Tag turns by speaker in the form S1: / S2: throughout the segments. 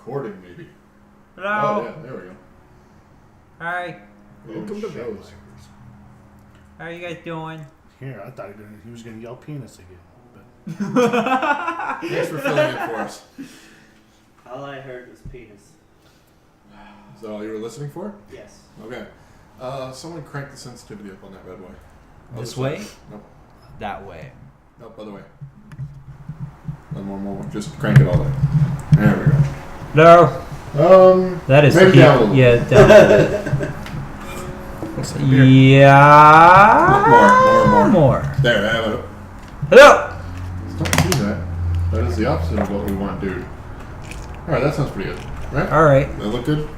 S1: recording, maybe.
S2: Hello.
S1: Oh, yeah, there we go.
S2: Hi.
S3: Welcome to Vampires.
S2: How are you guys doing?
S3: Here, I thought he was going to yell penis again. But.
S1: Thanks for filling it for us.
S4: All I heard was penis.
S1: Is that all you were listening for?
S4: Yes.
S1: Okay. Someone crank the sensitivity up on that bad boy.
S2: This way?
S1: Nope.
S2: That way.
S1: Nope, other way. One more. Just crank it all the way. There we go.
S2: No. That is
S1: maybe down a little.
S2: Yeah, down a little. Yeah. More.
S1: There, I have it.
S2: Hello.
S1: Don't do that. That is the opposite of what we want, dude. Alright, that sounds pretty good. Right?
S2: Alright.
S1: That look good?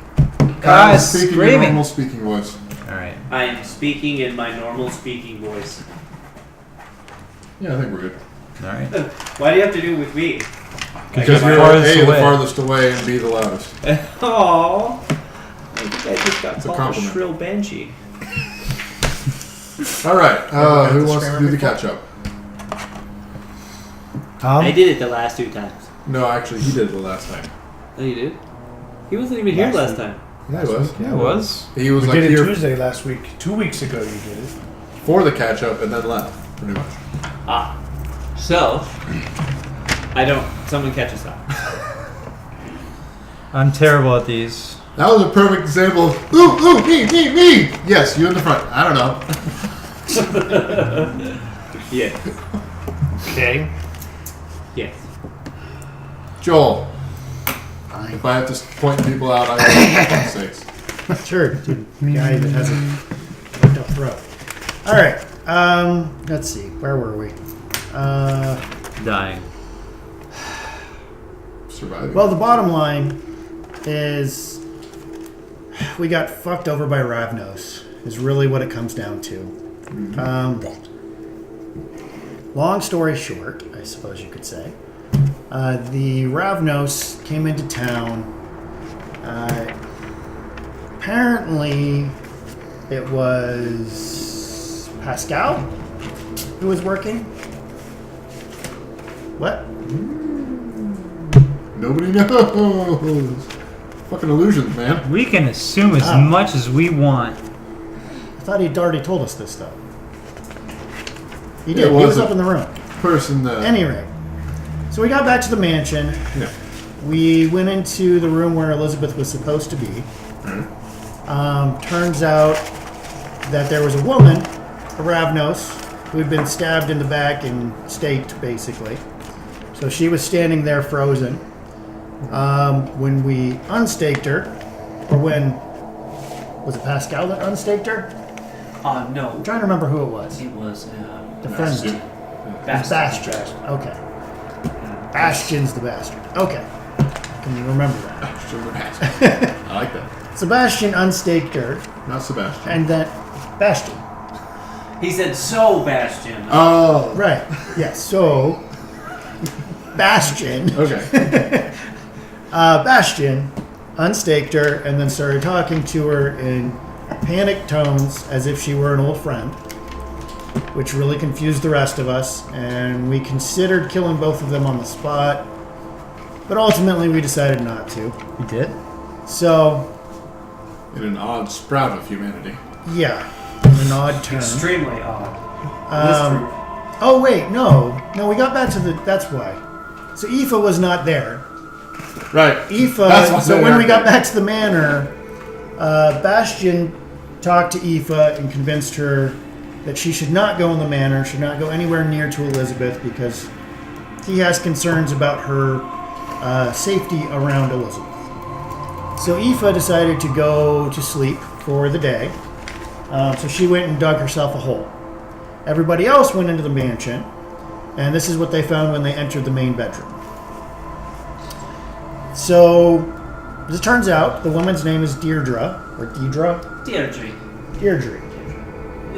S2: Speak
S1: your normal speaking voice.
S2: Alright.
S4: I am speaking in my normal speaking voice.
S1: Yeah, I think we're good.
S2: Alright.
S4: Why do you have to do it with me?
S1: Because you're A, the farthest away, and B, the loudest.
S4: Oh, I think I just got
S1: It's a
S4: called a
S1: compliment.
S4: shrill banshee.
S1: Alright, who wants to do the catch-up?
S3: Tom?
S4: I did it the last 2 times.
S1: No, actually, he did it the last time.
S4: Oh, you did? He wasn't even here last time.
S1: Yeah, he was.
S2: Yeah, it was.
S1: He was
S3: We
S1: like
S3: did it
S1: here
S3: Tuesday last week. 2 weeks ago you did it.
S1: for the catch-up and then left, pretty much.
S4: Ah. So, someone catch us up.
S2: I'm terrible at these.
S1: That was a perfect example of, ooh, me. Yes, you in the front. I don't know.
S4: Yes.
S3: Okay.
S4: Yes.
S1: Joel, if I have to point people out, I will, for sakes.
S5: Sure, dude. Guy that has a fucked up throat. All right. Let's see. Where were we?
S2: Dying.
S1: Surviving.
S5: Well, the bottom line is we got fucked over by Ravnos. Is really what it comes down to. Long story short, I suppose you could say, the Ravnos came into town. Apparently, it was Pascal who was working. What?
S1: Nobody knows. Fucking illusions, man.
S2: We can assume as much as we want.
S5: I thought he'd already told us this stuff. He did.
S1: It
S5: He
S1: was
S5: was
S1: a
S5: up in the room.
S1: Person that...
S5: Anyway, so we got back to the mansion.
S1: Yeah.
S5: We went into the room where Elizabeth was supposed to be. Turns out that there was a woman, a Ravnos, who had been stabbed in the back and staked, basically. So she was standing there frozen. When we unstaked her, or when... Was it Pascal that unstaked her?
S4: No.
S5: I'm trying to remember who it was.
S4: It was,
S5: The friend.
S4: Bastion.
S5: Bastion. Okay. Bastion's the bastard. Okay. Can you remember that?
S1: I like that.
S5: Sebastian unstaked her,
S1: Not Sebastian.
S5: and then... Bastion.
S4: He said, so, Bastion.
S1: Oh.
S5: Right. Yes. So... Bastion.
S1: Okay.
S5: Bastion unstaked her and then started talking to her in panicked tones as if she were an old friend, which really confused the rest of us, and we considered killing both of them on the spot, but ultimately we decided not to.
S2: You did?
S5: So,
S1: In an odd sprout of humanity.
S5: yeah, in an odd turn.
S4: Extremely odd.
S5: Oh wait, no, we got back to the... That's why. So Aoife was not there.
S1: Right.
S5: Aoife, so when we got back to the manor, Bastion talked to Aoife and convinced her that she should not go in the manor, should not go anywhere near to Elizabeth because he has concerns about her safety around Elizabeth. So Aoife decided to go to sleep for the day. So she went and dug herself a hole. Everybody else went into the mansion, and this is what they found when they entered the main bedroom. So, as it turns out, the woman's name is Deirdre, or Deidre?
S4: Deirdre.
S5: Deirdre.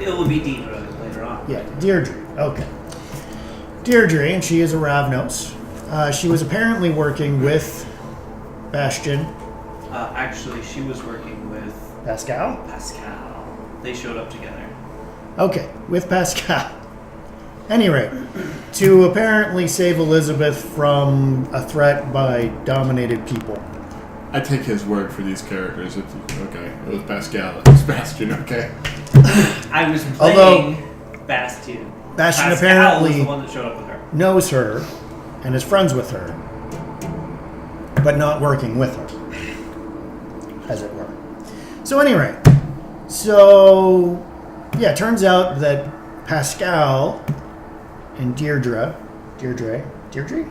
S4: It will be Deirdre later on.
S5: Yeah, Deirdre. Okay. Deirdre, and she is a Ravnos. She was apparently working with Bastion.
S4: Actually, she was working with
S5: Pascal?
S4: Pascal. They showed up together.
S5: Okay, with Pascal. Anyway, to apparently save Elizabeth from a threat by dominated people.
S1: I take his word for these characters. It's, okay, it was Pascal. It was Bastion. Okay.
S4: I was
S5: Although-
S4: playing Bastion.
S5: Bastion
S4: Pascal
S5: apparently
S4: was the one that showed up with her.
S5: knows her and is friends with her, but not working with her, as it were. So anyway, it turns out that Pascal and Deirdre,
S4: Deirdre.
S5: Deirdre,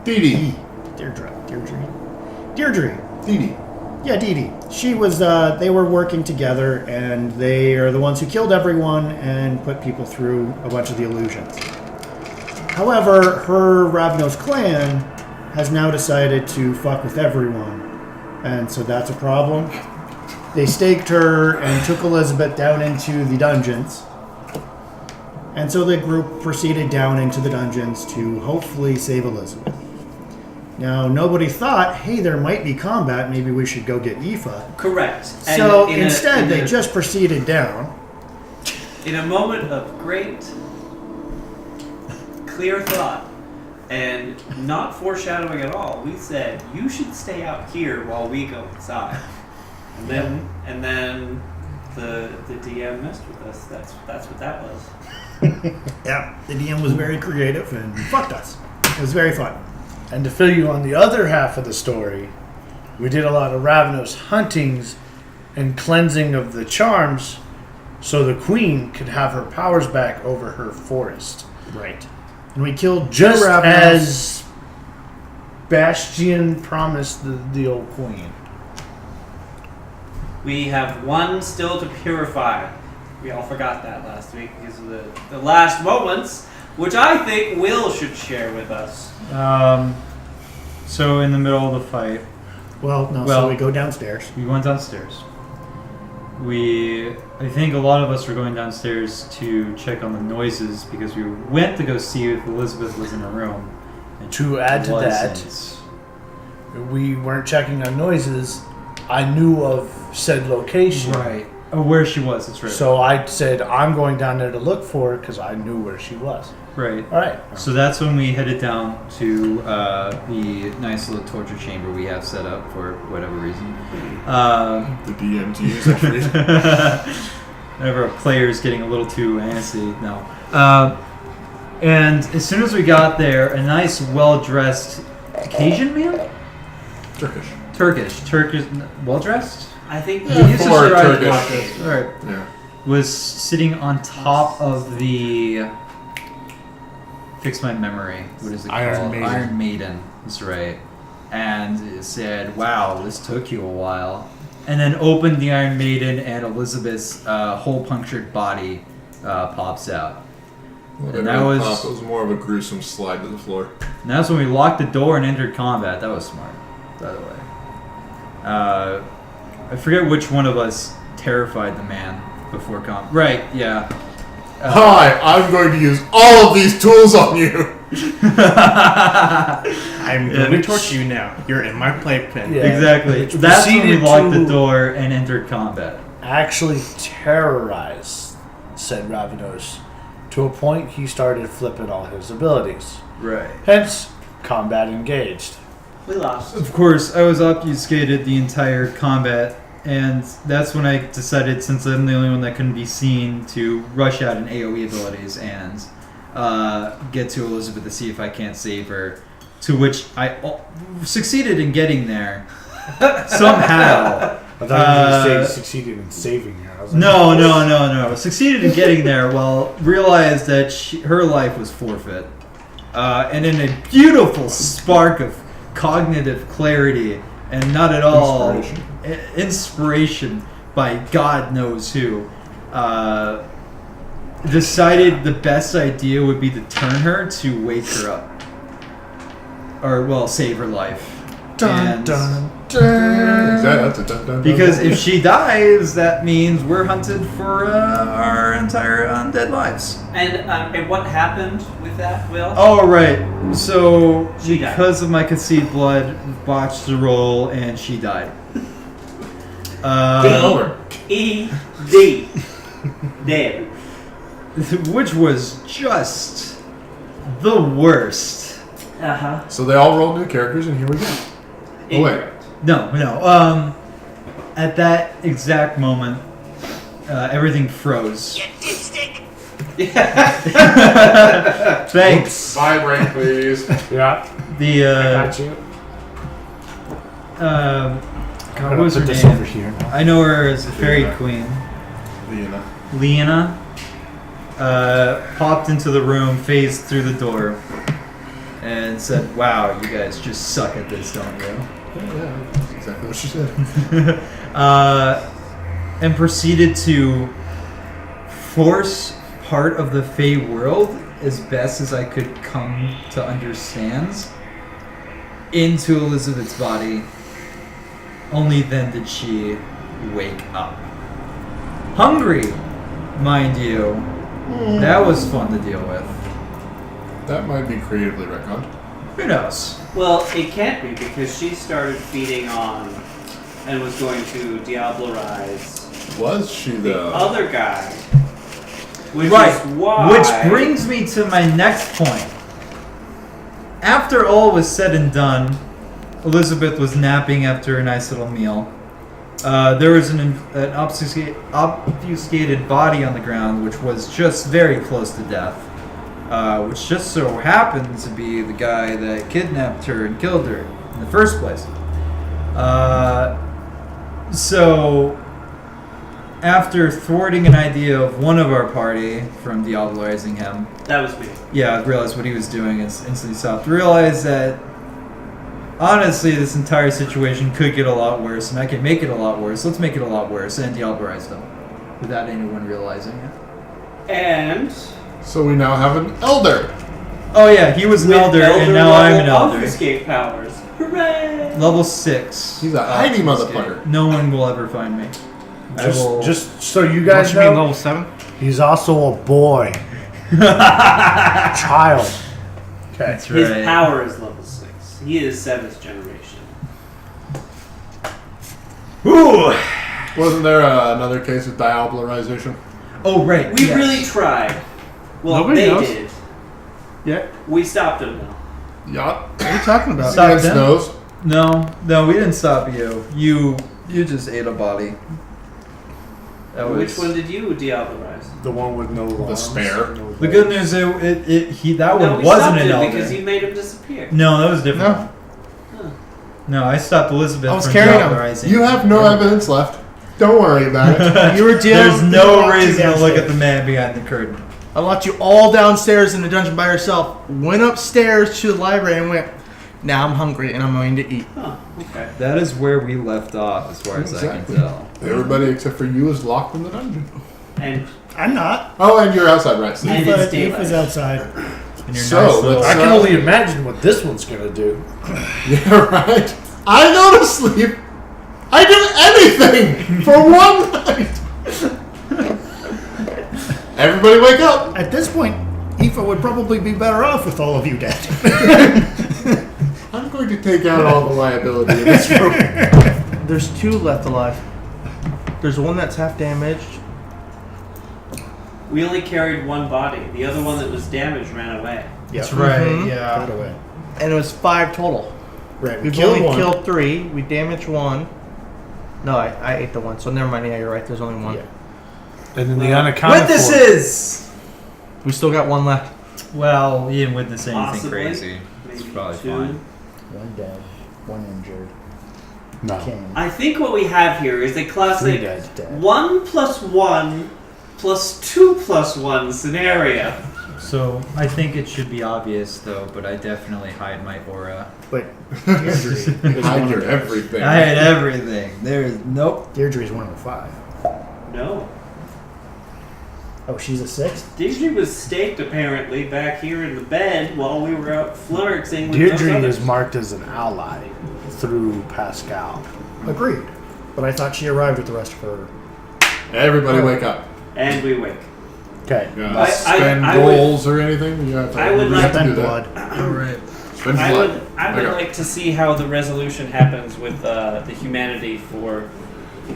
S1: Dee Dee.
S5: yeah, Dee Dee. She was. They were working together, and they are the ones who killed everyone and put people through a bunch of the illusions. However, her Ravnos clan has now decided to fuck with everyone, and so that's a problem. They staked her and took Elizabeth down into the dungeons. And so the group proceeded down into the dungeons to hopefully save Elizabeth. Now, nobody thought, hey, there might be combat, maybe we should go get Aoife.
S4: Correct.
S5: So
S4: And
S5: instead, they just proceeded down.
S4: in a moment of great, clear thought, and not foreshadowing at all, we said, you should stay out here while we go inside. And then the DM messed with us. That's what that was.
S5: Yeah, the DM was very creative and fucked us. It was very fun.
S3: And to fill you on the other half of the story, we did a lot of Ravnos huntings and cleansing of the charms so the queen could have her powers back over her forest.
S5: Right. And we killed
S3: Just
S5: two Ravnos.
S3: as Bastion promised the old queen.
S4: We have one still to purify. We all forgot that last week because of the last moments, which I think Will should share with us.
S2: So in the middle of the fight,
S5: So we go downstairs.
S2: we went downstairs. I think a lot of us were going downstairs to check on the noises because we went to go see if Elizabeth was in her room. And
S3: To add to that,
S2: wasn't.
S3: we weren't checking on noises. I knew of said location.
S2: Right. Oh, where she was, that's right.
S3: So I said, I'm going down there to look for her because I knew where she was.
S2: Right.
S3: All right.
S2: So that's when we headed down to the nice little torture chamber we have set up for whatever reason.
S1: The DM to use that phrase.
S2: Whenever a player is getting a little too antsy, no. And as soon as we got there, a nice, well-dressed Caucasian man? Turkish, well-dressed?
S4: I think
S2: He used to
S1: Or
S2: say right-
S1: Turkish.
S2: All right.
S1: Yeah.
S2: Was sitting on top of the. Fix my memory. What is it
S3: Iron
S2: called?
S3: Maiden.
S2: Iron Maiden. That's right. And it said, "Wow, this took you a while." And then opened the Iron Maiden, and Elizabeth's hole-punctured body pops out.
S1: Well,
S2: And
S1: that
S2: that was-
S1: it was more of a gruesome slide to the floor.
S2: And that's when we locked the door and entered combat. That was smart, by the way. I forget which one of us terrified the man before combat. Right? Yeah.
S1: Hi, I'm going to use all of these tools on you.
S6: I'm going to torture you now. You're in my playpen.
S3: Yeah.
S2: Exactly.
S3: Which
S2: That's when we
S3: proceeded
S2: locked
S3: to-
S2: the door and entered combat.
S3: Actually terrorized said Ravnos. To a point, he started flipping all his abilities.
S2: Right.
S3: Hence, combat engaged.
S4: we lost.
S2: Of course, I was obfuscated the entire combat, and that's when I decided, since I'm the only one that couldn't be seen, to rush out in AoE abilities and get to Elizabeth to see if I can't save her. To which I succeeded in getting there somehow.
S3: I thought you were going to say succeeded in saving her. I was like,
S2: No. Succeeded in getting there while realized that her life was forfeit. And in a beautiful spark of cognitive clarity and not at all inspiration by God knows who, decided the best idea would be to turn her to wake her up. Or, well, save her life. And-
S1: That's a dun, dun,
S2: because
S1: dun.
S2: if she dies, that means we're hunted for our entire undead lives.
S4: And what happened with that, Will?
S2: Oh, right. So,
S4: She died.
S2: because of my conceived blood, botched the roll, and she died.
S1: Game over.
S4: E.D. Dead.
S2: Which was just the worst.
S4: Uh-huh.
S1: So they all rolled new characters, and here we go. Oh, wait.
S4: Incorrect.
S2: No. At that exact moment, everything froze. Thanks.
S1: Vibrate, please.
S3: Yeah.
S2: The
S3: Got you.
S2: God,
S3: I'm
S2: what was
S3: gonna
S2: her
S3: put this
S2: name?
S3: over here now.
S2: I know her as the fairy
S1: Leena.
S2: queen.
S1: Leena.
S2: Leena popped into the room, phased through the door, and said, "Wow, you guys just suck at this, don't you?"
S1: Yeah, that's exactly what she said.
S2: And proceeded to force part of the Fey world, as best as I could come to understand, into Elizabeth's body. Only then did she wake up. Hungry, mind you. That was fun to deal with.
S1: That might be creatively retconned.
S2: Who knows?
S4: Well, it can't be because she started feeding on and was going to diablerize
S1: Was she
S4: the
S1: the...
S4: other guy. Which
S2: Right.
S4: is why.
S2: Which brings me to my next point. After all was said and done, Elizabeth was napping after a nice little meal. There was an obfuscated body on the ground, which was just very close to death. Which just so happened to be the guy that kidnapped her and killed her in the first place. So, after thwarting an idea of one of our party from diablerizing him,
S4: That was me.
S2: I realized what he was doing and instantly stopped. Realized that, honestly, this entire situation could get a lot worse, and I can make it a lot worse. Let's make it a lot worse, and diablerized him without anyone realizing it.
S4: And
S1: So we now have an elder.
S2: Oh yeah, he was an
S4: with
S2: elder, and now I'm an elder.
S4: Obfuscate powers. Hooray!
S2: Level 6.
S1: He's a hidey
S2: Obfuscate.
S1: motherfucker.
S2: No one will ever find me. I will...
S3: Just so you
S6: What
S3: guys
S6: you mean
S3: know,
S6: level 7?
S3: he's also a boy. Child. Okay.
S2: That's
S4: His
S2: right.
S4: power is level 6. He is 7th generation.
S2: Ooh.
S1: Wasn't there another case of diablerization?
S2: Oh right.
S4: We
S2: yes.
S4: really tried. Well,
S6: Nobody
S4: they
S6: knows.
S4: did.
S6: Yeah.
S4: We stopped him though.
S1: Yeah.
S6: What are you talking about?
S2: Stop
S1: Against
S2: them?
S1: those.
S2: No, we didn't stop you. You just ate a body. That was...
S4: Which one did you diablerize?
S3: The one with no lungs.
S1: spare.
S3: No
S2: The good news is that
S4: No,
S2: one
S4: we
S2: wasn't
S4: stopped
S2: an
S4: him
S2: elder.
S4: because you made him disappear.
S2: No, that was different.
S6: No.
S4: Huh.
S2: No, I stopped Elizabeth
S6: I was
S2: from
S6: carrying him.
S2: diablerizing.
S1: You have no evidence left. Don't worry about it.
S6: You were dealing.
S2: There's
S6: you
S2: no
S6: walked you
S2: reason to look at
S6: downstairs.
S2: the man behind the curtain.
S6: I locked you all downstairs in the dungeon by yourself. Went upstairs to the library and went. Now I'm hungry and I'm going to eat.
S4: Huh. Okay.
S2: That is where we left off, as far as I
S1: Exactly.
S2: can tell.
S1: Everybody except for you is locked in the dungeon.
S4: And
S5: I'm not.
S1: Oh, and you're outside, right? Steve?
S4: And it's daylight.
S5: Aoife's outside.
S2: And your
S1: So,
S2: nice little-
S1: let's-
S3: I can only imagine what this one's gonna do.
S1: Yeah, right. I go to sleep. I do anything for one night. Everybody wake up.
S5: At this point, Aoife would probably be better off with all of you dead.
S1: I'm going to take out all the liability in this room.
S6: There's 2 left alive. There's one that's half damaged.
S4: we only carried one body. The other one that was damaged ran away.
S2: That's right,
S6: Mhm.
S2: yeah.
S5: Got away.
S6: And it was 5 total.
S5: Right, we
S6: We've
S5: killed
S6: only
S5: one.
S6: killed 3. We damaged 1. No, I ate the one, so never mind. Yeah, you're right. There's only 1.
S5: Yeah.
S3: And then the unaccounted for.
S2: Witnesses!
S6: We still got 1 left.
S2: Well, you didn't witness anything
S4: Possibly.
S2: crazy. It's
S4: Maybe
S2: probably
S4: 2.
S2: fine.
S5: One dead, one injured.
S3: No.
S5: King.
S4: I think what we have here is a
S3: 3
S4: classic
S3: dead.
S4: 1 + 1 + 2 + 1 scenario.
S2: So, I think it should be obvious, though, but I definitely hide my aura.
S5: But Deirdre is
S1: Hide
S5: one
S1: your
S5: of those.
S1: everything.
S2: I hide everything. There's... Nope.
S5: Deirdre is one of the 5.
S4: No.
S5: Oh, she's a 6th?
S4: Deirdre was staked apparently back here in the bed while we were out flirting with those
S3: Deirdre
S4: others.
S3: is marked as an ally through Pascal.
S5: Agreed. But I thought she arrived with the rest of her.
S1: Everybody wake up.
S4: And we wake.
S3: Okay.
S1: You
S4: I-
S1: gotta spend
S4: I would-
S1: goals or anything? You have to,
S4: I would
S1: you
S4: like
S1: have to
S5: Spend
S1: do that.
S5: blood.
S2: Alright.
S1: Spend
S4: I
S1: blood.
S4: would
S1: Wake up.
S4: like to see how the resolution happens with the humanity for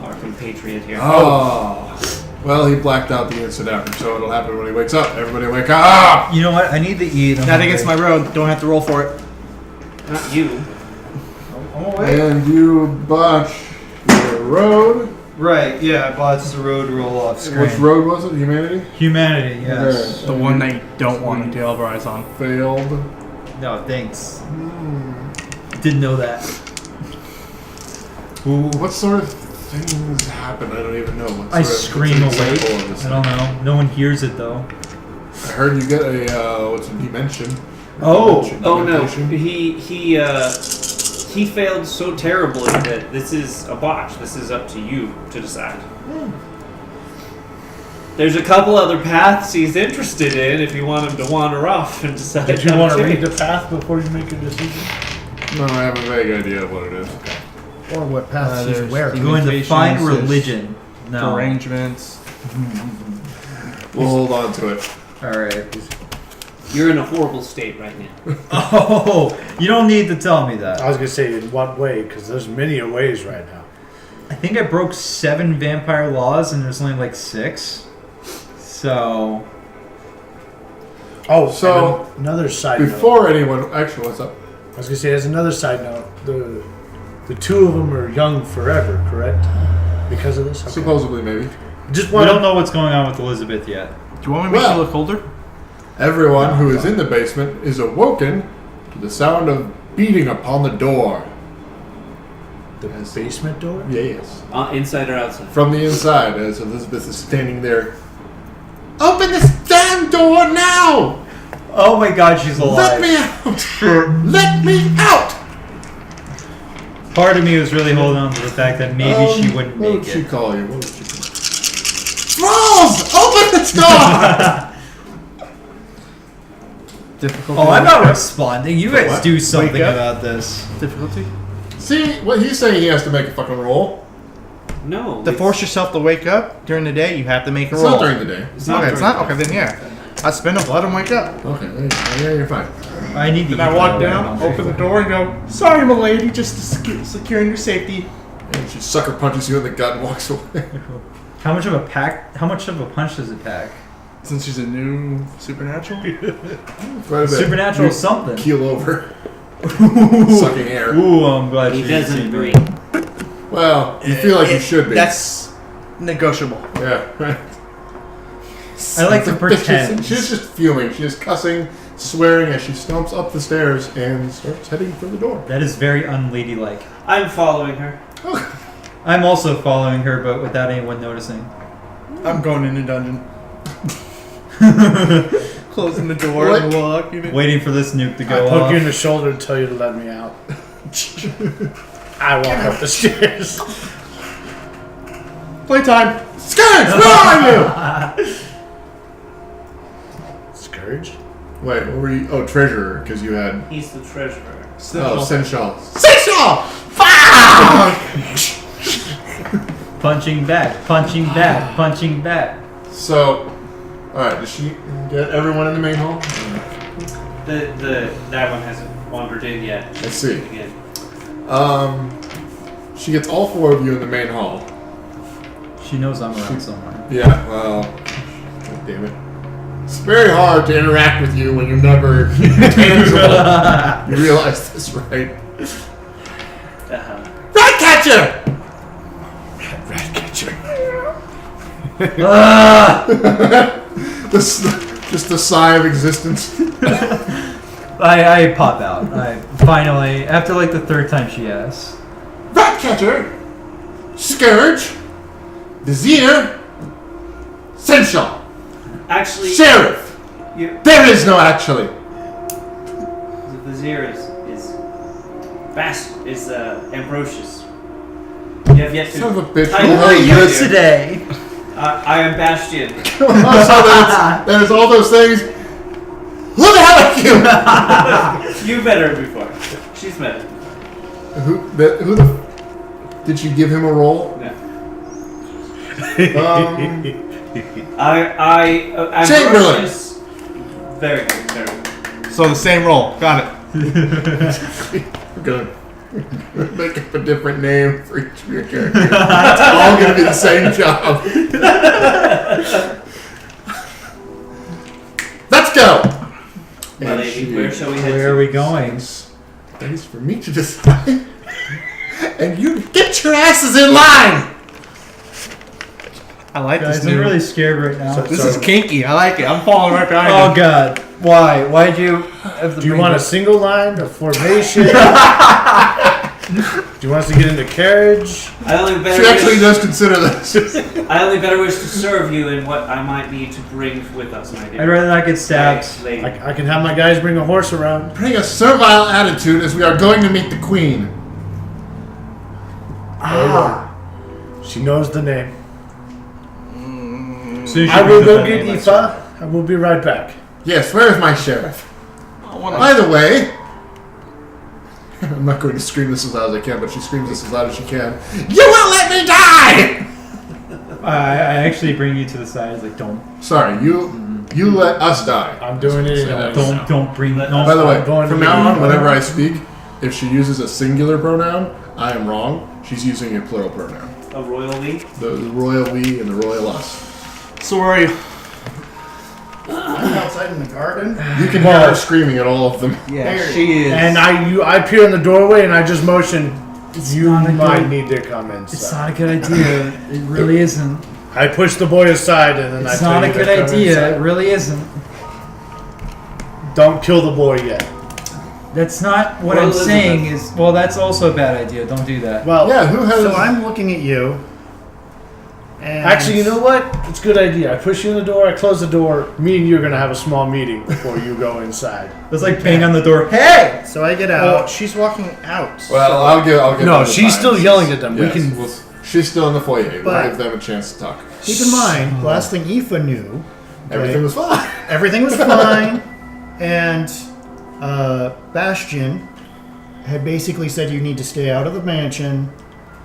S4: our compatriot here.
S1: Oh. Well, he blacked out the instant after, so it'll happen when he wakes up. Everybody wake up.
S2: You know what? I need to eat. I'm
S6: Not against my
S2: hungry.
S6: road. Don't have to roll for it.
S4: Not you.
S2: I'll Oh, wait.
S1: And you botch the road.
S2: Right, yeah, I botched the road roll off screen.
S1: Which road was it? Humanity?
S2: Humanity, yes.
S6: The one that you don't want to tailrise on.
S1: Failed.
S2: No, thanks. Didn't know that. Ooh.
S1: What sort of things happen? I don't even know. What
S2: I
S1: sort of-
S2: scream
S1: what's an
S2: awake.
S1: example of this?
S2: I don't know. No one hears it though.
S1: I heard you get a what's a dimension?
S2: Oh.
S1: Dimension,
S4: Oh no,
S1: dimension.
S4: he failed so terribly that this is a botch. This is up to you to decide. There's a couple other paths he's interested in if you want him to wander off and decide.
S3: Did you
S4: how
S3: want to
S4: take
S3: read
S4: it.
S3: the path before you make a decision?
S1: No, I have a vague idea of what it is.
S5: Or what path she's
S6: there's
S5: wearing.
S2: You're going to find
S6: Communications,
S2: religion. No.
S6: Arrangements.
S1: We'll hold on to it.
S2: Alright.
S4: You're in a horrible state right now.
S2: Oh, you don't need to tell me that.
S3: I was gonna say in what way, because there's many ways right now.
S2: I think I broke 7 vampire laws and there's only like 6. So.
S3: Oh,
S1: So,
S3: and another side note.
S1: Before anyone, actually, what's up?
S3: I was gonna say, as another side note, the two of them are young forever, correct? Because of this. Okay.
S1: Supposedly, maybe.
S3: Just
S2: We
S3: want
S2: don't know what's going on with Elizabeth yet.
S6: Do you want me to make
S1: Well.
S6: you look older?
S1: Everyone who is in the basement is awoken to the sound of beating upon the door.
S3: the basement door.
S1: Yes.
S4: Inside or outside?
S1: From the inside, as Elizabeth is standing there. Open this damn door now!
S2: Oh my god, she's alive.
S1: Let me out! Let me out!
S2: Part of me was really holding on to the fact that maybe she wouldn't
S1: What
S2: make
S1: would she
S2: it.
S1: call you? What would she call you? Trolls! Open this door!
S6: Difficulty.
S2: Oh, I'm not responding. You guys
S1: what?
S2: do something
S3: Wake up?
S2: about this.
S6: Difficulty?
S1: See, what he's saying, he has to make a fucking roll.
S4: No.
S6: To
S4: it's-
S6: force yourself to wake up during the day, you have to make a
S1: It's
S6: roll.
S1: not during the day.
S4: It's not
S6: Okay, it's
S4: during
S6: not?
S4: the-
S6: Okay, then yeah. I spin a blood and wake up.
S1: Okay, yeah, you're fine.
S2: I need to
S6: Then I
S2: eat
S6: walk
S2: that
S6: down,
S2: right
S6: open the door, and go, "Sorry, milady, just securing your safety."
S1: And she sucker punches you in the gut and walks away.
S2: How much of a punch does it pack?
S6: Since she's a new supernatural?
S1: Quite a bit.
S2: Supernatural
S1: You
S2: something.
S1: Keel over. Sucking air.
S2: Ooh, I'm glad
S4: He
S2: she
S4: doesn't
S2: didn't see
S4: agree.
S2: me.
S1: Well, you feel like you should be.
S6: That's negotiable.
S1: Yeah, right.
S2: I like to
S1: She's
S2: pretend.
S1: She's just fuming. She's cussing, swearing as she stomps up the stairs and starts heading for the door.
S2: That is very unladylike.
S4: I'm following her.
S2: I'm also following her, but without anyone noticing.
S6: I'm going in the dungeon. Closing the door
S1: What?
S6: and walking.
S2: Waiting for this nuke to
S3: I
S2: go
S3: poke
S2: off.
S3: you in the shoulder and tell you to let me out. I walk up the stairs.
S6: Playtime.
S1: Scourge, where are you?
S3: Scourge?
S1: Wait, what were you? Oh, treasurer, because you had.
S4: He's the treasurer.
S1: Oh, Sensual. Sensual!
S2: Punching back, punching back, punching back.
S1: So, alright, does she get everyone in the main hall?
S4: That one hasn't wandered in yet.
S1: Let's see.
S4: Again.
S1: She gets all 4 of you in the main hall.
S2: She knows I'm around somewhere.
S1: Yeah, well, God damn it. It's very hard to interact with you when you're never tangible. You realize this, right? Ratcatcher!
S3: Ratcatcher.
S1: Just the sigh of existence.
S2: I pop out. I finally, after like the 3rd time she asks.
S1: Ratcatcher, Scourge, Vizier, Sensual,
S4: Actually,
S1: Sheriff.
S4: you,
S1: There is no actually.
S4: the vizier is Ambrosius. You have yet to.
S1: Son of a bitch.
S4: I
S1: Who
S4: know
S1: are you
S4: you
S2: today?
S4: I am Bastion.
S1: So there's all those things. Who the hell are you?
S4: You met her before. She's met her.
S1: Who the? Did you give him a roll?
S4: No.
S1: Chamberlain.
S4: Ambrosius. Very good. Very good.
S6: So the same roll. Got it.
S1: We're gonna make up a different name for each of your characters. It's all gonna be the same job. Let's go.
S4: My lady, where shall we head
S2: Where
S4: to?
S2: are we going?
S1: That is for me to decide. and you get your asses in line.
S6: I like
S2: Guys,
S6: this.
S2: I'm really scared right now.
S6: This is kinky. I like it. I'm falling right behind
S2: Oh
S6: you.
S2: God! Why? Why'd you? Have to
S3: Do you
S2: bring
S3: want a
S2: this-
S3: single line, a formation? Do you want us to get in the carriage?
S4: I only
S1: She
S4: better
S1: actually
S4: wish,
S1: does consider this.
S4: I only better wish to serve you in what I might need to bring with us, my dear.
S2: I'd rather not get stabbed.
S4: Lady.
S3: I can have my guys bring a horse around.
S1: Bring a servile attitude as we are going to meet the queen.
S3: She knows the name.
S2: Soon as
S3: I
S2: you
S3: will
S2: bring
S3: go
S2: the
S3: get
S2: family,
S3: Aoife. I will be right back.
S1: Yes, where is my sheriff? By the way, I'm not going to scream this as loud as I can, but she screams this as loud as she can. You won't let me die!
S2: I actually bring you to the side. It's like don't
S1: Sorry, you let us die.
S3: I'm doing it anyway.
S2: don't bring. No.
S1: By the way,
S3: I'm going to
S1: from
S3: the-
S1: now on, whenever I speak, if she uses a singular pronoun, I am wrong. She's using a plural pronoun.
S4: A royal we?
S1: The royal we and the royal us.
S6: So where are you?
S5: I'm outside in the garden.
S1: You can hear her screaming at all of them.
S6: Yeah, she is.
S3: And I appear in the doorway and I just motion. You
S2: not a
S3: might
S2: good-
S3: need to come inside.
S2: It's not a good idea. It really isn't.
S3: I push the boy aside and then
S2: It's
S3: I tell
S2: not a
S3: you to
S2: good
S3: come
S2: idea.
S3: inside.
S2: It really isn't.
S3: Don't kill the boy yet.
S2: That's not what
S4: Well,
S2: I'm
S4: Elizabeth.
S2: saying. Is well, that's also a bad idea. Don't do that.
S3: Well,
S1: Yeah, who has...
S5: So I'm looking at you. And
S3: actually, you know what? It's a good idea. I push you in the door. I close the door. Me and you are gonna have a small meeting before you go inside.
S2: It's like bang on the door. Hey!
S5: So I get
S6: Well,
S5: out.
S6: she's walking out.
S1: Well, I'll give
S3: No,
S1: them the
S3: she's
S1: time.
S3: still yelling at them.
S1: Yes,
S3: We can.
S1: she's still in the foyer. We'll
S5: But-
S1: give them a chance to talk.
S5: Keep in mind, last thing Aoife knew,
S1: Everything was fine.
S5: everything was fine, and Bastion had basically said you need to stay out of the mansion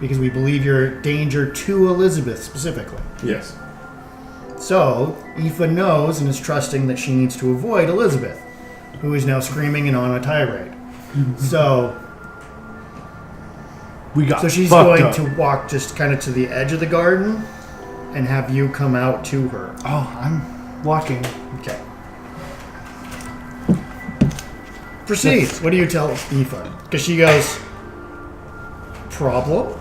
S5: because we believe you're a danger to Elizabeth specifically.
S1: Yes.
S5: So Aoife knows and is trusting that she needs to avoid Elizabeth, who is now screaming and on a tirade. So
S3: We got.
S5: she's
S3: fucked
S5: going
S3: up.
S5: to walk just kind of to the edge of the garden and have you come out to her.
S3: Oh, I'm walking.
S5: Okay. Proceed. What do you tell Aoife? Because she goes, problem?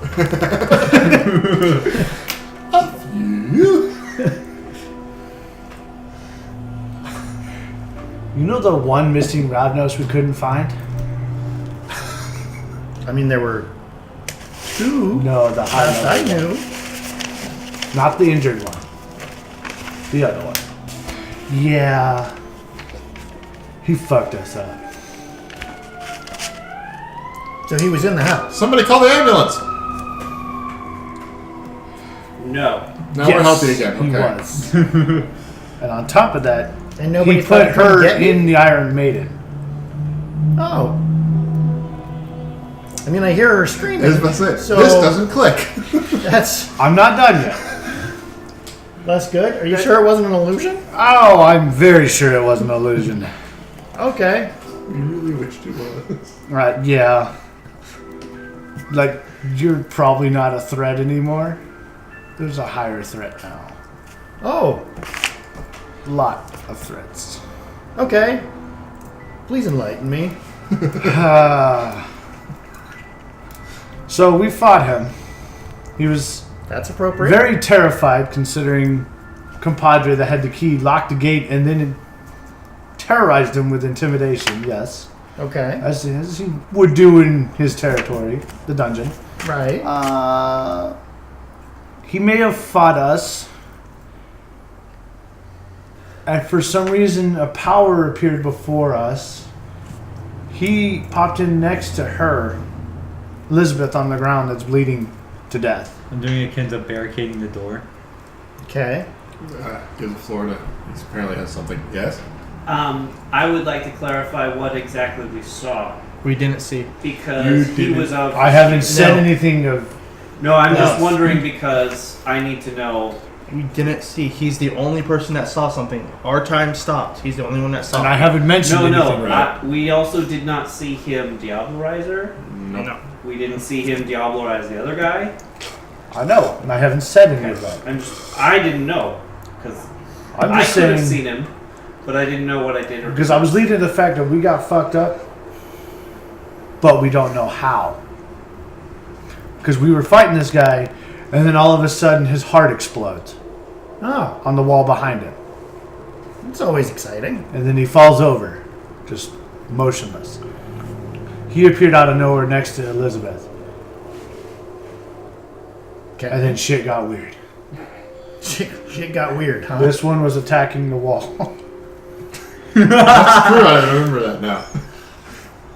S1: You?
S3: You know the one missing Ravnos we couldn't find?
S5: I mean, there were two.
S3: No, the high
S5: Last I
S3: level
S5: knew.
S3: one. Not the injured one. The other one. Yeah. He fucked us up.
S5: So he was in the house.
S1: Somebody call the ambulance.
S4: No.
S1: Now we're healthy again.
S3: He
S1: Okay.
S3: was. And on top of that,
S5: And nobody
S3: he
S5: thought
S3: put
S5: to come
S3: her
S5: get me?
S3: in the Iron Maiden.
S5: Oh. I mean, I hear her screaming.
S1: I was about to say,
S5: So
S1: this doesn't click.
S5: that's
S3: I'm not done yet.
S5: that's good. Are you sure it wasn't an illusion?
S3: Oh, I'm very sure it wasn't an illusion.
S5: Okay.
S1: You really wished it was.
S3: Right, yeah. Like, you're probably not a threat anymore. There's a higher threat now.
S5: Oh.
S3: Lot of threats.
S5: Okay. Please enlighten me.
S3: So we fought him. He was
S5: That's appropriate.
S3: very terrified considering compadre that had the key locked the gate and then terrorized him with intimidation, yes.
S5: Okay.
S3: As he would do in his territory, the dungeon.
S5: Right.
S3: He may have fought us, and for some reason a power appeared before us. He popped in next to her, Elizabeth, on the ground that's bleeding to death.
S2: I'm doing akin to barricading the door.
S5: Okay.
S1: Give the floor to. He apparently has something. Yes.
S4: I would like to clarify what exactly we saw
S6: We didn't see.
S4: because
S1: You
S4: he
S1: didn't.
S4: was of.
S3: I haven't said
S6: No.
S3: anything of.
S4: No, I'm just
S6: No.
S4: wondering because I need to know.
S6: We didn't see. He's the only person that saw something. Our time stopped. He's the only one that saw.
S3: And I haven't mentioned
S4: No,
S3: anything.
S4: no.
S3: Right?
S4: We also did not see him Diablerize her.
S6: No.
S4: We didn't see him Diablerize the other guy.
S3: I know, and I haven't said any of that.
S4: I didn't know because
S3: I'm
S4: I
S3: just
S4: could have
S3: saying
S4: seen him, but I didn't know what I did. Or
S3: because I was leading to the fact that we got fucked up, but we don't know how. because we were fighting this guy, and then all of a sudden his heart explodes
S5: Oh,
S3: on the wall behind him.
S5: it's always exciting.
S3: And then he falls over, just motionless. He appeared out of nowhere next to Elizabeth.
S5: Okay.
S3: And then shit got weird.
S5: Shit got weird, huh?
S3: This one was attacking the wall.
S1: That's true. I remember that now.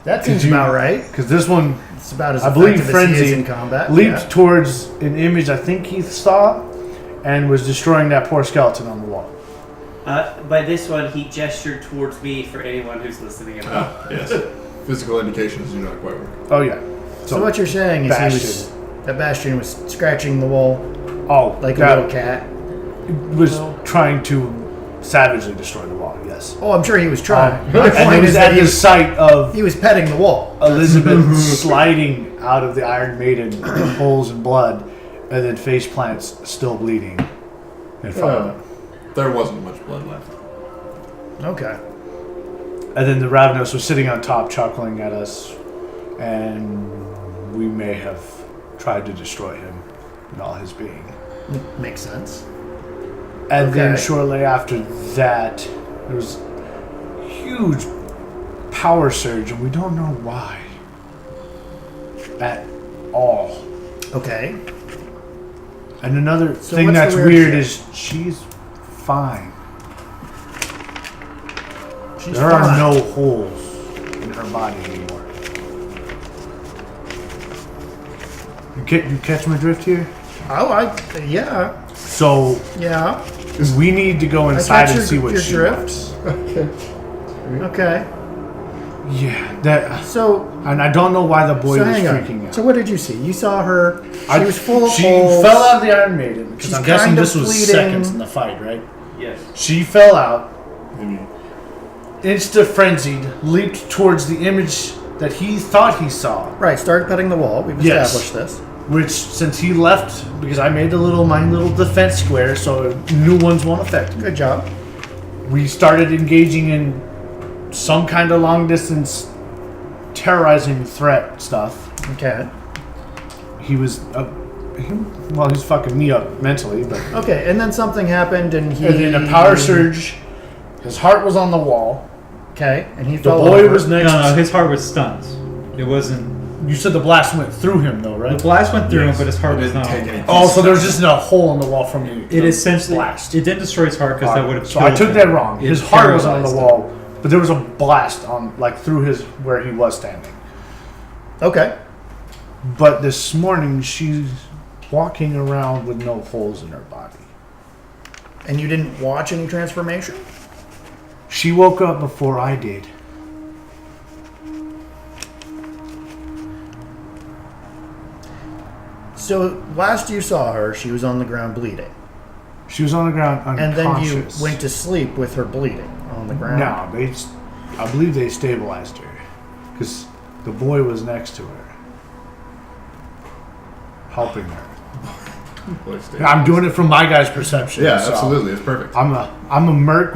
S5: That seems
S3: you-
S5: about right.
S3: Because this one
S5: It's about as
S3: I believe
S5: effective as he is
S3: Frenzy
S5: in combat.
S3: leaped
S5: Yeah.
S3: towards an image I think he saw and was destroying that poor skeleton on the wall.
S4: By this one, he gestured towards me for anyone who's listening at home.
S1: Ah, yes. Physical indications do not quite work.
S3: Oh, yeah.
S5: So what you're saying is
S3: Bastion.
S5: that Bastion was scratching the wall like a
S3: that
S5: little cat.
S3: was trying to savagely destroy the wall, yes.
S5: Oh, I'm sure he was trying. My
S3: And
S5: point
S3: it was
S5: is that
S3: at the sight of
S5: he was petting the wall.
S3: Elizabeth sliding out of the Iron Maiden, holes in blood, and then face plants still bleeding in front of him.
S1: There wasn't much blood left.
S5: Okay.
S3: And then the Ravenous was sitting on top chuckling at us, and we may have tried to destroy him in all his being.
S5: Makes sense.
S3: And then
S5: Okay.
S3: shortly after that, there was a huge power surge, and we don't know why at all.
S5: Okay.
S3: And another
S5: So
S3: thing
S5: what's
S3: that's
S5: the weird
S3: weird
S5: shit?
S3: is she's fine.
S5: She's
S3: There are
S5: fine.
S3: no holes in her body anymore. You catch my drift here?
S5: Oh, yeah.
S3: So
S5: Yeah.
S3: we need to go inside and see what
S5: your
S3: she
S5: drift.
S3: wants.
S5: Okay.
S3: Yeah, that.
S5: So,
S3: And I don't know why the boy was
S5: hang
S3: freaking
S5: on.
S3: out.
S5: So what did you see? You saw her. She was full of
S3: She
S5: holes.
S3: fell out of the Iron Maiden. Because
S5: She's
S3: I'm guessing
S5: kind of
S3: this was
S5: bleeding.
S3: seconds in the fight, right?
S4: Yes.
S3: She fell out,
S1: Maybe.
S3: insta-frenzied, leaped towards the image that he thought he saw.
S5: Right. Started petting the wall. We've
S3: Yes.
S5: established this.
S3: Which, since he left, because I made my little defense square, so new ones won't affect me.
S5: Good job.
S3: We started engaging in some kind of long distance terrorizing threat stuff.
S5: Okay.
S3: He was, he's fucking me up mentally, but.
S5: Okay. And then something happened, and he.
S3: And then a power surge. His heart was on the wall.
S5: Okay. And he
S3: The
S5: fell
S3: boy
S5: over.
S3: was next.
S2: No, his heart was stunned. It wasn't.
S3: You said the blast went through him, though,
S2: The
S3: right?
S2: blast went through
S1: Yes.
S2: him, but his heart
S1: It
S2: was
S1: didn't
S2: not.
S1: take any-
S3: Oh, so there was just a hole in the wall from you.
S2: It essentially
S3: blast.
S2: It didn't destroy his heart because that would have.
S3: So I took that wrong.
S2: It
S3: His heart was on the
S2: paralyzed him.
S3: wall, but there was a blast on, through his where he was standing.
S5: Okay.
S3: But this morning, she's walking around with no holes in her body.
S5: And you didn't watch any transformation?
S3: She woke up before I did.
S5: So last you saw her, she was on the ground bleeding.
S3: She was on the ground
S5: And then you
S3: unconscious.
S5: went to sleep with her bleeding on the ground.
S3: No, I believe they stabilized her because the boy was next to her, helping her. I'm doing it from my guy's perception.
S1: Yeah,
S3: so
S1: absolutely. It's perfect.
S3: I'm a merc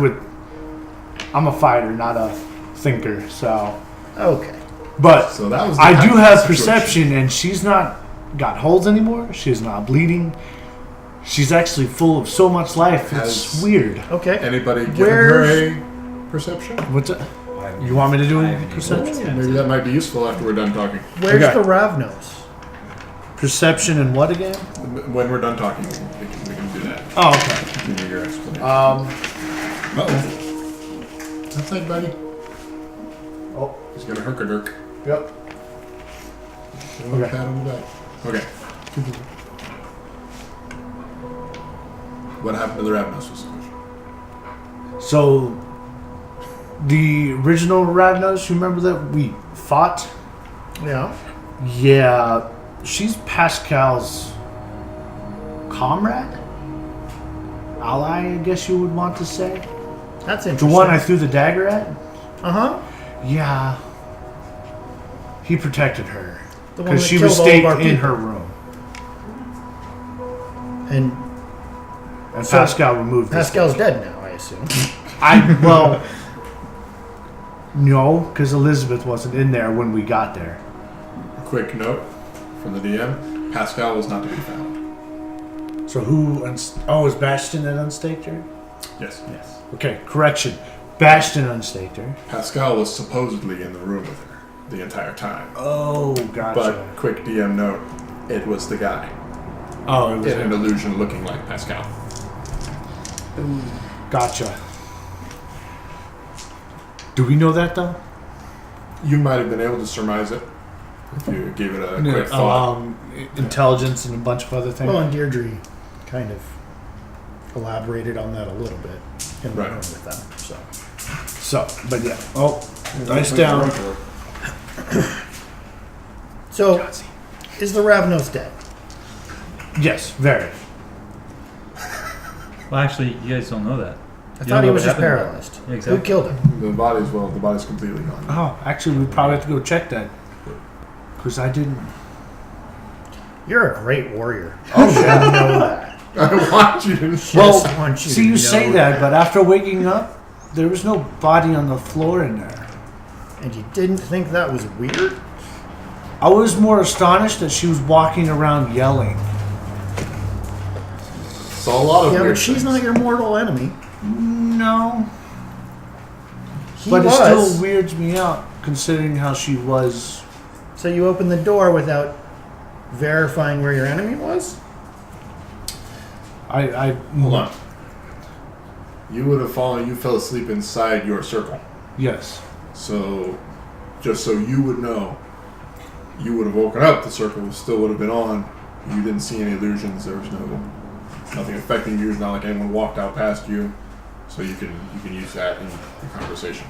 S3: I'm a fighter, not a thinker. So,
S5: Okay.
S3: but
S1: So that was the
S3: I
S1: kind
S3: do
S1: of
S3: have
S1: situation.
S3: perception, and she's not got holes anymore. She's not bleeding. She's actually full of so much life. It's
S1: Has-
S3: weird.
S5: Okay.
S1: Anybody given her
S5: Where's-
S1: a perception?
S3: What's it? You want me to do
S2: I haven't
S3: perception?
S1: Maybe that might be useful after we're done talking.
S5: Where's
S3: Okay.
S5: the Ravnos?
S3: Perception and what again?
S1: When we're done talking, we can do that.
S3: Oh, okay.
S1: Give me your explanation.
S3: Um.
S1: Outside, buddy.
S3: Oh.
S1: He's got a herk-a-dirk.
S3: Yep.
S1: Give him a pat on the back. Okay. What happened to the Ravenous was the question.
S3: So, the original Ravnos, you remember that we fought?
S5: Yeah.
S3: Yeah, she's Pascal's comrade? Ally, I guess you would want to say.
S5: That's
S3: The
S5: interesting.
S3: one I threw the dagger at?
S5: Uh-huh.
S3: Yeah. He protected her.
S5: The one
S3: Because
S5: that
S3: she was
S5: killed all of our
S3: staked in
S5: people.
S3: her room.
S5: And
S3: And
S5: So,
S3: Pascal removed the
S5: Pascal's
S3: stake.
S5: dead now, I assume.
S3: No, because Elizabeth wasn't in there when we got there.
S1: Quick note from the DM. Pascal was not to be found.
S3: So who? Is Bastion that unstaked her?
S1: Yes.
S3: Yes. Okay, correction. Bastion unstaked her.
S1: Pascal was supposedly in the room with her the entire time.
S3: Oh, gotcha.
S1: But quick DM note, it was the guy.
S3: Oh, it was
S1: an illusion looking like Pascal.
S3: Gotcha. Do we know that though?
S1: You might have been able to surmise it if you gave it a quick thought.
S3: Intelligence and a bunch of other things.
S5: Well, and Deirdre kind of elaborated on that a little bit in the room with them.
S3: So, but yeah. Oh, dice down.
S5: So, is the Ravnos dead?
S3: Yes, very.
S2: Well, actually, you guys don't know that.
S5: I thought he was just paralyzed.
S2: Yeah, exactly.
S5: Who killed him?
S1: The body's completely gone.
S3: Oh, actually, we probably have to go check that. Because I didn't.
S5: You're a great warrior.
S3: Oh, yeah.
S5: I know that.
S1: I want you to.
S3: Well,
S5: I want you
S3: see,
S5: to
S3: you
S5: know
S3: say that, but after waking up, there was no body on the floor in there.
S5: And you didn't think that was weird?
S3: I was more astonished that she was walking around yelling.
S1: Saw a lot of
S5: Yeah,
S1: weird
S5: but she's
S1: things.
S5: not your mortal enemy.
S3: No.
S5: But
S3: it still weirds me out, considering how she was.
S5: So you opened the door without verifying where your enemy was?
S1: Hold on. You would have fallen. You fell asleep inside your circle.
S3: Yes.
S1: So, just so you would know, you would have woken up. The circle still would have been on. You didn't see any illusions. There was nothing affecting you. It's not like anyone walked out past you. So you can use that in the conversation.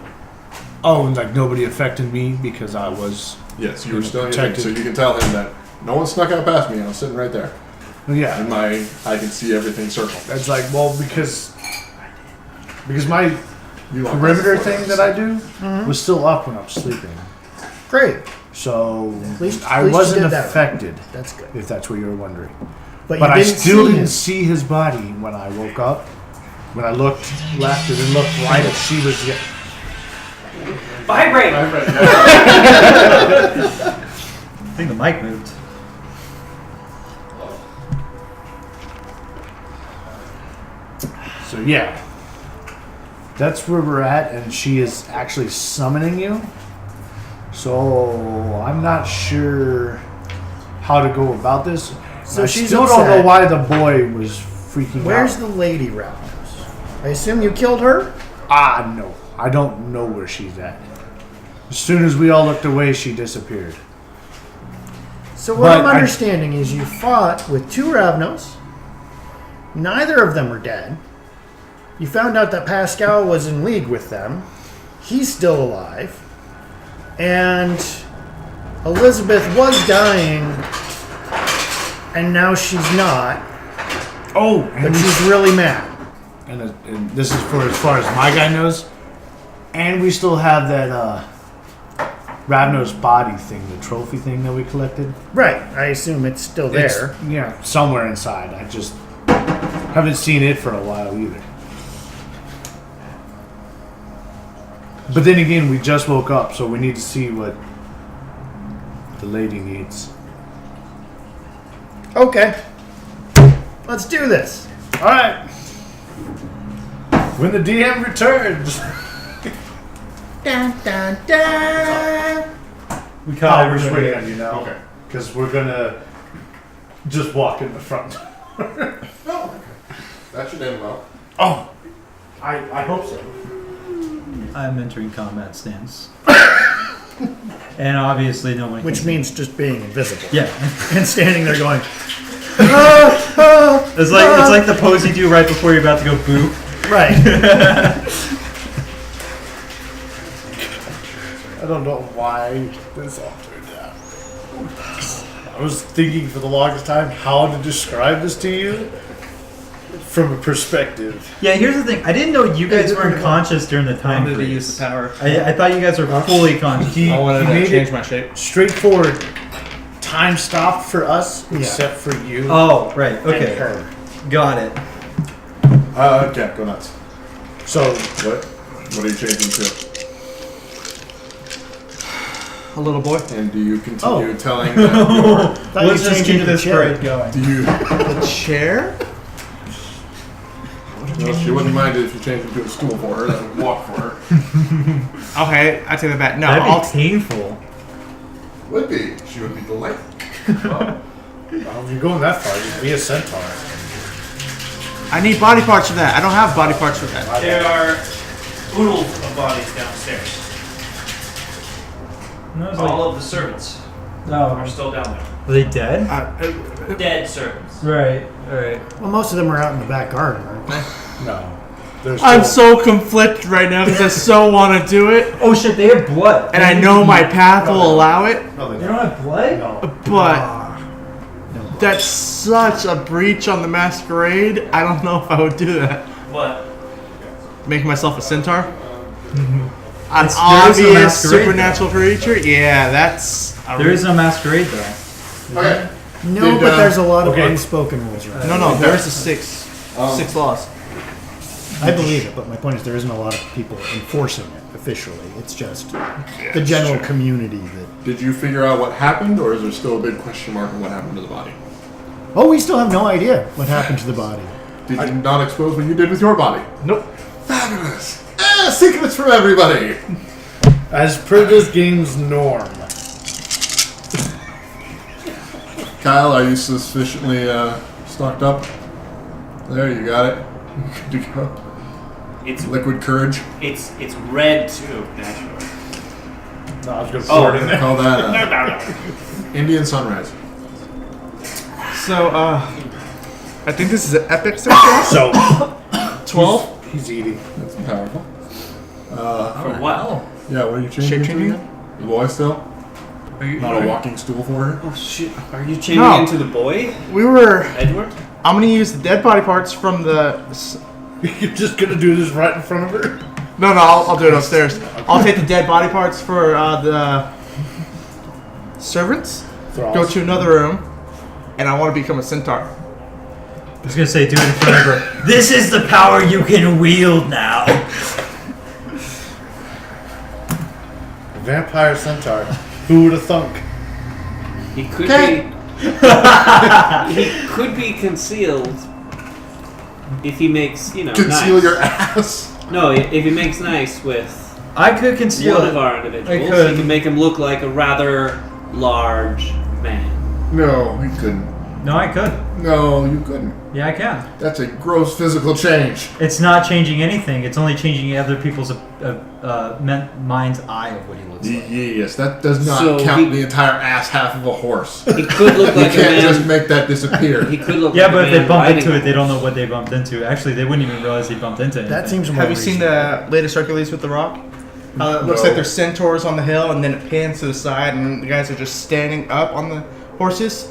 S3: Oh, and like nobody affected me because I was.
S1: Yes, you were still in your
S3: protected.
S1: thing, so you can tell him that no one snuck out past me. And I was sitting right there.
S3: Yeah.
S1: And I can see everything circled.
S3: That's like, well, because my
S1: You want
S3: perimeter
S1: this
S3: thing that I do was still up when I was sleeping.
S5: Great.
S3: So
S5: At least
S3: I
S5: you
S3: wasn't
S5: did that.
S3: affected,
S5: That's good.
S3: if that's what you were wondering.
S5: But
S3: But
S5: you
S3: I
S5: didn't
S3: still
S5: see
S3: didn't
S5: him.
S3: see his body when I woke up. When I looked left and then looked right, and she was.
S4: Vibrate!
S2: I think the mic moved.
S3: So yeah, that's where we're at, and she is actually summoning you. So I'm not sure how to go about this.
S5: So
S3: I
S5: she's
S3: still don't know
S5: upset.
S3: why the boy was freaking
S5: Where's
S3: out.
S5: the lady Ravnos? I assume you killed her?
S3: No, I don't know where she's at. As soon as we all looked away, she disappeared.
S5: So what
S3: But
S5: I'm
S3: I-
S5: understanding is you fought with two Ravnos. Neither of them are dead. You found out that Pascal was in league with them. He's still alive. And Elizabeth was dying, and now she's not.
S3: Oh,
S5: But she's really mad.
S3: and this is for as far as my guy knows. And we still have that Ravnos body thing, the trophy thing that we collected.
S5: Right. I assume it's still there.
S3: Yeah, somewhere inside. I just haven't seen it for a while either. But then again, we just woke up, so we need to see what the lady needs.
S5: Okay. Let's do this.
S3: All right. When the DM returns.
S5: Dun, dun, dun.
S2: We
S3: Oh,
S2: caught
S3: we're just
S2: everybody.
S3: waiting on you now.
S1: Okay.
S3: Because we're gonna just walk in the front.
S1: That should end well.
S3: Oh, I hope so.
S2: I'm entering combat stance. And obviously no one
S5: Which
S2: can...
S5: means just being invisible.
S2: Yeah.
S5: And standing there going,
S2: It's like the pose you do right before you're about to go boop.
S5: right.
S3: I don't know why this all turned out. I was thinking for the longest time how to describe this to you from a perspective.
S2: Yeah, here's the thing. I didn't know you guys weren't conscious during the time
S6: wanted to
S2: freeze.
S6: use the power.
S2: I thought you guys were fully conscious.
S3: He,
S6: I wanted
S3: he
S6: to
S3: made
S6: change
S3: it
S6: my shape.
S3: straightforward. Time stopped for us, except for you
S2: Oh, right.
S3: and
S2: Okay.
S3: her.
S2: Got it.
S1: Yeah, go nuts.
S3: So
S1: What are you changing to?
S6: A little boy.
S1: And do you continue
S3: Oh.
S1: telling that your...
S3: Thought
S2: Let's
S3: you
S2: just
S3: changed
S2: keep
S3: into the
S2: this
S3: chair.
S2: parade going.
S1: Do you...
S6: The chair?
S1: Well, she wouldn't mind it if you changed into a stool for her. That would walk for her.
S6: Okay, I take that back. No,
S2: That'd
S6: I'll
S2: be painful.
S1: Would be. She would be delightful.
S3: Well, if you're going that far, just be a centaur.
S6: I need body parts for that. I don't have body parts for that.
S4: There are oodles of bodies downstairs.
S2: No, it's
S4: All of the servants are still down there.
S2: Are they dead?
S4: Dead servants.
S2: Right. Right.
S5: Well, most of them are out in the back garden, aren't they?
S3: No. There's
S6: I'm
S3: still-
S6: so conflicted right now because I so want to do it,
S2: Oh shit! They have blood.
S6: and I know my path will allow it,
S3: No,
S2: They don't have blood.
S3: No.
S6: but that's such a breach on the masquerade. I don't know if I would do that.
S4: What?
S6: Make myself a centaur? An
S2: There is no
S6: obvious
S2: masquerade,
S6: supernatural creature? Yeah, that's...
S2: There is no masquerade though.
S1: Okay.
S5: No,
S1: Did,
S5: but there's a lot of
S3: okay.
S5: unspoken rules around it.
S6: No, there's a six laws.
S5: I believe it, but my point is there isn't a lot of people enforcing it officially. It's just the general community that...
S1: Did you figure out what happened, or is there still a big question mark on what happened to the body?
S5: Oh, we still have no idea what happened to the body.
S1: Did you not expose what you did with your body?
S6: Nope.
S1: Fabulous! Secrets from everybody!
S3: As per this game's norm.
S1: Kyle, are you sufficiently stocked up? There, you got it. Good to go.
S4: It's
S1: Liquid courage.
S4: it's red too. Naturally.
S3: No, I was going to
S4: Oh.
S3: pour it in there.
S1: Call that
S4: No.
S1: Indian sunrise.
S6: So, I think this is an epic success.
S3: So,
S6: 12.
S3: he's eating.
S1: That's powerful.
S4: For what?
S1: Yeah, what are you changing?
S6: Shape-changing?
S1: into again? The boy still?
S6: Are you,
S1: Not a walking stool for her?
S4: Oh shit! Are you changing
S6: No.
S4: into the boy,
S6: We were...
S4: Edward?
S6: I'm going to use the dead body parts from the...
S3: You're just going to do this right in front of her?
S6: No, I'll do it upstairs. I'll take the dead body parts for the servants, go to another room, and I want to become a centaur.
S2: I was gonna say, do it in front of her. This is the power you can wield now.
S3: Vampire centaur. Who would have thunk?
S4: He could
S1: Okay.
S4: be. He could be concealed if he makes
S1: Conceal
S4: nice.
S1: your ass.
S4: No, if he makes nice with
S2: I could conceal
S4: one
S2: it.
S4: of our individuals,
S2: could.
S4: he can make him look like a rather large man.
S1: No, you couldn't.
S2: No, I could.
S1: No, you couldn't.
S2: Yeah, I can.
S1: That's a gross physical change.
S2: It's not changing anything. It's only changing other people's mind's eye of what he looks like.
S1: Yes, that does not
S4: So
S1: count
S4: he-
S1: the entire ass half of a horse.
S4: He could look
S1: You
S4: like a
S1: can't just
S4: man.
S1: make that disappear.
S4: He could look
S2: Yeah,
S4: like
S2: but
S4: a
S2: if they
S4: man
S2: bump
S4: riding
S2: into it,
S4: a
S2: they don't know
S4: horse.
S2: what they bumped into. Actually, they wouldn't even realize they bumped into anything.
S5: That seems more
S6: Have you seen
S5: reasonable.
S6: the latest Hercules with the Rock? How it looks
S1: No.
S6: like there's centaurs on the hill, and then it pans to the side, and the guys are just standing up on the horses.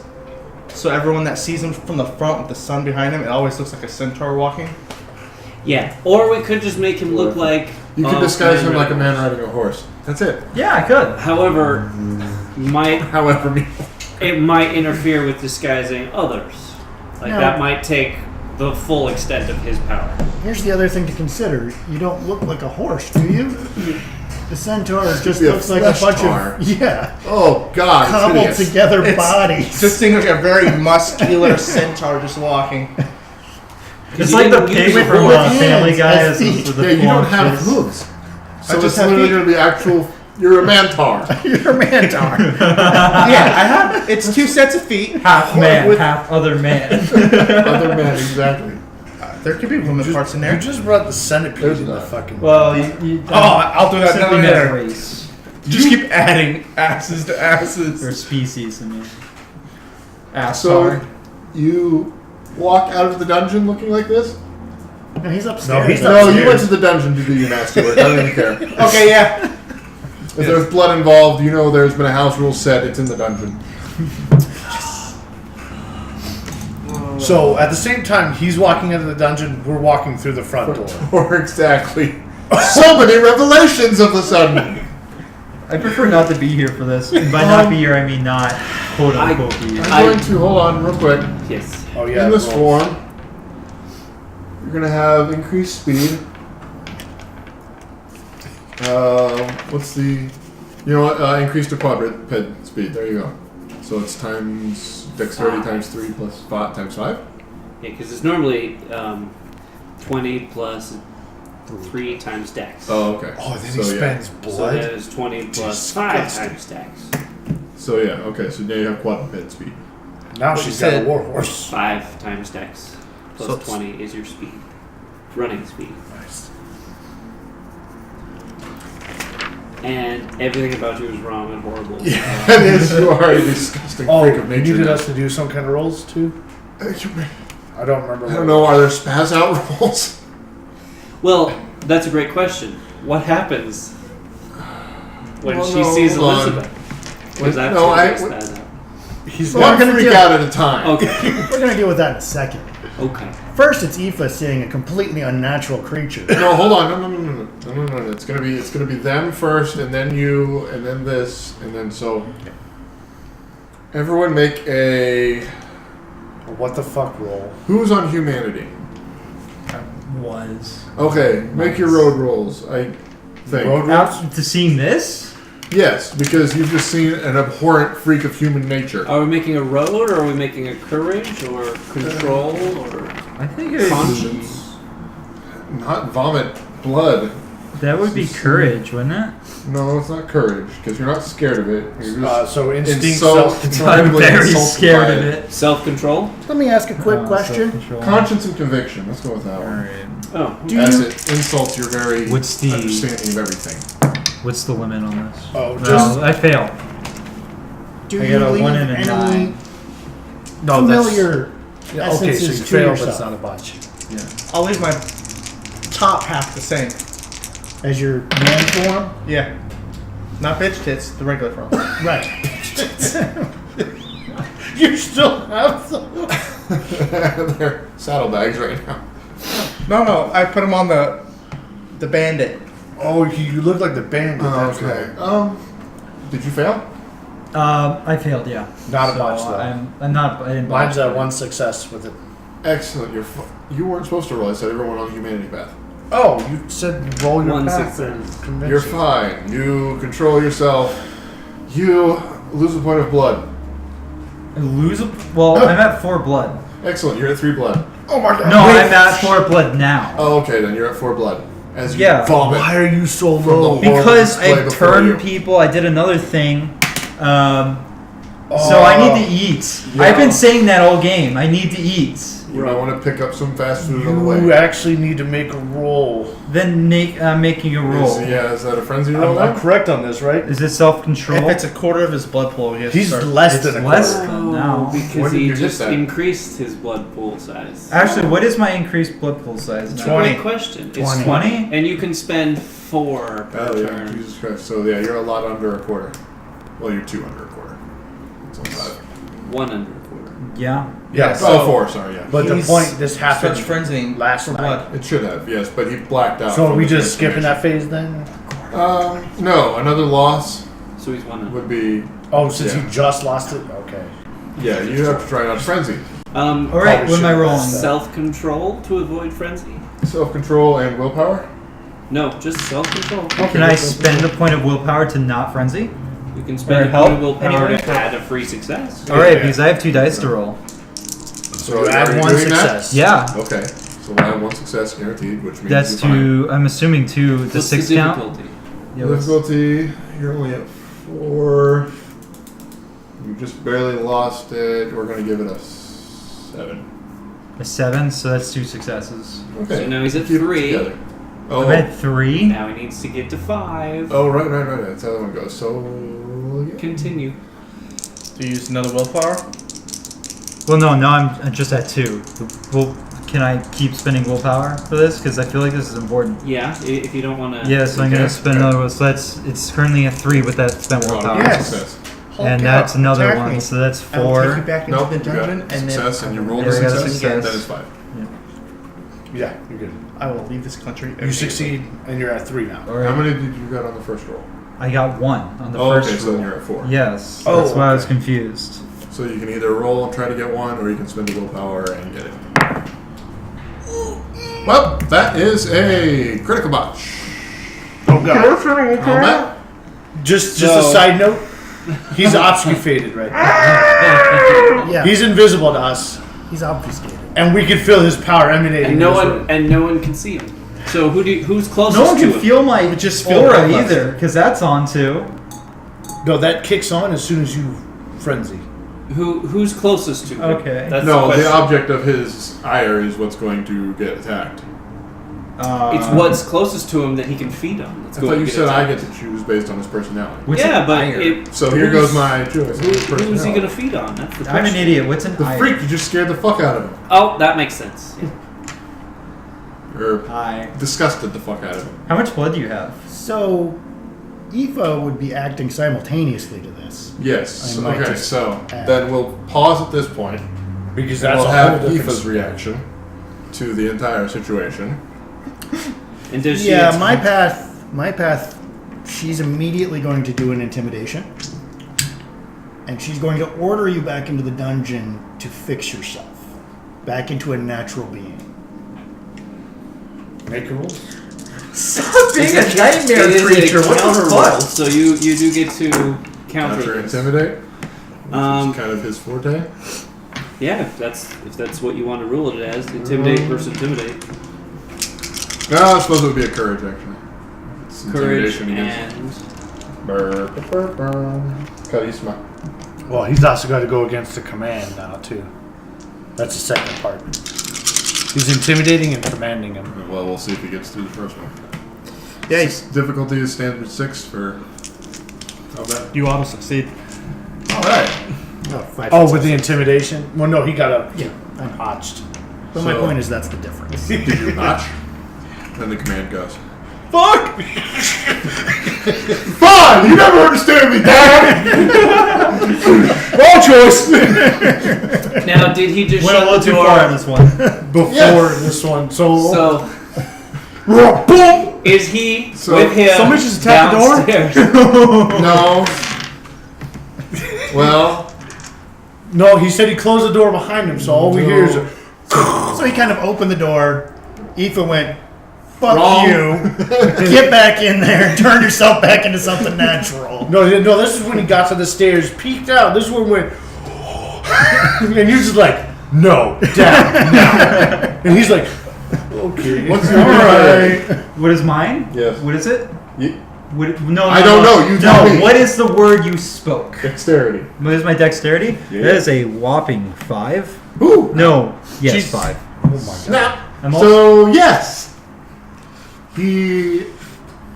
S6: So everyone that sees him from the front with the sun behind him, it always looks like a centaur walking.
S4: Yeah, or we could just make him look like.
S1: You could disguise him like a man riding a horse. That's it.
S2: Yeah, I could.
S4: However,
S1: However,
S4: it might interfere with disguising others. Like
S5: No.
S4: that might take the full extent of his power.
S5: Here's the other thing to consider. You don't look like a horse, do you? The centaur just
S1: be a
S5: looks like a
S1: flesh
S5: bunch
S1: tar.
S5: of... Yeah.
S1: oh god, it's
S5: Cobbled
S1: hideous.
S5: together
S6: It's-
S5: bodies.
S6: Just seems like a very muscular centaur just walking.
S2: It's
S4: you
S2: like the
S4: didn't
S2: pig
S4: use a
S2: from
S4: horse.
S2: Family Guy.
S5: As
S2: has
S5: feet.
S2: the
S1: Yeah, you don't
S2: form
S1: have
S2: face.
S1: hooves. So
S6: I just
S1: it's
S6: have
S1: literally
S6: feet.
S1: going to be actual. You're a mantar.
S5: You're a mantar.
S6: Yeah, I have. It's 2 sets of feet.
S2: Half man,
S6: With-
S2: half other man.
S1: Other man, exactly.
S6: There could be women parts in there.
S3: You just brought the centipede
S1: There's
S3: in the
S1: not.
S3: fucking...
S2: Well, you
S6: Oh, I'll do that
S2: simply
S6: down
S2: meant
S6: there.
S2: race
S6: Just keep adding asses to asses.
S2: or species. I mean, ass
S1: So
S2: hard.
S1: you walk out of the dungeon looking like this?
S5: No, he's upstairs.
S3: No, he's
S1: No,
S3: upstairs.
S1: you went to the dungeon to do your nasty work. I don't even care.
S6: Okay, yeah.
S1: If there's blood involved, you know there's been a house rule set. It's in the dungeon.
S3: So, at the same time he's walking into the dungeon, we're walking through the front door.
S1: Or exactly. So many revelations of a sudden.
S2: I prefer not to be here for this. And by not be here, I mean not quote unquote be here.
S1: I'm going to hold on real quick.
S4: Yes.
S3: Oh yeah.
S1: In this
S3: roll.
S1: form, you're going to have increased speed. What's the You know what? Increase the quadruped speed. There you go. So it's times dexterity times 3 plus 5 times 5.
S4: Yeah, because it's normally 20 plus 3 times dex.
S1: Oh, okay.
S3: Oh, then
S1: so,
S3: he spends
S4: So
S3: blood.
S4: that is 20 plus 5
S3: Disgusting.
S4: times dex.
S1: So yeah, okay. So now you have quadruped speed.
S3: Now
S6: Well,
S3: she's
S6: you
S3: got a
S6: said-
S3: warhorse.
S4: 5 times dex plus
S6: So-
S4: 20 is your speed. Running speed.
S3: Nice.
S4: And everything about you is wrong and horrible.
S1: Yeah, it is. You are a disgusting
S3: Oh,
S1: freak of
S3: you
S1: nature.
S3: needed
S1: now.
S3: us to do some kind of rolls too? I don't remember.
S1: I don't know. Are there spaz out rolls?
S4: Well, that's a great question. What happens when
S1: Well,
S4: she
S1: no,
S4: sees
S1: hold on.
S4: Elizabeth? Because
S1: Wait,
S4: that's
S1: no,
S4: what
S1: I-
S4: makes
S1: wait.
S4: that up.
S3: He's
S5: Well,
S3: not.
S5: I'm gonna
S1: One freak
S5: do-
S1: out at a time.
S4: Okay.
S5: We're going to deal with that in a second.
S4: Okay.
S5: First, it's Aoife seeing a completely unnatural creature.
S1: No, hold on. No. It's gonna be them first, and then you, and then this, and then so. Everyone make a.
S3: What the fuck roll?
S1: Who's on humanity?
S2: Was
S1: Okay, make your road rolls. I think.
S3: Road rolls?
S2: out to seeing this?
S1: Yes, because you've just seen an abhorrent freak of human nature.
S4: Are we making a road, or are we making a courage, or control, or
S2: I think it
S4: conscience?
S1: Not vomit blood.
S2: that would be courage, wouldn't it?
S1: No, it's not courage because you're not scared of it. You're just
S3: So instinct,
S1: insult-
S3: self-control.
S2: I'm
S1: Incredibly
S2: very
S1: insulted
S2: scared
S1: by
S2: of
S1: it.
S2: it.
S4: Self-control?
S5: Let me ask a quick question.
S2: Self-control.
S1: conscience and conviction. Let's go with that one.
S2: Alright.
S4: Oh.
S5: Do
S1: As
S5: you,
S1: it insults your very
S2: What's the-
S1: understanding of everything.
S2: What's the limit on this?
S3: Oh,
S2: No,
S3: just
S2: I fail.
S5: do
S2: I
S5: you
S2: got a
S5: leave
S2: 1 and a
S5: any
S2: 9.
S3: no.
S5: familiar
S3: Yeah, okay, so you
S5: essences to
S3: fail, but it's
S5: yourself
S3: not a bunch.
S6: I'll leave my top half the same.
S5: as your man form?
S6: Yeah. Not bitch tits, the regular form.
S5: Right.
S3: You still have some.
S1: They're saddlebags right now.
S6: No, I put them on the bandit.
S3: Oh, you look like the bandit.
S1: Oh,
S3: That's
S1: okay.
S3: right.
S1: Did you fail?
S2: I failed, yeah.
S3: Not a
S2: So
S3: bunch, though.
S2: I'm not. I didn't
S3: Mine's
S2: botch.
S3: at one success with it.
S1: Excellent. You weren't supposed to roll. I said everyone on humanity path.
S3: Oh, you said roll your
S4: One
S3: path
S4: success.
S3: and convince
S1: You're
S3: you.
S1: fine. You control yourself. You lose a point of blood.
S2: Lose a. Well, I'm at 4 blood.
S1: Excellent. You're at 3 blood.
S3: Oh my god.
S2: No,
S3: Wait,
S2: I'm at 4 blood now.
S1: Oh, okay. Then you're at 4 blood. As you
S2: Yeah.
S1: vomit.
S3: Why are you so
S1: From the
S3: low?
S1: horrible
S2: Because
S1: display
S2: I
S1: before
S2: turned
S1: you.
S2: people. I did another thing. So I need to eat.
S1: Yeah.
S2: I've been saying that all game. I need to eat.
S1: You might want to pick up some fast food on the
S3: You
S1: way.
S3: actually need to make a roll.
S2: Then making a roll.
S1: Is that a frenzy roll?
S3: I'm
S1: then?
S3: correct on this, right?
S2: Is it self-control?
S6: If it's a quarter of his blood pool, he has to
S3: He's
S6: start.
S3: less
S2: It's
S3: than a
S2: less
S3: quarter.
S2: than now.
S1: When
S4: Because
S1: did
S4: he
S1: you hit
S4: just
S1: that?
S4: increased his blood pool size.
S2: Actually, what is my increased blood pool size
S4: It's
S2: now?
S4: a great question. It's
S2: 20.
S4: 20, and you can spend 4 per
S1: Oh, yeah.
S4: turn.
S1: Jesus Christ. So, yeah, you're a lot under a quarter. Well, you're 2 under a quarter. It's on 5.
S4: 1 under a quarter.
S2: Yeah.
S3: Yeah,
S1: Oh, 4, sorry, yeah.
S3: But the
S6: He's
S3: point, this happened
S6: starts frenzying
S3: last
S6: for
S3: night.
S6: blood.
S1: It should have, yes, but he blacked out.
S3: So are
S1: from
S3: we
S1: the
S3: just skipping that phase then?
S1: No, another loss
S4: So he's 1 under.
S1: would be,
S3: Oh, since
S1: Yeah.
S3: you just lost it? Okay.
S1: yeah, you have to try not to frenzy.
S2: All right.
S3: Probably
S2: What am I
S3: should've
S2: rolling?
S3: done that.
S4: Self-control to avoid frenzy.
S1: Self-control and willpower?
S4: No, just self-control.
S2: Can I spend a point of willpower to not frenzy?
S4: You can spend
S2: Or
S4: a
S2: help
S4: point of willpower
S2: anybody?
S4: to add a free success.
S2: All right,
S1: Yeah.
S2: because I have 2 dice to roll.
S1: So
S3: You
S1: are
S3: add
S1: you
S3: one
S1: doing that?
S3: success.
S2: Yeah.
S1: Okay, so we'll have 1 success guaranteed, which means
S2: That's
S1: you're fine.
S2: to. I'm assuming to the
S4: What's
S2: 6
S4: the
S2: count.
S4: difficulty?
S2: Yeah, what's-
S1: Difficulty, you're only at 4. You just barely lost it. We're going to give it a 7.
S2: a 7, so that's 2 successes.
S1: Okay.
S4: So now he's at
S1: Keep it
S4: 3.
S1: together. Oh,
S2: I'm at 3.
S4: Now he needs to get to 5.
S1: oh, right. That's how that one goes. So, yeah.
S4: Continue.
S6: Do you use another willpower?
S2: Well, no, now I'm just at 2. Well, can I keep spending willpower for this? Because I feel like this is important.
S4: Yeah, if you don't want to.
S2: Yeah, so I'm
S1: Okay.
S2: gonna spend another one. So it's currently a 3 with that spent willpower.
S6: Yes.
S1: Success.
S6: Hulk
S2: And
S6: out,
S2: that's another
S6: attack
S2: one.
S6: me.
S2: So that's
S6: I will take you
S2: 4.
S6: back into
S1: Nope,
S6: the
S1: you got
S6: dungeon and
S1: success,
S6: then
S1: and you roll
S2: Yeah,
S1: the
S2: I got a
S1: success.
S2: success.
S1: That is 5.
S3: Yeah, you're good.
S6: I will leave this country.
S3: You succeed, and you're at 3 now.
S2: All
S1: How
S2: right.
S1: many did you got on the first roll?
S2: I got 1 on the
S1: Oh,
S2: first
S1: okay, so
S2: roll.
S1: then you're at 4.
S2: Yes.
S3: Oh,
S2: That's why I was
S3: okay.
S2: confused.
S1: So you can either roll and try to get 1, or you can spend the willpower and get it. Well, that is a critical botch.
S3: Oh god.
S1: Combat.
S3: Just a side note. He's obfuscated right now.
S5: Yeah.
S3: He's invisible to us,
S5: He's obfuscated.
S3: and we can feel his power emanating.
S4: And no
S3: in this
S4: one
S3: room.
S4: and no one can see him. So who's closest
S2: No one
S4: to
S2: can
S4: him?
S2: feel my
S6: just feel
S2: aura
S6: bloodlust.
S2: either, because that's on too.
S3: No, that kicks on as soon as you frenzy.
S4: Who's closest to him?
S2: Okay.
S4: That's
S1: No,
S4: the
S1: the
S4: question.
S1: object of his ire is what's going to get attacked.
S4: It's what's closest to him that he can feed on. That's
S1: I
S4: going
S1: thought you
S4: to
S1: said I
S4: attacked.
S1: get to choose based on his personality.
S2: What's
S4: Yeah,
S2: an
S4: but
S2: ire?
S1: So here goes my choice.
S4: who's he going to feed on? That's the question.
S2: I'm an idiot. What's an
S1: The
S2: ire?
S1: freak, you just scared the fuck out of him.
S4: Oh, that makes sense. Yeah.
S1: Or
S2: Eye.
S1: disgusted the fuck out of him.
S2: How much blood do you have?
S5: So, Aoife would be acting simultaneously to this.
S1: Yes.
S5: I might
S1: Okay,
S5: just
S1: so
S5: add.
S1: then we'll pause at this point.
S3: Because
S1: And
S3: that's
S1: we'll
S3: a
S1: have
S3: whole different
S1: Aoife's
S3: story.
S1: reaction to the entire situation.
S4: And does she
S5: Yeah,
S4: attack-
S5: my path, she's immediately going to do an intimidation. And she's going to order you back into the dungeon to fix yourself. Back into a natural being.
S3: Make a roll.
S2: Stop being a nightmare
S4: It is
S2: creature.
S4: a
S2: What
S4: counter
S2: the
S4: roll,
S2: fuck?
S4: so you do get to counter
S1: After
S4: this.
S1: intimidate, which is kind of his forte.
S4: Yeah, if that's what you want to rule it as, intimidate versus intimidate.
S1: No, I suppose it would be a courage actually. It's
S4: Courage
S1: intimidation against.
S4: and
S1: Charisma.
S3: Well, he's also got to go against the command now too. That's the second part. He's intimidating and commanding him.
S1: Well, we'll see if he gets through the first one.
S6: Yeah,
S1: Difficulty is standard 6 for combat.
S6: you auto succeed.
S1: All right.
S3: Oh, with the intimidation? Well, no, he got a
S5: Yeah.
S3: botched.
S5: But my
S1: So-
S5: point is that's the difference.
S1: Did you notch? Then the command goes.
S6: Fuck!
S1: Fine! You never understand me, Dad! Wrong choice!
S4: now did he just
S2: Went a
S4: shut
S2: little
S4: the
S2: too
S4: door?
S2: far on this one.
S3: Before
S1: Yes.
S3: this one. So,
S4: So
S1: Boom!
S4: is he
S1: So-
S4: with him?
S6: Somebody just attacked the door?
S4: downstairs?
S1: No. Well,
S3: no, he said he closed the door behind him, so all we hear is a,
S5: So he kind of opened the door. Aoife went, fuck
S1: Wrong.
S5: you. Get back in there. Turn yourself back into something natural.
S3: no, this is when he got to the stairs, peeked out. This is when he went, and you're just like, no, down, now. And he's like, okay.
S1: what's your
S3: Alright.
S2: What is mine?
S1: Yes.
S2: What is it?
S1: Ye-
S2: No,
S1: I don't know. You tell
S2: No,
S1: me.
S2: what is the word you spoke?
S1: Dexterity.
S2: What is my dexterity?
S1: Yeah.
S2: That is a whopping 5.
S1: Ooh!
S2: No. Yes,
S1: Jeez.
S2: 5.
S3: Oh my god.
S1: Snap!
S2: I'm also,
S1: So, yes!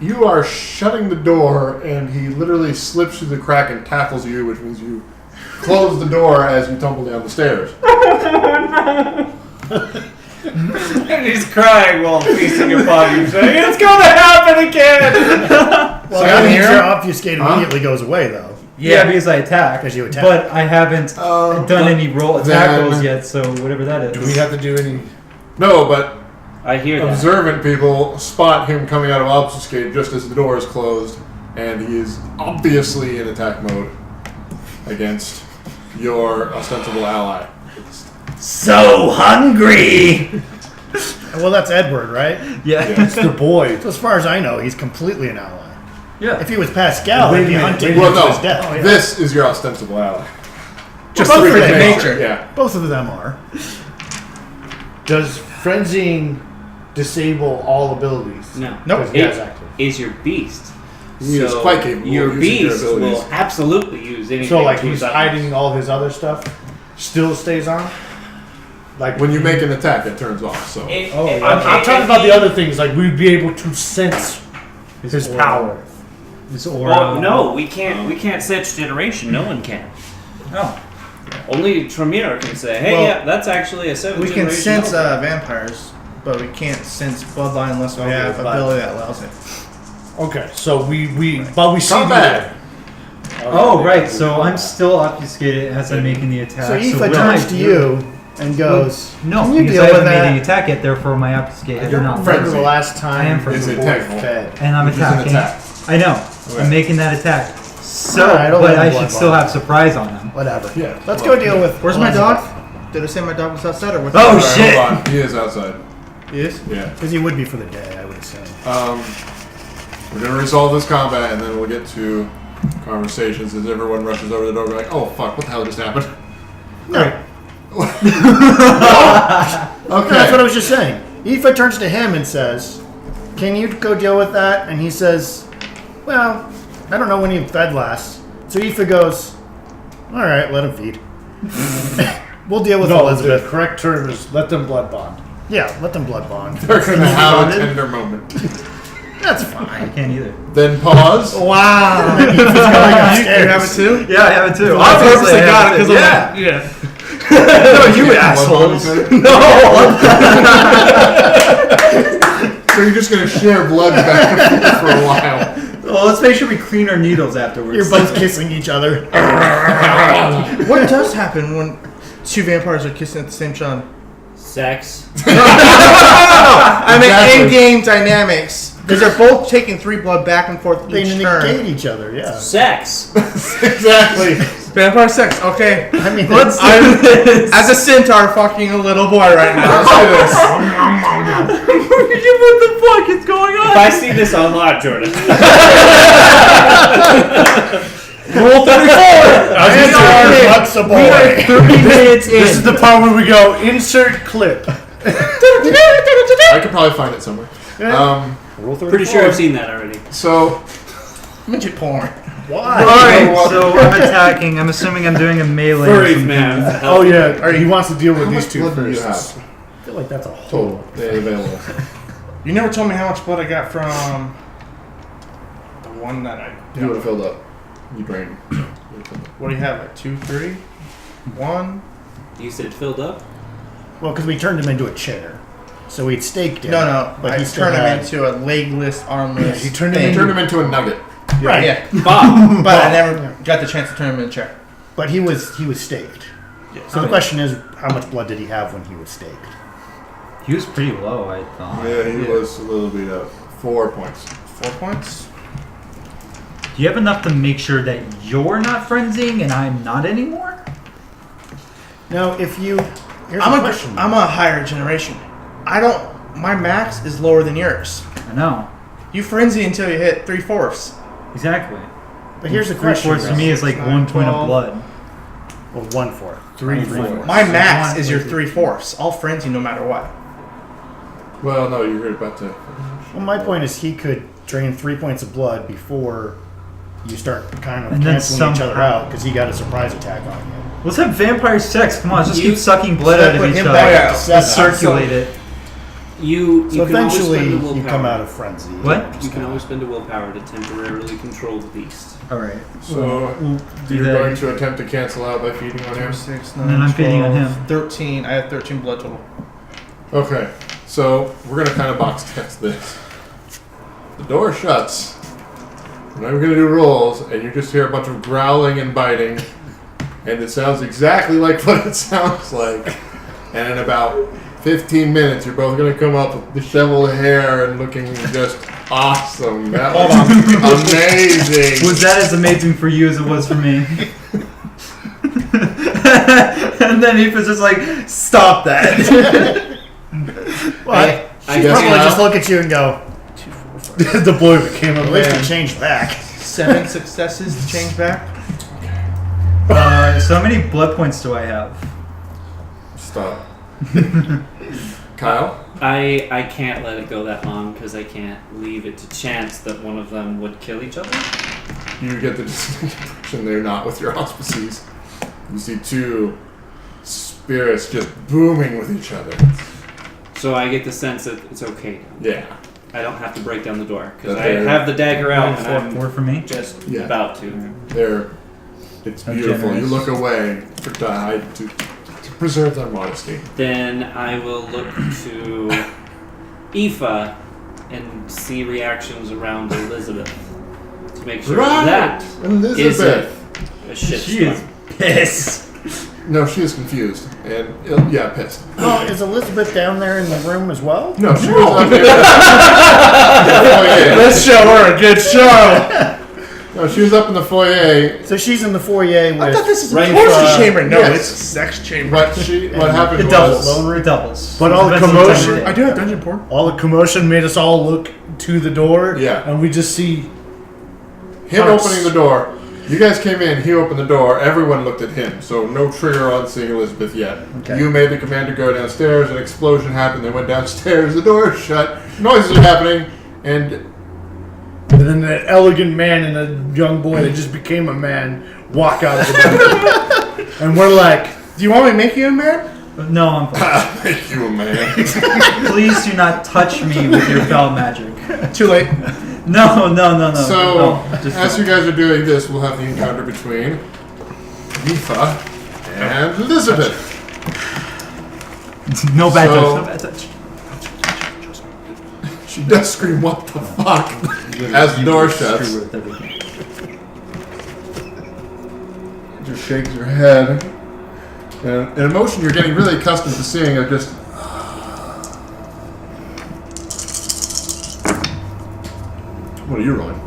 S1: You are shutting the door, and he literally slips through the crack and tackles you, which means you close the door as you tumble down the stairs.
S4: And he's crying while feasting upon you, saying, "It's going to happen again."
S5: Well,
S1: So
S5: that
S1: you
S5: means
S1: hear
S5: your
S1: him?
S5: obfuscate immediately goes away, though.
S2: yeah, because I attacked.
S5: Because you attacked.
S2: But I haven't done any roll attack
S1: then-
S2: rolls yet, so whatever that is.
S3: Do we have to do any?
S1: No, but
S4: I hear that.
S1: observant people spot him coming out of obfuscate just as the door is closed, and he is obviously in attack mode against your ostensible ally.
S2: So hungry!
S5: Well, that's Edward, right?
S2: Yeah.
S3: It's the boy.
S5: So as far as I know, he's completely an ally.
S2: Yeah.
S5: If he was Pascal,
S3: Wait
S5: he'd
S3: a
S5: be
S3: minute,
S5: hunting
S1: Well,
S5: him to
S1: no,
S5: his death. Oh, yeah.
S1: this is your ostensible ally.
S5: Just
S1: to
S5: both
S1: be
S5: of them.
S1: nature. Yeah.
S5: Both of them are.
S3: Does frenzying disable all abilities?
S4: No.
S5: Nope.
S3: 'Cause he has
S4: It
S3: active.
S4: is your beast.
S1: He is quite capable
S4: Your
S1: of using your
S4: beast
S1: abilities.
S4: will absolutely use anything.
S3: So, like,
S4: to
S3: he's
S4: his
S3: hiding all his other stuff, still stays on? Like,
S1: When you make an attack, it turns off. So
S3: I'm talking about the other things, like, we'd be able to sense his
S2: aura.
S3: power.
S2: His aura.
S4: Well, no, we can't. We can't sense generation. No one can.
S2: Oh.
S4: Only Tremere can say, "Hey,
S6: Well,
S4: yeah, that's actually a 7th
S6: We can
S4: generation
S6: sense
S4: elf."
S6: vampires, but we can't sense bloodline unless we
S4: Okay,
S6: have
S4: fine.
S6: ability that allows it.
S3: Okay, so we see
S1: Combat.
S2: Oh, right. So I'm still obfuscated as I'm making the attack.
S5: So Aoife
S2: what
S5: turns
S2: I
S5: to
S2: do-
S5: you and goes,
S2: No,
S5: "Can you
S2: because
S5: deal
S2: I
S5: with
S2: haven't made
S5: that?"
S2: any attack yet, therefore my obfuscate
S3: I
S2: is
S3: don't
S2: not
S3: remember
S1: frenzy.
S3: the last
S2: I am
S3: time
S2: frenzy.
S3: the
S1: Is
S3: boy
S1: it
S3: fed.
S2: And I'm
S1: Which is an
S2: attacking.
S1: attack.
S2: I know.
S1: Okay.
S2: I'm making that attack. So,
S5: Alright, I'll
S2: but
S5: let
S2: I
S5: him
S2: should
S5: blood
S2: still
S5: bond.
S2: have surprise on him.
S5: Whatever.
S1: Yeah.
S5: Let's
S1: well,
S5: go deal with.
S6: Where's my
S5: Elizabeth.
S6: dog? Did I say my dog was outside or was
S2: Oh,
S1: All right,
S2: shit.
S1: Hold on. He is outside.
S6: He is?
S1: Yeah.
S5: Because he would be for the day, I would assume.
S1: We're gonna resolve this combat, and then we'll get to conversations as everyone rushes over the door. We're like, "Oh fuck! What the hell just happened?"
S5: No.
S1: Okay.
S5: That's what I was just saying. Aoife turns to him and says, "Can you go deal with that?" And he says, "Well, I don't know when he fed last." So Aoife goes, "All right, let him feed. We'll deal with
S3: No,
S5: Elizabeth."
S3: the correct term is let them blood bond.
S5: Yeah, let them blood bond.
S1: They're gonna have a tender moment.
S5: That's
S2: I
S5: fine.
S2: can't either.
S1: Then pause.
S5: Wow. Aoife's going
S6: You
S5: upstairs.
S6: have it too?
S2: Yeah, I have it too.
S6: I purposely got it because
S2: yeah.
S6: I'm like, yeah.
S2: No, you
S1: Yeah,
S2: assholes.
S1: blood
S2: No.
S1: So you're just gonna share blood back and forth for a while.
S2: Well, let's make sure we clean our needles afterwards.
S5: You're both kissing each other.
S6: What does happen when two vampires are kissing at the same time?
S4: Sex.
S6: I mean,
S1: Exactly.
S6: in-game dynamics. Because they're both taking 3 blood back and forth
S5: They
S6: each
S5: negate
S6: turn.
S5: each other, yeah.
S4: Sex.
S1: Exactly.
S6: Vampire sex, okay.
S5: I mean,
S2: Let's
S5: that's-
S2: do this.
S6: As a centaur fucking a little boy right now. Let's do this.
S2: What the fuck is going on?
S4: If I see this unlocked, Jordan.
S6: Rule 34!
S5: What's a boy?
S2: We are 30 minutes in.
S3: This is the part where we go insert clip.
S1: I could probably find it somewhere.
S3: Rule 34.
S4: Pretty sure I've seen that already.
S1: So
S6: Midget porn.
S5: Why?
S2: Alright, so I'm attacking. I'm assuming I'm doing a melee. or
S4: Furries,
S2: something.
S4: man.
S3: Oh yeah, he wants to deal with
S1: how
S3: these
S1: much
S3: two
S1: blood do you
S3: first.
S1: have
S5: I feel like that's a whole.
S1: total available?
S6: You never told me how much blood I got from the one that I.
S1: You would have filled up. You drained.
S6: What do you have? Like 2, 3, 1?
S4: You said filled up?
S5: Well, because we turned him into a chair. So we'd staked him.
S6: No.
S5: But
S6: I
S5: he still
S6: turned him
S5: had-
S6: into a legless, armless.
S3: Yeah, you turned him
S6: thing.
S1: Turned him into a nugget.
S5: Right.
S6: Yeah.
S4: Bob.
S6: But I never got the chance to turn him in a chair.
S5: But he was staked. So the question is, how much blood did he have when he was staked?
S2: He was pretty low, I thought.
S1: Yeah, he was a little beat up. 4 points.
S6: 4 points?
S2: Do you have enough to make sure that you're not frenzying and I'm not anymore?
S5: No, if you. Here's
S6: I'm
S5: a
S6: a
S5: question.
S6: I'm a higher generation. I don't. My max is lower than yours.
S2: I know.
S6: You frenzy until you hit 3/4.
S2: Exactly.
S5: But here's the question.
S2: 3/4 to me is like 1 point of
S6: 12.
S2: blood.
S5: Well, 1/4.
S3: 3/4.
S6: My max is your 3/4. I'll frenzy no matter what.
S1: Well, no, you're about to.
S5: Well, my point is he could drain 3 points of blood before you start kind of
S2: And then
S5: canceling each other
S2: somehow-
S5: out because he got a surprise attack on you.
S2: Let's have vampire sex. Come on, let's just
S4: You-
S2: keep sucking blood
S5: So
S2: out of
S5: put
S2: each
S5: him
S2: other.
S5: back
S6: Yeah.
S5: up to 7.
S2: Circulate it.
S4: You
S5: So
S4: can always
S5: eventually
S4: spend a
S5: you
S4: willpower.
S5: come out of frenzy.
S2: What?
S4: You can always spend a willpower to temporarily control the beast.
S2: Alright.
S1: So
S2: Do
S1: you're
S2: that.
S1: going to attempt to cancel out by feeding on him.
S6: 6,
S2: And then I'm feeding on him.
S6: 13. I have 13 blood total.
S1: Okay, so we're gonna kind of box test this. The door shuts. We're not even gonna do rolls, and you just hear a bunch of growling and biting, and it sounds exactly like what it sounds like. And in about 15 minutes, you're both gonna come up with disheveled hair and looking just awesome. That was amazing.
S2: Was that as amazing for you as it was for me? And then he was just like, stop that.
S5: Well,
S4: I
S5: she'd
S1: guess
S5: probably
S1: now-
S5: just look at you and go,
S3: The boy became a
S5: at least
S3: man.
S5: he changed back.
S6: 7 successes to change back.
S2: So how many blood points do I have?
S1: Stop. Kyle?
S4: I can't let it go that long because I can't leave it to chance that one of them would kill each other.
S1: You get the distinct impression they're not with your auspices. You see two spirits just booming with each other.
S4: So I get the sense that it's okay.
S1: Yeah.
S4: I don't have to break down the door because
S1: That
S4: I
S1: they're-
S4: have the dagger out and
S2: Four
S4: I'm
S2: for me.
S4: just
S1: Yeah.
S4: about to.
S1: It's
S2: How
S1: beautiful.
S2: generous.
S1: You look away to preserve their modesty.
S4: Then I will look to Aoife and see reactions around Elizabeth to make sure that
S1: Elizabeth.
S4: isn't a shit
S2: She is pissed.
S1: No, she is confused and yeah, pissed.
S5: Well, is Elizabeth down there in the room as well?
S1: No, she was up there. Oh, yeah.
S6: Let's show her a good show.
S1: No, she was up in the foyer.
S5: So she's in the foyer with.
S6: I thought this is a
S3: Right,
S6: torture chamber. No,
S1: yes.
S6: it's a sex chamber.
S1: What happened
S2: It
S1: was
S2: doubles. It doubles.
S3: But all the
S2: Depends on
S3: commotion-
S2: time of day.
S6: I do have dungeon porn.
S3: All the commotion made us all look to the door.
S1: Yeah.
S3: And we just see.
S1: him
S3: Hearts.
S1: opening the door. You guys came in, he opened the door, everyone looked at him, so no trigger on seeing Elizabeth yet.
S5: Okay.
S1: You made the commander go downstairs, an explosion happened, they went downstairs, the door is shut, noises are happening, and
S3: And then an elegant man and a young boy that just became a man walk out of the door. And we're like,
S6: Do you want me to make you a man?
S2: No, I'm fine.
S1: make you a man.
S2: Please do not touch me with your foul magic.
S6: Too late.
S2: No.
S1: So,
S2: No, just
S1: as you guys are doing this, we'll have the encounter between Aoife and Elizabeth.
S2: no bad
S1: So-
S2: touch. No bad touch.
S1: She does scream, "What the fuck?" as the door shuts.
S2: Screw with everything.
S1: Just shakes her head. And an emotion you're getting really accustomed to seeing of just. What are you rolling?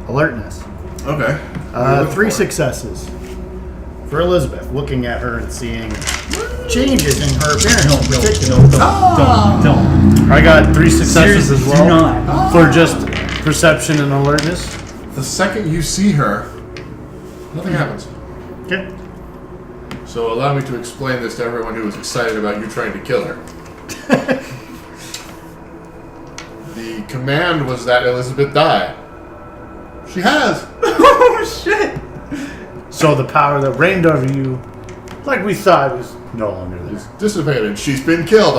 S5: Alertness.
S1: Okay.
S5: 3 successes. For Elizabeth, looking at her and seeing changes in her appearance.
S2: No,
S5: in particular.
S2: don't.
S3: I got 3 successes as well.
S2: Do not.
S3: For just perception and alertness.
S1: The second you see her, nothing happens.
S5: Okay.
S1: So allow me to explain this to everyone who was excited about you trying to kill her. The command was that Elizabeth die. She has.
S2: Oh shit!
S3: So the power that reigned over you, like we thought, was no longer there.
S1: It's dissipated. She's been killed.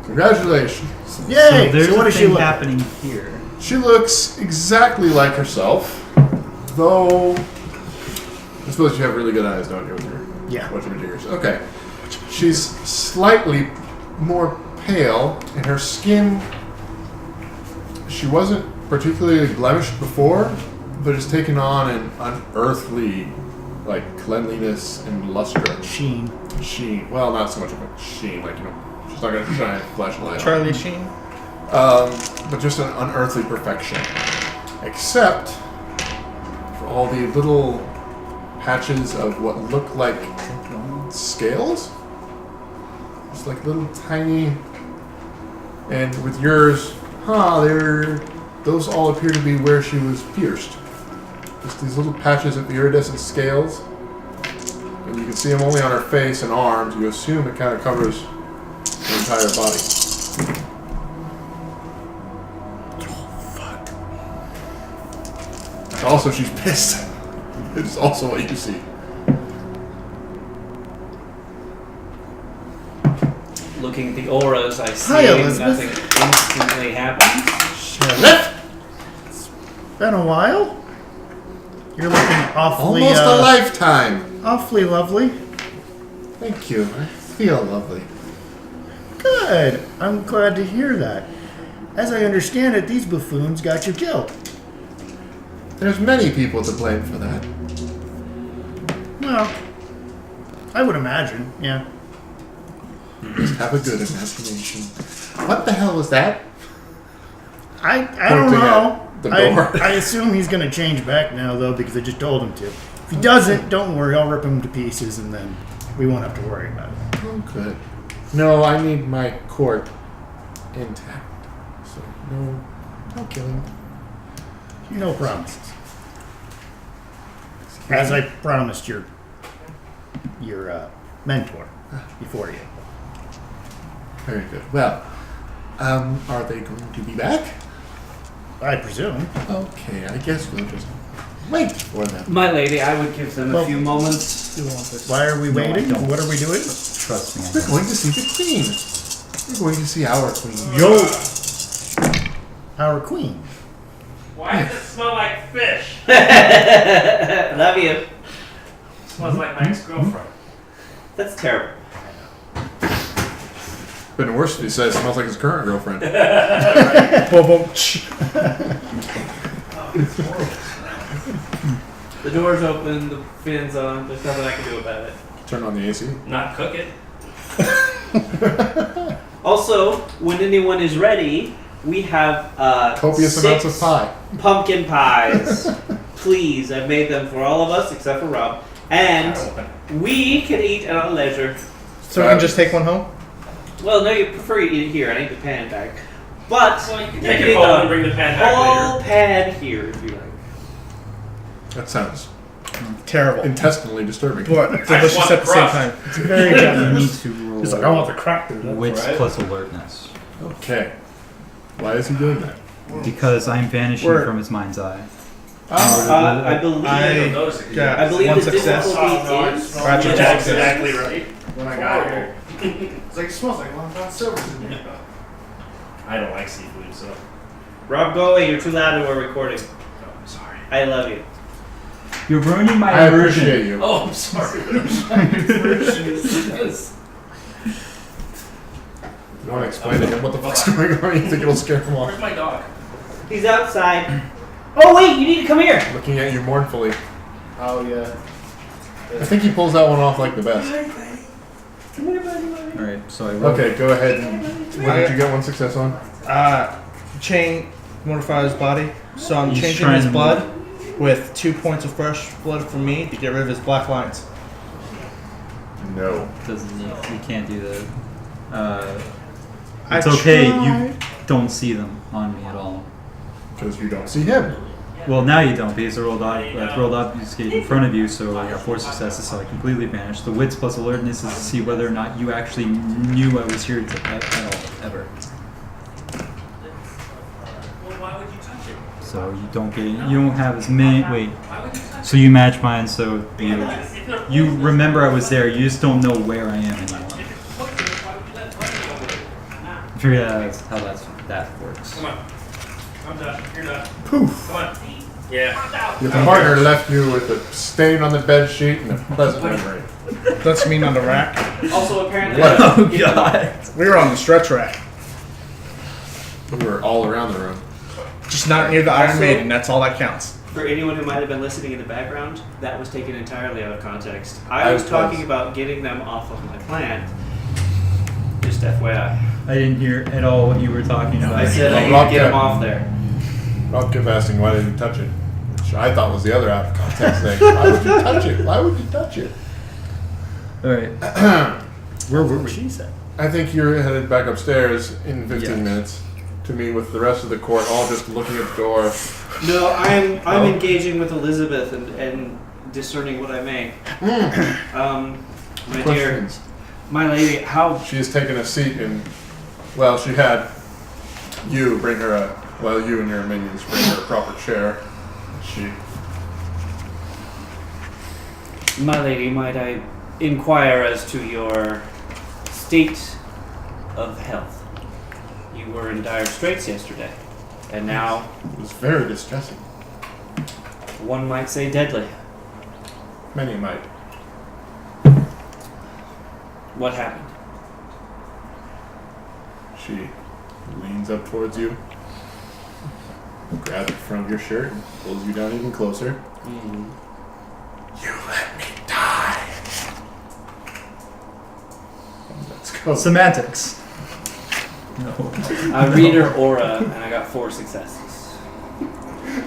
S1: Congratulations.
S5: Yay!
S2: So there's
S5: what
S2: a
S5: does she
S2: thing
S5: look?
S2: happening here.
S1: She looks exactly like herself, though. I suppose you have really good eyes, don't you? With your
S5: Yeah.
S1: whatchamajigers. Okay. She's slightly more pale, and her skin. She wasn't particularly blemished before, but has taken on an unearthly, like, cleanliness and luster.
S5: Sheen.
S1: Sheen. Well, not so much of a sheen, like, she's not going to shine flashlight.
S6: Charlie Sheen.
S1: But just an unearthly perfection. Except for all the little patches of what look like scales. Just like little tiny. And with yours, those all appear to be where she was pierced. Just these little patches of iridescent scales. And you can see them only on her face and arms. You assume it kind of covers her entire body. Also, she's pissed. It's also what you see.
S4: Looking at the auras, I see
S5: Hi, Elizabeth.
S4: nothing instantly happens.
S5: Been a while. You're looking awfully,
S1: Almost a lifetime.
S5: awfully lovely.
S1: Thank you. I feel lovely.
S5: Good. I'm glad to hear that. As I understand it, these buffoons got you killed.
S1: There's many people to blame for that.
S5: Well, I would imagine. Yeah.
S1: Just have a good imagination. What the hell was that?
S5: I don't
S1: Pointing
S5: know.
S1: at the door.
S5: I assume he's going to change back now, though, because I just told him to. If he doesn't, don't worry. I'll rip him to pieces, and then we won't have to worry about it.
S1: Oh, good. No, I need my court intact. So, no killing.
S5: No promises. As I promised your mentor before you.
S1: Very good. Well, are they going to be back?
S5: I presume.
S1: Okay, I guess we'll just wait for them.
S4: My lady, I would give them a
S5: Well-
S4: few moments.
S5: Why are we
S2: No, I
S5: waiting?
S2: don't.
S5: What are we doing?
S2: Trust me. I
S1: We're
S2: don't.
S1: going to see the queen. We're going to see our queen.
S3: Yo,
S5: Our queen.
S7: Why does it smell like fish?
S4: Love you.
S7: Smells like my ex-girlfriend.
S4: That's terrible.
S1: Been worse if he says it smells like his current girlfriend.
S4: The door's open, the fan's on. There's nothing I can do about it.
S1: Turn on the AC.
S7: Not cook it.
S4: Also, when anyone is ready, we have
S1: Copious
S4: 6
S1: amounts of pie.
S4: pumpkin pies. please. I've made them for all of us except for Rob. And we can eat at our leisure.
S6: So we can just take one home?
S4: Well, no, you prefer you eat it here. I need the pan back. But
S7: Well, you can
S4: you
S7: take
S4: can
S7: it
S4: eat
S7: home and
S4: the
S7: bring the pan back
S4: whole
S7: later.
S4: pan here if you like.
S1: That sounds
S6: Terrible.
S1: intestinally disturbing.
S6: But
S7: I just
S6: delicious
S7: want
S6: at the same
S7: crust.
S6: time.
S3: It's very
S2: You need
S3: generous.
S2: to roll
S3: He's like, I want the crack through that.
S2: wits
S7: right?
S2: plus alertness.
S1: Okay. Why is he doing that?
S2: Because I'm vanishing
S6: We're-
S2: from his mind's eye.
S4: I believe.
S7: I notice it.
S6: got
S4: I believe
S6: one
S4: the
S6: success.
S4: difficulty is.
S6: That's your
S7: That's
S6: success.
S7: exactly right.
S3: When I got here. It's like, it smells like long gone silver in here.
S7: I don't like seafood, so.
S4: Rob, go away. You're too loud and we're recording.
S7: Oh, I'm sorry.
S4: I love you.
S2: You're ruining my
S1: I
S2: immersion.
S1: appreciate you.
S7: Oh, I'm sorry.
S1: You want to explain to him what the fuck's going on? You think it'll scare him off?
S7: Where's my dog?
S4: He's outside. Oh wait, you need to come here.
S1: Looking at you mournfully.
S3: Oh, yeah.
S1: I think he pulls that one off like the best.
S2: Alright, so I rolled.
S1: Okay, go ahead. And, what did you get one success on?
S6: Chain mortify his body. So I'm
S2: He's
S6: changing
S2: trying
S6: his
S2: to
S6: blood with 2 points of fresh blood from me to get rid of his black lines.
S1: No.
S2: Doesn't need, you can't do that.
S6: I
S2: It's okay,
S6: tried.
S2: you don't see them on me at all.
S1: Because you don't see him.
S2: Well, now you don't because I rolled obfuscate in front of you, so I got 4 successes, so I completely vanished. The wits plus alertness is to see whether or not you actually knew I was here at all, ever.
S7: Well, why would you touch it?
S2: So you don't have as many. Wait,
S7: Why would you touch
S2: so you match mine, so
S7: it?
S2: you remember I was there. You just don't know where I am anymore.
S7: If it's poisonous, why would you let blood over it? Nah.
S2: I figure out how that works.
S7: Come on. I'm done. You're done.
S1: Poof.
S7: Come on. Yeah.
S1: Your partner left you with a stain on the bed sheet and a pleasant memory.
S6: That's mean on the rack.
S4: Also, apparently,
S1: What?
S2: Oh god.
S6: We were on the stretch rack.
S1: We were all around the room.
S6: Just not near the Iron
S4: Also-
S6: Maiden. That's all that counts.
S4: for anyone who might have been listening in the background, that was taken entirely out of context.
S1: I
S4: I was
S1: was.
S4: talking about getting them off of my plant. Just FYI.
S2: I didn't hear at all what you were talking about.
S4: I said I
S1: Rob
S4: need to get them
S1: kept-
S4: off there.
S1: Rob kept asking, why did you touch it? Which I thought was the other out of context thing. Why would you touch it? Why would you touch it?
S2: Alright. Where were we?
S3: She said.
S1: I think you're headed back upstairs in 15
S2: Yes.
S1: minutes to meet with the rest of the court, all just looking at the door.
S4: No, I'm
S1: Oh.
S4: engaging with Elizabeth and discerning what I may. My dear,
S1: Questions.
S4: my lady, how
S1: She has taken a seat and, well, she had you bring her a, well, you and your minions bring her a proper chair. She,
S4: My lady, might I inquire as to your state of health? You were in dire straits yesterday, and now
S1: it was very distressing.
S4: one might say deadly.
S1: Many might.
S4: What happened?
S1: She leans up towards you, grabs the front of your shirt, and pulls you down even closer. You let me die. And let's go.
S2: Semantics. No.
S4: I read her aura, and I got 4 successes.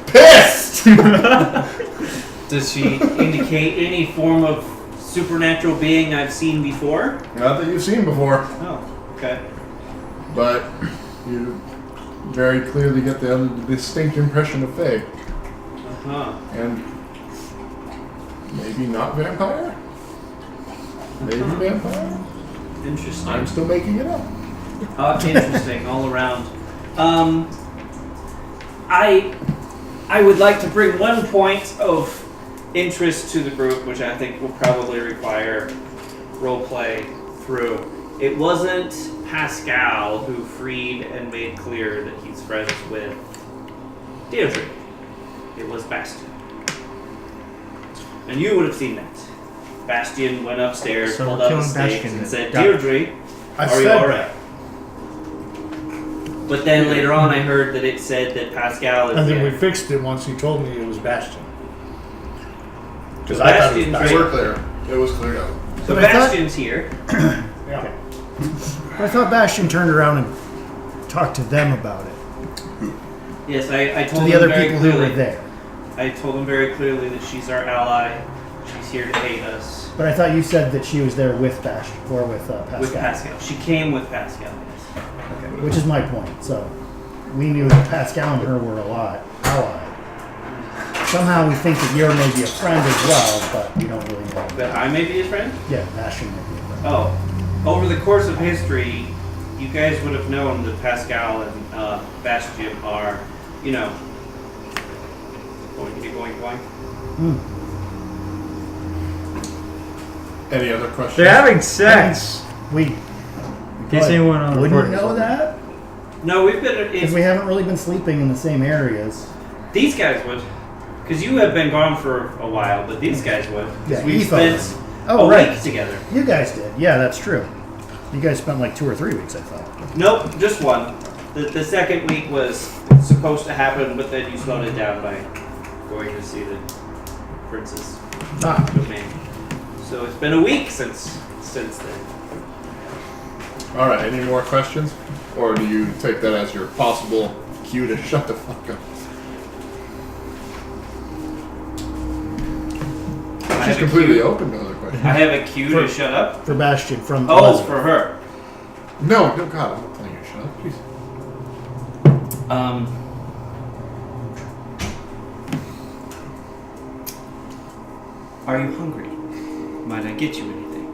S1: Pissed!
S4: Does she indicate any form of supernatural being I've seen before?
S1: Not that you've seen before,
S4: Oh, okay.
S1: but you very clearly get the distinct impression of Fae.
S4: Uh-huh.
S1: And maybe not vampire? Maybe vampire?
S4: Interesting.
S1: I'm still making it up.
S4: Interesting all around. I would like to bring one point of interest to the group, which I think will probably require roleplay through. It wasn't Pascal who freed and made clear that he's friends with Deirdre. It was Bastion. And you would have seen that. Bastion went upstairs,
S6: So
S4: pulled
S6: we're
S4: out the
S6: killing
S4: stakes,
S6: Bastion
S4: and
S6: then.
S4: said,
S6: Got it.
S4: Deirdre,
S3: I
S4: are you
S3: said-
S4: alright? But then later on I heard that it said that Pascal is
S3: And then
S4: dead.
S3: we fixed it once he told me it was Bastion. Because
S4: So
S3: I thought it was
S4: Bastion's
S3: Bastion.
S1: We're clear. It was cleared out.
S4: So
S5: But I thought-
S4: Bastion's here.
S3: Yeah.
S5: I thought Bastion turned around and talked to them about it.
S4: Yes, I
S5: To
S4: told
S5: the
S4: him
S5: other
S4: very
S5: people
S4: clearly.
S5: who were there.
S4: I I told him very clearly that she's our ally. She's here to aid us.
S5: But I thought you said that she was there with Bash or with Pascal.
S4: With Pascal. She came with Pascal, yes.
S5: Okay, which is my point. So we knew that Pascal and her were allied. Somehow we think that you're maybe a friend as well, but we don't really know.
S4: That I may be his friend?
S5: Yeah, Bastion might be a friend.
S4: Oh. Over the course of history, you guys would have known that Pascal and Bastion are, you know, going.
S1: Any other questions?
S2: They're having sex.
S5: We.
S2: In case anyone on the
S5: wouldn't
S2: recording
S5: know
S2: is-
S5: that
S4: No, we've been.
S5: because
S4: It's,
S5: we haven't really been sleeping in the same areas.
S4: these guys would. Because you have been gone for a while, but these guys would. Because
S5: Yeah,
S4: we
S5: Ethan.
S4: spent
S5: Oh,
S4: a
S5: right.
S4: week together.
S5: You guys did. Yeah, that's true. You guys spent like 2 or 3 weeks, I thought.
S4: Nope, just one. The second week was supposed to happen, but then you slowed it down by going to see the princess domain. So it's been a week since then.
S1: All right. Any more questions, or do you take that as your possible cue to shut the fuck up?
S4: I
S1: She's
S4: have a
S1: completely
S4: cue.
S1: open to other questions.
S4: I have a cue to shut up.
S5: For Bastion from
S4: Oh,
S5: Elizabeth.
S4: for her.
S1: No, God, I'm not telling you to shut up. Please.
S4: Are you hungry? Might I get you anything?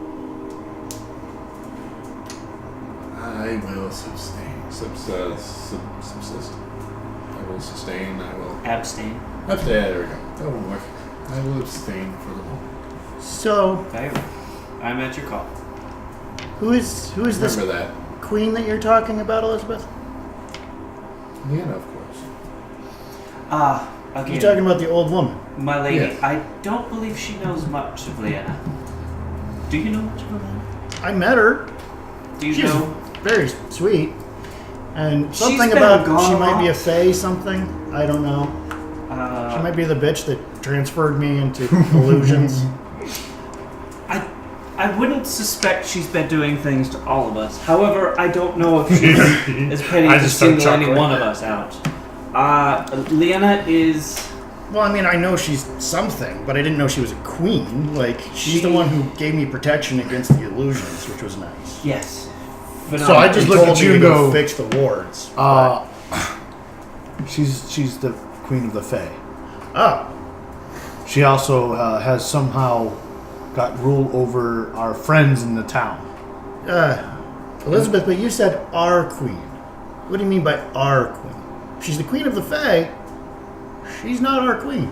S1: I will subsist. I will sustain. I will.
S4: Abstain.
S1: Abstain. There we go. That won't work. I will abstain for the moment.
S5: So,
S4: Okay. I'm at your call.
S5: who is this
S1: Remember that.
S5: queen that you're talking about, Elizabeth?
S1: Leena, of course.
S4: Again,
S5: You're talking about the old woman.
S4: my lady,
S1: Yes.
S4: I don't believe she knows much of Leena. Do you know much of Leena?
S5: I met her.
S4: Do you
S5: She's
S4: know?
S5: very sweet. And
S4: She's
S5: something
S4: been
S5: about
S4: gone
S5: she might be a
S4: off.
S5: fae something. I don't know. She might be the bitch that transferred me into illusions.
S4: I wouldn't suspect she's been doing things to all of us. However, I don't know if she's as petty
S3: I
S4: to
S3: just start
S4: single any
S3: chuckling.
S4: one of us out. Leena is.
S5: Well, I mean, I know she's something, but I didn't know she was a queen. Like, she's the one who gave me protection against the illusions, which was nice.
S4: Yes.
S3: So I just look at you and go,
S5: fix the wards.
S3: she's the queen of the Fae.
S5: Oh,
S3: She also has somehow got rule over our friends in the town.
S5: Elizabeth, but you said our queen. What do you mean by our queen? She's the queen of the Fae. She's not our queen.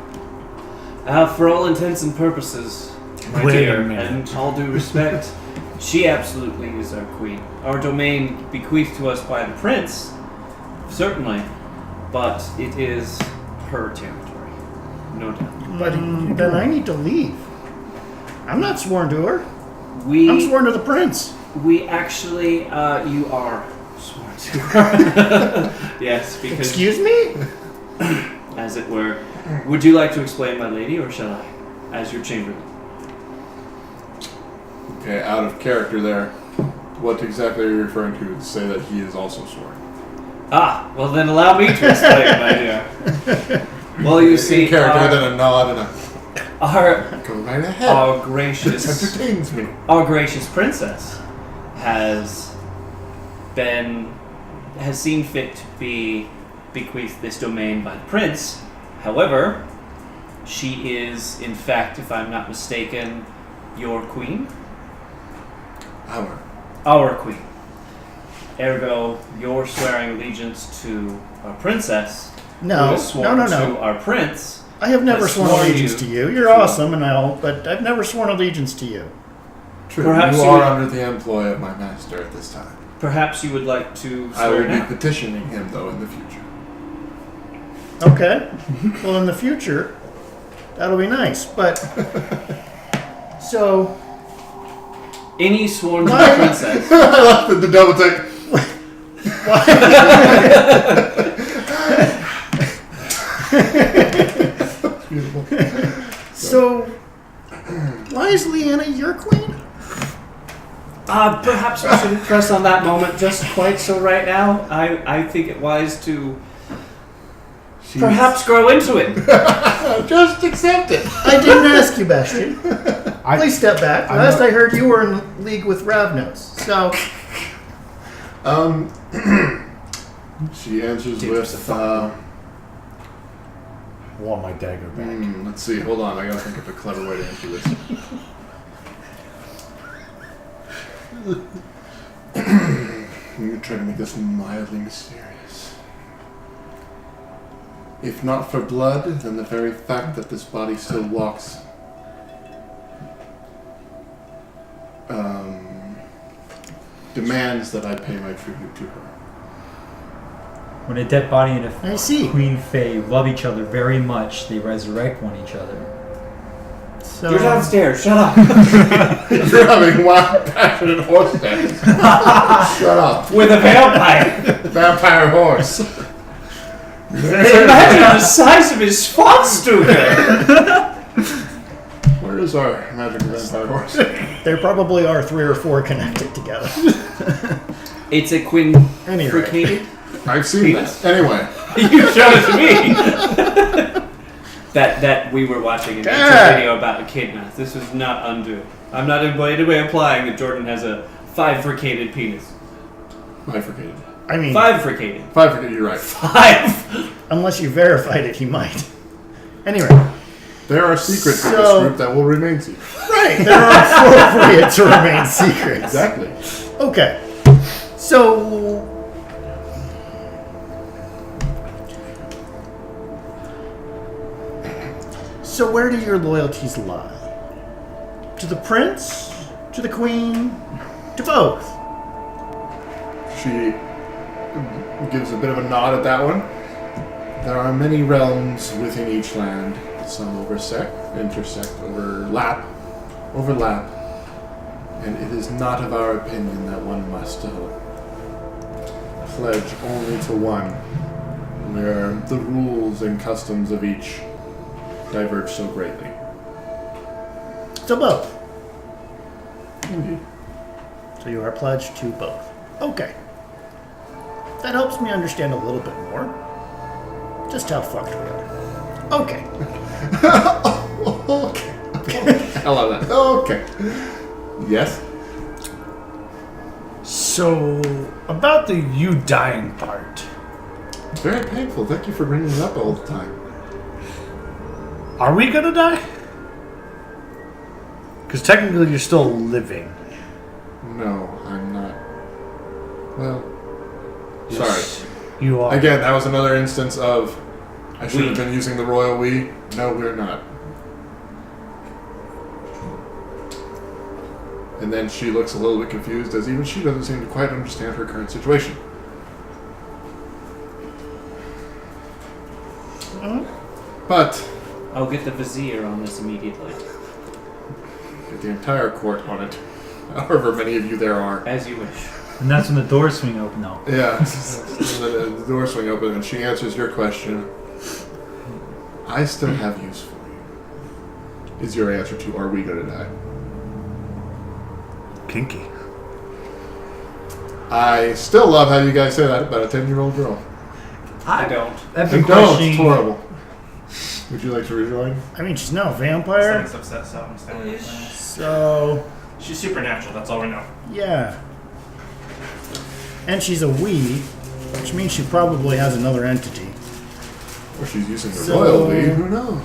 S4: For all intents and purposes, my
S3: Wait a
S4: dear,
S3: minute.
S4: and all due respect, she absolutely is our queen. Our domain bequeathed to us by the prince, certainly, but it is her territory, no doubt.
S5: But then I need to leave. I'm not sworn to her. I'm
S4: We
S5: sworn to the prince.
S4: actually, you are sworn to her. Yes, because
S5: Excuse me?
S4: as it were. Would you like to explain, my lady, or shall I, as your chamberlain?
S1: Okay, out of character there. What exactly are you referring to say that he is also sworn?
S4: Ah, well then allow me to explain, my dear. Well, you see,
S1: In character, then a nod and a
S4: our
S1: go right ahead.
S4: our
S1: This
S4: gracious
S1: entertains me.
S4: our gracious princess has seen fit to be bequeathed this domain by the prince. However, she is, in fact, if I'm not mistaken, your queen. Our queen. Ergo, you're swearing allegiance to our princess. Who
S5: No,
S4: is sworn
S5: no.
S4: to our prince.
S5: I have never
S4: has
S5: sworn
S4: sworn
S5: allegiance
S4: you
S5: to you. You're
S4: to-
S5: awesome and all, but I've never sworn allegiance to you.
S1: True.
S4: Perhaps
S1: you
S4: you
S1: are
S4: would-
S1: under the employ of my master at this time.
S4: Perhaps you would like to
S1: I will
S4: swear
S1: be
S4: now.
S1: petitioning him though in the future.
S5: Okay. Well, in the future, that'll be nice. But so
S4: Any sworn to
S5: Why-
S4: the princess.
S1: I love the double take. Beautiful.
S5: so why is Leanna your queen?
S4: Perhaps we shouldn't press on that moment just quite so right now. I think it wise to
S1: She's-
S4: perhaps grow into it.
S1: Just accept it.
S5: I didn't ask you, Bastion.
S3: I-
S5: Please step back.
S3: I'm
S5: Last
S3: not-
S5: I heard, you were in league with Ravnos. So,
S1: She answers
S3: Dude,
S1: with,
S3: I want my dagger back.
S1: let's see, hold on, I gotta think of a clever way to answer this. I'm gonna try to make this mildly mysterious. If not for blood, then the very fact that this body still walks demands that I pay my tribute to her.
S2: When a dead body and
S5: I
S2: a
S5: see.
S2: queen fae love each other very much, they resurrect one each other.
S5: So
S4: You're downstairs. Shut up.
S1: You're having wild, passionate horse dance. Shut up.
S4: With a vampire.
S1: Vampire horse.
S4: Imagine the size of his Spotstuga.
S1: Where is our magic vampire horse?
S5: there probably are 3 or 4 connected together.
S4: It's a queen
S5: Anyway.
S4: fricated.
S1: I've seen that. Anyway.
S4: You showed it to me. that we were watching an video about the kidnaps. This was not undue. I'm not in any way implying that Jordan has a 5-fricated penis.
S1: Bifurcated.
S5: I mean,
S4: 5-fricated.
S1: Bifurcated, you're right.
S4: 5.
S5: unless you verified it, he might. Anyway,
S1: There are secrets in this
S5: So-
S1: group that will remain secret.
S5: right, they're appropriate to remain secrets.
S1: Exactly.
S5: Okay, so where do your loyalties lie? To the prince? To the queen? To both?
S1: She gives a bit of a nod at that one. There are many realms within each land. Some intersect, overlap, and it is not of our opinion that one must pledge only to one, where the rules and customs of each diverge so greatly.
S5: To both.
S1: Indeed.
S5: So you are pledged to both. Okay. That helps me understand a little bit more. Just how fucked we are. Okay.
S1: Okay. I love that. Okay. Yes?
S3: So, about the you dying part.
S1: It's very painful. Thank you for bringing it up all the time.
S3: Are we gonna die? Because technically you're still living.
S1: No, I'm not. Well,
S3: Yes,
S1: sorry.
S3: You are.
S1: Again, that was another instance of I should have been using the royal we. No, we're not. And then she looks a little bit confused as even she doesn't seem to quite understand her current situation. But
S4: I'll get the vizier on this immediately.
S1: get the entire court on it. However many of you there are.
S4: As you wish.
S2: And that's when the doors swing open, though.
S1: Yeah. The doors swing open and she answers your question. I still have use for you. Is your answer to are we going to die?
S3: Kinky.
S1: I still love how you guys say that about a 10-year-old girl.
S4: I don't.
S2: I've
S1: You
S2: been
S1: don't. It's
S2: questioning.
S1: horrible. Would you like to rejoin?
S5: I mean, she's now a vampire,
S7: Aesthetics upset, so I'm standing with that.
S5: so
S7: She's supernatural, that's all we know.
S5: yeah. And she's a we, which means she probably has another entity.
S1: Or she's using the
S5: So-
S1: royal we. Who knows?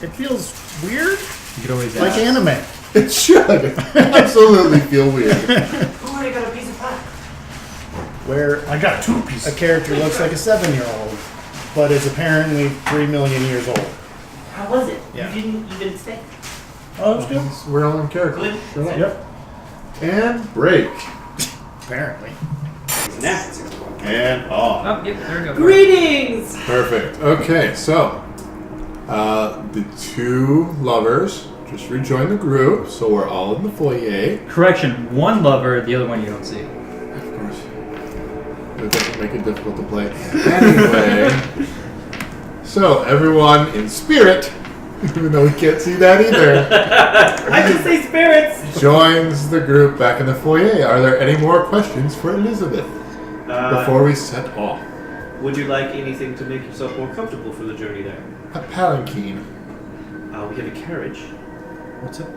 S5: It feels weird,
S2: You could always
S5: like
S2: ask.
S5: anime.
S1: It should. Absolutely feel weird.
S7: Who already got a piece of pie?
S5: Where
S3: I got 2
S5: a
S3: pieces.
S5: character looks like a 7-year-old, but is apparently 3 million years old.
S7: How was it?
S5: Yeah.
S7: You didn't even stay.
S5: Oh, that's good.
S1: We're all in character.
S7: Good.
S1: Shut up.
S5: Yep.
S1: And break.
S5: Apparently.
S4: Next.
S1: And off.
S2: Oh, yep, there we go.
S4: Greetings!
S1: Perfect. Okay, so the two lovers just rejoined the group, so we're all in the foyer.
S2: Correction, one lover, the other one you don't see.
S1: Of course. It doesn't make it difficult to play. Anyway, so everyone in spirit, even though we can't see that either,
S4: I can say spirits!
S1: joins the group back in the foyer. Are there any more questions for Elizabeth before we set off?
S4: Would you like anything to make yourself more comfortable for the journey there?
S1: A palanquin.
S4: We have a carriage.
S5: What's it?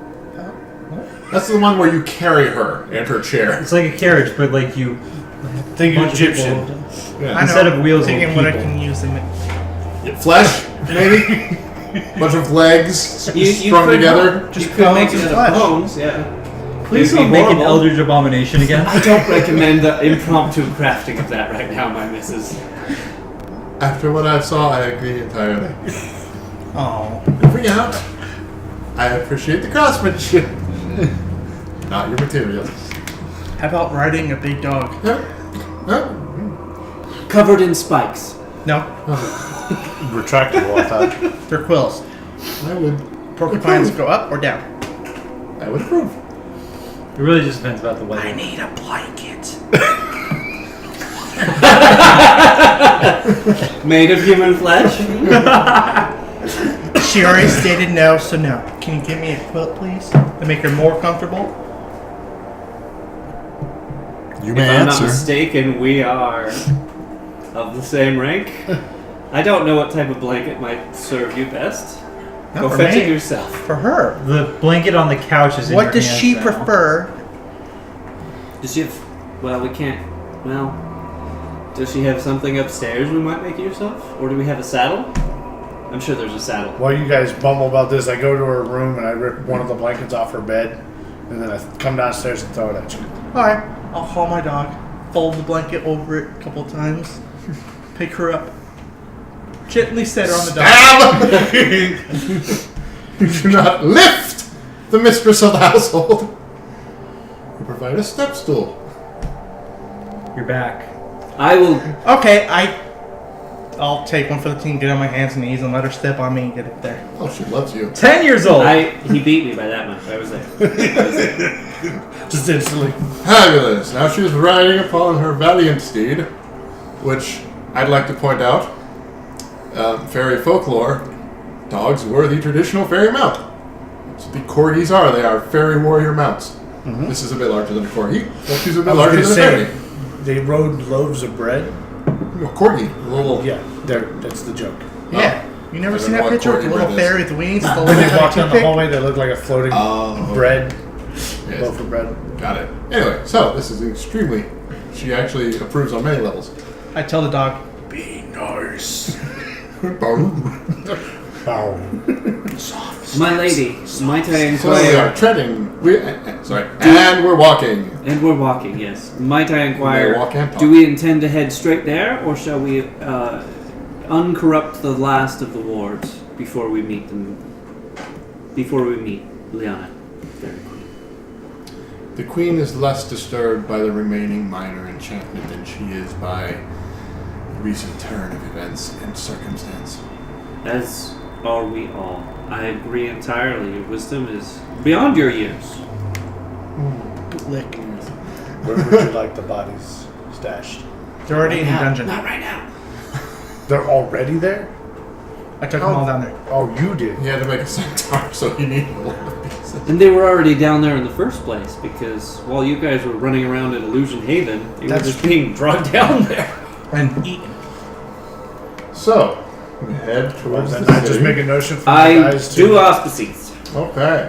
S1: That's the one where you carry her and her chair.
S2: It's like a carriage, but like you.
S3: Think
S2: bunch of
S3: Egyptian.
S2: people-
S1: Yeah.
S2: Instead of wheels,
S6: thinking
S2: and
S6: what I
S2: people.
S6: can use them.
S1: Flesh, maybe? Bunch of legs strung
S4: could
S1: together.
S4: Just could make it out of bones, yeah.
S2: Please
S4: It'd
S2: don't
S4: be
S2: make an
S4: horrible.
S2: Eldritch Abomination again.
S4: I don't recommend the impromptu crafting of that right now, my missus.
S1: After what I saw, I agree entirely.
S6: Oh.
S1: Moving out. I appreciate the craftsmanship. Not your materials.
S6: How about riding a big dog?
S4: Covered in spikes.
S6: No,
S3: Retractable, I thought.
S6: they're quills.
S1: I would.
S6: Porcupines
S1: approve.
S6: go up or down.
S1: I would approve.
S2: It really just depends about the weather.
S6: need a blanket.
S4: Made of human flesh?
S6: She already stated no, so no. Can you give me a quilt, please, to make her more comfortable?
S1: You
S4: If I'm not mistaken, we are of the same rank. I don't know what type of blanket might serve you best.
S6: Not
S4: Go
S6: for
S4: fetch
S6: me.
S4: it yourself.
S6: For her.
S2: The blanket on the couch is in
S6: What
S2: your
S6: does
S2: hands
S6: she
S2: now.
S6: prefer?
S4: Does she have... Well, we can't... Well... Does she have something upstairs we might make yourself? Or do we have a saddle? I'm sure there's a saddle.
S3: While you guys bumble about this, I go to her room and I rip one of the blankets off her bed, and then I come downstairs and throw it at you.
S6: Alright, I'll haul my dog, fold the blanket over it a couple times, pick her up, gently set her on the dog.
S1: You do not lift the mistress of the household. You provide a step stool.
S2: You're back.
S4: I will...
S6: Okay, I'll take one for the team, get on my hands and knees, and let her step on me and get up there.
S1: Oh, she loves you.
S2: 10 years old.
S4: He beat me by that much. I was there.
S3: Just instantly.
S1: Fabulous. Now she is riding upon her valiant steed, which I'd like to point out, fairy folklore, dogs were the traditional fairy mount. That's what the corgis are. They are fairy warrior mounts. This is a bit larger than a corgi. But she's a bit larger than a fairy.
S3: They rode loaves of bread.
S1: A corgi. A little.
S3: Yeah, that's the joke.
S6: Yeah. You never
S1: I
S6: seen
S1: don't know
S6: that
S1: what
S6: picture with the
S1: corgi
S6: little
S1: bread is.
S6: fairy with wings? With the
S3: When
S6: little
S3: they walk down the
S6: toothpick?
S3: hallway, they look like a floating bread,
S1: Yes.
S3: loaf of bread.
S1: Got it. Anyway, so this is extremely. She actually approves on many levels.
S6: I tell the dog,
S3: Be nice.
S4: My lady, might I
S1: So we
S4: inquire...
S1: are treading. And we're walking.
S4: And we're walking, yes. Might I
S1: They
S4: inquire,
S1: walk and talk.
S4: do we intend to head straight there, or shall we uncorrupt the last of the wards before we meet them? Before we meet Leena? Fairy Queen.
S1: The queen is less disturbed by the remaining minor enchantment than she is by the recent turn of events and circumstance.
S4: As are we all. I agree entirely. Your wisdom is beyond your years.
S6: lick.
S3: Where would you like the bodies stashed?
S6: They're already in the dungeon.
S4: Not right now.
S3: They're already there?
S6: I took them all down there.
S3: Oh, you did.
S1: He had to make a centaur, so he needed a lot of pieces.
S4: And they were already down there in the first place, because while you guys were running around at Illusion Haven, you were just being dragged down there.
S6: And eaten.
S1: So, we head towards
S3: Then
S1: the
S3: I just
S1: city.
S3: make a notion for the
S4: I
S3: guys to...
S4: do auspices.
S1: Okay.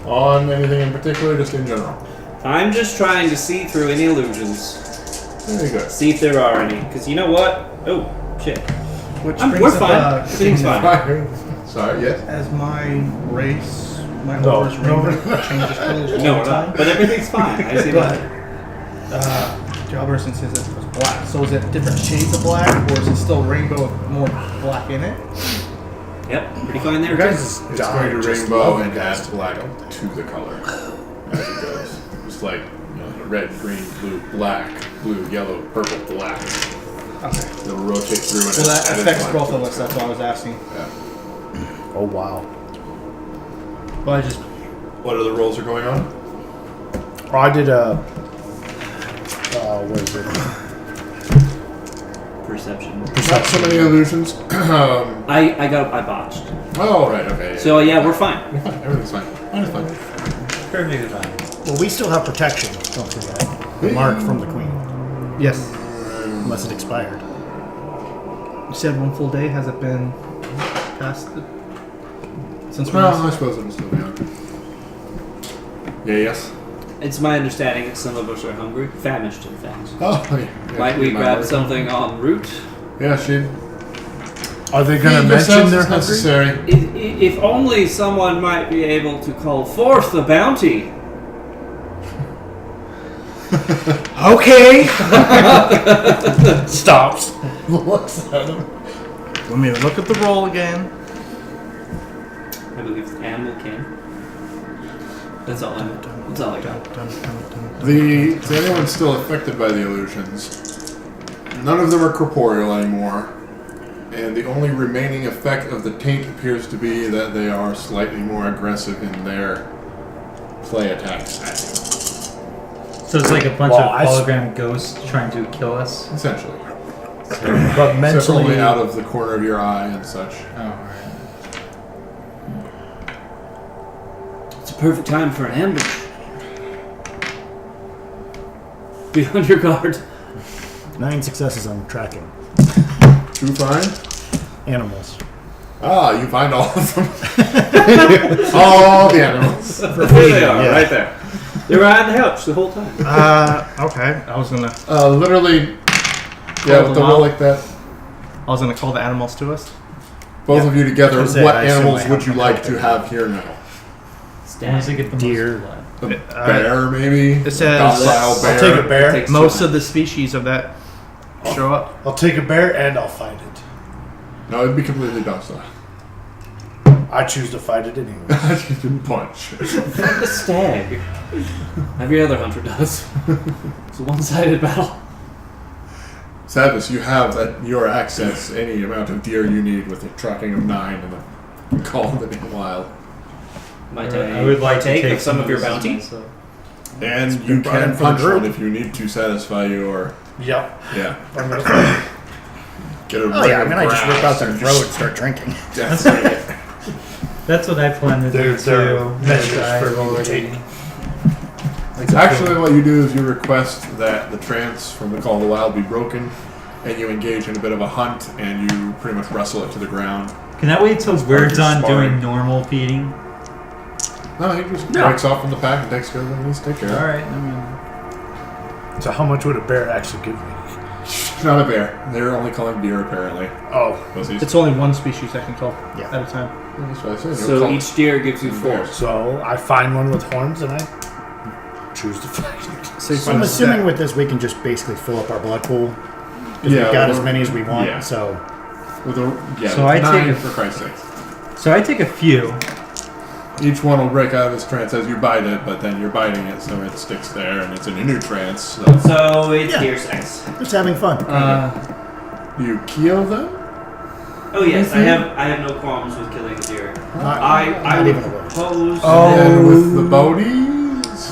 S1: On anything in particular, just in general.
S4: I'm just trying to see through any illusions.
S1: Very good.
S4: See if there are any. Because you know what? Oh, shit.
S6: Which
S4: We're
S6: brings
S4: fine.
S6: up
S4: Everything's fine.
S1: Sorry, yes.
S6: as my race, my
S3: No,
S6: horse
S3: no.
S6: rainbow changes colors all
S4: No,
S6: the
S4: we're
S6: time.
S4: not. But everything's fine. I see
S6: But
S4: that.
S6: Jalberson says it was black. So is it different shades of black, or is it still rainbow with more black in it?
S4: Yep, pretty fine there.
S3: You
S4: too.
S3: guys
S1: It's
S3: die,
S1: going to
S3: just
S1: rainbow
S3: love
S1: and
S3: you guys
S1: add black to the color as it goes. It's like red, green, blue, black, blue, yellow, purple, black.
S6: Okay.
S1: It'll rotate through and
S6: So that
S1: add
S6: affects
S1: black
S6: both
S1: to
S6: of
S1: its
S6: us. That's
S1: color.
S6: why I was asking.
S1: Yeah.
S3: Oh, wow.
S2: Well, I just
S1: What other rolls are going on?
S3: Oh, I did a... what is it?
S4: Perception.
S1: Not so many illusions.
S4: I botched.
S1: Oh, right, okay.
S4: So yeah, we're fine.
S1: You're fine. Everything's fine. Everything's fine.
S2: perfectly fine.
S5: Well, we still have protection. Don't forget. The mark from the queen.
S6: Yes.
S5: unless it expired.
S6: You said 1 full day. Has it been past the... Since we
S1: Well, I suppose it'll still be on. Yeah, yes.
S4: It's my understanding that some of us are hungry, famished in fact.
S1: Oh, yeah.
S4: Might we grab something en route?
S1: Yeah, she.
S3: Are they going to
S1: Feed
S3: mention
S1: yourselves
S3: they're
S1: as
S3: hungry?
S1: necessary.
S4: If only someone might be able to call forth the bounty.
S6: Okay.
S3: Stops. Looks at him.
S6: Let me look at the roll again.
S4: I believe the animal can. That's all I got.
S1: To anyone still affected by the illusions, none of them are corporeal anymore, and the only remaining effect of the taint appears to be that they are slightly more aggressive in their play attacks at you.
S2: So it's like a bunch
S3: Well,
S2: of hologram ghosts trying to kill us.
S1: Essentially.
S3: But
S1: Except
S3: mentally,
S1: only out of the corner of your eye and such.
S2: Oh, alright.
S4: It's a perfect time for an ambush. Be on your guard.
S5: 9 successes on tracking.
S1: To find?
S5: Animals.
S1: Ah, you find all of them. All the animals.
S4: There they are,
S5: yeah.
S4: right there. They were on the couch the whole time.
S6: Okay. I was gonna
S1: Literally, yeah, with the
S6: them
S1: roll
S6: out.
S1: like that.
S6: call the animals to us.
S1: Both of you together,
S5: I was gonna say,
S1: what
S5: I assume
S1: animals
S5: I
S1: would
S5: have
S1: you
S5: them
S1: like
S5: out
S1: to
S5: there.
S1: have here now?
S2: When does it get the
S5: Deer.
S2: most blood?
S1: A bear, maybe?
S6: It says-
S1: Docile bear.
S3: I'll take a bear.
S4: Takes
S6: Most
S4: two.
S6: of the species of that show up.
S3: I'll take a bear and I'll fight it.
S1: No, it'd be completely docile.
S3: I choose to fight it anyway.
S1: I can punch.
S4: The stag. Every other hunter does. It's a one-sided battle.
S1: Sadness, you have at your access any amount of deer you need with a tracking of 9 and a call of the wild.
S4: Might
S2: I would like to
S4: partake
S2: take
S4: of some of your
S2: those
S4: bounty.
S2: myself.
S1: And
S3: been
S1: you
S3: brought in
S1: can
S3: for the
S1: punch
S3: group.
S1: one if you need to satisfy your,
S3: Yep.
S1: yeah.
S3: I'm gonna fight.
S1: Get a
S5: Oh yeah, I mean I just rip out their
S1: and
S5: throat and start drinking.
S1: decimate it.
S2: That's what I plan to do
S3: They're
S2: too.
S3: measures
S2: I've
S3: for
S2: already-
S3: taking.
S1: Actually, what you do is you request that the trance from the Call of the Wild be broken, and you engage in a bit of a hunt, and you pretty much wrestle it to the ground.
S2: Can I wait till we're
S1: part of
S2: done
S1: sparring.
S2: doing normal feeding?
S1: No, he just breaks off from the pack and takes care of what he needs to take care of.
S2: Alright, I mean.
S3: So how much would a bear actually give me?
S1: Not a bear. They're only calling deer, apparently.
S3: Oh,
S1: Pussies.
S6: It's only one species I can call
S5: Yeah.
S6: at a time.
S1: That's what I said. They're
S4: So
S1: called
S4: each deer gives you 4.
S1: bears.
S3: so I find one with horns and I choose to fight it.
S6: So
S5: So I'm assuming with this we can just basically fill up our blood pool. Because
S1: Yeah,
S5: we've got as
S1: or-
S5: many as we want,
S1: yeah.
S5: so
S1: With a, yeah,
S2: So
S1: with
S2: I
S1: 9,
S2: take a-
S1: for Christ's sake.
S2: So I take a few.
S1: Each one will break out of its trance as you bite it, but then you're biting it, so it sticks there, and it's in a new trance. So.
S4: So it's
S5: Yeah.
S4: deer sex.
S5: just having fun.
S1: Do you kill them?
S4: Oh yes, I have no qualms with killing a deer.
S5: Not-
S4: I
S5: not
S4: would
S5: even a little.
S4: propose.
S1: And with the bodies?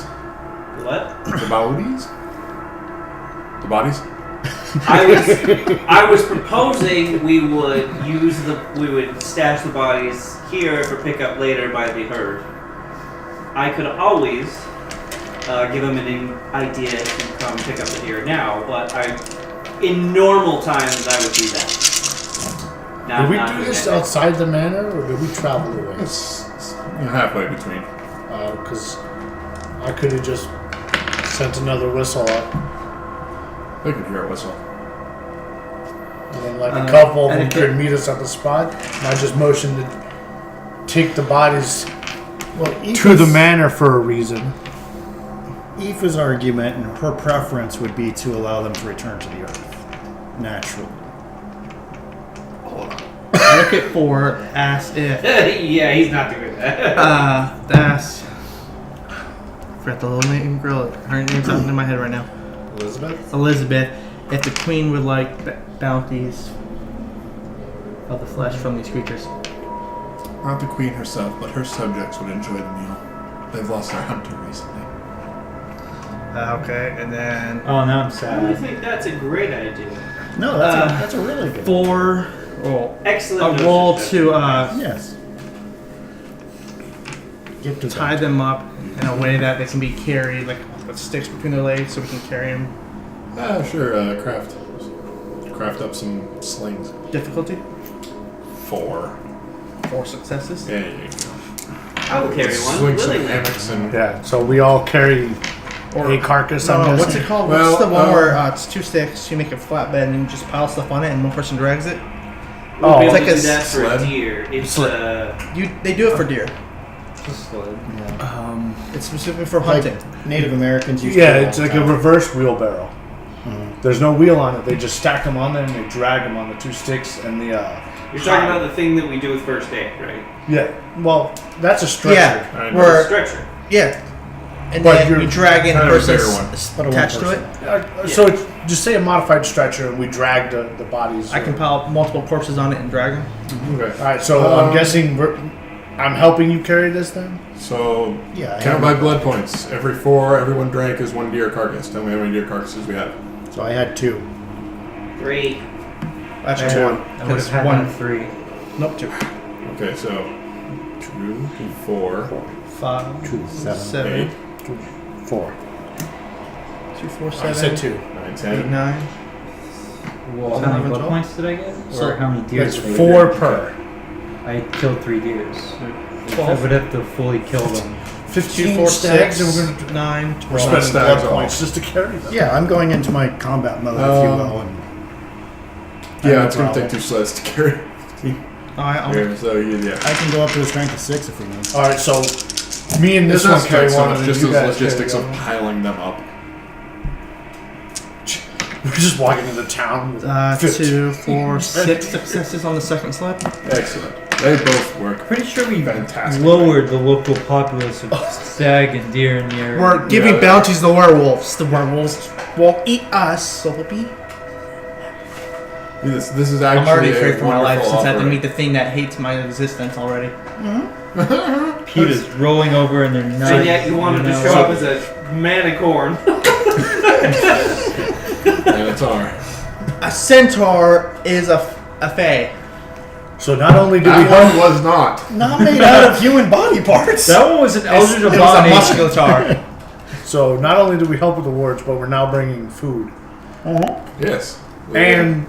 S4: What?
S1: The bodies? The bodies?
S4: I was proposing we would stash the bodies here for pickup later by the herd. I could always give them an idea to come pick up the deer now, but in normal times I would do that.
S3: Did we
S4: not
S3: do
S4: doing
S3: this
S4: that.
S3: outside the manor or did we travel away?
S1: It's halfway between.
S3: Because I could have just sent another whistle up.
S1: They could hear a whistle.
S3: And then like a couple of
S4: and
S3: them
S4: it
S3: could meet us at the spot. And I just motioned to take the bodies
S5: Well,
S3: to the manor for a reason.
S5: Aoife's argument and her preference would be to allow them to return to the earth naturally.
S6: I look at 4, ask if
S4: Yeah, he's not doing that.
S6: ask. Forgot the little name girl. Her name's not in my head right now.
S3: Elizabeth?
S6: Elizabeth. If the queen would like bounties of the flesh from these creatures.
S1: Not the queen herself, but her subjects would enjoy the meal. They've lost their hunter recently.
S6: Okay, and then
S2: Oh, now I'm
S4: I
S2: sad.
S4: think that's a great idea.
S5: No, that's a really good
S6: 4 roll.
S4: Excellent.
S6: A roll
S4: notion.
S6: to
S5: Yes. Get to
S6: tie them up in a way that they can be carried, like with sticks between their legs, so we can carry them.
S1: Sure, craft. craft up some slings.
S6: Difficulty?
S1: 4.
S6: 4 successes.
S1: There you go.
S4: I will carry one.
S1: Swing some
S4: willingly.
S1: hammocks and
S3: Yeah, so we all carry a carcass. I'm
S6: No, what's
S3: guessing.
S6: it called?
S1: Well,
S6: What's the one where it's 2 sticks, you make a flatbed and you just pile stuff on it and one person drags it?
S4: We'll be
S3: Oh,
S4: able
S6: it's
S4: to
S6: like
S4: do
S6: a
S4: that for a
S1: sled?
S4: deer. It's
S6: They do it for deer. It's specifically for
S5: Like
S6: hunting.
S5: Native Americans used
S3: Yeah,
S5: to.
S3: it's like a reverse wheelbarrow. There's no wheel on it. They just stack them on there and they drag them on the 2 sticks and the.
S4: you're talking about the thing that we do with first aid, right?
S3: Yeah. Well, that's a stretcher.
S6: Yeah,
S1: I know.
S6: where
S4: Stretcher.
S6: yeah, and
S3: But
S6: then
S3: you're
S6: you drag in a
S1: kind of a
S6: person
S1: bigger one.
S5: But a
S6: attached to
S5: one
S6: it.
S3: So it's, just say a modified stretcher and we drag the bodies.
S6: I can pile multiple corpses on it and drag them.
S1: Okay.
S3: All right. So I'm guessing I'm helping you carry this then.
S1: So
S5: Yeah, I
S1: count
S5: have-
S1: by blood points. Every 4 everyone drank is 1 deer carcass. Tell me how many deer carcasses we have.
S5: So I had 2.
S4: 3.
S6: That's
S2: I
S6: 2.
S2: would have
S6: Because
S2: had
S6: one.
S2: 3.
S6: Nope, 2.
S1: Okay, so 2, 4,
S6: 5,
S5: 7.
S6: 7,
S1: 8,
S3: 4.
S6: 2, 4,
S3: I
S6: 7,
S3: said 2.
S1: 9,
S6: 8,
S1: 10.
S6: 9.
S2: Well,
S6: Ten,
S2: how many
S6: 11,
S2: blood
S6: 12?
S2: points did I get?
S3: So
S2: Or how many deers?
S3: It's
S2: did I
S3: 4
S2: get?
S3: per.
S2: I killed 3 deers. I
S6: 12.
S2: would have to fully kill them.
S3: 15
S6: 2, 4,
S3: stags
S6: 6,
S3: and we're gonna
S6: 9,
S3: we're
S6: 12.
S3: spending
S1: stags
S3: blood
S1: all.
S3: points just to carry them.
S5: Yeah, I'm going into my combat mode, if you will. And
S1: Yeah,
S3: No
S1: it's going to
S3: problem.
S1: take 2 sleds to carry.
S6: I'll
S1: Here, so yeah.
S5: I can go up to a strength of 6 if we need.
S3: All right, so me and this
S1: It's
S3: one
S1: not
S3: carry
S1: so
S3: one,
S1: much
S3: and
S1: just
S3: you
S1: those
S3: guys
S1: logistics
S3: carry
S1: of
S3: the other
S1: piling them up.
S3: one. We're just walking into town. With
S6: 2, 4, 6 successes on the second sled.
S1: Excellent. They both work.
S2: Pretty sure we
S1: Fantastic.
S2: lowered the local populace of stag and deer in the area.
S6: We're giving
S1: Yeah.
S6: bounties to the werewolves. The werewolves won't eat us, so we'll be.
S1: This is
S6: I'm
S1: actually
S6: already
S1: a
S6: afraid for my life
S1: wonderful
S6: since I have to
S1: offering.
S6: meet the thing that hates my existence already.
S2: PETA's rolling over and they're not.
S4: And yet you wanted to show up as a manicorn.
S1: And it's our.
S6: A centaur is a fae.
S3: So not only do we
S1: That
S3: help,
S1: one was not.
S5: Not made out of human body parts.
S2: That one was an eldritch
S6: It was a
S2: abomination.
S6: musculatar.
S3: so not only do we help with the wards, but we're now bringing food
S1: Yes.
S3: and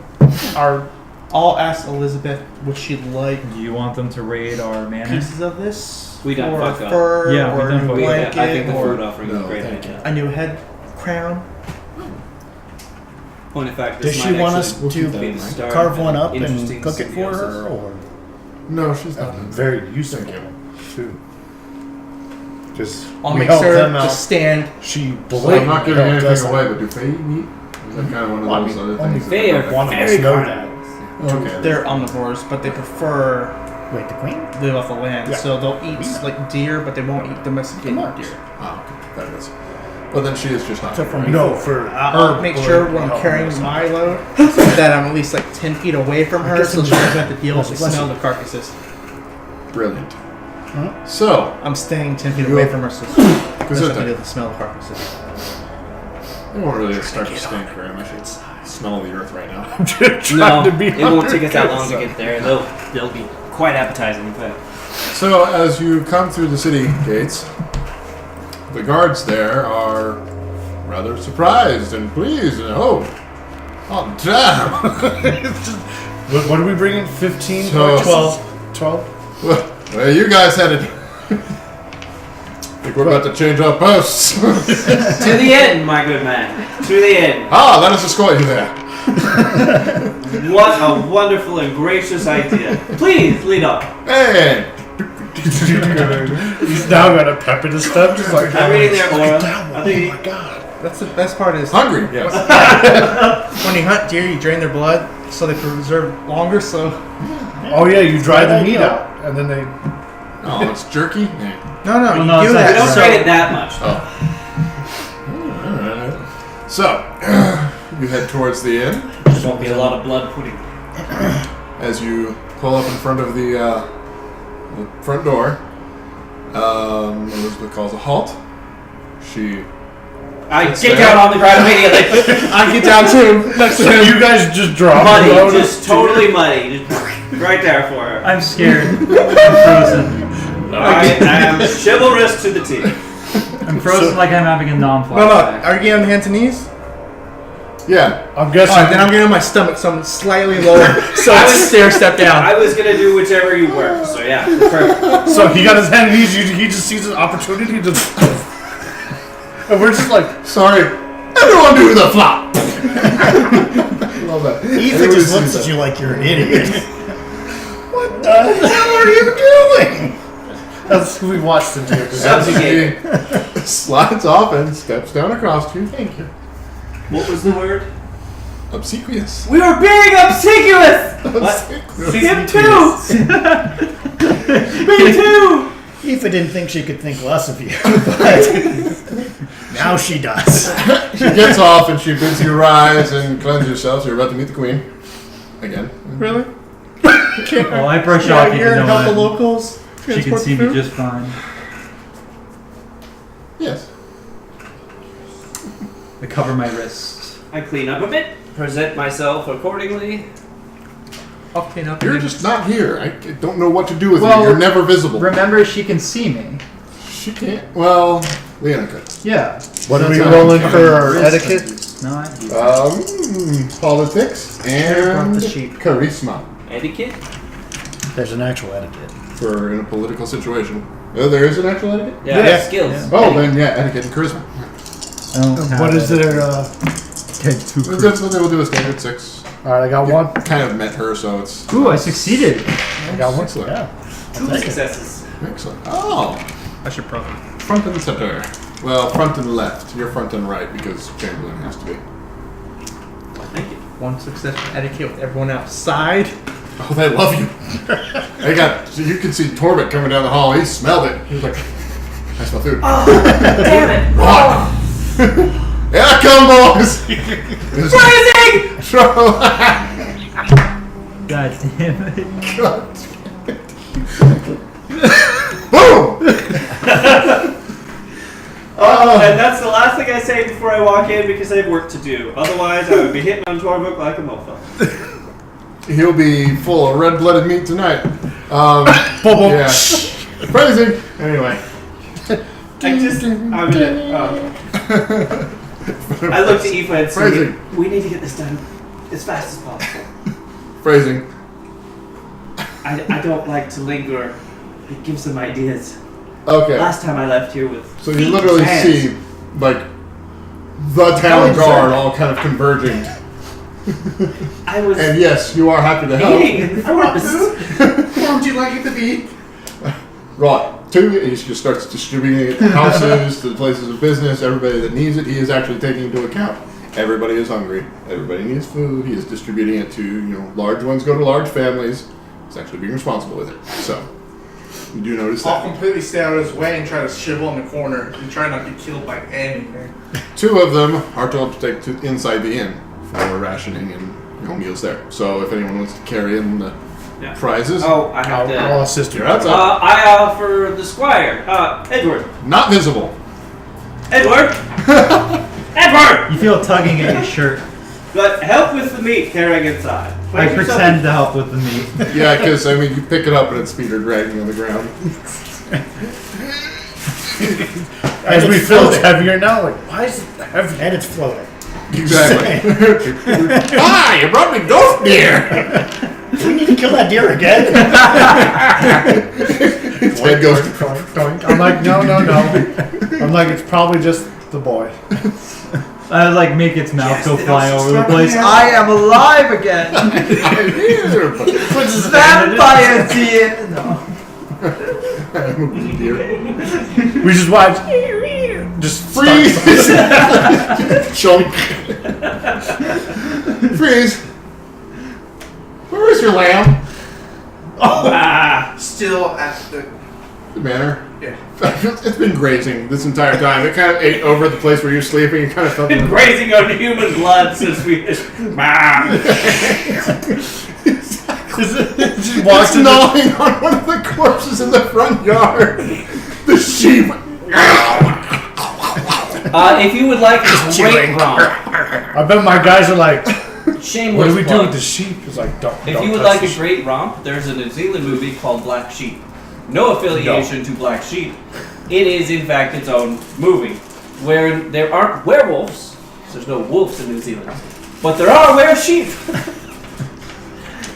S3: our.
S6: I'll ask Elizabeth would she like
S2: Do you want them to raid our manor?
S6: pieces of this?
S4: We done
S6: or
S4: fuck up.
S6: fur,
S2: Yeah, we
S6: or a
S2: done
S6: new
S2: fuck up.
S6: blanket,
S4: I think the
S6: or
S4: food offering is a
S1: No,
S4: great
S1: thank
S4: idea.
S6: a new head crown.
S4: Point of fact,
S5: Does
S4: this
S5: she
S4: might
S5: want
S4: actually
S5: us to
S4: be the start
S5: carve
S4: of
S5: one
S4: an
S5: up
S4: interesting
S5: and cook it for
S4: symbiosis.
S5: her, or
S1: No, she's not.
S3: Very useful
S1: Thank you.
S3: too. Because
S6: I'll
S3: we
S6: make
S3: help
S6: sure
S3: them
S6: to
S3: out.
S6: stand.
S3: She
S1: So I'm not giving
S3: helped us
S1: anything
S3: out.
S1: away, but do they eat meat? Is that kind of one of
S3: Well, I
S1: those
S3: mean,
S1: other
S3: only
S1: things?
S4: They are
S3: One of us
S4: very
S3: know
S4: carnivores.
S1: Okay.
S6: They're omnivores, but they prefer
S5: wait, the queen?
S6: live off the land.
S3: Yeah.
S6: So they'll eat like deer, but they won't eat domesticated
S5: Come on.
S6: deer.
S1: Oh, okay. That is. Well, then she is just not.
S5: Except for
S1: right?
S5: me.
S3: No, for
S6: I'll
S3: her
S6: make
S3: blood,
S6: sure
S3: we
S6: when I'm
S3: help
S6: carrying
S3: us.
S6: my load that I'm at least like 10 feet away from her, so she doesn't have to deal with the
S5: Bless
S6: smell
S5: you.
S6: of the carcasses.
S1: Brilliant. So,
S6: I'm staying 10 feet
S1: You-
S6: away from her, so she doesn't have to
S1: Gesundheit.
S6: deal with the smell of carcasses.
S1: it won't really start to stink very much. I should smell the earth right now.
S3: Trying
S4: No,
S3: to be
S4: it won't take us that
S3: undercover.
S4: long to get there. They'll be quite appetizing, in fact.
S1: So, as you come through the city gates, the guards there are rather surprised and pleased. And, oh damn!
S3: What are we bringing? 15?
S1: So-
S3: 12? 12?
S1: Where are you guys headed? Think we're about to change our posts.
S4: To the end, my good man. To the end.
S1: Let us escort you there.
S4: What a wonderful and gracious idea. Please, lead on.
S1: Hey!
S3: He's now got a pep in his step, just like,
S4: I'm reading their aura.
S3: oh my god.
S6: That's the best part is
S1: Hungry, yes.
S6: when you hunt deer, you drain their blood so they preserve longer. So
S3: Oh yeah, you dry the
S5: Good
S3: meat
S5: idea.
S3: out, and then they...
S1: Oh, it's jerky? Yeah.
S6: no,
S2: Well,
S6: you
S2: no,
S6: do
S2: it's
S6: that.
S4: We don't
S2: So-
S4: trade it that much.
S1: Alright. So, you head towards the inn
S4: There won't be a lot of blood pudding.
S1: as you pull up in front of the front door. Elizabeth calls a halt. She
S4: I
S1: It's
S4: get
S1: there.
S4: down on the ground immediately.
S6: I get down too next to him.
S3: You guys just drop
S4: Muddy,
S3: it.
S4: just totally muddy. Just right there for her.
S2: I'm scared. I'm frozen.
S4: I am chivalrous to the teeth.
S2: I'm frozen like I'm having a non-flashback.
S6: No, are you getting on hands and knees?
S1: Yeah.
S3: I'm guessing.
S6: Alright, then I'm getting on my stomach, so I'm slightly lower. So I stair step down.
S4: I was gonna do whichever you were. So yeah, perfect.
S3: So he got his hand. He just sees an opportunity to. And we're just like,
S1: Sorry. Everyone do the flop. Love that.
S5: Ethan
S1: Everybody
S5: just
S1: sees
S5: looks
S1: that.
S5: at you like you're an idiot. What the hell are you doing?
S3: that's who we watched him do.
S4: Subjugate.
S1: He slides off and steps down across to you. Thank you.
S4: What was the word?
S1: Obsequious.
S4: We were being obsequious. What?
S1: Obsequious.
S4: Him too. Me too.
S5: Aoife didn't think she could think less of you, but now she does.
S1: She gets off and she bids you rise and cleanse yourself. So you're about to meet the queen. Again.
S6: Really?
S2: Oh, I brush off
S6: Here
S2: even
S6: and
S2: though
S6: help the
S2: I'm-
S6: locals.
S2: she can
S6: transport
S2: see
S6: the
S2: me
S6: food?
S2: just fine.
S1: Yes.
S2: I cover my wrists.
S4: I clean up a bit. Present myself accordingly.
S6: I'll clean up.
S1: You're just not here. I don't know what to do with
S2: Well,
S1: you. You're never visible.
S2: Remember, she can see me.
S1: She can't. Well, Leena could.
S2: Yeah.
S3: What are we
S1: That's
S3: rolling
S1: how-
S3: for our
S2: Wrist
S3: etiquette?
S2: is not easy.
S1: Politics and
S5: brought the sheep.
S1: charisma
S4: Etiquette.
S5: There's an actual etiquette.
S1: for in a political situation. Oh, there is an actual etiquette?
S4: Yeah,
S3: Yeah.
S4: skills.
S2: Yeah.
S1: Oh, then yeah, etiquette and charisma.
S2: I don't have
S3: What is
S2: it.
S3: there?
S2: Okay, two
S1: That's what they will do a standard 6.
S3: Alright, I got
S1: You
S3: one.
S1: kind of met her, so it's
S2: Ooh, I succeeded.
S3: I got one.
S1: excellent.
S3: Yeah.
S4: Two
S5: take it.
S4: successes.
S1: Excellent. Oh,
S6: I should probably.
S1: front and center. Well, front and left. You're front and right because Chamberlain has to be.
S4: Thank you.
S6: One success for etiquette with everyone outside.
S1: Oh, they love you. They got. So you can see Torbett coming down the hall. He smelled it. He was like, "I smell food."
S4: Damn it!
S1: Right. Yeah, come boys.
S4: Rising!
S2: God damn it.
S1: Boom.
S4: And that's the last thing I say before I walk in because I have work to do. Otherwise, I would be hitting on Torvik like a mofo.
S1: He'll be full of red-blooded meat tonight.
S3: Boom.
S1: Yeah. Phrasing. Anyway.
S4: I'm gonna. I looked at Aoife and said,
S1: Phrasing.
S4: "We need to get this done as fast as possible.
S1: Phrasing.
S4: I don't like to linger. It gives them ideas.
S1: Okay.
S4: Last time I left here with
S1: So you
S4: feet
S1: literally
S4: and hands.
S1: see, like, the town guard all kind of converging.
S4: I was
S1: And yes, you are happy to help.
S4: eating in the forest.
S6: Where would you like it to be?
S1: Right. 2, he just starts distributing it to houses, to the places of business, everybody that needs it. He is actually taking into account. Everybody is hungry. Everybody needs food. He is distributing it to, large ones go to large families. He's actually being responsible with it. So, you do notice
S6: I'll
S1: that.
S6: completely stay out of his way and try to shivel in the corner and try not to get killed by anything.
S1: 2 of them are told to take to inside the inn for rationing and meals there. So, if anyone wants to carry in the
S4: Yeah.
S1: prizes,
S4: Oh, I have to.
S3: I'll assist you.
S1: you're outside.
S4: I offer the squire, Edward.
S1: Not visible.
S4: Edward. Edward.
S2: You feel tugging at your shirt.
S4: But help with the meat carrying inside.
S2: I pretend to help with the meat.
S1: Yeah, because you pick it up and it's Peter dragging on the ground.
S3: As we feel it's heavier now, like, why is it heavy?
S5: And it's floating.
S1: Exactly. Ah, you brought me ghost deer.
S5: Do we need to kill that deer again?
S1: His head goes.
S3: Doink, doink. I'm like, no. I'm like, it's probably just the boy.
S2: I would like make its mouth
S4: Yes,
S2: go
S4: they
S2: fly
S4: don't
S2: over the
S4: stop
S2: place.
S4: me.
S2: I am alive again. Vampire deer. No.
S1: Deer.
S3: We just watch. Just
S1: Freeze! Chunk. Freeze! Where is your lamb?
S6: Still at the.
S1: The manor.
S6: Yeah.
S1: It's been grazing this entire time. It kind of ate over the place where you're sleeping. It kind of felt
S4: Been grazing on human blood since we.
S3: just
S1: It's
S3: walks in.
S1: gnawing on one of the corpses in the front yard. The sheep.
S4: If you would like a great romp,
S3: I bet my guys are like,
S4: shameless
S3: what do we do
S4: plug.
S3: with the sheep? It's like, don't.
S4: If
S3: don't
S4: you would
S3: touch
S4: like
S3: the
S4: a great romp, there's a New Zealand movie called Black Sheep. No affiliation to Black Sheep. It is, in fact, its own movie. Where there aren't werewolves, so there's no wolves in New Zealand. but there are were sheep.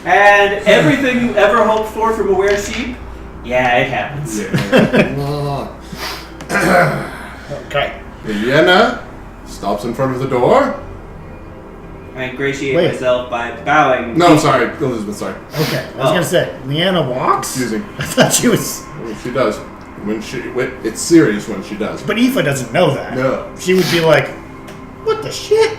S4: And everything you ever hoped for from a were sheep, yeah, it happens.
S3: Okay.
S1: Leena stops in front of the door.
S4: I ingratiate
S5: Wait.
S4: myself by bowing.
S1: No, sorry, Elizabeth, sorry.
S5: Okay, I was gonna say, Leanna walks?
S1: Excuse me.
S5: I thought she was...
S1: Well, she does. It's serious when she does.
S5: But Aoife doesn't know that.
S1: No.
S5: She would be like, what the shit?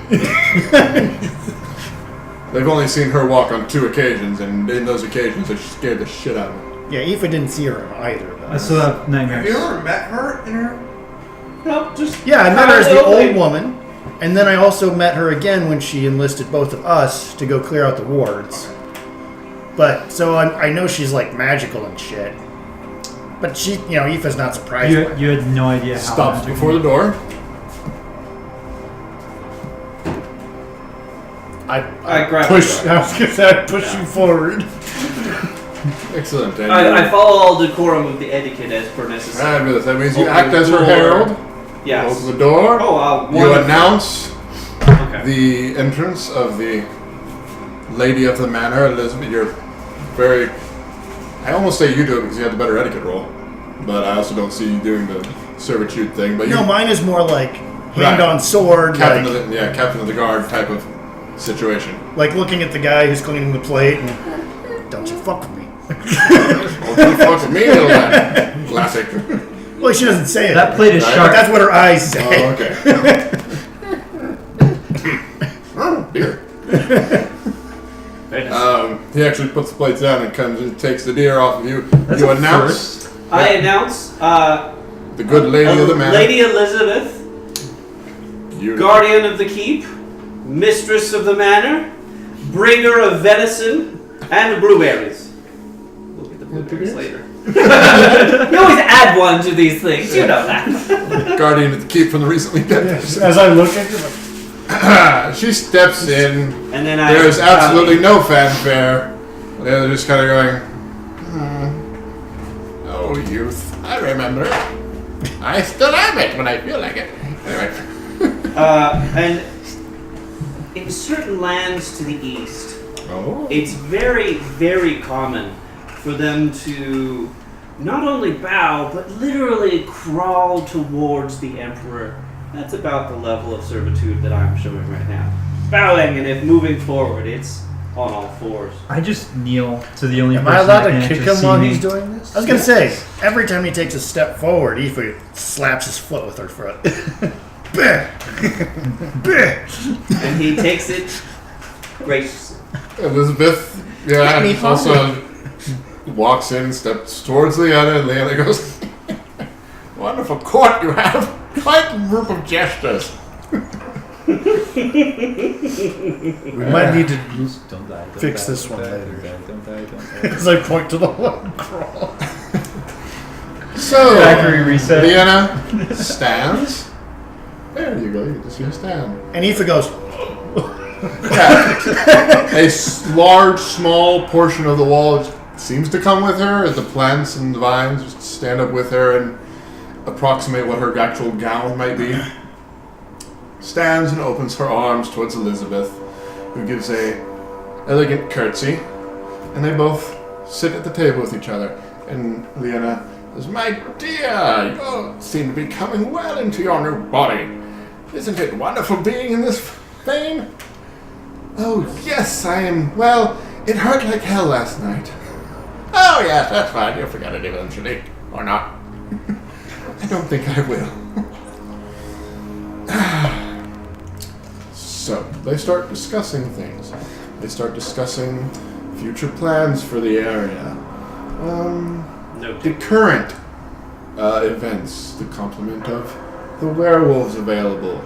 S1: They've only seen her walk on 2 occasions, and in those occasions, they scared the shit out of her.
S5: Yeah, Aoife didn't see her either.
S2: I still have
S6: Have
S2: nightmares.
S6: you ever met her in her?
S4: No, just
S5: Yeah, I met her as the
S4: Probably.
S5: old woman, and then I also met her again when she enlisted both of us to go clear out the wards. But, so I know she's like magical and shit. But she, Aoife's not surprised by it.
S2: You had no idea how.
S1: Stops
S2: magic-
S1: before the door.
S4: I grab
S3: Push.
S4: the
S3: I was gonna say I push you forward.
S1: Excellent. And
S4: I follow all decorum of the etiquette as per necessary.
S1: fabulous. That means you
S4: Open
S1: act as her
S4: door.
S1: herald.
S4: Yes.
S1: Open the door.
S4: Oh,
S1: You
S4: wonderful.
S1: announce
S4: Okay.
S1: the entrance of the lady of the manor, Elizabeth. You're very. I almost say you do it because you have the better etiquette roll, but I also don't see you doing the servitude thing. But you,
S5: No, mine is more like hand
S1: Right.
S5: on sword,
S1: captain
S5: like,
S1: of the captain of the guard type of situation.
S5: like looking at the guy who's cleaning the plate and, don't you fuck with me.
S1: Well, don't fuck with me, little man. Classic.
S5: Well, she doesn't say it.
S2: That plate is
S1: Right.
S5: but
S2: sharp.
S5: that's what her eyes say.
S1: Oh, okay. Oh, dear.
S4: Very nice.
S1: He actually puts the plates down and comes and takes the deer off of you.
S2: That's
S1: You
S2: a
S1: announce
S4: I announce
S1: the good lady of the manor.
S4: Lady Elizabeth,
S1: You-
S4: guardian of the keep, mistress of the manor, bringer of venison and blueberries. We'll get the blueberries later. You always add one to these things, you know that.
S1: Guardian of the keep from the recently dead.
S3: As I look at you, like,
S1: She steps in.
S4: And then I.
S1: There's absolutely no fanfare. They're just kind of going, oh, youth. I remember. I still am it when I feel like it. Anyway.
S4: And in certain lands to the east,
S1: Oh.
S4: it's very, very common for them to not only bow, but literally crawl towards the emperor. That's about the level of servitude that I'm showing right now. Bowing, and if moving forward, it's on all fours.
S2: I just kneel to the only
S3: am
S2: person
S3: I allowed
S2: that
S3: to
S2: can
S3: kick
S2: actually
S3: him
S2: see
S3: while
S2: me.
S3: he's doing this?
S5: I was gonna say, every time he takes a step forward, Aoife slaps his foot with her foot. Bah! Bah!
S4: And he takes it graciously.
S1: Elizabeth, also walks in, steps towards Leanna, and Leanna goes, wonderful court you have. Quite a group of jesters.
S3: We might need to
S2: Don't die, don't
S3: fix
S2: die,
S3: this
S2: don't
S3: one
S2: die,
S3: later.
S2: don't die, don't die, don't die.
S3: as I point to the one crawl.
S1: So,
S2: Factory reset.
S1: Leanna stands. There you go, you can see her stand.
S5: And Aoife goes,
S1: Yeah. Large, small portion of the wall seems to come with her as the plants and the vines just stand up with her and approximate what her actual gown might be. Stands and opens her arms towards Elizabeth, who gives a elegant curtsy, and they both sit at the table with each other. And Leanna says, "My dear, you seem to be coming well into your new body. Isn't it wonderful being in this vein?" "Oh, yes, I am. Well, it hurt like hell last night." "Oh, yes, that's fine. You'll forget it eventually. Or not." "I don't think I will." So, they start discussing things. They start discussing future plans for the area. The current events, the complement of the werewolves available,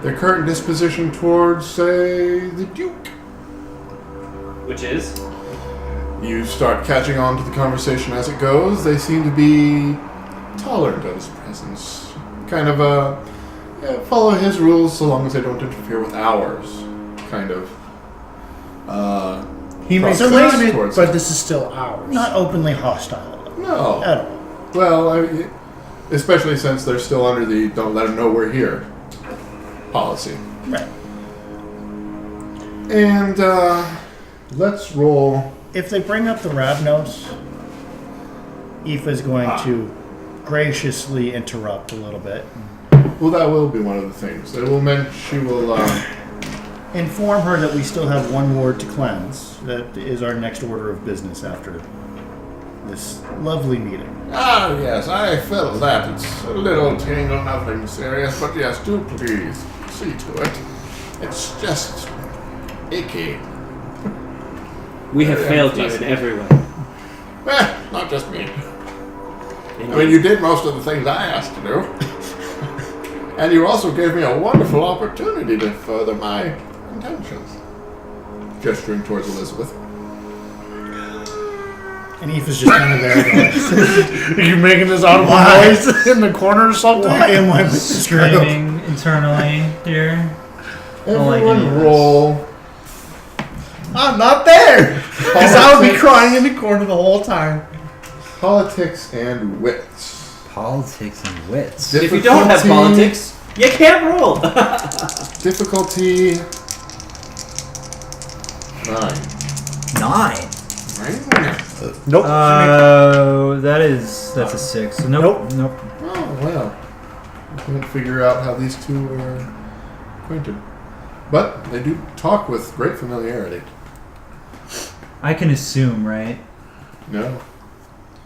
S1: their current disposition towards, say, the Duke.
S4: Which is?
S1: You start catching on to the conversation as it goes. They seem to be tolerant of his presence. Kind of follow his rules so long as they don't interfere with ours. Kind of.
S3: He may
S1: Process
S3: claim it,
S1: towards
S3: but
S1: it.
S3: this is still ours.
S5: not openly hostile
S1: No.
S5: at all.
S1: Well, especially since they're still under the "don't let them know we're here" policy.
S5: Right.
S1: And let's roll.
S5: If they bring up the Ravnos, Aoife's going to graciously interrupt a little bit.
S1: Well, that will be one of the things. It will mean she will.
S5: Inform her that we still have one ward to cleanse. That is our next order of business after this lovely meeting.
S1: Ah, yes, I felt that. It's a little tingle, nothing serious, but yes, do please see to it. It's just icky.
S4: We have failed you in every way.
S1: Not just me. I mean, you did most of the things I asked to do. And you also gave me a wonderful opportunity to further my intentions. Gesturing towards Elizabeth.
S5: And Aoife's just kind of there going,
S3: Are you making this audible noise in the corner or something?
S5: why am I with this girl?
S2: Screaming internally here.
S1: Everyone roll.
S6: I'm not there! Because I would be crying in the corner the whole time.
S1: Politics and wits.
S2: Politics and wits.
S4: If you don't have politics, you can't roll.
S1: Difficulty 9.
S2: 9.
S3: Nope.
S2: That's a 6. So nope.
S3: Nope.
S1: Oh, well. I couldn't figure out how these two are acquainted. But they do talk with great familiarity.
S2: I can assume, right?
S1: No.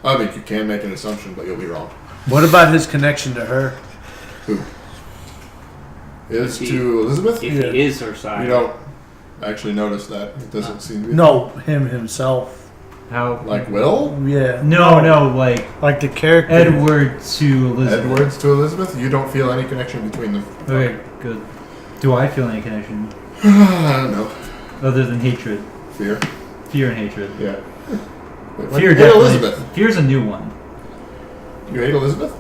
S1: I think you can make an assumption, but you'll be wrong.
S3: What about his connection to her?
S1: Who? Is to Elizabeth?
S4: If
S3: Yeah.
S4: he is her side.
S1: You don't actually notice that. It doesn't seem to be.
S3: No, him himself.
S2: How?
S1: Like Will?
S3: Yeah.
S2: No, like
S3: Like the character.
S2: Edward to Elizabeth.
S1: Edwards to Elizabeth? You don't feel any connection between them.
S2: Okay, good. Do I feel any connection
S1: I don't know.
S2: other than hatred?
S1: Fear?
S2: Fear and hatred.
S1: Yeah. Wait,
S2: Fear
S1: you hate
S2: definitely.
S1: Elizabeth.
S2: Fear's a new one.
S1: You hate Elizabeth?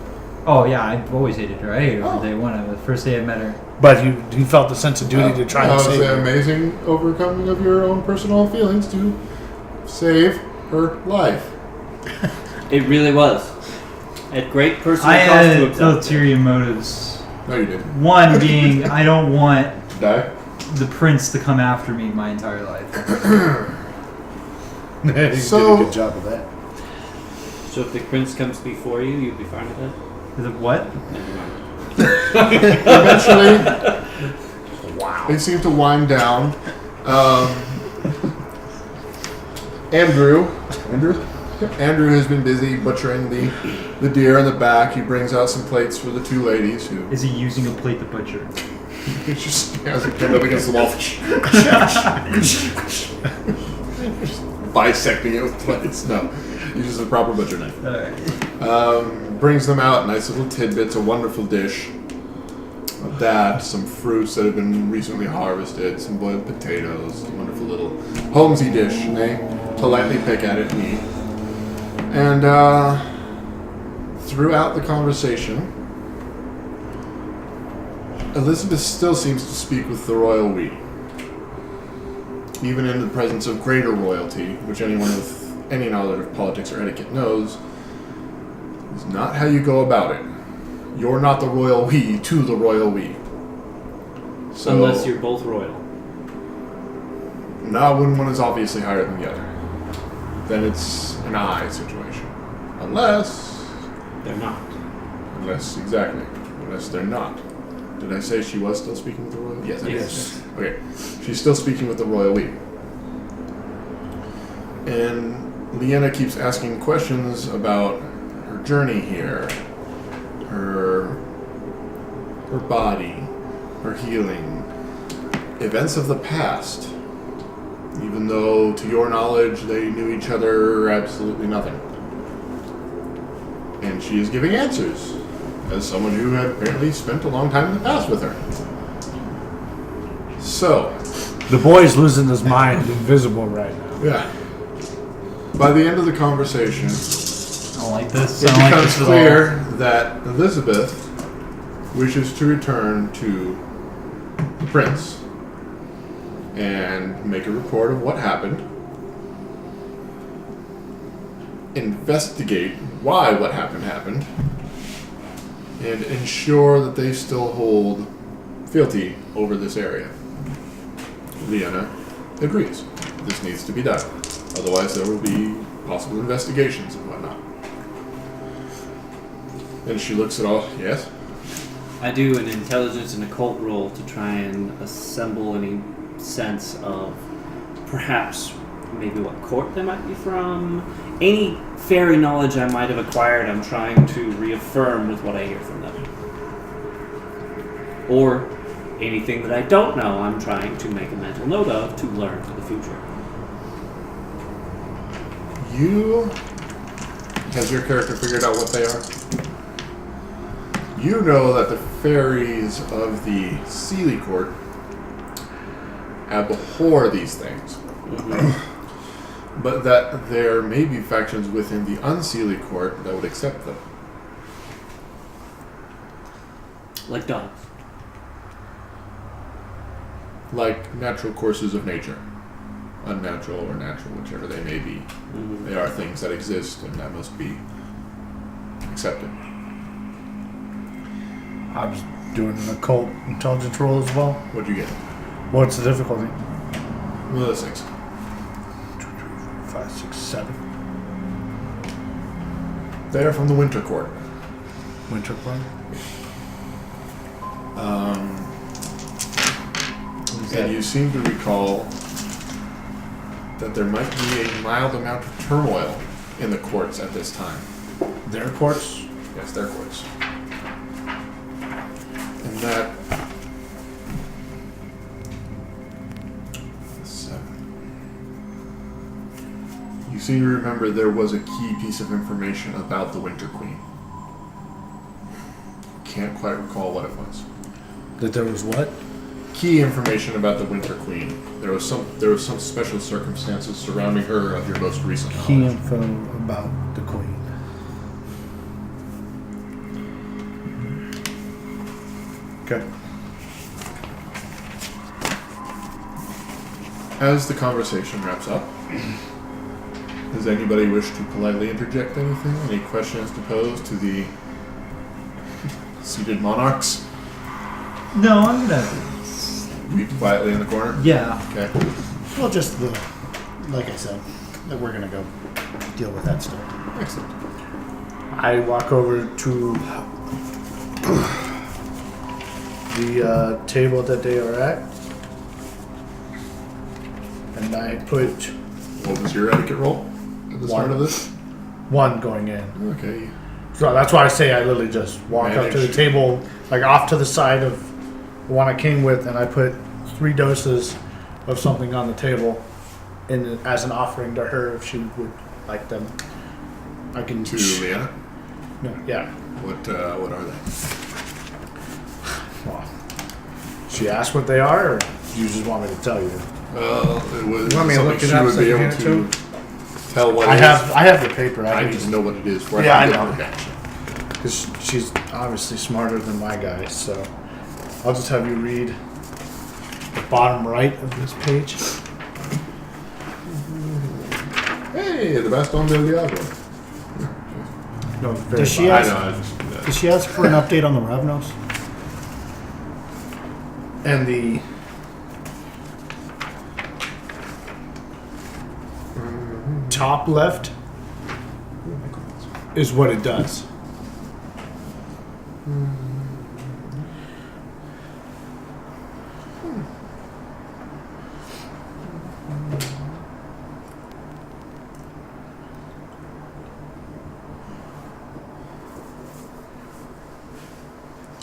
S2: Oh yeah, I've always hated her. I hated her
S1: Oh.
S2: from day one. The first day I met her.
S3: But you felt the sense of duty to try
S1: that
S3: and
S1: was
S3: save
S1: the
S3: her.
S1: amazing overcoming of your own personal feelings to save her life.
S4: It really was. At great personal
S2: I
S4: cost to
S2: had
S4: himself.
S2: ulterior motives.
S1: No, you didn't.
S2: One being I don't want
S1: Die?
S2: the prince to come after me my entire life.
S3: You did a
S1: So-
S3: good job of that.
S4: So if the prince comes before you, you'll be fine with that?
S2: Is it what?
S4: Never mind.
S1: Eventually, they seem to wind down. Andrew has been busy butchering the deer in the back. He brings out some plates for the two ladies who
S2: Is he using a plate to butcher?
S1: he just has it pinned up against the wall. Bisecting it with plates. No, uses a proper butcher knife.
S2: Alright.
S1: Brings them out nice little tidbits, a wonderful dish of that, some fruits that have been recently harvested, some boiled potatoes, a wonderful little homesy dish, and they politely pick at it and eat. And throughout the conversation, Elizabeth still seems to speak with the royal we. Even in the presence of greater royalty, which anyone with any knowledge of politics or etiquette knows, is not how you go about it. You're not the royal we to the royal we. So,
S4: Unless you're both royal.
S1: not when one is obviously higher than the other. Then it's an I situation. Unless
S4: They're not.
S1: Unless they're not. Did I say she was still speaking with the royal? Yes, I did.
S4: Yes.
S1: Okay. She's still speaking with the royal we. And Leena keeps asking questions about her journey here, her body, her healing, events of the past. Even though, to your knowledge, they knew each other absolutely nothing. And she is giving answers, as someone who had apparently spent a long time in the past with her. So,
S3: The boy's losing his mind, invisible right now.
S1: yeah. By the end of the conversation,
S2: I don't like this.
S1: it
S2: I don't like
S1: becomes
S2: this at
S1: clear that Elizabeth wishes to return to the prince and make a report of what happened, investigate why what happened, and ensure that they still hold fealty over this area. Leena agrees. This needs to be done. Otherwise, there will be possible investigations and whatnot. And she looks at all. Yes?
S4: I do an intelligence and occult roll to try and assemble any sense of perhaps maybe what court they might be from. Any fairy knowledge I might have acquired, I'm trying to reaffirm with what I hear from them. Or anything that I don't know, I'm trying to make a mental note of to learn for the future.
S1: Has your character figured out what they are? You know that the fairies of the Sealy Court abhor these things. Mm-hmm. But that there may be factions within the Unseelie Court that would accept them.
S4: Like dogs.
S1: Like natural courses of nature. Unnatural or natural, whichever they may be. Mm-hmm. They are things that exist and that must be accepted.
S3: I was doing an occult intelligence roll as well.
S1: What'd you get?
S3: What's the difficulty?
S1: One of the 6.
S3: 2, 3, 4, 5, 6, 7.
S1: They are from the Winter Court.
S3: Winter Court?
S1: And you seem to recall that there might be a mild amount of turmoil in the courts at this time.
S3: Their courts?
S1: Yes, their courts. And that... 7. You seem to remember there was a key piece of information about the Winter Queen. Can't quite recall what it was.
S3: That there was what?
S1: Key information about the Winter Queen. There was some special circumstances surrounding her of your most recent knowledge.
S3: Key info about the Queen. Okay.
S1: As the conversation wraps up, does anybody wish to politely interject anything? Any questions to pose to the seated monarchs?
S2: No, I'm gonna.
S1: Weep quietly in the corner?
S2: Yeah.
S1: Okay.
S5: Well, just like I said, that we're gonna go deal with that stuff.
S1: Excellent.
S3: I walk over to the table that they are at, and I put
S1: What was your etiquette roll at the start of this?
S3: 1 going in.
S1: Okay.
S3: So that's why I say I literally just walk up to the
S1: Manage.
S3: table, like off to the side of the one I came with, and I put 3 doses of something on the table, and as an offering to her if she would like them. I can
S1: To Leena?
S3: No, yeah.
S1: What are they?
S3: Well, she asked what they are, or you just want me to tell you?
S1: Well, it was
S3: You want me to look
S1: something
S3: it
S1: she
S3: up
S1: would
S3: so
S1: be
S3: I can
S1: able
S3: hand it
S1: to tell what
S3: I
S1: it
S3: have
S1: is.
S3: I have the paper.
S1: I
S3: can
S1: need
S3: just
S1: to know what it is for
S3: Yeah, I
S1: can
S3: know.
S1: get her reaction.
S3: because she's obviously smarter than my guy. So I'll just have you read the bottom right of this page.
S1: Hey, the Baston del Diablo.
S3: No, it's very
S5: Does she
S3: bottom.
S1: I
S5: ask?
S1: know, I just...
S5: Did she ask for an update on the Ravnos?
S3: And the top left is what it does.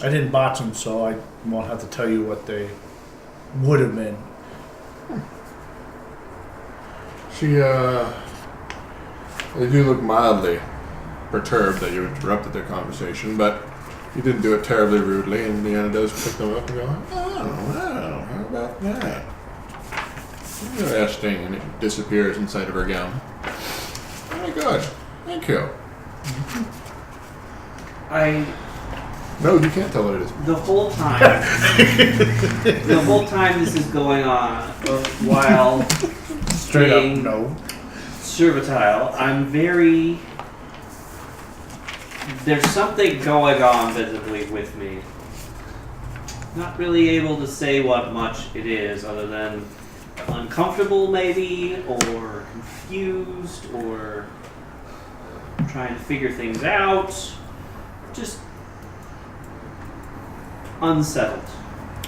S3: I didn't botch them, so I won't have to tell you what they would have been.
S1: They do look mildly perturbed that you interrupted their conversation, but you didn't do it terribly rudely, and Leena does pick them up and go, oh, how about that? Interesting, and it disappears inside of her gown. Very good. Thank you. No, you can't tell what it is.
S4: The whole time, this is going on, while
S3: Straight up,
S4: being
S3: no.
S4: servitile, I'm very. There's something going on visibly with me. Not really able to say what much it is, other than uncomfortable, maybe, or confused, or trying to figure things out. Just unsettled.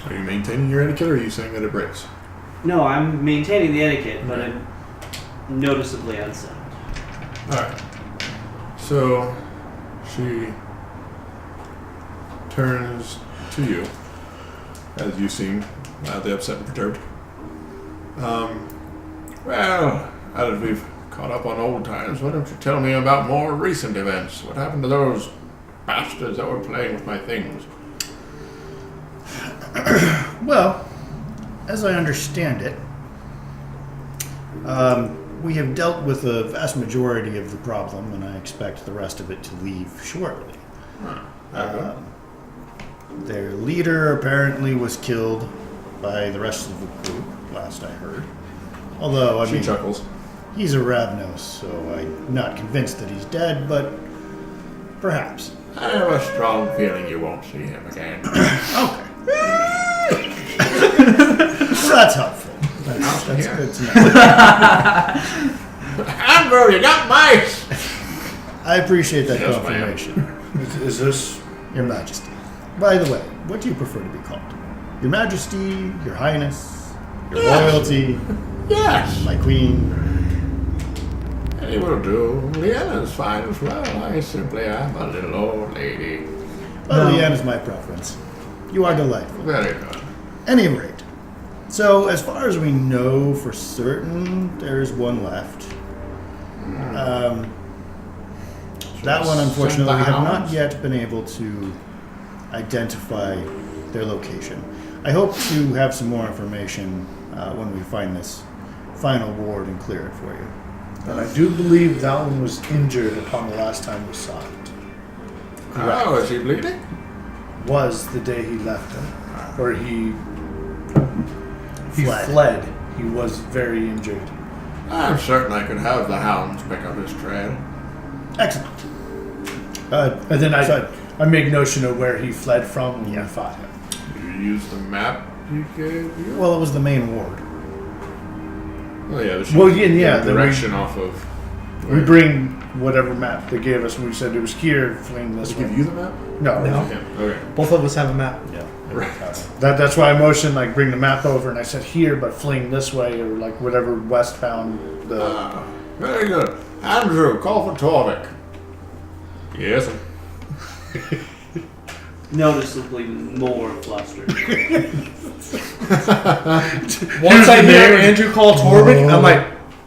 S1: Are you maintaining your etiquette, or are you saying that it breaks?
S4: No, I'm maintaining the etiquette, but I'm noticeably unsettled.
S1: Alright. So, she turns to you, as you seem mildly upset and perturbed. Well, now that we've caught up on old times, why don't you tell me about more recent events? What happened to those bastards that were playing with my things?
S5: Well, as I understand it, we have dealt with the vast majority of the problem, and I expect the rest of it to leave shortly. Their leader apparently was killed by the rest of the group, last I heard. Although,
S1: She chuckles.
S5: he's a Ravnos, so I'm not convinced that he's dead, but perhaps.
S1: I have a strong feeling you won't see him again.
S5: Okay. So that's helpful. That's good to know.
S1: Andrew, you got mice!
S5: I appreciate that
S1: Yes, ma'am.
S5: confirmation,
S3: Is this?
S5: Your Majesty. By the way, what do you prefer to be called? Your Majesty, Your Highness, Your Royalty,
S1: Yes!
S5: my Queen.
S1: He will do. Lena's fine as well. I simply am a little old lady.
S5: Well,
S2: No.
S5: Leanne is my preference. You are delightful.
S1: Very good.
S5: Any rate, so as far as we know for certain, there's one left. That one, unfortunately, we have not yet been able to identify their location. I hope to have some more information when we find this final ward and clear it for you.
S3: And I do believe that one was injured upon the last time we saw it.
S1: Oh, is he bleeding?
S3: Was the day he left him, or he
S5: Fled.
S3: fled. He was very injured.
S1: I'm certain I could have the hounds pick up his trail.
S5: Excellent.
S3: And then
S5: so-
S3: I make notion of where he fled from when
S5: Yeah.
S3: we fought him.
S1: You use the map he gave you?
S5: Well, it was the main ward.
S1: Oh, yeah.
S3: Well, yeah,
S1: the
S3: then
S1: direction off of.
S3: We bring whatever map they gave us when we said it was here, fleeing this
S1: Did they
S3: way.
S1: give you the map?
S3: No.
S1: Okay. Okay.
S6: Both of us have a map.
S1: Right.
S3: That's why I motioned like bring the map over, and I said here, but fleeing this way or like whatever westbound the.
S1: Ah, very good. Andrew, call for Torvik. Yes.
S4: Noticeably more flustered.
S6: Once I hear Andrew call Torvik, I'm like,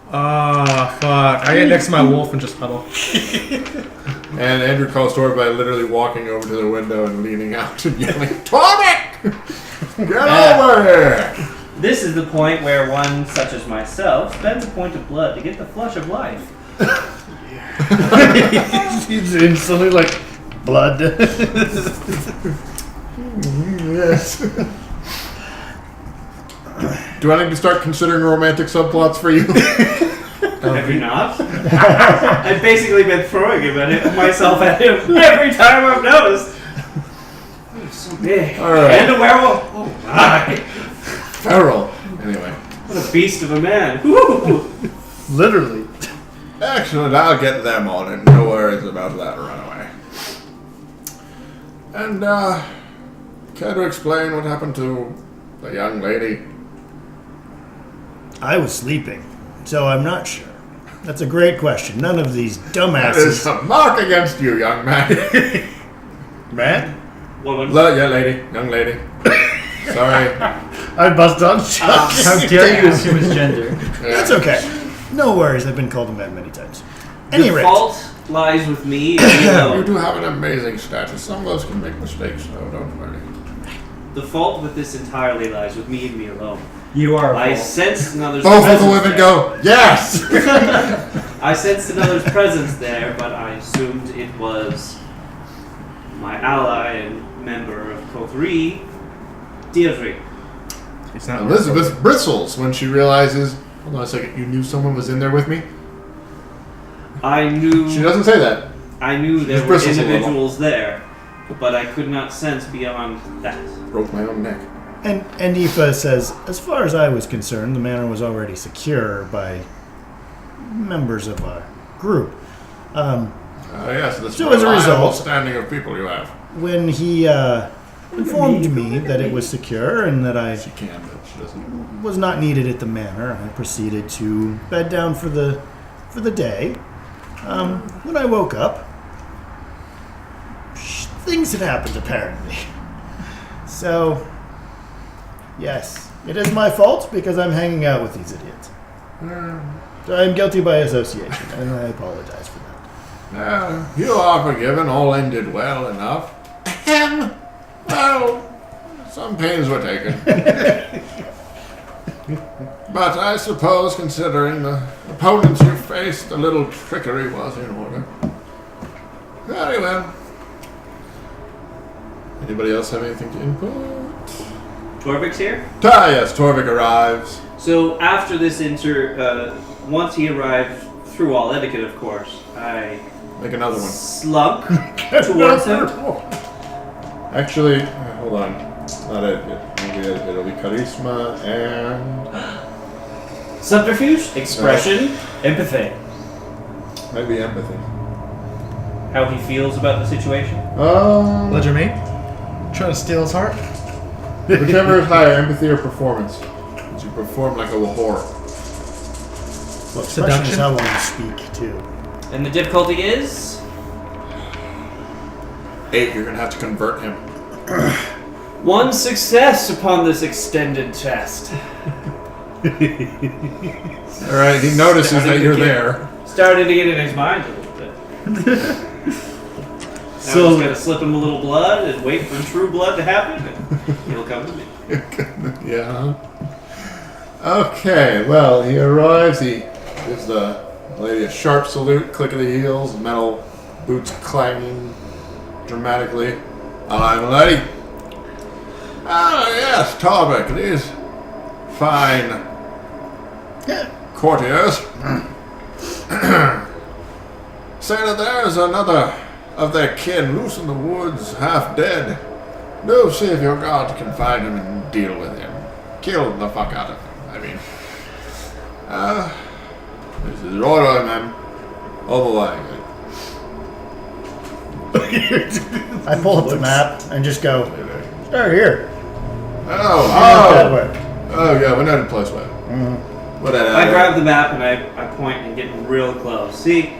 S6: fuck. I get next to my wolf and just huddle.
S1: And Andrew calls Torvik by literally walking over to the window and leaning out and yelling, Torvik! Get over here!
S4: This is the point where one, such as myself, spends a point of blood to get the flush of life.
S3: He's instantly like blood.
S1: Yes. Do I need to start considering romantic subplots for you?
S4: Have you not? I've basically been throwing myself at him every time I've noticed. Oh, he's so big.
S1: All right.
S4: And a werewolf. Oh my.
S1: Feral. Anyway.
S4: What a beast of a man. Woo.
S3: Literally.
S1: Excellent. I'll get them on it. No worries about that runaway. And, care to explain what happened to the young lady?
S5: I was sleeping, so I'm not sure. That's a great question. None of these
S1: That is
S5: dumbasses.
S1: a mark against you, young man.
S3: Man,
S4: Woman.
S1: Young lady. Sorry.
S3: I bust on shots.
S2: How dare you assume his gender?
S5: That's okay. No worries. I've been called a man many times. Any
S4: The
S5: rate,
S4: fault lies with me and me
S1: You
S4: alone.
S1: do have an amazing status. Some of us can make mistakes, so don't worry.
S4: The fault with this entirely lies with me and me alone.
S2: You are.
S4: I sensed another's
S1: Both of
S4: presence
S1: the women
S4: there.
S1: go, yes!
S4: I sensed another's presence there, but I assumed it was my ally and member of Coterie, Deirdre.
S6: It's not
S1: Elizabeth bristles when she realizes, hold on a second, you knew someone was in there with me?
S4: I knew
S1: She doesn't say that.
S4: there
S1: Just
S4: were
S1: bristles a little.
S4: individuals there, but I could not sense beyond that.
S1: Broke my own neck.
S5: And Aoife says, as far as I was concerned, the manor was already secure by members of our group.
S1: Yes, this
S5: So as a result-
S1: standing of people you have.
S5: When he informed me that it was secure and that I
S1: She can, but she doesn't.
S5: was not needed at the manor, I proceeded to bed down for the day. When I woke up, things had happened apparently. So, yes, it is my fault because I'm hanging out with these idiots. So I'm guilty by association, and I apologize for that.
S1: You are forgiven. All ended well enough. Well, some pains were taken. But I suppose, considering the opponents you faced, a little trickery was in order. Very well. Anybody else have anything to input?
S4: Torvik's here.
S1: Yes, Torvik arrives.
S4: So after this once he arrived, through all etiquette, of course, I
S1: Make another one.
S4: slunk towards him.
S1: Actually, hold on. Not etiquette. It'll be charisma and...
S4: Subterfuge, expression, empathy.
S1: maybe empathy.
S4: How he feels about the situation.
S6: Ledger me. Trying to steal his heart.
S1: Whichever is higher, empathy or performance. Because you perform like a whore.
S5: Well, expression is how long you speak, too.
S4: And the difficulty is
S1: 8, you're going to have to convert him.
S4: 1 success upon this extended test.
S1: Alright, he notices that you're there.
S4: Started to get in his mind a little bit. Now I'm just gonna slip him a little blood and wait for true blood to happen, and he'll come to me.
S1: Yeah. Okay, well, he arrives. He gives the lady a sharp salute, click of the heels, metal boots clanging dramatically. I'm lady. Ah, yes, Torvik, these fine courtiers say that there is another of their kin loose in the woods, half dead. Do see if your god can find him and deal with him. Kill the fuck out of him. I mean, this is order, ma'am. All the way.
S5: I pull up the map and just go, start here.
S1: Oh,
S5: That way.
S1: oh, yeah, we're not in place well. Whatever.
S4: I grab the map and I point and get real close. See,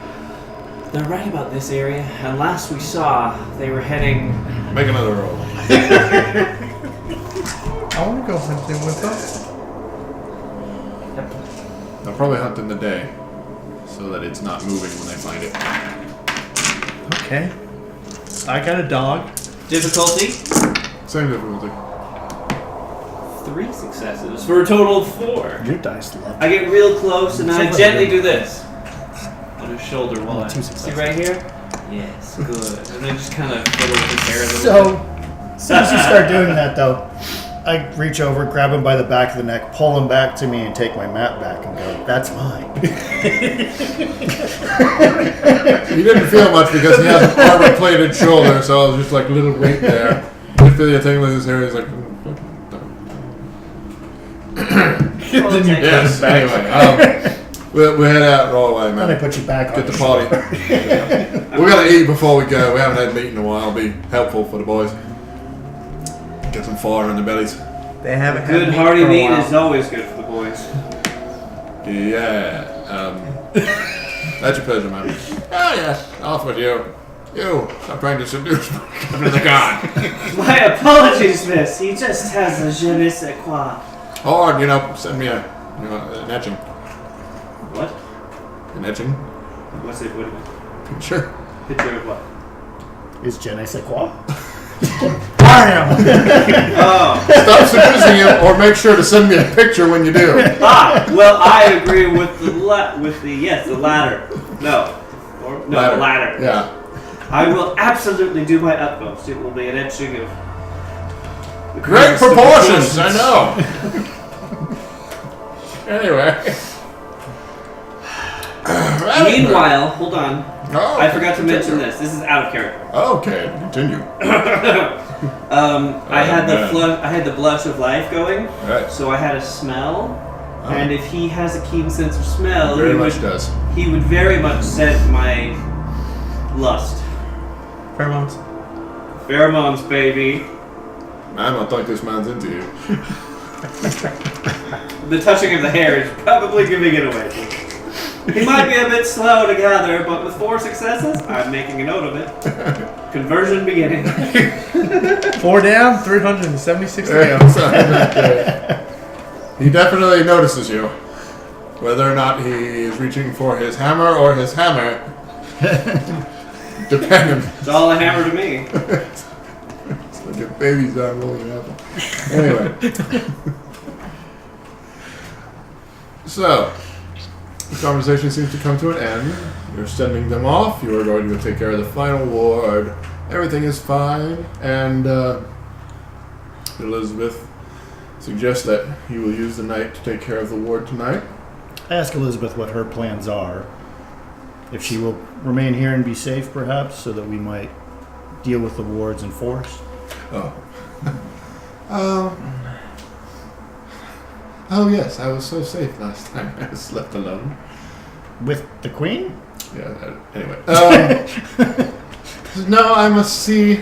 S4: they're right about this area, and last we saw, they were heading.
S1: Make another roll.
S6: I want to go hunting with them.
S1: They'll probably hunt in the day, so that it's not moving when they find it.
S6: Okay. I got a dog.
S4: Difficulty
S1: Same difficulty.
S4: 3 successes for a total of 4.
S5: Your dice love.
S4: I get real close and I
S5: So
S4: gently
S5: good.
S4: do this on his shoulder while I
S5: 2
S4: see
S5: successes.
S4: right here. Yes, good. And then just kind of fiddle with his hair a little
S5: So, as soon as you start doing that, though, I reach over, grab him by the back of the neck, pull him back to me, and take my map back and go, that's mine.
S1: You didn't feel much because he has an armor-plated shoulder, so it was just like a little weight there. You feel your thing with his hair. He's like,
S4: bit.
S1: yes. Anyway, we'll head out and roll away,
S5: Then I
S1: man.
S5: put you back
S1: Get
S5: on
S1: the
S5: your
S1: party.
S5: shoulder.
S1: We gotta eat before we go. We haven't had meat in a while. It'll be helpful for the boys. Get some fire in their bellies.
S6: They haven't had
S4: Good
S6: meat
S4: hearty
S6: for a
S4: meat
S6: while.
S4: is always good for the boys.
S1: Yeah. That's your pleasure, man. Oh, yes. Off with you. You are trying to seduce me under the god.
S7: My apologies, miss. He just has a je ne sais quoi.
S1: Or, send me an etching.
S4: What?
S1: An etching?
S4: What's it? What do you mean?
S1: Sure.
S4: Picture of what?
S5: Is je ne sais quoi?
S4: Oh.
S1: Stop seducing him, or make sure to send me a picture when you do.
S4: Well, I agree with the latter. No. The latter.
S1: Yeah.
S4: I will absolutely do my utmost. It will be an etching of the
S1: Great
S4: greatest of
S1: proportions, I know. Anyway.
S4: Meanwhile, hold on.
S1: Oh,
S4: I forgot to mention this. This is out of character.
S1: Okay, continue.
S4: I had
S1: man.
S4: I had the blush of life going,
S1: Right.
S4: so I had a smell. And if he has a keen sense of smell,
S1: Very
S4: he
S1: much
S4: would,
S1: does.
S4: he would very much scent my lust.
S6: Pheromones.
S4: Pheromones, baby.
S1: I don't think this man's into you.
S4: The touching of the hair is probably giving it away. He might be a bit slow to gather, but with 4 successes, I'm making a note of it. Conversion beginning.
S6: 4 down, 376 to go.
S1: He definitely notices you. Whether or not he is reaching for his hammer or his hammer, depending.
S4: It's all a hammer to me.
S1: It's like a baby's arm rolling an apple. Anyway. So, the conversation seems to come to an end. You're sending them off. You are going to take care of the final ward. Everything is fine. And Elizabeth suggests that you will use the night to take care of the ward tonight.
S5: I ask Elizabeth what her plans are. If she will remain here and be safe, perhaps, so that we might deal with the wards in force.
S1: Oh. Oh yes, I was so safe last time. I was left alone.
S5: With the Queen?
S1: Yeah. Anyway. No, I must see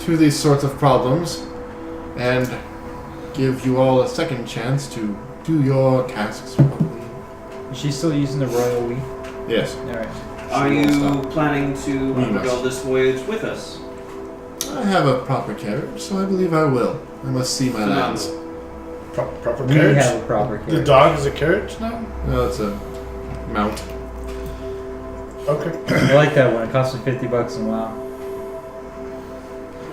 S1: to these sorts of problems and give you all a second chance to do your tasks properly.
S2: Is she still using the royal we?
S1: Yes.
S2: Alright.
S4: Are
S1: She won't
S4: you
S1: stop.
S4: planning to
S1: We
S4: undergo
S1: must.
S4: this voyage with us?
S1: I have a proper carriage, so I believe I will. I must see my lands.
S3: Proper
S2: We
S3: carriage.
S2: have a proper
S3: The
S2: carriage.
S3: dog is a carriage now?
S1: No, it's a mount.
S3: Okay.
S2: I like that one. It costs me $50 a while.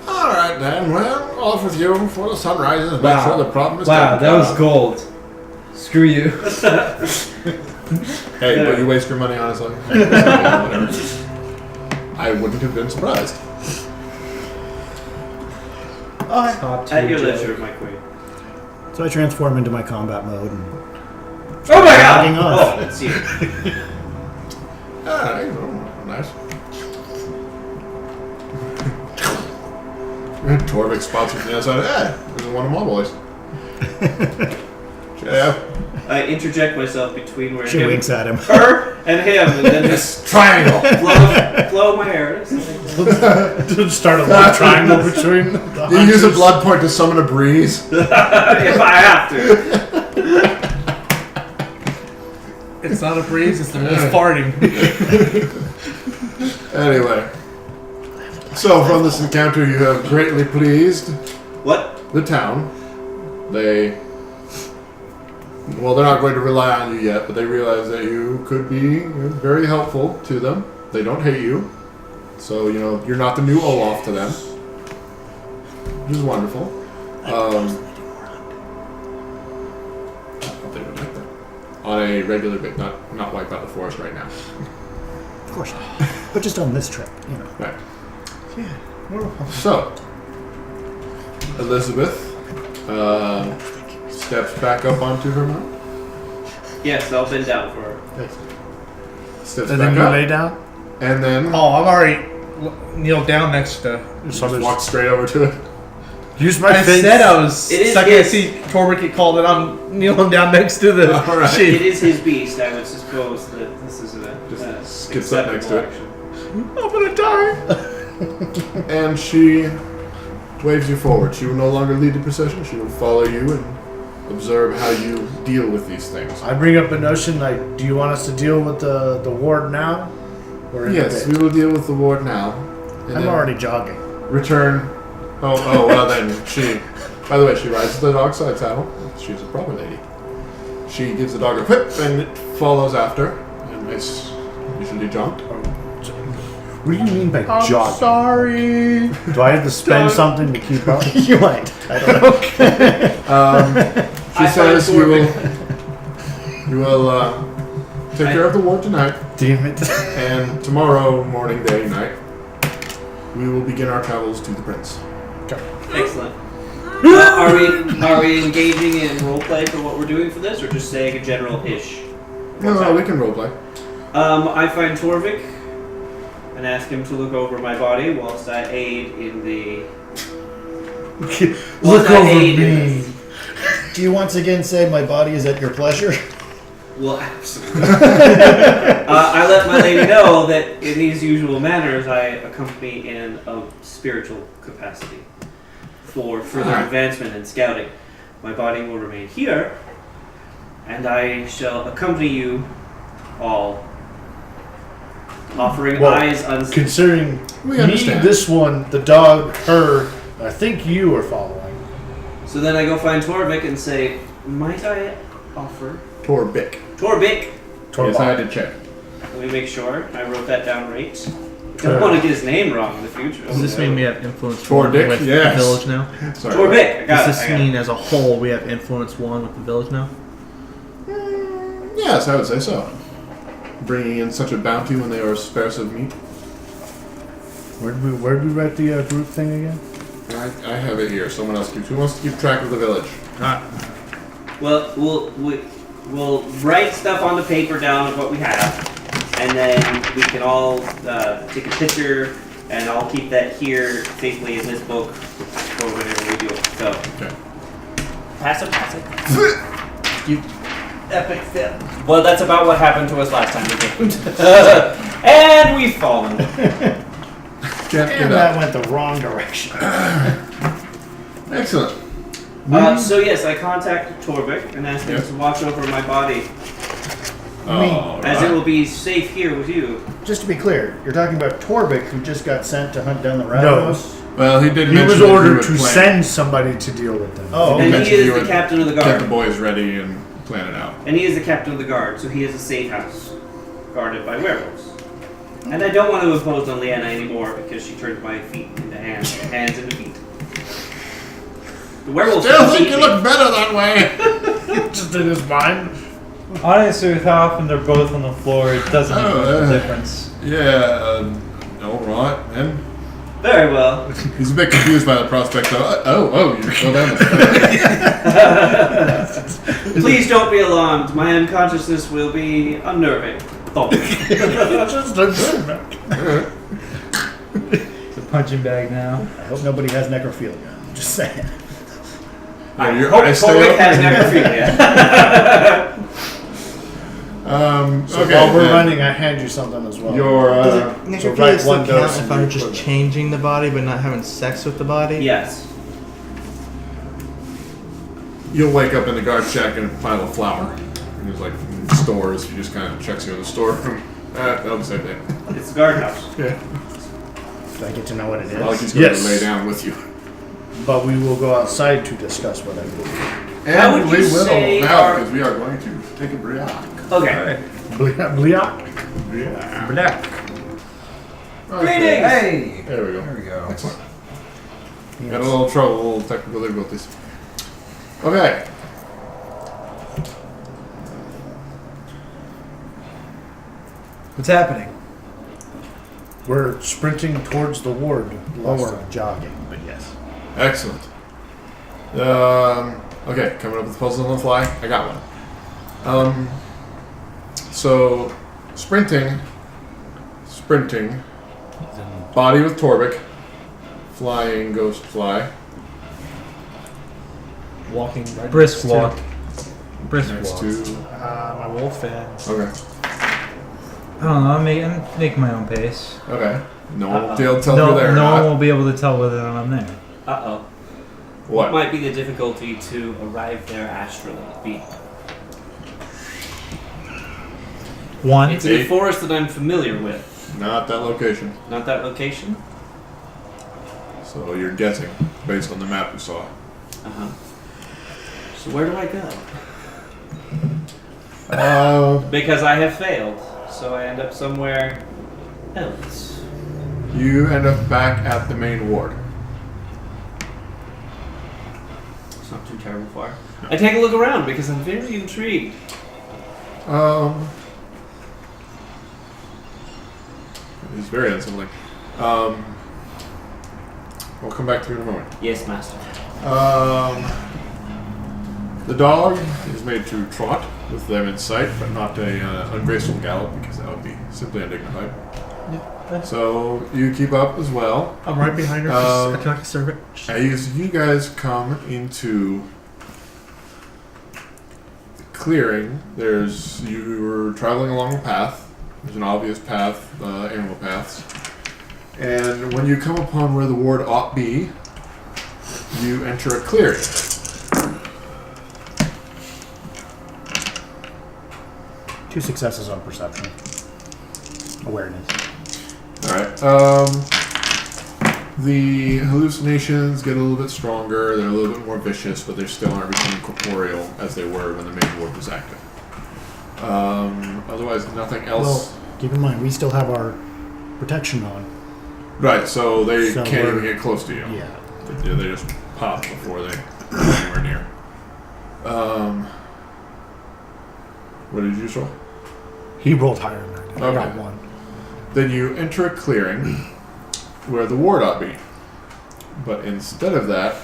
S1: Alright then, well, off with you before the sun rises and
S2: Wow.
S1: make sure the problem is
S2: Wow,
S1: taken
S2: that was
S1: care of.
S2: gold. Screw you.
S1: Hey, will you waste your money on it? Whatever. I wouldn't have been surprised.
S2: Top
S4: At
S2: tier
S4: your
S2: joke.
S4: leisure, my queen.
S5: So I transform into my combat mode and
S4: Oh my
S5: Logging
S4: god!
S5: off.
S4: Oh, it's you.
S1: Alright, well, nice. Torvik spots you from the outside. This is one of my boys. Yeah.
S4: I interject myself between where
S5: she
S4: him,
S5: winks at him.
S4: her and him, and then just
S1: This triangle.
S4: blow my hair.
S3: Start a love triangle between the
S1: You use a
S3: hunters.
S1: blood point to summon a breeze.
S4: If I have to.
S6: It's not a breeze, it's the wolf farting.
S1: Anyway. So, from this encounter, you have greatly pleased
S4: What?
S1: the town. Well, they're not going to rely on you yet, but they realize that you could be very helpful to them. They don't hate you. So, you're not the new Olaf to them. Which is wonderful. I thought they would like that. On a regular bit, not wipe out the forest right now.
S5: Of course not. But just on this trip,
S1: Right. So, Elizabeth steps back up onto her mount.
S4: Yes, I'll bend down for her.
S1: Steps
S3: And
S1: back
S3: then you
S1: up.
S3: lay down?
S1: And then
S6: Oh, I'm already kneeled down next to.
S1: just walk straight over to it.
S3: Use my
S6: I
S3: face.
S6: said I was
S4: It is
S6: stuck. I
S4: his-
S6: see Torvik get called, and I'm kneeling down next to the
S1: All right.
S6: sheep.
S4: It is his beast. I would suppose that this is
S1: Just skips up next to it.
S4: action.
S6: I'm gonna die.
S1: And she waves you forward. She will no longer lead the procession. She will follow you and observe how you deal with these things.
S3: I bring up a notion like, do you want us to deal with the ward now? Or in
S1: Yes,
S3: a
S1: we
S3: bit?
S1: will deal with the ward now. And
S5: I'm
S1: then
S5: already jogging.
S1: return. Oh, well then she. By the way, she rides the dog's side saddle. She's a proper lady. She gives the dog a whip and it follows after. And it's usually jumped.
S3: What do you mean by
S6: I'm
S3: jogging?
S6: sorry.
S3: Do I have to spend something to keep up?
S5: You might. I don't know.
S1: She
S4: I
S1: says
S4: find
S1: you will take care of the ward tonight,
S3: Damn it.
S1: and tomorrow morning, day, night, we will begin our travels to the prince.
S4: Excellent. Are we engaging in roleplay for what we're doing for this, or just saying a general ish?
S1: No, we can roleplay.
S4: I find Torvik and ask him to look over my body whilst I aid in the.
S3: Look
S4: whilst I
S3: over
S4: aid in
S3: me.
S4: this.
S5: Do you once again say my body is at your pleasure?
S4: Well, absolutely. I let my lady know that in these usual manners, I accompany in a spiritual capacity for further advancement and scouting. My body will remain here, and I shall accompany you all, offering
S3: Well,
S4: eyes unseen.
S3: Considering
S1: We
S3: me,
S1: understand.
S3: this one, the dog, her, I think you are following.
S4: So then I go find Torvik and say, might I offer?
S1: Torvik.
S4: Torvik!
S1: Yes, I had to check.
S4: Let me make sure. I wrote that down right. Don't want to get his name wrong in the future.
S6: Does this mean we have influence
S1: Tordic?
S6: 1 with
S1: Yes.
S6: the village now?
S1: Sorry.
S4: Torvik! I got
S6: Does
S4: it.
S6: this
S4: I got
S6: mean
S4: it.
S6: as a whole we have influence 1 with the village now?
S1: Yes, I would say so. Bringing in such a bounty when they are sparse of meat.
S3: Where did we write the group thing again?
S1: I have it here. Someone else keeps. Who wants to keep track of the village?
S4: Well, we'll write stuff on the paper down of what we have, and then we can all take a picture, and I'll keep that here safely in this book for whenever we do it. So,
S1: Okay.
S4: pass it.
S6: You
S4: Epic fail. Well, that's about what happened to us last time we gamed. And we've fallen.
S1: Can't
S3: And
S1: get
S3: that
S1: up.
S3: went the wrong direction.
S1: Excellent.
S4: So yes, I contacted Torvik and asked him
S1: Yes.
S4: to watch over my body,
S1: All
S4: as it
S1: right.
S4: will be safe here with you.
S5: Just to be clear, you're talking about Torvik, who just got sent to hunt down the Ravnos?
S1: Well, he did
S3: He
S1: mention
S3: was
S1: that
S3: ordered
S1: would
S3: to
S1: plan.
S3: send somebody to deal with them.
S5: Oh,
S4: And
S1: mentioned
S4: he is
S1: you
S4: the
S1: would
S4: captain of the
S1: Get the
S4: guard.
S1: boys ready and plan it out.
S4: And he is the captain of the guard, so he is a safe house, guarded by werewolves. And I don't want to impose on Leena anymore because she turned my feet into hands into feet. The werewolves
S1: Still
S4: can
S1: think
S4: beat
S1: you
S4: me.
S1: look better that way.
S3: Just in his mind.
S2: Honestly, with how often they're both on the floor, it doesn't make much of a difference.
S1: Yeah. All right. And
S4: Very well.
S1: he's a bit confused by the prospect of. You're still down there.
S4: Please don't be alarmed. My unconsciousness will be unnerving. Thump.
S3: Just a good
S2: It's a punching bag now.
S5: I hope nobody has necrophilia. I'm just saying.
S4: I
S1: your
S4: hope
S1: eyes stay
S4: Torvik
S1: open.
S4: has necrophilia.
S3: So
S1: Okay.
S3: while we're
S1: then
S3: running, I hand you something as well.
S1: Your
S6: Does it
S3: so
S6: necrophilia
S3: write
S6: still
S3: one
S6: count
S3: dose
S6: if
S3: and
S6: I'm
S3: you
S6: just
S3: put it.
S6: changing the body but not having sex with the body?
S4: Yes.
S1: you'll wake up in the guard shack in a pile of flour. And there's like stores. He just kind of checks you in the store. That'll be the same thing.
S4: It's the guardhouse.
S1: Yeah.
S5: Do I get to know what it
S1: Not like
S5: is?
S1: he's going
S3: Yes.
S1: to lay down with you.
S3: But we will go outside to discuss what I do.
S4: How would
S1: And
S4: you
S1: we will
S4: say
S1: now
S4: our-
S1: because we are going to take a break.
S4: Okay.
S3: Bliak.
S1: Yeah.
S2: Black.
S4: Greetings!
S2: Hey!
S1: There we go.
S2: There we go.
S1: Excellent. Got a little trouble, a little technical difficulties. Okay.
S2: What's happening?
S3: We're sprinting towards the ward.
S5: Or
S3: Last time.
S5: jogging, but yes.
S1: Excellent. Okay, coming up with puzzles on the fly. I got one. So, sprinting, body with Torvik, flying ghost fly.
S8: Walking right
S2: Brisk
S8: next to-
S2: walk. Brisk
S1: Next
S2: walk.
S1: to.
S8: My wolf fan.
S1: Okay.
S2: I don't know. I'm making my own pace.
S1: Okay. No one will
S4: Uh-oh.
S1: be able to tell
S2: No,
S1: you're there or
S2: no one
S1: not.
S2: will be able to tell whether or not I'm there.
S4: Uh-oh.
S1: What?
S4: Might be the difficulty to arrive there astrally? Be.
S2: One.
S4: It's in a forest that I'm familiar with.
S1: Not that location.
S4: Not that location?
S1: So you're guessing based on the map you saw.
S4: Uh-huh. So where do I go? Because I have failed. So I end up somewhere else.
S1: You end up back at the main ward.
S4: It's not too terrible far. I take a look around because I'm very intrigued.
S1: It's very unsettling. We'll come back to you in a moment.
S4: Yes, master.
S1: The dog is made to trot with them in sight, but not a ungraceful gallop because that would be simply undignified. So you keep up as well.
S8: I'm right behind her. I can serve it.
S1: As you guys come into the clearing, you were traveling along a path. There's an obvious path, animal paths. And when you come upon where the ward ought be, you enter a clearing.
S5: Two successes on perception. Awareness.
S1: Alright. The hallucinations get a little bit stronger, they're a little bit more vicious, but they still aren't becoming corporeal as they were when the main ward was active. Otherwise, nothing else.
S5: Well, keep in mind, we still have our protection on.
S1: Right, so they
S5: So
S1: can't even
S5: we're-
S1: get close to you.
S5: Yeah.
S1: They just pop before they get anywhere near. What did you roll?
S5: He rolled higher than I did. I got
S1: Okay.
S5: 1.
S1: Then you enter a clearing where the ward ought to be. But instead of that,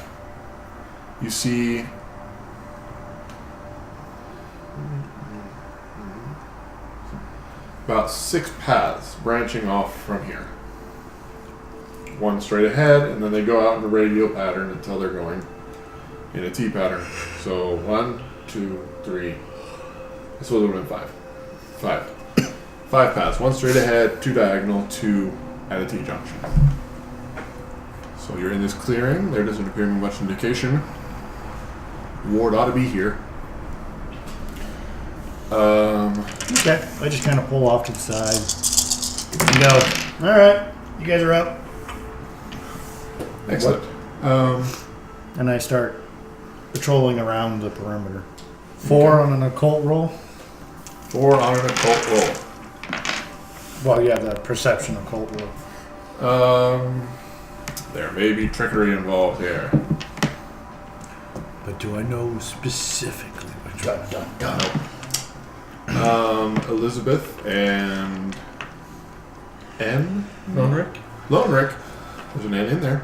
S1: you see about 6 paths branching off from here. One straight ahead, and then they go out in a radial pattern until they're going in a T pattern. So 1, 2, 3. This would have been 5. 5 paths. 1 straight ahead, 2 diagonal, 2 at a T junction. So you're in this clearing. There doesn't appear to be much indication. Ward ought to be here.
S5: Okay. I just kind of pull off to the side and go, all right, you guys are up.
S1: Excellent.
S5: And I start patrolling around the perimeter.
S3: 4 on an occult roll.
S1: 4 on an occult roll.
S3: Well, you have that perception occult roll.
S1: There may be trickery involved here.
S3: But do I know specifically which one?
S5: Dun, dun, dun.
S1: Elizabeth and
S8: Lone Rick?
S1: Lone Rick. There's an N in there.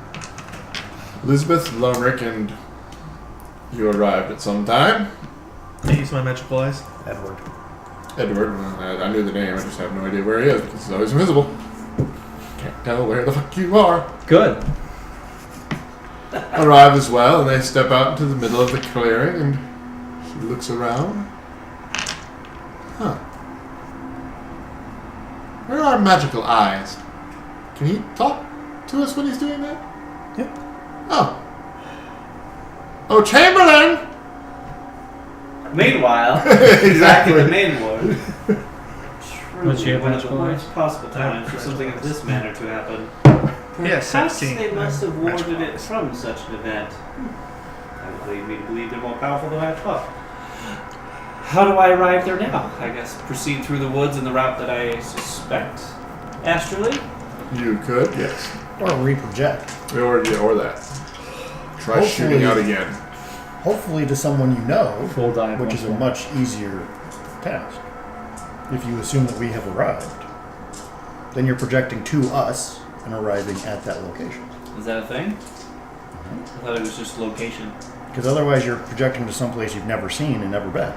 S1: Elizabeth, Lone Rick, and you arrived at some time.
S8: I use my magical eyes.
S5: Edward.
S1: Edward, I knew the name, I just have no idea where he is because he's always invisible. Can't tell where the fuck you are.
S2: Good.
S1: Arrive as well, and they step out into the middle of the clearing, and she looks around. Huh. Where are magical eyes? Can he talk to us when he's doing that?
S5: Yep.
S1: Oh. Oh, Chamberlain!
S4: Meanwhile,
S1: Exactly.
S4: back in the main ward.
S2: Does she
S4: Truly
S2: have
S4: one of the
S2: magical eyes?
S4: worst possible times for something of this manner to happen.
S8: Yes,
S4: Perhaps
S8: 16.
S4: they must have warded it from such an event. That would lead me to believe they're more powerful than I thought. How do I arrive there now? I guess proceed through the woods in the route that I suspect. Astrally?
S1: You could, yes.
S5: Or reproject.
S1: Or that. Try shooting out again.
S5: Hopefully to someone you know,
S2: Full dive.
S5: which is a much easier task. If you assume that we have arrived, then you're projecting to us and arriving at that location.
S4: Is that a thing? I thought it was just location.
S5: Because otherwise you're projecting to someplace you've never seen and never been.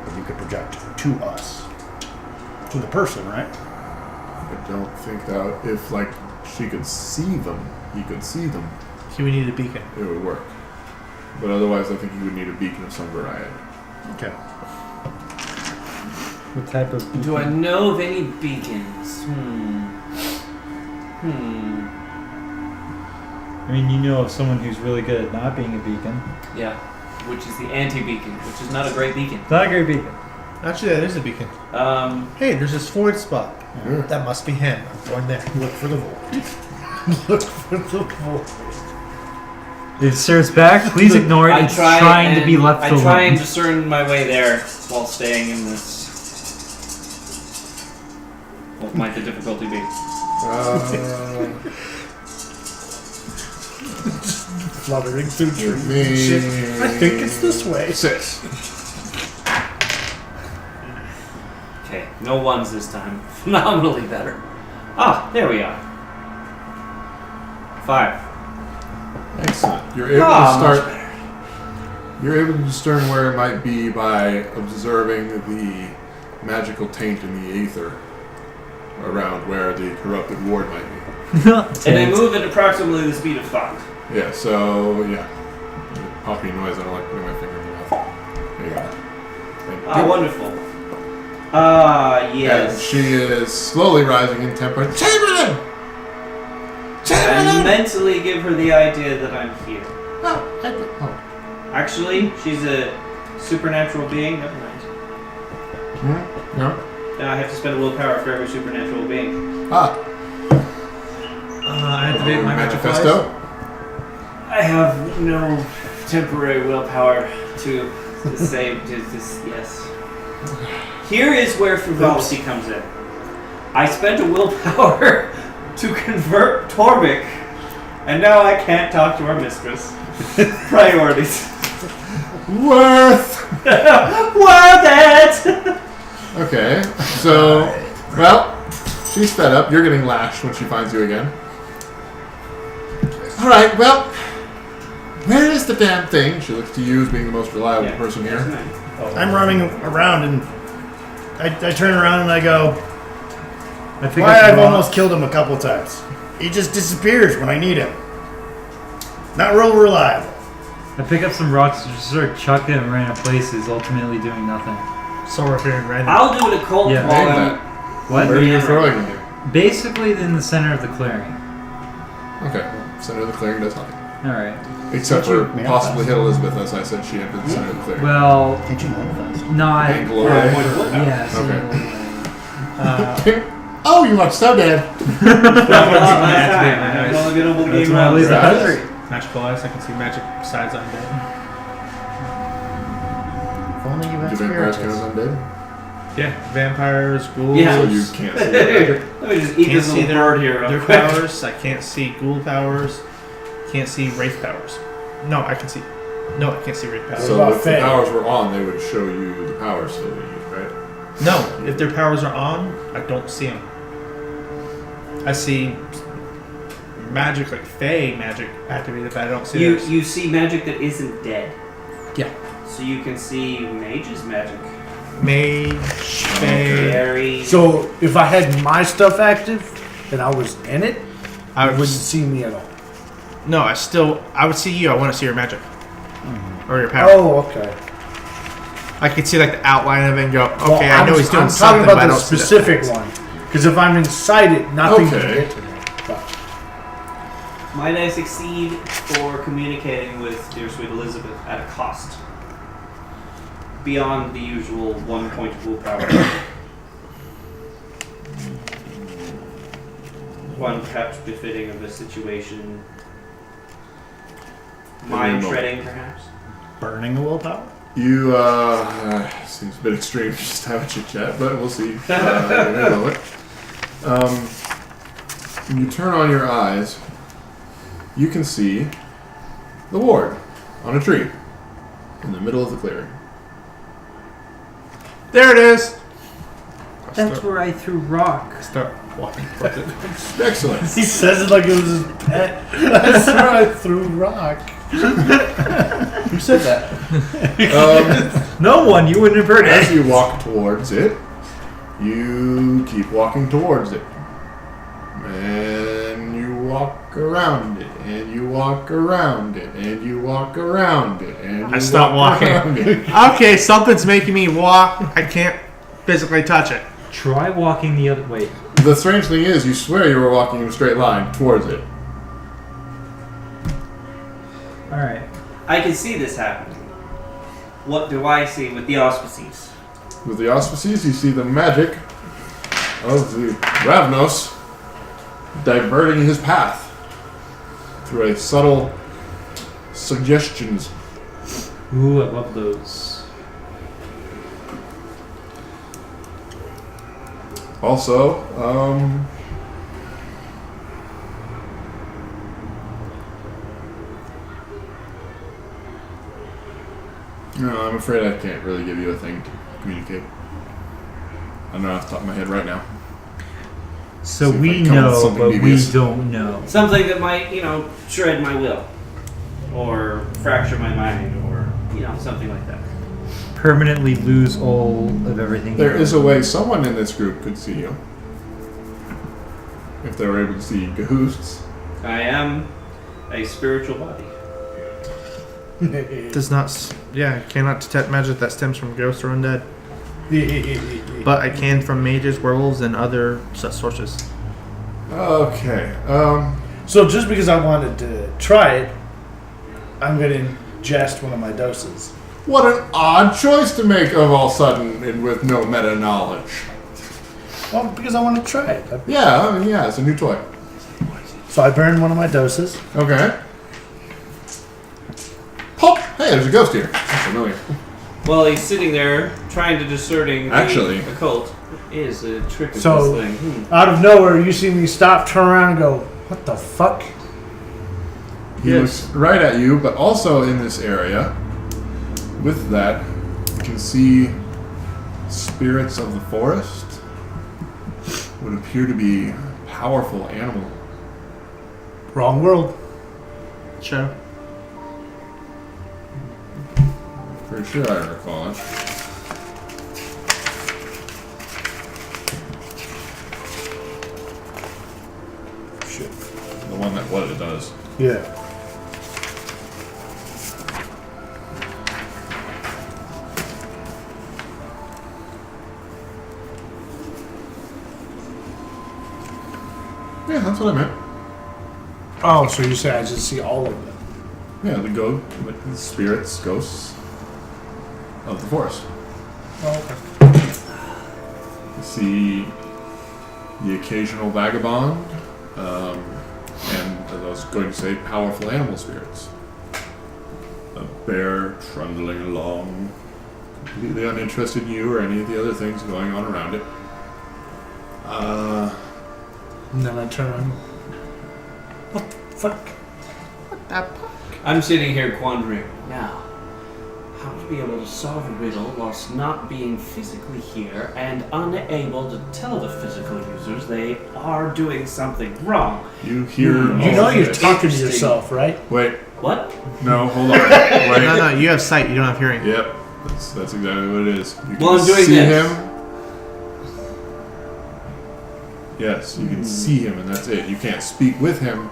S5: But you could project to us. To the person, right?
S1: I don't think that if, like, she could see them, he could see them,
S8: He would need a beacon.
S1: it would work. But otherwise, I think you would need a beacon of some variety.
S5: Okay.
S2: What type of?
S4: Do I know of any beacons?
S2: I mean, you know of someone who's really good at not being a beacon.
S4: Yeah. Which is the anti-beacon, which is not a great beacon.
S2: It's not a great beacon.
S8: Actually, that is a beacon. Hey, there's this forward spot.
S1: Yeah.
S8: That must be him. I'm going there.
S5: Look for the void. Look for the void.
S2: It serves back. Please ignore it. It's trying to be left alone.
S4: I try and discern my way there while staying in this. What might the difficulty be?
S3: Fluttering through
S1: Give
S3: trees.
S1: me
S3: Shit. I think it's this way.
S1: 6.
S4: Okay, no ones this time. Phenomenally better. Ah, there we are. 5.
S1: Excellent. You're able to start. You're able to discern where it might be by observing the magical taint in the aether around where the corrupted ward might be.
S4: And I move at approximately the speed of thought.
S1: Yeah, so, yeah. Poppy noise, I don't like putting my finger in the mouth. There you go. Thank
S4: Ah,
S1: you.
S4: wonderful. Ah,
S1: And
S4: yes.
S1: she is slowly rising in temper. Chamberlain!
S4: I
S1: Chamberlain!
S4: mentally give her the idea that I'm here.
S1: Oh.
S4: Actually, she's a supernatural being. Never mind.
S1: No?
S4: Now I have to spend a willpower for every supernatural being.
S1: Ah.
S8: I activate my
S1: Manifesto?
S4: I have no temporary willpower to save. Yes. Here is where frivolity comes in. I spent a willpower to convert Torvik, and now I can't talk to our mistress. Priorities.
S1: Worth!
S4: Worth it!
S1: Okay, so, well, she's fed up. You're getting lashed when she finds you again. Alright, well, where is the damn thing? She looks to you as being the most reliable person here.
S5: I'm running around and I turn around and I go,
S2: I pick
S5: why
S2: up
S5: I've
S2: the rock.
S5: almost killed him a couple times. He just disappears when I need him. Not real reliable.
S2: I pick up some rocks and just start chucking them random places, ultimately doing nothing.
S8: So we're feeling random.
S4: I'll do an occult
S2: Yeah.
S4: while
S1: Name
S4: I'm...
S1: that.
S2: What?
S1: Where are you throwing it?
S2: Basically in the center of the clearing.
S1: Okay, center of the clearing does nothing.
S2: Alright.
S1: Except
S5: Can't you
S1: for
S5: manifest?
S1: possibly hit Elizabeth, as I said she entered the center of the clearing.
S2: Well,
S5: Can't you manifest?
S2: not.
S1: Angle away.
S2: Yeah, so
S1: Oh, you are so dead.
S4: I've only been able to
S2: that's
S4: game
S2: when I lose the
S1: Right.
S2: country.
S8: Magical eyes. I can see magic besides undead.
S5: If only you had
S1: Do vampires
S5: spirits.
S1: count as undead?
S8: Yeah, vampires, ghouls.
S4: Yeah.
S1: So you can't see the magic.
S4: Let me just eat
S8: Can't
S4: this
S8: see
S4: little bird here real
S8: their
S4: quick.
S8: powers. I can't see ghoul powers. Can't see wraith powers. No, I can see. No, I can't see wraith powers.
S1: So
S3: about
S1: if the
S3: Faye?
S1: powers were on, they would show you the powers still being used, right?
S8: No, if their powers are on, I don't see them. I see magic, like Fae magic activated, but I don't see theirs.
S4: You see magic that isn't dead.
S8: Yeah.
S4: So you can see mage's magic.
S8: Mage, Fae.
S4: Fairy.
S3: So if I had my stuff active and I was in it,
S8: I
S3: you
S8: would
S3: wouldn't see me at all.
S8: No, I would see you. I want to see your magic. Or your power.
S3: Oh, okay.
S8: I could see like the outline of it and go, okay,
S3: Well,
S8: I know he's doing
S3: I'm
S8: something,
S3: talking
S8: but I
S3: about
S8: don't
S3: the
S8: see that.
S3: specific one. Because if I'm inside it, nothing can
S1: Okay.
S3: get to me. But
S4: Might I succeed for communicating with dear sweet Elizabeth at a cost? Beyond the usual 1 point willpower. One perhaps befitting of a situation. Mind shredding, perhaps?
S5: Burning a willpower?
S1: You, seems a bit extreme just to have a chit chat, but we'll see. In a moment. When you turn on your eyes, you can see the ward on a tree in the middle of the clearing.
S8: There it is.
S2: That's where I threw rock.
S8: Start walking towards it.
S1: Excellent.
S3: he says it like it was his pet. That's where I threw rock.
S8: Who said that?
S2: No one, you wouldn't have heard
S1: As
S2: it.
S1: you walk towards it, you keep walking towards it. And you walk around it, and you walk around it, and you walk around it, and you
S8: I stop
S1: walk
S8: walking.
S1: around it.
S8: Okay, something's making me walk. I can't physically touch it.
S2: Try walking the other way.
S1: The strange thing is, you swear you were walking in a straight line towards it.
S2: Alright.
S4: I can see this happening. What do I see with the auspices?
S1: With the auspices, you see the magic of the Ravnos diverting his path through a subtle suggestions.
S2: Ooh, I love those.
S1: Also, no, I'm afraid I can't really give you a thing to communicate. I don't know off the top of my head right now.
S2: So
S1: See if I
S2: we
S1: can come up with
S2: know,
S1: something
S2: but
S1: devious.
S2: we don't know.
S4: Something that might, shred my will. Or fracture my mind, or, something like that.
S2: Permanently lose all of everything.
S1: There is a way someone in this group could see you. if they were able to see ghosts.
S4: I am a spiritual body.
S6: Does not. Cannot detect magic that stems from ghosts or undead. But I can from mages, werewolves, and other such sources.
S1: Okay.
S3: So just because I wanted to try it, I'm going to ingest one of my doses.
S1: What an odd choice to make of all sudden and with no meta knowledge.
S3: Well, because I want to try it.
S1: Yeah, it's a new toy.
S3: So I burned one of my doses.
S1: Okay. Pop! Hey, there's a ghost here. That's familiar.
S4: Well, he's sitting there trying to discerning
S1: Actually.
S4: the occult. Is a trick of
S3: So,
S4: this thing.
S3: out of nowhere, you see me stop, turn around, and go, what the fuck?
S1: He looks right at you, but also in this area. With that, you can see spirits of the forest. Would appear to be powerful animal.
S3: Wrong world.
S6: Show.
S1: Pretty sure I recall it.
S3: Shit.
S1: The one that what it does.
S3: Yeah.
S1: Yeah, that's what I meant.
S3: Oh, so you say I just see all of them?
S1: Yeah, the spirits, ghosts of the forest.
S3: Oh, okay.
S1: You see the occasional vagabond, and I was going to say powerful animal spirits. A bear trundling along, completely uninterested in you or any of the other things going on around it.
S3: And then I turn around. What the fuck?
S4: I'm sitting here quandering. Now, how to be able to solve a riddle whilst not being physically here and unable to tell the physical users they are doing something wrong?
S1: You hear.
S3: You know you're talking to yourself, right?
S1: Wait,
S4: What?
S1: no, hold on. Wait.
S6: No, you have sight. You don't have hearing.
S1: Yep, that's exactly what it is. You can
S4: Well, I'm doing
S1: see
S4: this.
S1: him. Yes, you can see him, and that's it. You can't speak with him.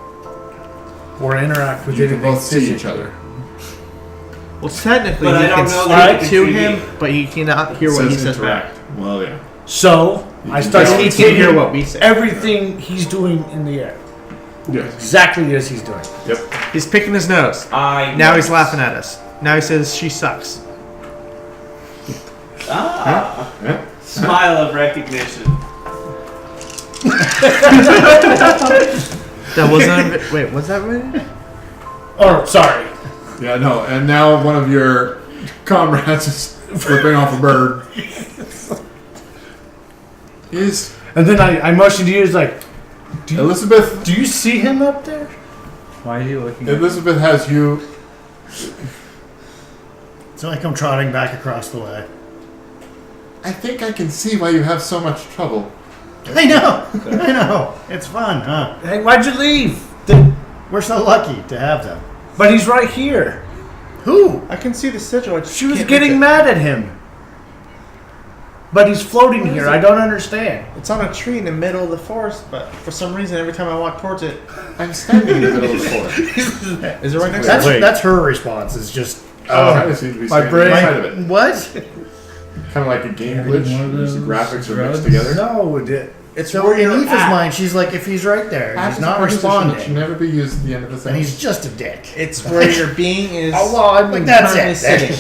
S3: Or interact with
S1: You can
S3: anything
S1: both see each
S3: physically.
S1: other.
S6: Well, technically,
S4: But
S6: you
S4: I don't
S6: can
S4: know that
S6: speak
S4: you
S6: to
S4: can see
S6: him, but you cannot hear what he says
S1: interact.
S6: back.
S1: Well, yeah.
S3: So, I
S1: can
S3: start
S1: tell.
S6: He
S1: He
S6: can hear
S3: imitating
S6: what we say.
S3: everything he's doing in the air.
S1: Yes.
S3: Exactly as he's doing.
S1: Yep.
S6: He's picking his nose. Now he's laughing at us. Now he says she sucks.
S4: Ah,
S1: Yeah.
S4: smile of recognition.
S6: That wasn't. Wait, was that right?
S3: Or, sorry.
S1: Yeah, no. And now one of your comrades is flipping off a bird. Is
S3: And then I motioned to you, it's like,
S1: Elizabeth?
S3: do you see him up there?
S2: Why are you looking at
S1: Elizabeth has you.
S5: So I come trotting back across the way.
S1: I think I can see why you have so much trouble.
S5: I know. I know. It's fun, huh?
S3: Hey, why'd you leave?
S5: We're so lucky to have them.
S3: But he's right here.
S5: Who?
S6: I can see the sigil. I just
S3: She was
S6: can't
S3: getting
S6: reach it.
S3: mad at him. But he's floating here. I don't understand.
S6: It's on a tree in the middle of the forest, but for some reason, every time I walk towards it,
S1: I'm standing in the middle of the forest.
S6: is it right next
S5: That's
S6: to it?
S5: that's her response. Is just
S1: I seem to be
S3: my
S1: standing
S3: brain-
S1: inside of it.
S5: what?
S1: Kind of like a game glitch.
S2: one of
S1: Where the
S2: those
S1: graphics are
S2: drugs?
S1: mixed together.
S3: No, it did.
S6: It's
S5: So
S6: where
S5: in
S6: you're
S5: Aoife's
S6: at.
S5: mind, she's like, if he's right there,
S1: Half
S5: he's
S1: is a
S5: not
S1: proposition that should
S5: responding,
S1: never be used at the end of the
S5: and
S1: sentence.
S5: he's just a dick.
S6: It's where your being is.
S3: Oh, well, I mean,
S5: That's
S6: currently
S5: it.
S6: sitting.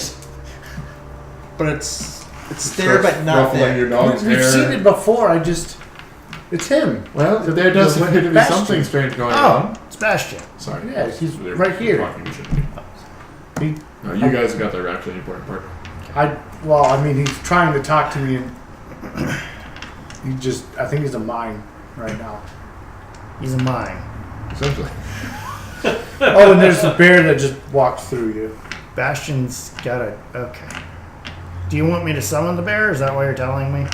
S6: But it's there, but not
S1: ruffling
S6: there.
S1: your dog's
S3: We've
S1: hair.
S3: seen it before. it's him.
S1: Well, there does
S3: The
S1: appear to be
S3: Bastion.
S1: something strange going
S5: Oh,
S1: on.
S5: it's Bastion.
S1: Sorry.
S3: Yeah, he's
S1: They're
S3: right here.
S1: talking to shit.
S3: He-
S1: No, you guys got the actually important part.
S3: I mean, he's trying to talk to me, and I think he's a mime right now.
S5: He's a mime.
S1: Essentially.
S3: Oh, and there's the bear that just walked through you.
S5: Bastion's got a. Okay. Do you want me to summon the bear? Is that what you're telling me?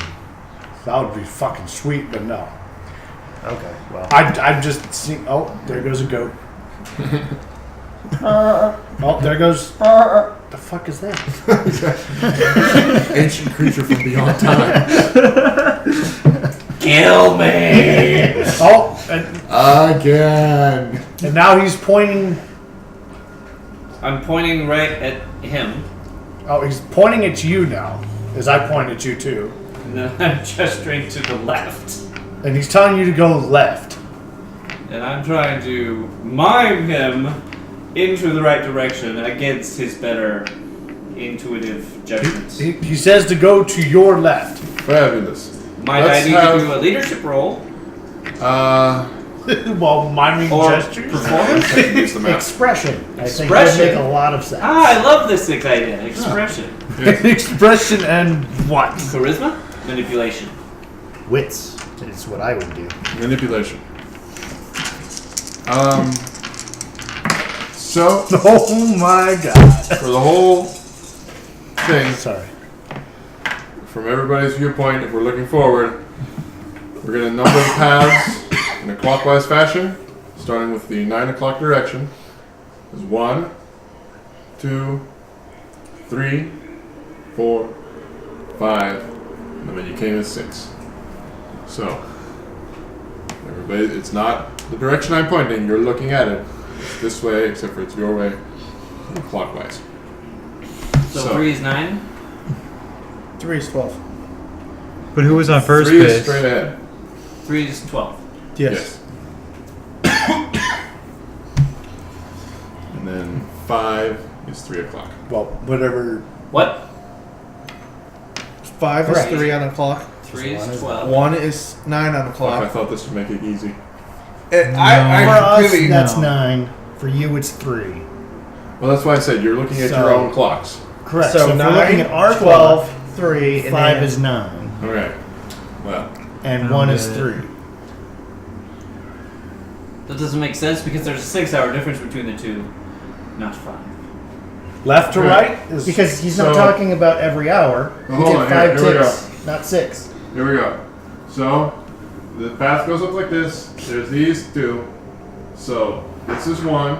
S3: That would be fucking sweet, but no.
S5: Okay. Well.
S3: I'm just seeing. Oh, there goes a goat. Oh, there goes. The fuck is that?
S1: Ancient creature from beyond time.
S4: Kill me!
S3: Oh,
S1: Again.
S3: and now he's pointing.
S4: I'm pointing right at him.
S3: Oh, he's pointing at you now, as I point at you too.
S4: And then I'm gesturing to the left.
S3: And he's telling you to go left.
S4: And I'm trying to mime him into the right direction against his better intuitive judgments.
S3: He says to go to your left.
S1: Fabulous.
S4: Might I need to do a leadership role?
S3: While miming
S4: Or
S3: gestures.
S4: performance?
S1: Use the map.
S5: Expression. I think
S4: Expression.
S5: would make a lot of sense.
S4: I love this idea. Expression.
S3: Expression and what?
S4: Charisma? Manipulation.
S5: Wits is what I would do.
S1: Manipulation. So
S3: Oh my god.
S1: for the whole thing,
S3: Sorry.
S1: from everybody's viewpoint, if we're looking forward, we're going to number the paths in a clockwise fashion, starting with the 9 o'clock direction. There's 1, 2, 3, 4, 5, and then when you came is 6. So, everybody, it's not the direction I'm pointing, you're looking at it. It's this way, except for it's your way, clockwise.
S4: So 3 is 9?
S6: 3 is 12.
S2: But who was on first
S1: 3
S2: base?
S1: is straight ahead.
S4: 3 is 12.
S6: Yes.
S1: And then 5 is 3 o'clock.
S3: Well, whatever.
S4: What?
S6: 5
S3: Correct.
S6: is 3 on the clock.
S4: 3 is 12.
S6: 1 is 9 on the
S1: Fuck, I
S6: clock.
S1: thought this would make it easy.
S5: For
S6: I
S5: us,
S6: completely.
S5: that's
S2: no.
S5: 9. For you, it's 3.
S1: Well, that's why I said you're looking at
S5: So-
S1: your own clocks.
S5: Correct.
S6: So
S5: So, if
S6: 9,
S5: we're looking at our
S6: 12,
S5: clock,
S6: 3, and
S5: 5
S6: then
S5: is 9,
S1: Okay. Well,
S5: and
S2: I
S5: 1
S2: don't
S5: is
S2: get it.
S5: 3.
S4: That doesn't make sense because there's a 6-hour difference between the two, not 5.
S3: Left to
S1: Right.
S3: right is
S5: Because he's not
S1: So-
S5: talking about every hour.
S1: Well,
S5: We
S1: hold
S5: get
S1: on,
S5: 5
S1: here we
S5: ticks, not 6.
S1: here we go. So, the path goes up like this. There's these 2. So, this is 1,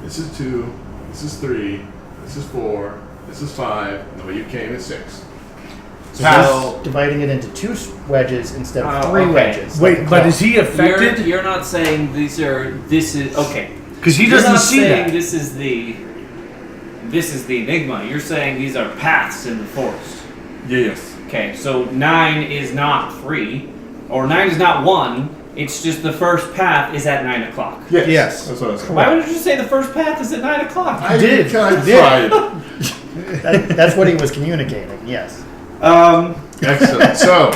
S1: this is 2, this is 3, this is 4, this is 5, and the way you came is 6.
S5: So
S4: So-
S5: he's dividing it into 2 wedges instead of
S4: Oh,
S5: 3
S4: okay.
S5: wedges.
S3: Wait,
S5: like
S3: but
S5: the
S3: is he affected?
S4: You're not saying this is okay.
S3: Because he
S4: You're
S3: doesn't
S4: not
S3: see
S4: saying
S3: that.
S4: this is the enigma. You're saying these are paths in the forest.
S1: Yes.
S4: Okay, so 9 is not 3, or 9 is not 1. It's just the first path is at 9 o'clock.
S1: Yes.
S6: Yes.
S1: That's what I said.
S4: Why would you just say the first path is at 9 o'clock?
S1: I
S3: did.
S1: I
S3: did.
S1: tried.
S5: That's what he was communicating, yes.
S1: Excellent. So,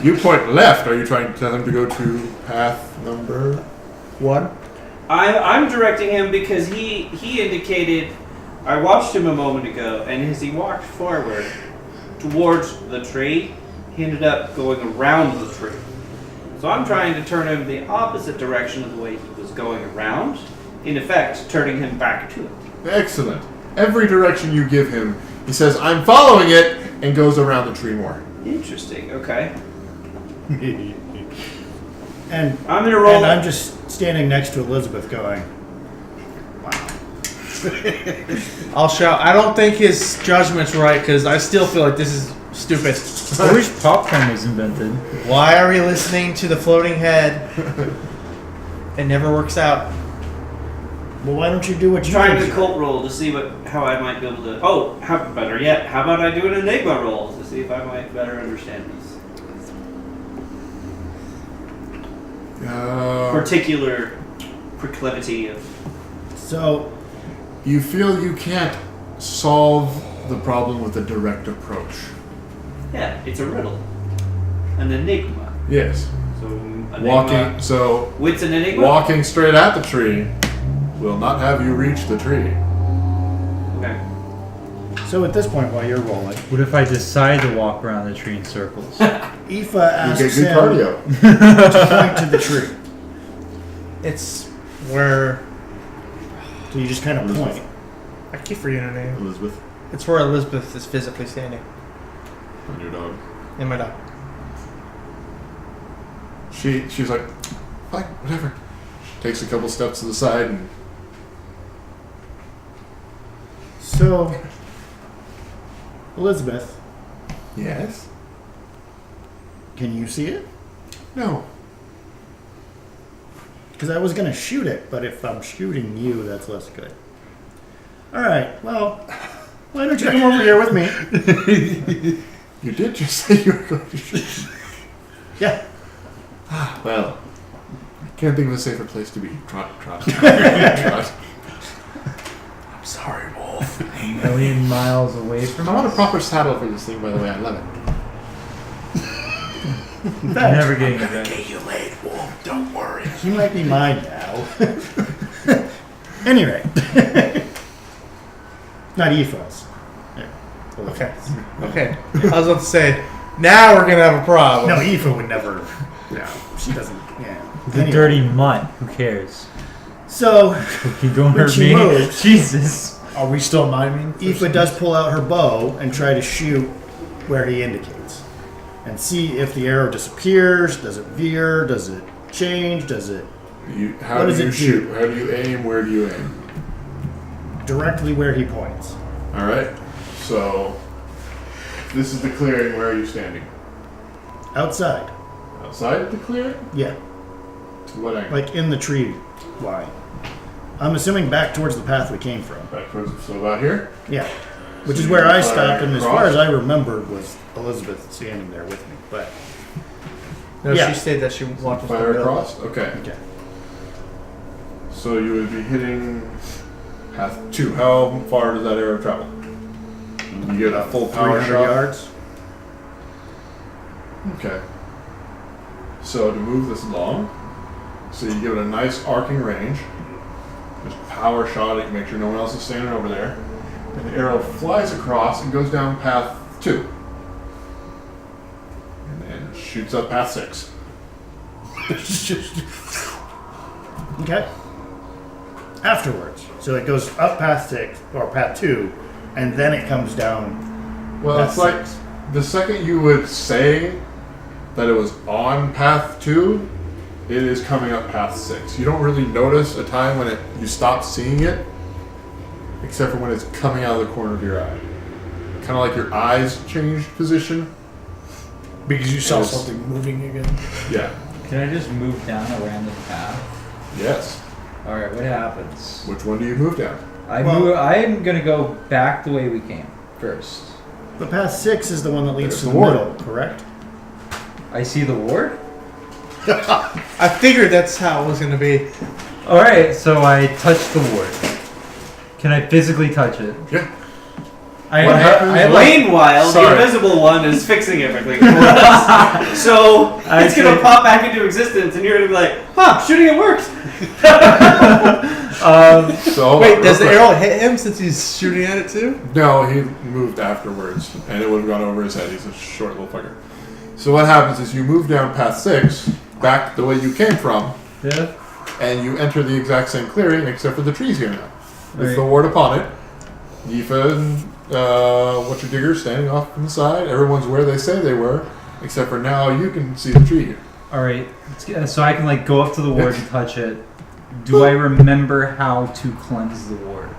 S1: you point left. Are you trying to tell him to go to path number 1?
S4: I'm directing him because he indicated. I watched him a moment ago, and as he walked forward towards the tree, he ended up going around the tree. So I'm trying to turn him the opposite direction of the way he was going around, in effect, turning him back to it.
S1: Excellent. Every direction you give him, he says, I'm following it, and goes around the tree more.
S4: Interesting. Okay,
S5: And,
S4: I'm gonna roll.
S5: and I'm just standing next to Elizabeth going,
S6: I'll shout. I don't think his judgment's right because I still feel like this is stupid.
S2: I wish popcorn was invented.
S6: Why are we listening to the floating head? It never works out.
S5: well, why don't you do what
S4: I'm
S5: you
S4: trying
S5: do?
S4: to cult roll to see how I might be able to. Oh, better yet, how about I do an enigma roll to see if I might better understand this particular proclivity of.
S5: So,
S1: You feel you can't solve the problem with a direct approach.
S4: Yeah, it's a riddle, an enigma.
S1: Yes.
S4: So enigma,
S1: Walking. So
S4: Wits an enigma.
S1: walking straight at the tree will not have you reach the tree.
S4: Okay.
S5: so at this point, while you're rolling,
S2: What if I decide to walk around the tree in circles?
S5: Aoife
S1: You
S5: asks
S1: get good
S5: him
S1: cardio.
S5: to point to the tree.
S6: It's where
S5: So you just kind of point.
S6: I keep forgetting her name.
S1: Elizabeth,
S6: It's where Elizabeth is physically standing.
S1: on your dog.
S6: In my dog.
S1: She's like, fine, whatever. Takes a couple steps to the side and
S5: So, Elizabeth,
S1: yes.
S5: can you see it?
S1: No.
S5: Because I was going to shoot it, but if I'm shooting you, that's less good. All right, well, why don't you come over here with me?
S1: You did just say you were going to shoot.
S5: Yeah.
S1: Well, I can't think of a safer place to be. Trot. Trot. I'm sorry, Wolf.
S2: A million miles away from
S1: I want a
S2: us.
S1: proper saddle for this thing, by the way. I love it.
S2: Never getting it back.
S1: Get you laid, Wolf. Don't worry.
S5: He might be mine now. Anyway. Not Aoife's.
S6: Okay. Okay. I was about to say, now we're gonna have a problem.
S5: No, Aoife would never. No, she doesn't. Yeah.
S2: The
S5: Anyway.
S2: dirty mutt. Who cares?
S5: So,
S2: You don't
S5: When
S2: hurt
S5: she
S2: me.
S5: moves-
S2: Jesus.
S3: Are we still miming?
S5: Aoife does pull out her bow and try to shoot where he indicates. And see if the arrow disappears. Does it veer? Does it change? Does it
S1: How
S5: What
S1: do
S5: does
S1: you
S5: it do?
S1: shoot? How do you aim? Where do you aim?
S5: directly where he points?
S1: All right. So this is the clearing. Where are you standing?
S5: Outside.
S1: Outside the clearing?
S5: Yeah.
S1: To what angle?
S5: Like in the tree line. I'm assuming back towards the path we came from.
S1: Back towards. So about here.
S5: Yeah. Which
S1: So
S5: is where
S1: you're
S5: I
S1: firing
S5: stopped, and as
S1: across?
S5: far as I remembered was Elizabeth standing there with me. But
S6: No,
S5: Yeah.
S6: she said that she walked us
S1: Fire
S6: the middle.
S1: across. Okay.
S5: okay.
S1: So you would be hitting path 2. How far does that arrow travel? You get a full power
S5: 300
S1: shot.
S5: yards.
S1: Okay. So to move this long, so you give it a nice arcing range. Just power shot it, make sure no one else is standing over there. And the arrow flies across and goes down path 2. And then shoots up path 6.
S5: Okay. Afterwards. So it goes up path 6 or path 2, and then it comes down.
S1: Well,
S5: path
S1: it's like
S5: 6.
S1: the second you would say that it was on path 2, it is coming up path 6. You don't really notice a time when you stop seeing it, except for when it's coming out of the corner of your eye. Kind of like your eyes changed position.
S3: Because you saw
S1: Yes.
S3: something moving again.
S1: Yeah.
S2: Can I just move down a random path?
S1: Yes.
S2: All right. What happens?
S1: Which one do you move down?
S2: I'm gonna go back the way we came first.
S5: But path 6 is the one that leads
S1: There's
S5: to
S1: the
S5: the
S1: ward.
S5: middle, correct?
S2: I see the ward.
S6: I figured that's how it was gonna be.
S2: All right. So I touch the ward. Can I physically touch it?
S1: Yeah.
S2: I
S1: What happens
S2: I,
S1: when-
S4: Meanwhile, the
S1: Sorry.
S4: invisible one is fixing everything for us. So
S2: I
S4: it's gonna
S2: see.
S4: pop back into existence, and you're gonna be like, "Huh, shooting it worked."
S1: So
S6: Wait, does the
S1: real quick.
S6: arrow hit him since he's shooting at it too?
S1: No, he moved afterwards, and it would have gone over his head. He's a short little fucker. So what happens is you move down path 6, back the way you came from,
S2: Yeah.
S1: and you enter the exact same clearing, except for the trees here now. With
S2: Right.
S1: the ward upon it. Aoife and What's Your Digger standing off on the side. Everyone's where they say they were, except for now you can see the tree here.
S2: All right. So I can like go up to the ward and touch it. Do I remember how to cleanse the ward?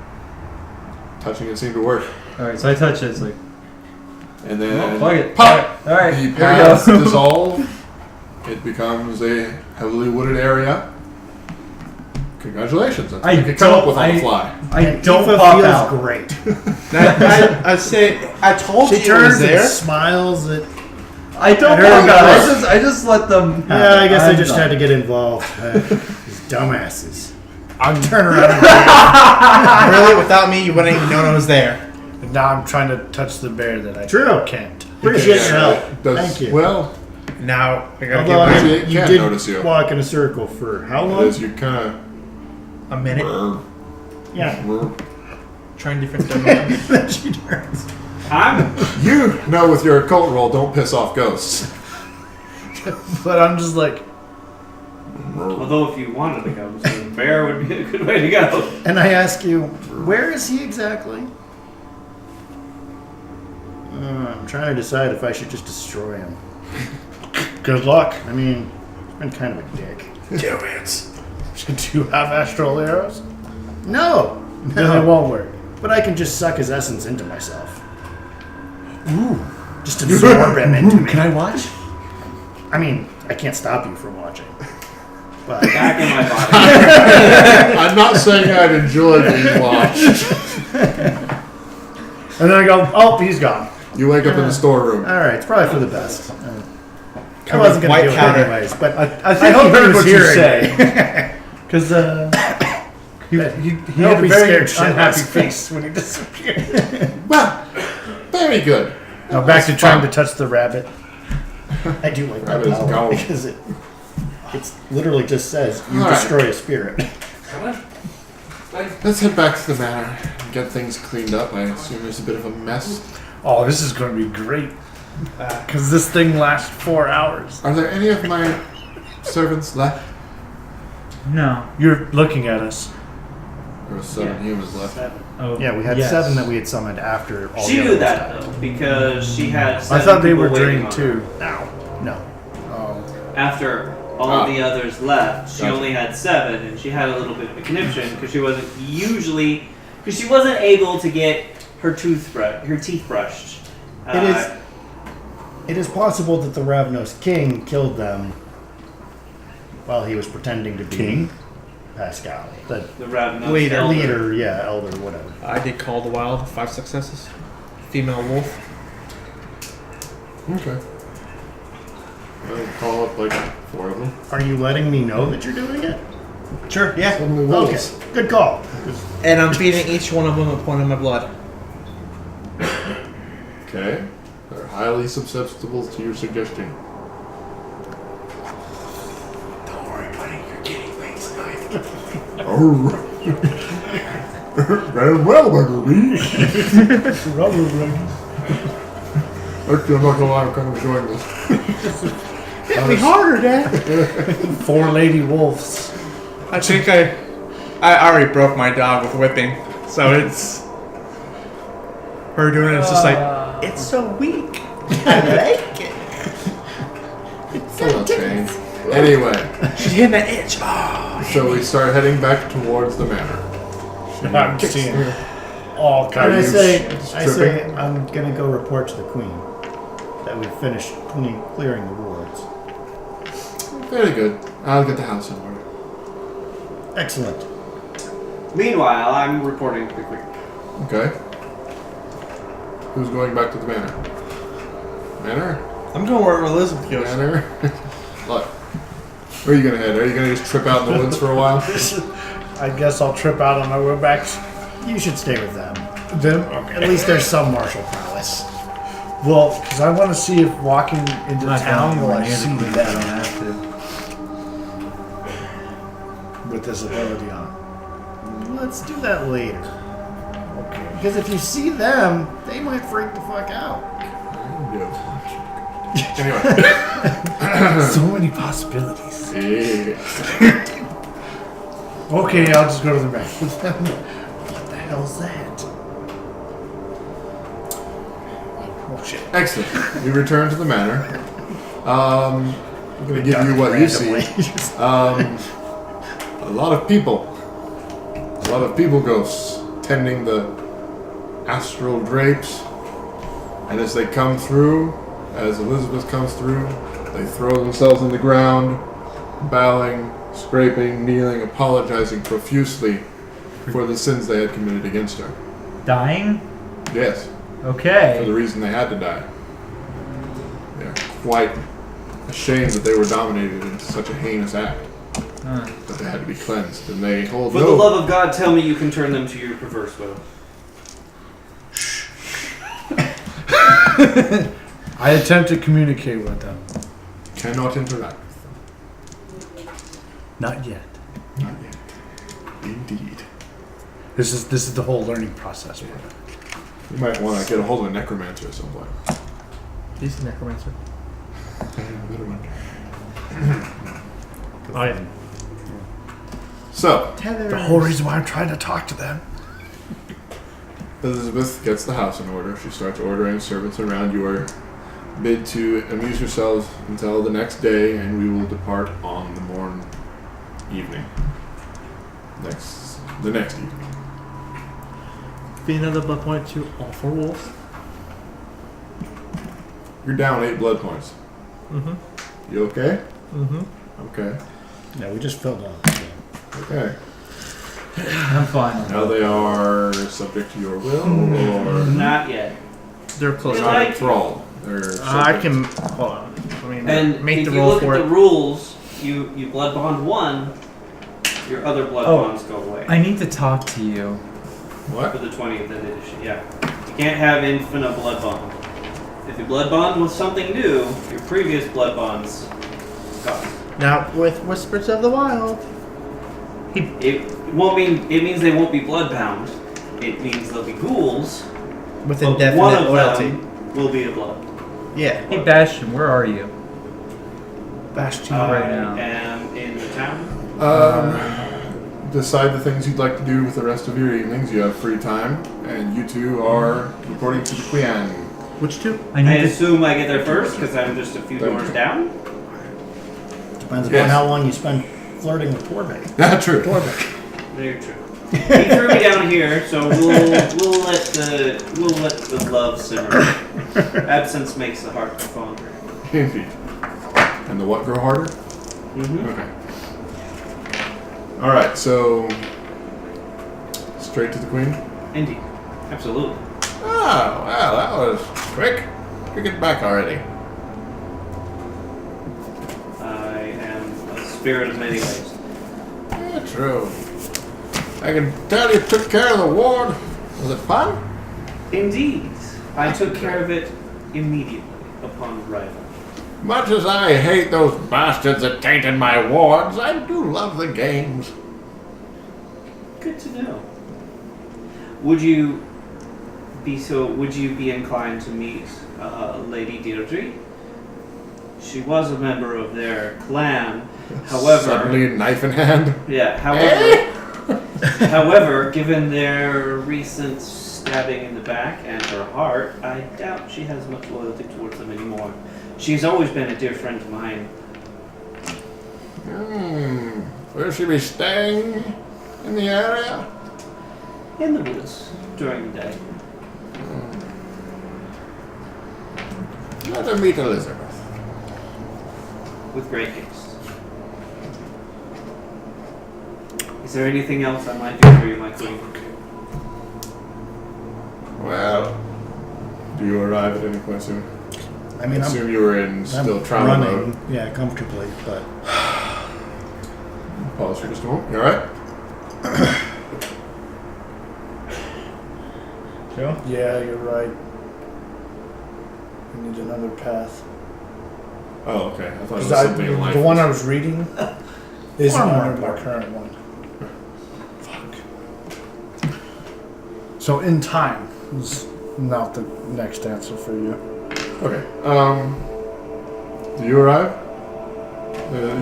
S1: Touching it seemed to work.
S2: All right. So I touch it. It's like
S1: And then
S2: fuck it.
S1: pop!
S2: All right.
S1: The
S2: Here we
S1: paths
S2: go.
S1: dissolve. It becomes a heavily wooded area. Congratulations. That's what you can come up with on the fly.
S2: I
S5: And
S2: don't
S5: Aoife
S2: pop
S5: feels
S2: out.
S5: great.
S6: I say I told
S5: She
S6: you it was
S5: turns and
S6: there.
S5: smiles at.
S2: I don't
S5: At her
S2: pop out.
S5: voice.
S2: I just let them.
S5: Yeah, I guess I
S2: I'm
S5: just
S2: done.
S5: had to get involved. These dumbasses. I'm turning around. And
S6: Really, without me, you wouldn't even know I was there.
S3: And now I'm trying to touch the bear that I
S5: True.
S3: can't.
S5: Appreciate your help.
S1: Does-
S5: Thank you.
S1: Well,
S6: Now I gotta
S5: Although I
S6: give
S1: Actually,
S5: mean,
S1: it
S5: you
S1: can't
S5: did
S1: notice you.
S5: walk in a circle for how long?
S1: as you kind
S6: a minute.
S1: of
S5: Yeah.
S6: Trying different demos.
S5: Then she turns.
S1: you know with your occult roll, don't piss off ghosts.
S3: But I'm just like,
S4: Although, if you wanted to go, so the bear would be a good way to go.
S5: And I ask you, where is he exactly? I'm trying to decide if I should just destroy him.
S3: good luck.
S5: I mean, he's been kind of a dick.
S1: Do it.
S3: Do you have astral arrows?
S5: No!
S3: Then it won't work.
S5: But I can just suck his essence into myself. Ooh. Just absorb him into me.
S3: Can I watch?
S5: I mean, I can't stop you from watching. But
S4: Back in my body.
S1: I'm not saying I'd enjoy being watched.
S3: And then I go, oh, he's gone.
S1: You wake up in the storeroom.
S5: all right, it's probably for the best. I wasn't going
S8: white
S5: to do
S8: powder.
S5: it anyways, but
S3: I think
S5: hope
S3: he heard
S5: he was
S3: what you
S5: hearing
S3: say. Because he
S5: I
S3: had
S5: hope
S3: a
S5: he
S3: very
S5: scared
S3: unhappy
S5: shitless.
S3: face when he disappeared.
S1: Well, very good.
S3: Now back to
S1: That's
S3: trying
S1: fun.
S3: to touch the rabbit.
S5: I do like that
S1: Rabbit is
S5: power
S1: gold.
S5: because it literally just says you
S1: All right.
S5: destroy a spirit.
S1: Let's head back to the manor and get things cleaned up. I assume there's a bit of a mess.
S3: Oh, this is going to be great. Because this thing lasts 4 hours.
S1: Are there any of my servants left?
S2: No.
S3: You're looking at us.
S1: There were 7 humans left.
S2: Oh,
S5: Yeah, we had
S2: yes.
S5: 7 that we had summoned after all
S4: She
S5: the
S4: knew
S5: others
S4: that
S5: died.
S4: though, because she had.
S3: I
S4: 7
S3: thought they
S4: people
S3: were
S4: waiting
S3: drained
S4: on
S3: too.
S4: her.
S5: No.
S3: Oh.
S4: After all
S1: Ah.
S4: the others left, she
S1: Gotcha.
S4: only had 7, and she had a little bit of a conniption because she wasn't able to get her teeth brushed.
S5: It is possible that the Ravnos king killed them while he was pretending to be
S3: King?
S5: Pascal. The
S4: The Ravnos
S8: Leader.
S4: elder.
S5: leader, yeah, elder, whatever.
S8: I did Call the Wild, 5 successes. Female wolf.
S1: Okay. I'll call up like 4 of them.
S5: Are you letting me know that you're doing it?
S8: Sure, yeah.
S1: Suddenly
S5: Okay,
S1: wolves.
S5: good call.
S8: And I'm feeding each one of them a point of my blood.
S1: Okay. They're highly susceptible to your suggestion.
S3: Don't worry, buddy. You're getting things nice.
S1: Oh. Very well, Buggerby. Actually, I'm not gonna lie, I'm kind of enjoying this.
S8: Hit me harder, Dad.
S3: 4 lady wolves.
S8: I think I already broke my dog with whipping, so it's her doing it. It's just like it's so weak. I like it.
S1: That'll change. Anyway,
S8: She's hitting that itch. Oh.
S1: so we start heading back towards the manor.
S3: I'm seeing all
S5: And
S3: kinds
S5: I
S3: of
S5: say,
S1: stripping.
S5: I'm gonna go report to the queen that we've finished clearing the wards.
S1: Very good. I'll get the house in order.
S5: Excellent.
S4: Meanwhile, I'm reporting to the queen.
S1: Okay. Who's going back to the manor? Manor?
S8: I'm going where Elizabeth goes.
S1: Manor? Look. Where are you gonna head? Are you gonna just trip out in the woods for a while?
S3: I guess I'll trip out on my way back.
S5: You should stay with them.
S3: Then,
S5: At least there's some martial prowess.
S3: well, because I want to see if walking into
S2: Not
S3: town
S2: going
S3: will I
S2: near the
S3: see
S2: queen, I don't
S3: them
S2: have to.
S3: with this ability on.
S5: Let's do that later.
S3: Okay.
S5: Because if you see them, they might freak the fuck out.
S1: Anyway.
S3: So many possibilities.
S1: Yeah.
S3: Okay, I'll just go to the bank.
S5: What the hell's that?
S3: Oh shit.
S1: Excellent. We return to the manor. I'm going to give you what you see. A lot of people. A lot of people ghosts tending the astral drapes. And as they come through, as Elizabeth comes through, they throw themselves on the ground, bowing, scraping, kneeling, apologizing profusely for the sins they had committed against her.
S2: Dying?
S1: Yes. For
S2: Okay.
S1: the reason they had to die. They're quite ashamed that they were dominated in such a heinous act, that they had to be cleansed, and they hold
S4: For
S1: no.
S4: the love of God, tell me you can turn them to your perverse will.
S3: I attempt to communicate with them.
S1: Cannot interact with them.
S3: Not yet.
S1: Not yet. Indeed.
S3: This is the whole learning process.
S1: You might want to get a hold of a necromancer at some point.
S8: He's a necromancer.
S1: Better one.
S8: Oh yeah.
S1: So,
S3: The whole reason why I'm trying to talk to them.
S1: Elizabeth gets the house in order. She starts ordering servants around. You are bid to amuse yourselves until the next day, and we will depart on the evening. The next evening.
S8: Feed another blood point to all 4 wolves.
S1: You're down 8 blood points.
S8: Mm-hmm.
S1: You okay? Okay.
S3: Yeah, we just filled on. So.
S1: Okay.
S2: I'm fine.
S1: Now they are subject to your will, or
S4: Not yet.
S8: They're close.
S4: They
S1: not
S4: like
S1: enthralled. They're
S8: I
S1: subject.
S8: can hold on. I mean,
S4: And
S8: make
S4: if
S8: the
S4: you
S8: roll
S4: look
S8: for
S4: at
S8: it.
S4: the rules, you blood bond one, your other blood
S2: Oh.
S4: bonds go away.
S2: I need to talk to you.
S1: What?
S4: For the 20th edition, yeah. You can't have infinite blood bond. If you blood bond with something new, your previous blood bonds gone.
S8: Now with Whispers of the Wild.
S4: It won't mean it means they won't be bloodbound. It means they'll be ghouls.
S8: With
S4: But
S8: indefinite
S4: one of
S8: loyalty.
S4: them will be a blood.
S8: Yeah.
S2: Hey Bastion, where are you?
S3: Bastion.
S2: Right
S4: I
S2: now.
S4: am in the town.
S1: Decide the things you'd like to do with the rest of your evenings. You have free time, and you two are reporting to the Queen.
S8: Which two?
S2: I
S4: I
S2: need to.
S4: assume I get there first because I'm just a few
S1: Thank
S4: doors
S1: you.
S4: down.
S5: Depends upon
S1: Yes.
S5: how long you spend flirting with Torbeck.
S1: Not true.
S4: Very true. He threw me down here, so we'll let the love simmer. Absence makes the heart grow fonder.
S1: Indeed. And the what grow harder?
S4: Mm-hmm.
S1: Okay. All right. So straight to the Queen.
S4: Indeed, absolutely.
S1: Oh, well, that was quick. You get back already.
S4: I am a spirit of many ways.
S1: Yeah, true. I can tell you took care of the ward. Was it fun?
S4: Indeed, I took care of it immediately upon arrival.
S1: Much as I hate those bastards that tainted my wards, I do love the games.
S4: Good to know. Would you be inclined to meet Lady Deirdre? She was a member of their clan. However,
S1: Suddenly knife in hand.
S4: yeah. However, given their recent stabbing in the back and her heart, I doubt she has much loyalty towards them anymore. She's always been a dear friend of mine.
S1: Will she be staying in the area?
S4: In the woods during the day.
S1: Let her meet Elizabeth.
S4: With great haste. Is there anything else I might do for you, my queen?
S1: Well, do you arrive at any point soon?
S5: I mean,
S1: I assume you were in still
S5: I'm
S1: trauma
S5: running,
S1: mode.
S5: yeah, comfortably, but
S1: Pause for just a moment. You alright?
S8: Joe?
S3: Yeah, you're right. We need another path.
S1: Oh, okay. I thought it was
S3: 'Cause
S1: something in life.
S3: the one I was reading isn't
S5: Farm
S3: under my current one. Fuck. So in time is not the next answer for you.
S1: Okay. Do you arrive?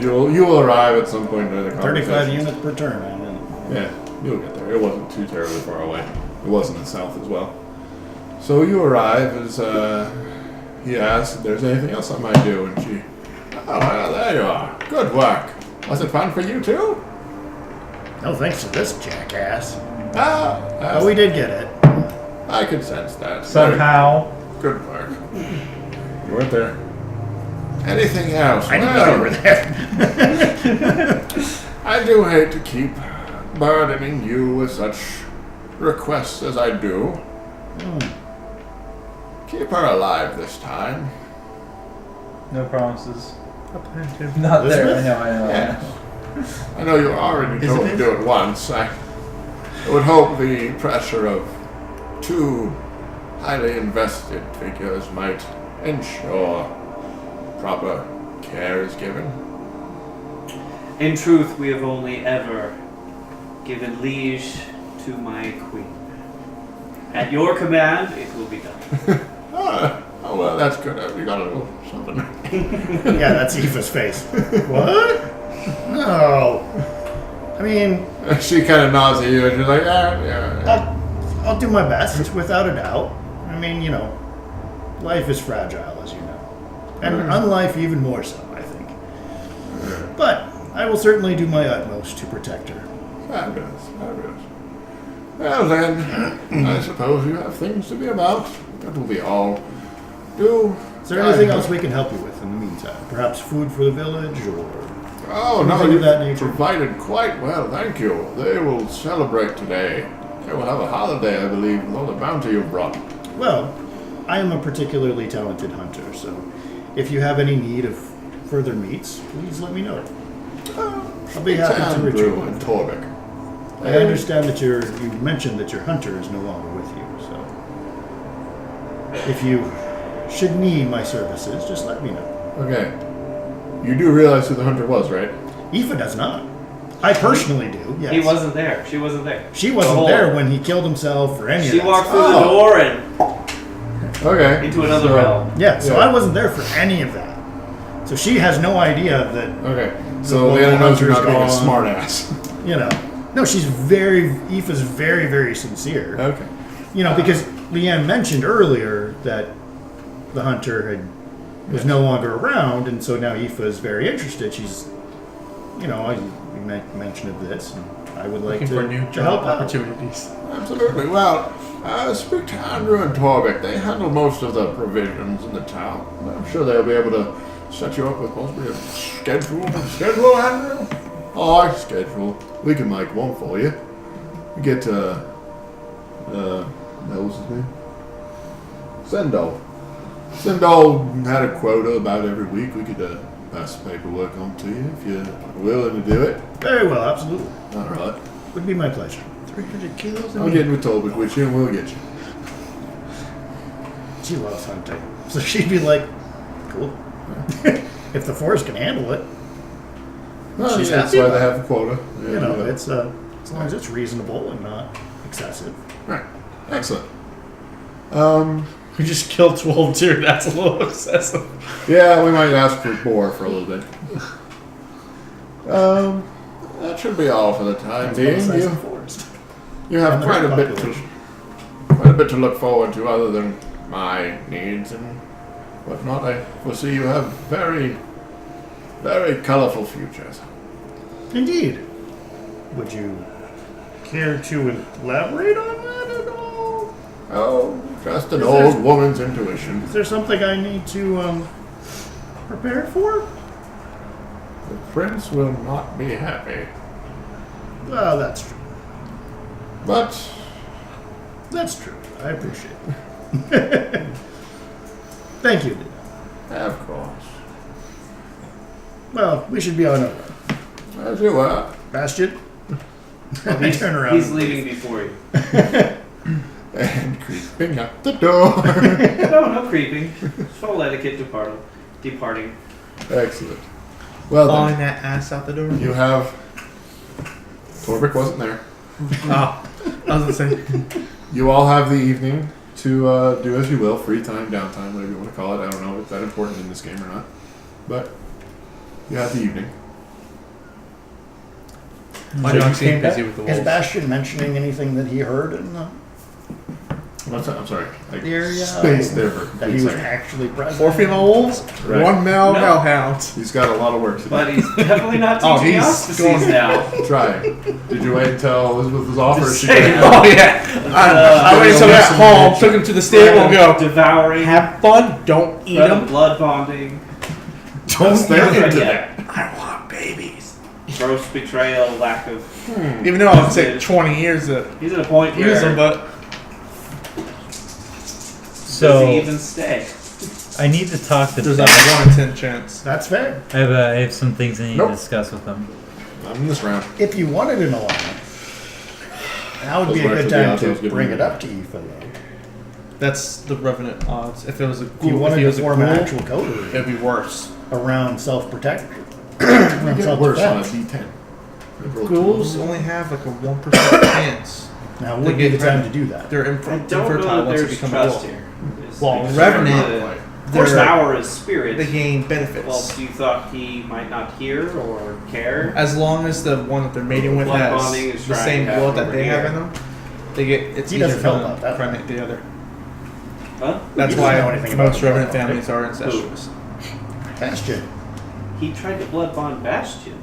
S1: You will arrive at some point during the
S5: 35
S1: conversation.
S5: units per turn. I mean,
S1: Yeah, you'll get there. It wasn't too terribly far away. It was in the south as well. So you arrive as he asks if there's anything else I might do, and she, oh, well, there you are. Good work. Was it fun for you too?
S5: no thanks to this jackass.
S1: Ah,
S5: But we did get it.
S1: I could sense that.
S8: Somehow.
S1: Good work. You weren't there. Anything else?
S5: I didn't know you were there.
S1: I do hate to keep burdening you with such requests as I do. Keep her alive this time.
S2: No promises.
S8: Up
S2: Not there. I
S5: Elizabeth?
S2: know. I know.
S1: Yes. I know you already
S8: Is
S1: told
S8: it
S1: me to
S8: this?
S1: do it once. I would hope the pressure of two highly invested figures might ensure proper care is given.
S4: In truth, we have only ever given liege to my queen. At your command, it will be done.
S1: Oh well, that's good. You got a little something.
S5: Yeah, that's Aoife's face. What? No. I mean,
S1: She kind of nods at you, and you're like, yeah.
S5: I'll do my best, without a doubt. I mean, you know, life is fragile, as you know. And unlife even more so, I think. But I will certainly do my utmost to protect her.
S1: Fabulous, fabulous. Well then, I suppose you have things to be about. That will be all. Do
S5: Is there anything else we can help you with in the meantime? Perhaps food for the village or
S1: Oh, no,
S5: anything
S1: you
S5: of that nature?
S1: provided quite well, thank you. They will celebrate today. They will have a holiday, I believe, with all the bounty you've brought.
S5: Well, I am a particularly talented hunter, so if you have any need of further meats, please let me know. I'll be happy to
S1: Andrew
S5: retrieve
S1: and
S5: one.
S1: Torvik.
S5: I understand that you mentioned that your hunter is no longer with you, so if you should need my services, just let me know.
S1: Okay. You do realize who the hunter was, right?
S5: Aoife does not. I personally do, yes.
S4: He wasn't there. She wasn't there.
S5: She wasn't there when he killed himself or any of
S4: She
S5: that
S4: walked
S5: stuff.
S4: through the door and
S1: Okay.
S4: into another
S1: so,
S4: realm.
S5: Yeah, so
S1: Yeah.
S5: I wasn't there for any of that. So she has no idea that,
S1: Okay. So
S5: Well,
S1: Leena knows you're
S5: hunter's
S1: not being a
S5: gone.
S1: smart ass.
S5: you know. No, Aoife's very, very sincere.
S1: Okay.
S5: You know, because Leanne mentioned earlier that the hunter was no longer around, and so now Aoife is very interested. She's, you know, you mentioned of this, and I would like
S8: Looking
S5: to,
S8: for new
S5: to
S8: job
S5: help out.
S8: opportunities.
S1: Absolutely. Well, speak to Andrew and Torvik. They handle most of the provisions in the town. I'm sure they'll be able to set you up with possibly a schedule, Andrew? Oh, schedule. We can make one for you. You get, what was his name? Sendo. Sendo had a quota about every week. We could pass the paperwork on to you if you're willing to do it.
S5: Very well, absolutely.
S1: All right.
S5: Would be my pleasure.
S8: 300 kilos
S1: I'm getting with Tolbert with you and we'll get you.
S5: She loves hunting. So she'd be like, cool. If the forest can handle it,
S1: Well,
S5: She's
S1: yeah, that's
S5: happy
S1: why
S5: about
S1: they have a quota. Yeah,
S5: you know,
S1: yeah.
S5: it's as long as it's reasonable and not excessive.
S1: Right. Excellent.
S8: We just killed 12 deer. That's a little excessive.
S1: Yeah, we might ask for more for a little bit. That should be all for the time
S5: That's about the
S1: being.
S5: size
S1: You,
S5: of the forest.
S1: you have
S5: And the
S1: quite a
S5: bird
S1: bit
S5: population.
S1: to look forward to, other than my needs and whatnot. I foresee you have very, very colorful futures.
S5: Indeed. Would you care to elaborate on that at all?
S1: Oh, just an
S5: Is
S1: old
S5: there-
S1: woman's intuition.
S5: Is there something I need to prepare for?
S1: The prince will not be happy,
S5: Well, that's true.
S1: but
S5: That's true. I appreciate it. Thank you, Leena.
S1: of course,
S5: Well, we should be on our way.
S1: as you were.
S5: Bastion?
S4: Well,
S5: I turn around.
S4: He's leaving before you.
S1: And creeping up the door.
S4: No creeping. Full etiquette departing.
S1: Excellent. Well
S8: Blowing
S1: then,
S8: that ass out the door.
S1: you have. Torvik wasn't there.
S8: Oh, I was gonna say.
S1: You all have the evening to do as you will, free time, downtime, whatever you want to call it. I don't know if it's that important in this game or not, but you have the evening.
S8: My
S3: So
S8: dog
S3: you
S8: seemed
S3: came
S8: busy
S3: back?
S8: with the
S5: Is
S8: wolves.
S5: Bastion mentioning anything that he heard in the
S1: What's that? I'm sorry. Like,
S5: area?
S1: space there for a
S5: That he
S1: quick
S5: was
S1: second.
S5: actually present?
S8: 4 female wolves,
S1: Right.
S8: 1 male
S4: No.
S8: hellhound.
S1: He's got a lot of work to do.
S4: But he's definitely not
S8: Oh,
S4: teaching
S8: he's
S4: us to
S8: going-
S4: seize now.
S1: Trying. Did you wait until Elizabeth was off, or
S4: Just
S1: she
S4: saying.
S1: could
S8: Oh yeah. I waited until I got home, took him to the stable, and go.
S4: Devouring.
S8: Have fun. Don't eat
S4: threat of
S8: them.
S4: blood bonding.
S1: Don't stay
S4: Not
S1: into
S4: yet.
S1: that.
S8: I want babies.
S4: Gross betrayal. Lack of.
S8: Even though it would take 20 years to
S4: He's at a point where.
S8: use them, but
S4: Does
S2: So
S4: he even stay?
S2: I need to talk to
S8: there's
S2: them.
S8: a 1 in 10 chance.
S5: That's fair.
S2: I have some things I need
S1: Nope.
S2: to discuss with them.
S1: Not in this round.
S5: If you wanted an alliance, now would be a
S1: Those
S5: good
S1: works
S5: time
S1: with the
S5: to
S1: outros, good
S5: bring
S1: one.
S5: it up to Aoife, though.
S8: That's the revenant odds. If it was a
S5: If you
S8: ghoul, if
S5: wanted
S8: he
S5: to
S8: was a
S5: form an
S8: ghoul,
S5: actual coterie
S8: it'd be worse.
S5: around self-protection.
S1: You
S5: around
S1: get worse on a
S5: self-defense.
S1: D10.
S8: Ghouls only have like a 1% chance.
S5: Now
S8: They
S5: would be
S8: get
S5: the time to
S8: pregnant.
S5: do that.
S8: They're
S4: I don't
S8: infertile
S4: know that
S8: once they
S4: there's
S8: become
S4: trust
S8: adult.
S4: here. It's
S8: Well,
S4: like
S8: Revenant-
S4: the
S8: They're-
S4: horsepower is spirit.
S8: They gain
S4: Well,
S8: benefits.
S4: you thought he might not hear or care?
S8: As long as the one that they're mating with
S4: Blood
S8: has
S4: bonding is
S8: the
S4: trying
S8: same
S4: to happen
S8: blood that
S4: over
S8: they have
S4: here.
S8: in them, they get it's
S5: He
S8: easier
S5: doesn't
S8: for
S5: know
S8: them
S5: about
S8: to
S5: that.
S8: impregnate the other.
S4: Huh?
S8: That's
S5: He doesn't know anything
S8: why
S5: about
S8: most
S5: blood
S8: revenant
S5: bonding.
S8: families are incestuous.
S5: Bastion.
S4: He tried to blood bond Bastion.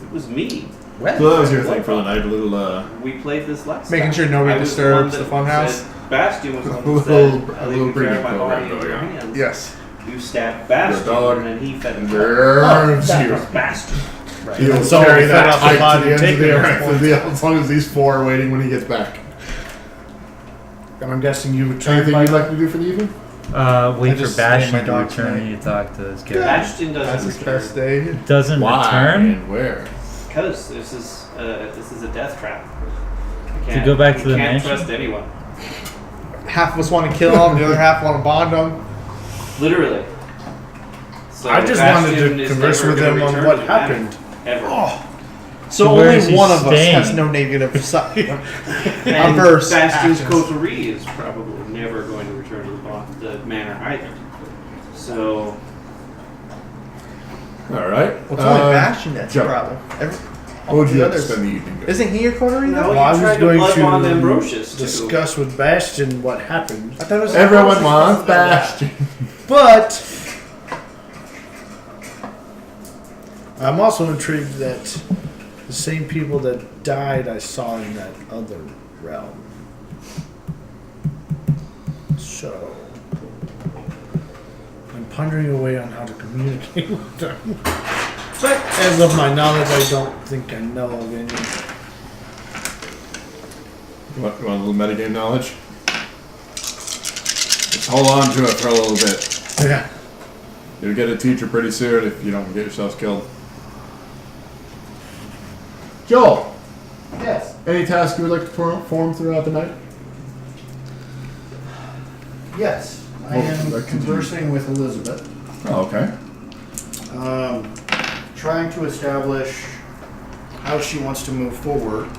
S4: It was me.
S5: Well,
S1: So that was your thing for the night, a little,
S4: We played this last
S8: Making
S4: time.
S8: sure nobody
S4: I was
S8: disturbs
S4: one
S8: the
S4: that
S8: funhouse.
S4: said- Bastion was the one
S1: A
S4: that said,
S1: little
S4: I leave the care
S1: breeding
S4: of my
S1: program
S4: body in
S1: going
S4: your
S1: on.
S4: hands.
S8: Yes.
S4: You stabbed
S1: Your
S4: Bastion,
S1: dog.
S4: and then he fed him.
S1: There's you.
S4: Bastion.
S3: Right.
S1: He'll
S3: So
S1: carry
S3: we fed
S1: that
S3: off the
S1: tight
S3: body
S1: to the
S3: and
S1: end of
S3: take
S1: the
S3: it.
S1: earth, as long as these four are waiting when he gets back.
S3: And I'm guessing you return
S1: Anything
S3: by
S1: you'd like to do for the evening?
S2: Wait
S6: I
S2: for
S6: just
S2: Bastion
S6: named
S2: to
S6: my dog
S2: return
S6: tonight.
S2: and you talk to his character.
S4: Bastion
S6: That's
S4: doesn't
S6: his best
S4: return.
S6: day.
S2: Doesn't
S1: Why
S2: return?
S1: and where?
S4: Because this is a death trap. You
S2: To go back to the
S4: you can't
S2: mansion?
S4: trust anyone.
S6: Half of us want to kill him, the other half want to bond him.
S4: Literally. So
S3: I just
S4: Bastion
S3: wanted to
S4: is
S3: converse
S4: never
S3: with
S4: gonna
S3: him on
S4: return
S3: what
S4: to the manor,
S3: happened.
S4: Ever.
S6: So
S2: where
S6: only
S2: is he
S6: one of us
S2: staying?
S6: has no negative side.
S4: And
S6: Adverse
S4: Bastion's
S6: actions.
S4: coterie is probably never going to return to the manor either. So
S1: All right.
S6: Well, it's only Bastion that's the
S1: Joe.
S6: problem.
S1: What would
S6: the
S1: you like to
S6: others-
S1: spend the evening doing?
S6: Isn't he your coterie
S4: No,
S6: though?
S3: Well, I
S4: you
S3: was
S4: tried to
S3: going
S4: blood bond
S3: to
S4: Ambrosius, too.
S3: discuss with Bastion what happened.
S6: I thought it was
S1: Everyone
S6: Ambrosius.
S1: wants Bastion.
S3: But I'm also intrigued that the same people that died I saw in that other realm. So I'm pondering away on how to communicate with them. But as of my knowledge, I don't think I know of any.
S1: You want a little metagame knowledge? Just hold on to it for a little bit.
S3: Yeah.
S1: You'll get a teacher pretty soon if you don't get yourselves killed. Joel,
S5: Yes.
S1: any task you would like to perform throughout the night?
S5: Yes. I
S1: Well,
S5: am
S1: that could
S5: conversing with Elizabeth,
S1: Oh, okay.
S5: trying to establish how she wants to move forward.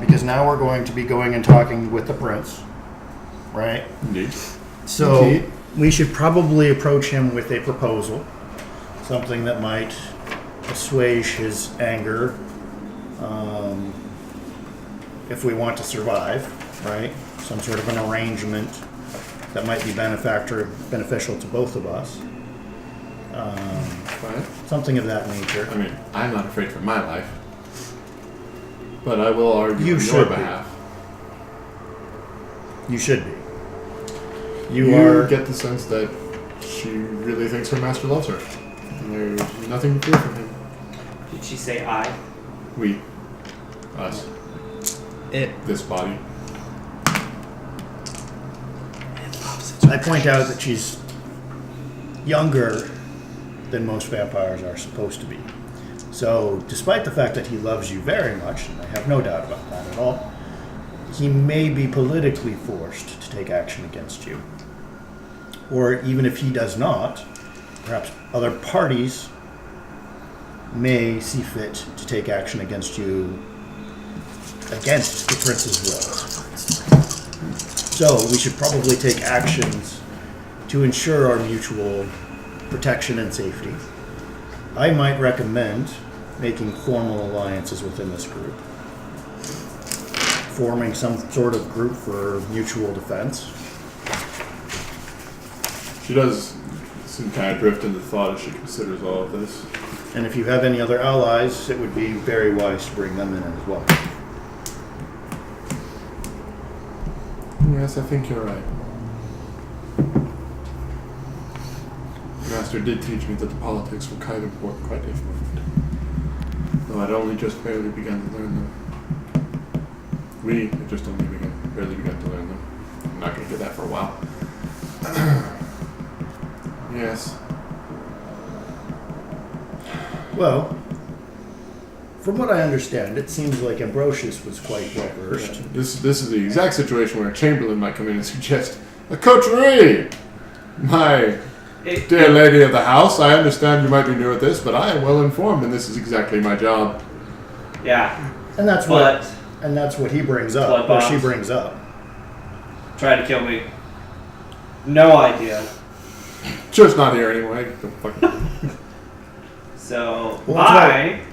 S5: Because now we're going to be going and talking with the prince, right?
S1: Indeed.
S5: So
S1: Indeed.
S5: we should probably approach him with a proposal, something that might assuage his anger, if we want to survive, right? Some sort of an arrangement that might be beneficial to both of us.
S1: Fine.
S5: Something of that nature.
S1: I mean, I'm not afraid for my life. But I will argue
S5: You
S1: on your
S5: should be.
S1: behalf.
S5: You should be. You are.
S1: get the sense that she really thinks her master loves her. And there's nothing to fear from him.
S4: did she say I?
S1: We. Us.
S6: It.
S1: This body.
S5: I point out that she's younger than most vampires are supposed to be. So, despite the fact that he loves you very much, and I have no doubt about that at all, he may be politically forced to take action against you. Or even if he does not, perhaps other parties may see fit to take action against you against the prince's will. So, we should probably take actions to ensure our mutual protection and safety. I might recommend making formal alliances within this group. Forming some sort of group for mutual defense.
S1: She does seem kind of drift into thought as she considers all of this.
S5: And if you have any other allies, it would be very wise to bring them in as well.
S1: Yes, I think you're right. Master did teach me that the politics were quite important. Though I'd only just barely begun to learn them. We had just only barely begun to learn them. I'm not going to do that for a while. Yes.
S5: Well, from what I understand, it seems like Ambrosius was quite well versed.
S1: This is the exact situation where a chamberlain might come in and suggest a coterie. My dear lady of the house, I understand you might be new at this, but I am well informed, and this is exactly my job.
S4: Yeah.
S5: And that's
S4: But
S5: what he brings up,
S4: Blood
S5: or she
S4: bombs.
S5: brings up.
S4: tried to kill me. No idea.
S1: Just not here anyway. Don't fucking-
S4: So
S5: Well,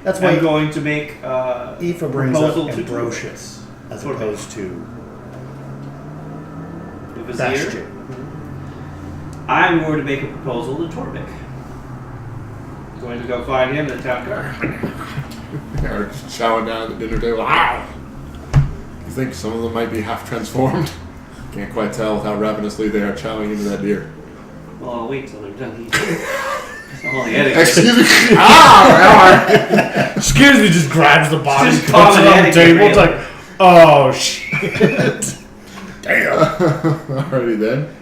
S5: that's why
S4: am going to make
S5: Aoife brings up
S4: proposal to
S5: Ambrosius as
S4: Torvik.
S5: opposed to
S4: the vizier.
S5: Bastion.
S4: I'm going to make a proposal to Torvik. Going to go find him in the town guard.
S1: Or chowing down at the dinner table. Ow! You think some of them might be half transformed? Can't quite tell how ravenously they are chowing into that deer.
S4: Well, I'll wait till they're done eating. It's all the etiquette.
S1: Excuse me.
S3: Excuse me, just grabs the body,
S4: Just
S3: puts
S4: common
S3: it on the
S4: etiquette,
S3: table. It's
S4: really.
S3: like, oh shit. Damn.
S1: Alrighty then.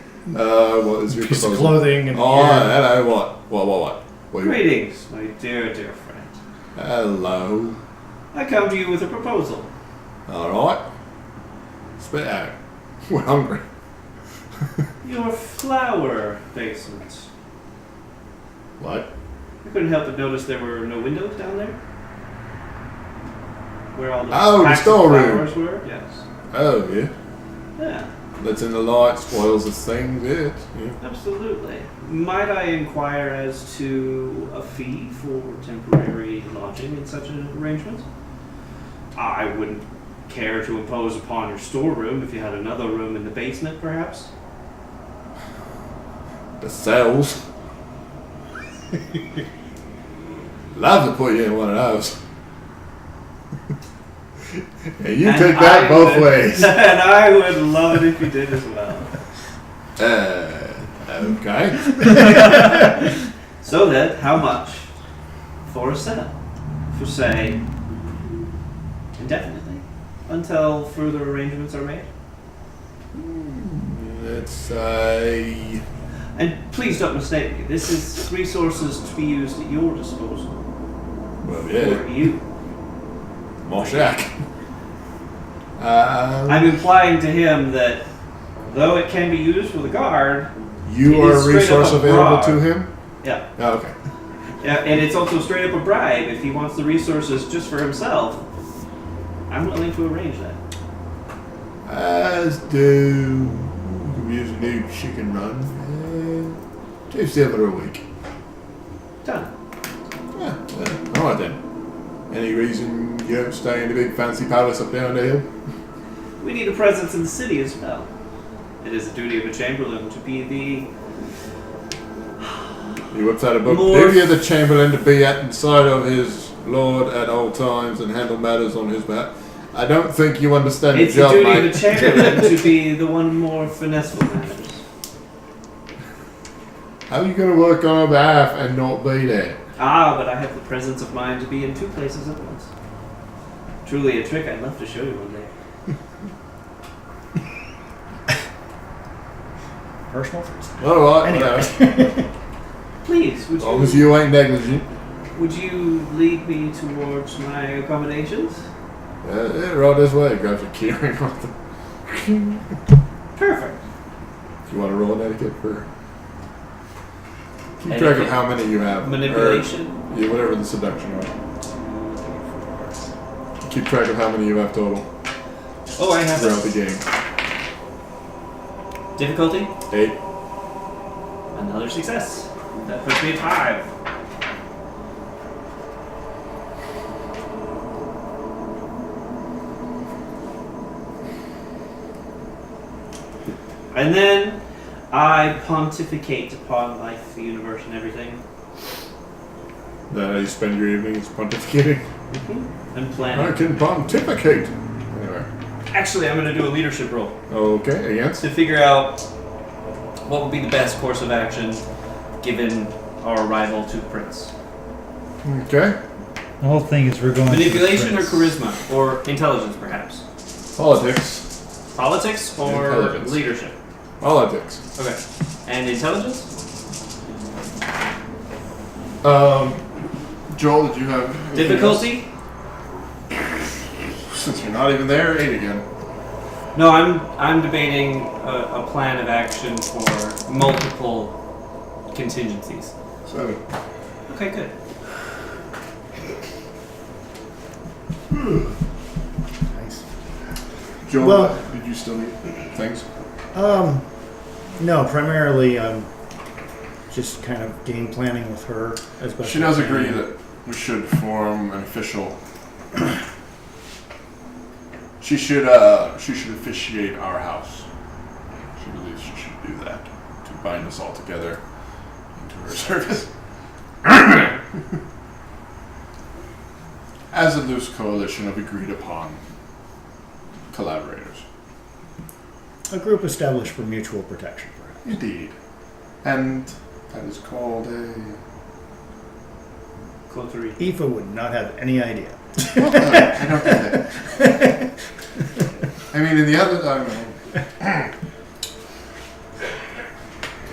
S1: What is your
S3: Piece of
S1: proposal?
S3: clothing and
S1: Oh,
S3: gear.
S1: hello. What? Wait.
S4: Greetings, my dear friend.
S1: Hello.
S4: I come to you with a proposal.
S1: Alright. Spit out. We're hungry.
S4: Your flower basement.
S1: What?
S4: I couldn't help but notice there were no windows down there. Where all the
S1: Oh, the
S4: packs of
S1: storeroom.
S4: flowers were. Yes.
S1: Oh, yeah.
S4: Yeah,
S1: Lets in the light, spoils the things, yeah.
S4: absolutely. Might I inquire as to a fee for temporary lodging in such an arrangement? I wouldn't care to impose upon your storeroom if you had another room in the basement, perhaps.
S1: The cells. Love to put you in one of those. And you
S4: And
S1: take that
S4: I
S1: both
S4: would-
S1: ways.
S4: And I would love it if you did as well.
S1: Okay.
S4: So then, how much for a cell? For, say, indefinitely? Until further arrangements are made?
S1: Let's say...
S4: And please don't mistake me, this is resources to be used at your disposal.
S1: Well,
S4: For
S1: yeah.
S4: you.
S1: More shack.
S4: I'm implying to him that though it can be used for the guard,
S1: You
S4: it
S1: are
S4: is
S1: a
S4: straight
S1: resource
S4: up a
S1: available
S4: bribe.
S1: to him?
S4: yeah,
S1: Oh, okay.
S4: yeah, and it's also straight up a bribe. If he wants the resources just for himself, I'm willing to arrange that.
S1: As do... We could use a new chicken run. $2 silver a week.
S4: Done.
S1: Yeah, alright then. Any reason you don't stay in the big fancy palace up down the hill?
S4: We need a presence in the city as well. It is the duty of a chamberlain to be the
S1: You whipped out a book.
S4: More-
S1: Duty of the chamberlain to be at the side of his lord at all times and handle matters on his behalf. I don't think you understand
S4: It's
S1: the
S4: the
S1: job,
S4: duty
S1: mate.
S4: of the chamberlain to be the one more finesseful matters.
S1: How are you going to work on our behalf and not be there?
S4: Ah, but I have the presence of mind to be in two places at once. Truly a trick I'd love to show you one day.
S5: Personal first.
S1: Alright,
S5: Anyway.
S1: whatever.
S4: Please,
S1: As long as you ain't negligent.
S4: would you lead me towards my accommodations?
S1: Yeah, right this way. Grabs a keyring off the...
S4: Perfect.
S1: Do you want to roll an etiquette for... Keep track
S4: Etiquette?
S1: of how many you have.
S4: Manipulation?
S1: Or, yeah, whatever the seduction are. Keep track of how many you have total
S4: Oh, I have
S1: throughout
S4: it.
S1: the game.
S4: Difficulty?
S1: 8.
S4: Another success. That puts me at 5. And then I pontificate upon life, the universe, and everything.
S1: That how you spend your evenings pontificating?
S4: And
S1: I
S4: planning.
S1: can pontificate. Anyway.
S4: Actually, I'm going to do a leadership role
S1: Okay, against?
S4: to figure out what would be the best course of action given our arrival to Prince.
S1: Okay.
S2: The whole thing is we're going to the
S4: Manipulation or
S2: prince.
S4: charisma? Or intelligence, perhaps?
S1: Politics.
S4: Politics or
S1: Intelligence.
S4: leadership?
S1: Politics.
S4: Okay. And intelligence?
S1: Joel, did you have anything
S4: Difficulty?
S1: else? Since you're not even there, 8 again.
S4: No, I'm debating a plan of action for multiple contingencies.
S1: 7.
S4: Okay, good.
S5: Nice.
S1: Joel,
S5: Well-
S1: did you still need things?
S5: No, primarily just kind of game planning with her as best
S1: She
S5: I
S1: does
S5: can.
S1: agree that we should form an official. She should officiate our house. She believes she should do that to bind us all together into her service. As a loose coalition of agreed upon collaborators.
S5: A group established for mutual protection, perhaps.
S1: Indeed. And that is called a...
S4: Coterie.
S5: Aoife would not have any idea.
S1: I don't get it. I mean, in the other... I don't know.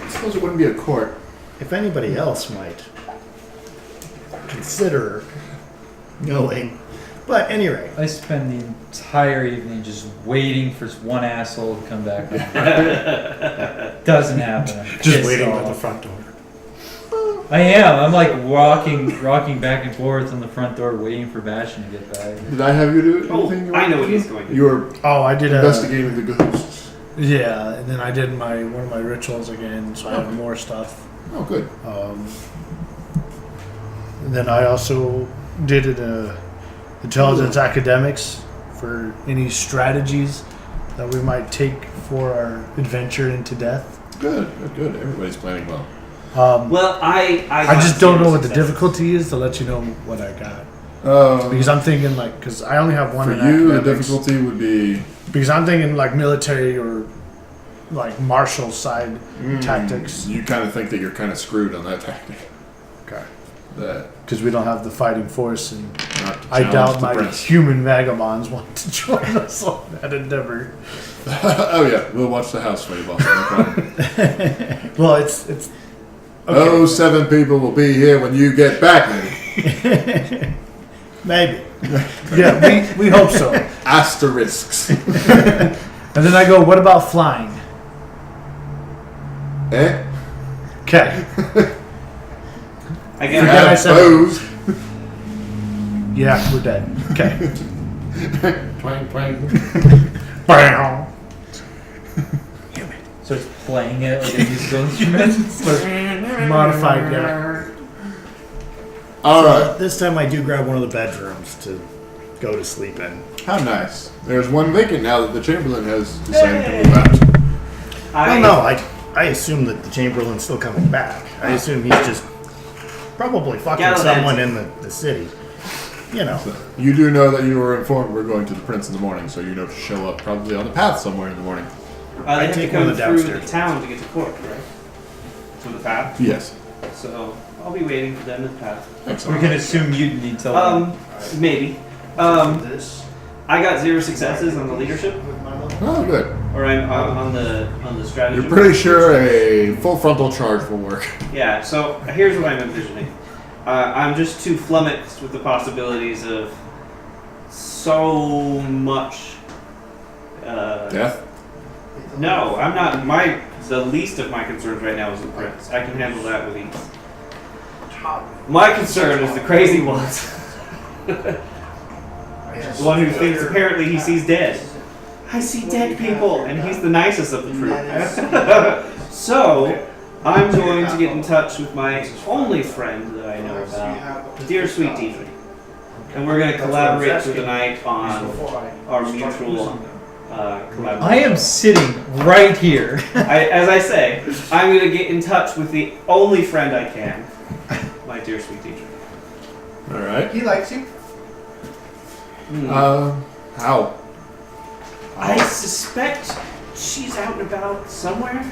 S1: I suppose it wouldn't be a court.
S5: If anybody else might consider knowing. But at any rate,
S2: I spend the entire evening just waiting for one asshole to come back. Doesn't happen. I'm
S3: Just
S2: pissed
S3: waiting
S2: off.
S3: at the front door.
S2: I am. I'm like rocking back and forth on the front door, waiting for Bastion to get back.
S1: Did I have you do
S4: Oh,
S1: anything you
S4: I know
S1: wanted
S4: what
S1: to
S4: he's
S1: do?
S4: going to do.
S1: You were
S3: Oh, I did
S1: investigating the ghosts.
S3: Yeah, and then I did one of my rituals again, so I have more stuff.
S1: Oh, good.
S3: And then I also did intelligence academics for any strategies that we might take for our adventure into death.
S1: Good. Everybody's planning well.
S4: Well, I
S3: just don't know what the
S4: successes.
S3: difficulty is to let you know what I got. Because I'm thinking because I only have one
S1: for
S3: in
S1: you, the
S3: academics.
S1: difficulty would be...
S3: Because I'm thinking military or martial side tactics.
S1: You kind of think that you're kind of screwed on that tactic.
S3: Okay.
S1: That
S3: Because we don't have the fighting force, and
S1: not to
S3: I doubt
S1: challenge the
S3: my
S1: prince.
S3: human vagabonds want to join us on that endeavor.
S1: Oh yeah, we'll watch the house for you, boss. No problem.
S3: Well, it's
S1: Those 7 people will be here when you get back.
S3: maybe. Yeah, we hope so.
S1: Asterisks.
S3: And then I go, what about flying?
S1: Eh?
S3: Okay.
S4: I
S3: Forget
S4: guess
S3: I said
S1: Bows.
S3: Yeah, we're dead. Okay.
S1: Twang, twang.
S3: Bam.
S2: Starts playing it like a musical instrument.
S3: Modified, yeah.
S1: All right.
S5: this time I do grab one of the bedrooms to go to sleep in.
S1: How nice. There's one vacant now that the Chamberlain has decided to move out.
S5: Well, no, I assume that the Chamberlain's still coming back. I assume he's just probably fucking
S4: Gallivanting.
S5: someone in the city. You know.
S1: You do know that you were informed we're going to the Prince in the morning, so you know to show up probably on the path somewhere in the morning.
S4: they have to
S5: take
S4: come
S5: one of the
S4: through the
S5: downstairs.
S4: town to get to court, right? Through the path.
S1: Yes.
S4: So I'll be waiting for them in the path.
S1: Excellent.
S2: We can assume mutiny till then.
S4: Maybe.
S5: This
S4: I got 0 successes on the leadership,
S5: with my level.
S1: Oh, good.
S4: or I'm on the strategy.
S1: You're pretty sure a full frontal charge will work.
S4: Yeah. So here's what I'm envisioning. I'm just too flummoxed with the possibilities of so much.
S1: Death?
S4: No, I'm not. The least of my concerns right now is the prince. I can handle that with ease. My concern is the crazy ones. The one who thinks apparently he sees dead. I see dead people, and he's the nicest of the troop. So, I'm going to get in touch with my only friend that I know about, dear sweet Deidre. And we're going to collaborate through the night on our mutual collaboration.
S2: I am sitting right here.
S4: As I say, I'm going to get in touch with the only friend I can, my dear sweet teacher.
S1: All right.
S8: He likes you.
S1: How?
S4: I suspect she's out and about somewhere.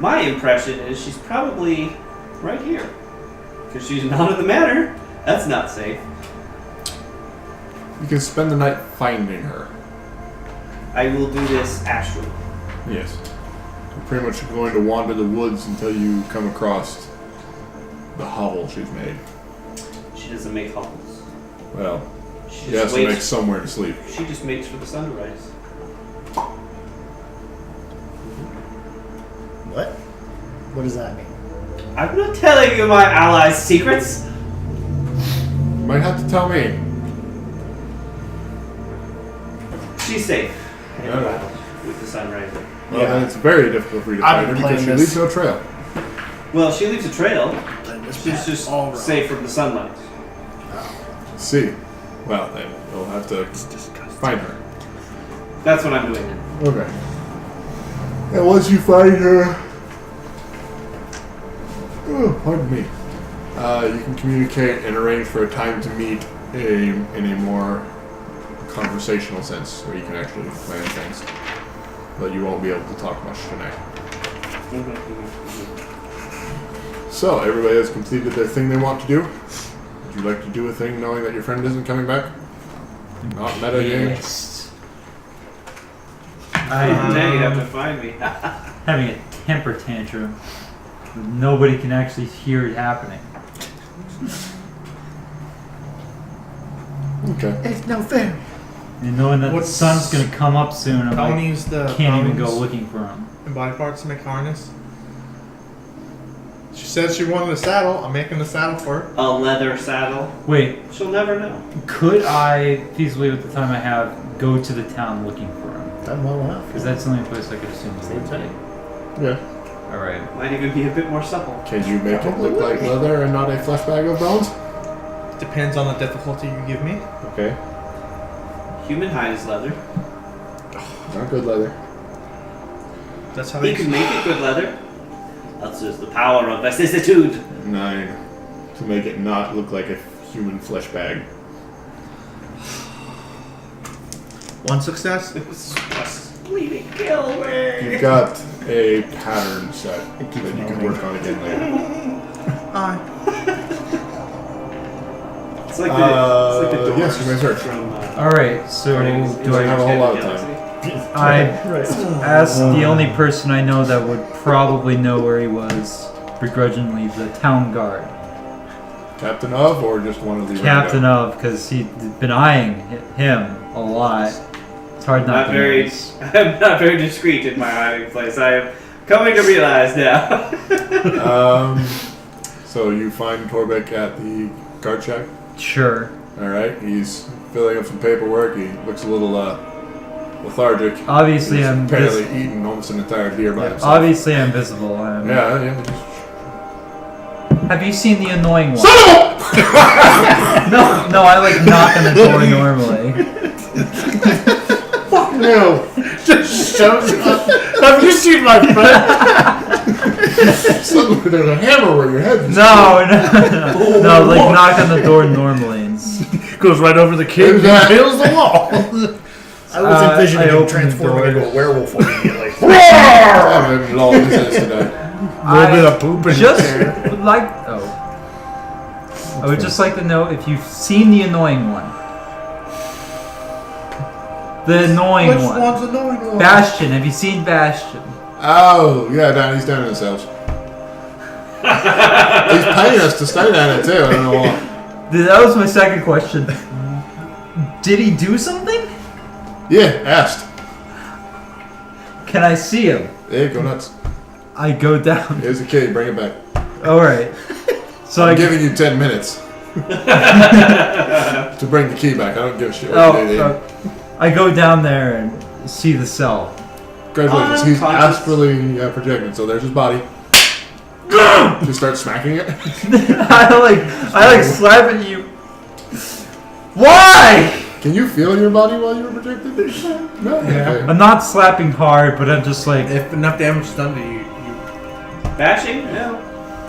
S4: My impression is she's probably right here. Because she's not in the manor. That's not safe.
S1: You can spend the night finding her.
S4: I will do this astrally.
S1: Yes. You're pretty much going to wander the woods until you come across the hovel she's made.
S4: She doesn't make hovels.
S1: Well,
S4: She
S1: she has
S4: just
S1: to make
S4: waits.
S1: somewhere to sleep.
S4: She just waits for the sun to rise.
S5: What? What does that mean?
S4: I'm not telling you my allies' secrets.
S1: You might have to tell me.
S4: She's safe. In
S1: Yeah.
S4: battle with the sun rising.
S1: Well,
S3: Yeah.
S1: then it's very difficult for you to
S3: I've
S1: find her
S3: been
S1: because she
S3: playing
S1: leaves
S3: this.
S1: no trail.
S4: Well, she leaves a trail.
S3: This
S4: She's
S3: path
S4: just
S3: all wrong.
S4: safe from the sunlight.
S1: See. Well, then we'll have to find her.
S4: That's what I'm doing.
S1: Okay. And once you find her, pardon me, you can communicate and arrange for a time to meet in a more conversational sense, where you can actually plan things. But you won't be able to talk much tonight. So, everybody has completed their thing they want to do. Would you like to do a thing knowing that your friend isn't coming back? Not meta game.
S2: Yes.
S4: Now you have to find me.
S2: Having a temper tantrum. Nobody can actually hear it happening.
S1: Okay.
S5: It's no fair.
S2: And knowing that
S8: What's-
S2: the sun's gonna come up soon, I'm
S8: I want to
S2: like,
S8: use the
S2: can't even go
S8: bones
S2: looking for him.
S8: and body parts to make harness. She said she wanted a saddle. I'm making the saddle for her.
S4: A leather saddle.
S2: Wait,
S4: She'll never know.
S2: could I feasibly, with the time I have, go to the town looking for him?
S5: Done well enough.
S2: Because that's the only place I could assume he would be.
S1: Yeah.
S2: Alright.
S4: Might even be a bit more supple.
S1: Can you make it look like leather and not a flesh bag of bones?
S8: Depends on the difficulty you give me.
S1: Okay.
S4: Human hide is leather.
S1: Not good leather.
S8: That's how
S4: He
S8: they.
S4: can make it good leather. That's just the power of vicissitude.
S1: 9. To make it not look like a human flesh bag.
S8: One success.
S4: Bleeding kill me.
S1: You've got a pattern set that you can work on again later.
S4: It's like the doors
S1: yes, you may search.
S4: from.
S2: Alright, so
S4: Guardians
S2: do
S1: don't have a whole lot of
S4: Galaxy.
S2: I asked the only person I know that would probably know where he was, begrudgingly, the town guard.
S1: Captain of, or just one of the
S2: Captain
S1: random?
S2: of, because he'd been eyeing him a lot. It's hard not
S4: Not
S2: to
S4: very.
S2: notice.
S4: I'm not very discreet in my hiding place. I am coming to realize now.
S1: So you find Torbeck at the guard shack.
S2: Sure.
S1: Alright, he's filling up some paperwork. He looks a little lethargic.
S2: Obviously,
S1: He's
S2: I'm
S1: apparently eaten almost an entire deer by himself.
S2: obviously I'm visible.
S1: Yeah.
S2: Have you seen the annoying one?
S1: Son of
S2: No, I like knock on the door normally.
S1: Fuck no!
S3: Just shows up. Have you seen my friend?
S1: Suddenly there's a hammer where your head is.
S2: No, like knock on the door normally. And
S3: Goes right over the kid and kills the wall. I was
S2: I
S3: envisioning him
S2: opened the
S3: transforming
S2: door.
S3: into a werewolf immediately.
S1: I'm having all this is today.
S3: A little bit of poop in
S2: just
S3: there.
S2: would like. Oh, I would just like to know if you've seen the annoying one. The annoying
S8: Which
S2: one.
S8: one's annoying? One?
S2: Bastion. Have you seen Bastion?
S1: Oh, yeah, he's down in the cells. He's paying us to stay down it too. I don't know why.
S2: That was my second question. Did he do something?
S1: Yeah, asked.
S2: Can I see him?
S1: Yeah, go nuts.
S2: I go down.
S1: Here's the key, bring it back.
S2: Alright. So
S1: I'm
S2: I
S1: giving you 10 minutes to bring the key back. I don't give a shit what you do.
S2: I go down there and see the cell.
S1: Congratulations, he's
S4: Unconscious.
S1: astrally projected, so there's his body. Just start smacking it.
S2: I like slap at you. Why?
S1: Can you feel your body while you were projected? No?
S8: Yeah.
S1: Okay.
S2: I'm not slapping hard, but I'm just like,
S8: If enough damage is done to you,
S4: Bashing? No.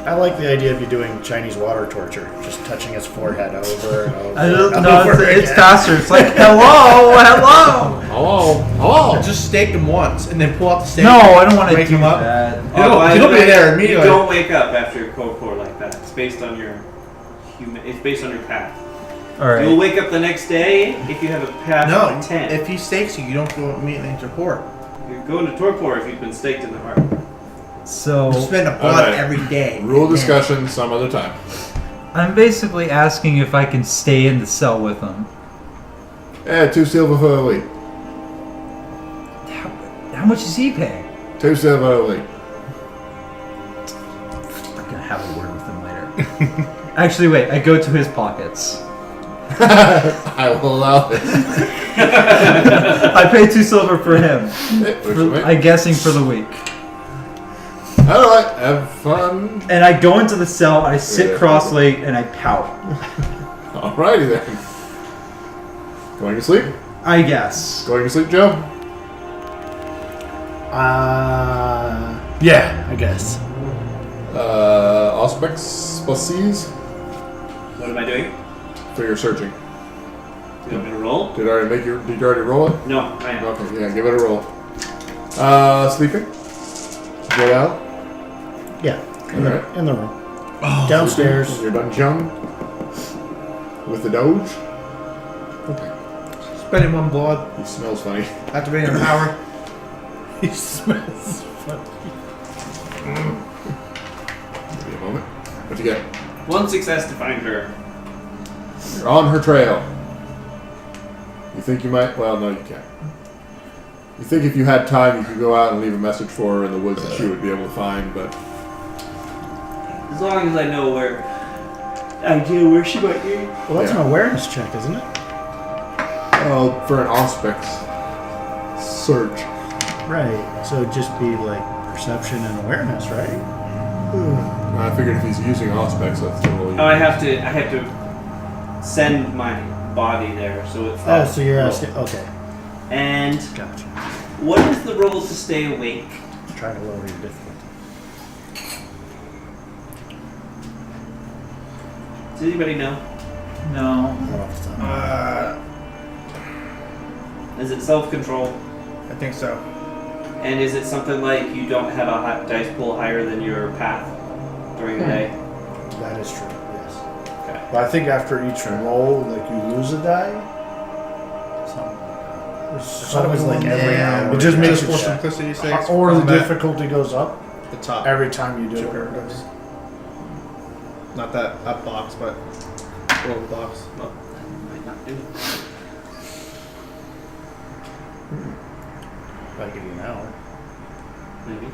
S3: I like the idea of you doing Chinese water torture, just touching his forehead over and over.
S2: I don't
S3: and
S2: know.
S3: over
S2: It's
S3: again.
S2: faster. It's like, hello.
S1: Hello?
S8: just stake him once and then pull out the stake.
S2: No, I don't want to
S8: Wake
S2: do
S8: him up.
S2: that.
S8: He'll be there
S4: You
S8: immediately.
S4: don't wake up after a cold pour like that. It's based on your It's based on your path.
S2: All right.
S4: You'll wake up the next day if you have a path
S8: No,
S4: of 10.
S8: if he stakes you, you don't go immediately into port.
S4: You're going to torpor if you've been staked in the heart.
S2: So
S8: You spend a blood
S1: Alright.
S8: every day.
S1: Rule discussion some other time.
S2: I'm basically asking if I can stay in the cell with him.
S1: Yeah, 2 silver for a week.
S2: How much is he paying?
S1: 2 silver a week.
S2: I'm gonna have a word with him later. Actually, wait. I go to his pockets.
S1: I will allow this.
S2: I pay 2 silver for him. I'm guessing for the week.
S1: Alright, have fun.
S2: And I go into the cell. I sit
S1: Yeah.
S2: cross-legged and I pout.
S1: Alrighty then. Going to sleep?
S2: I guess.
S1: Going to sleep, Joe?
S3: Yeah, I guess.
S1: Auspex species
S4: What am I doing?
S1: for your searching.
S4: Do you want me to roll?
S1: Did you already roll it?
S4: No, I am.
S1: Okay, yeah, give it a roll. Sleeping? Get out?
S5: Yeah,
S1: Alright.
S5: in the room. Downstairs.
S1: You're done, Jung? With the Doge? Okay.
S8: Spending one blood.
S1: He smells funny.
S8: Activating a power.
S3: He smells funny.
S1: Give me a moment. What'd you get?
S4: 1 success to find her.
S1: You're on her trail. You think you might? Well, no, you can't. You think if you had time, you could go out and leave a message for her in the woods that she would be able to find, but
S4: As long as I know where she might be.
S5: Well, that's an awareness check, isn't it?
S1: well, for an Auspex search.
S5: Right. So it'd just be like perception and awareness, right?
S1: I figured if he's using Auspex, that's totally.
S4: Oh, I have to send my body there, so it's.
S5: Oh,
S4: that
S5: so you're
S4: roll.
S5: asking. Okay.
S4: And
S5: Gotcha.
S4: what is the roll to stay awake?
S5: Try to lower your difficulty.
S4: Does anybody know?
S2: No.
S5: Not off the top of my head.
S4: Is it self-control?
S8: I think so.
S4: And is it something like you don't have a dice pool higher than your path during the day?
S5: That is true. Yes.
S4: Okay.
S3: But I think after each roll, like you lose a die.
S5: Something like that.
S3: There's
S5: I thought it was like every hour.
S3: It just makes
S8: For
S3: it
S8: simplicity's sake.
S3: or the
S8: combat,
S3: difficulty goes up
S8: the top.
S3: every time you do
S8: Chipper
S3: it.
S8: does. Not that up box, but below the box.
S4: Well, that might not do it.
S5: I'll give you an hour.
S4: Maybe.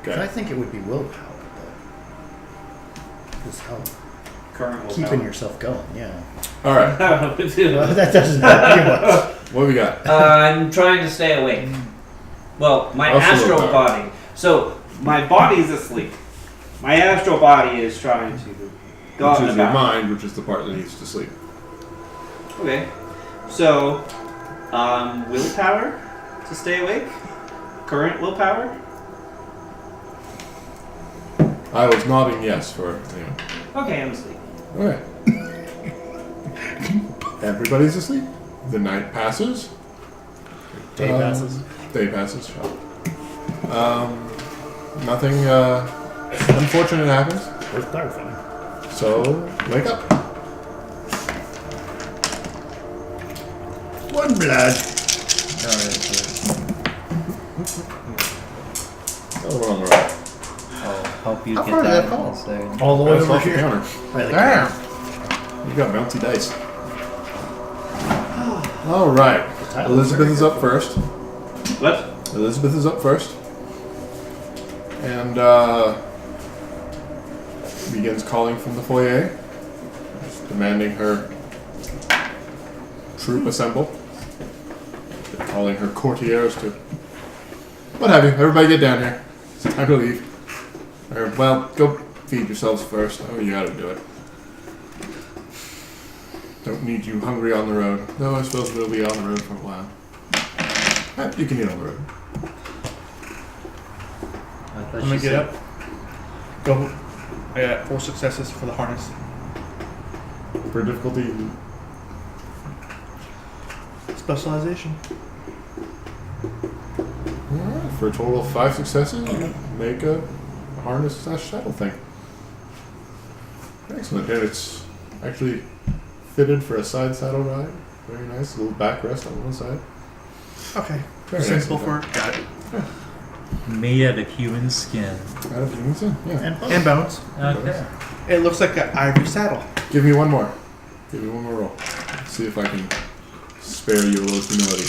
S5: I
S1: Okay.
S5: think it would be willpower, but just help
S4: Current
S5: keeping yourself going. Yeah.
S1: All right.
S5: Well, that doesn't help you much.
S1: What have we got?
S4: I'm trying to stay awake. Well, my
S1: Also
S4: astral
S1: willpower.
S4: body. So my body's asleep. My astral body is trying to go
S1: Which
S4: out and
S1: is your
S4: about.
S1: mind, which is the part that needs to sleep.
S4: Okay. So, willpower to stay awake. Current willpower.
S1: I was nodding yes for
S4: Okay, I'm asleep.
S1: All right. Everybody's asleep. The night passes.
S5: Day passes.
S1: Day passes. Sure. Nothing unfortunate happens.
S5: Worth clarifying.
S1: So wake up.
S5: One blood.
S1: Other one on the right.
S2: I'll help you
S8: How
S2: get
S8: far did
S2: that
S8: that fall?
S2: in a second.
S3: All the way
S1: That's
S3: over
S1: off the
S3: here.
S1: counter.
S5: Right, like
S8: Damn.
S1: You got bouncy dice. All right. Elizabeth is up first.
S4: What?
S1: Elizabeth is up first. And begins calling from the foyer, demanding her troop assemble, calling her courtiers to what have you. Everybody get down here. It's time to leave. Or, well, go feed yourselves first. Oh, you gotta do it. Don't need you hungry on the road. Though I suppose we'll be on the road for a while. You can eat on the road.
S2: I thought
S8: I'm
S2: she
S8: gonna get
S2: said-
S8: up. Go. I got 4 successes for the harness.
S1: For difficulty,
S8: Specialization.
S1: alright, for a total of 5 successes, you make a harness/saddle thing. Excellent, and it's actually fitted for a side saddle ride. Very nice, a little backrest on one side.
S8: Okay.
S1: Very
S8: Sensible
S1: nice.
S8: for got it.
S2: Made out of human skin.
S1: Out of Unison, yeah.
S8: And bones.
S2: Okay.
S8: It looks like an ivory saddle.
S1: Give me one more. Give me one more roll. See if I can spare you a little humility.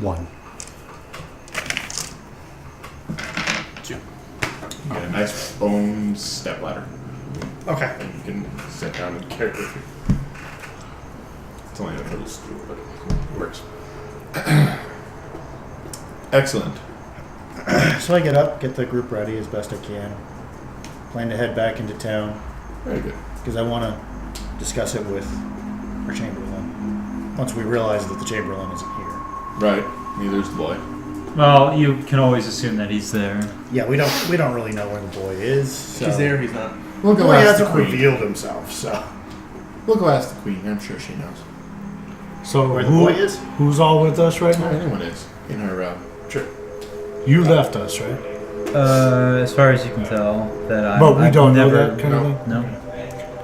S5: One.
S1: You get a nice bone step ladder.
S8: Okay.
S1: And you can sit down and carry it with you. It's only a little stool, but it works. Excellent.
S5: So I get up, get the group ready as best I can. Plan to head back into town
S1: Very good.
S5: because I want to discuss it with our Chamberlain. Once we realize that the Chamberlain isn't here.
S1: Right. Neither's the boy.
S2: Well, you can always assume that he's there.
S5: Yeah, we don't really know where the boy is. So.
S8: He's there, he's not.
S1: We'll go
S3: Well, he
S1: ask the
S3: hasn't
S1: queen.
S3: revealed himself, so.
S1: We'll go ask the queen. I'm sure she knows.
S3: So
S5: Where the boy is?
S3: who's all with us right
S1: Oh,
S3: now?
S1: anyone is in her trip.
S3: You left us, right?
S2: As far as you can tell, that
S3: But we
S2: I've
S3: don't
S2: never,
S3: know that kind of thing.
S2: No.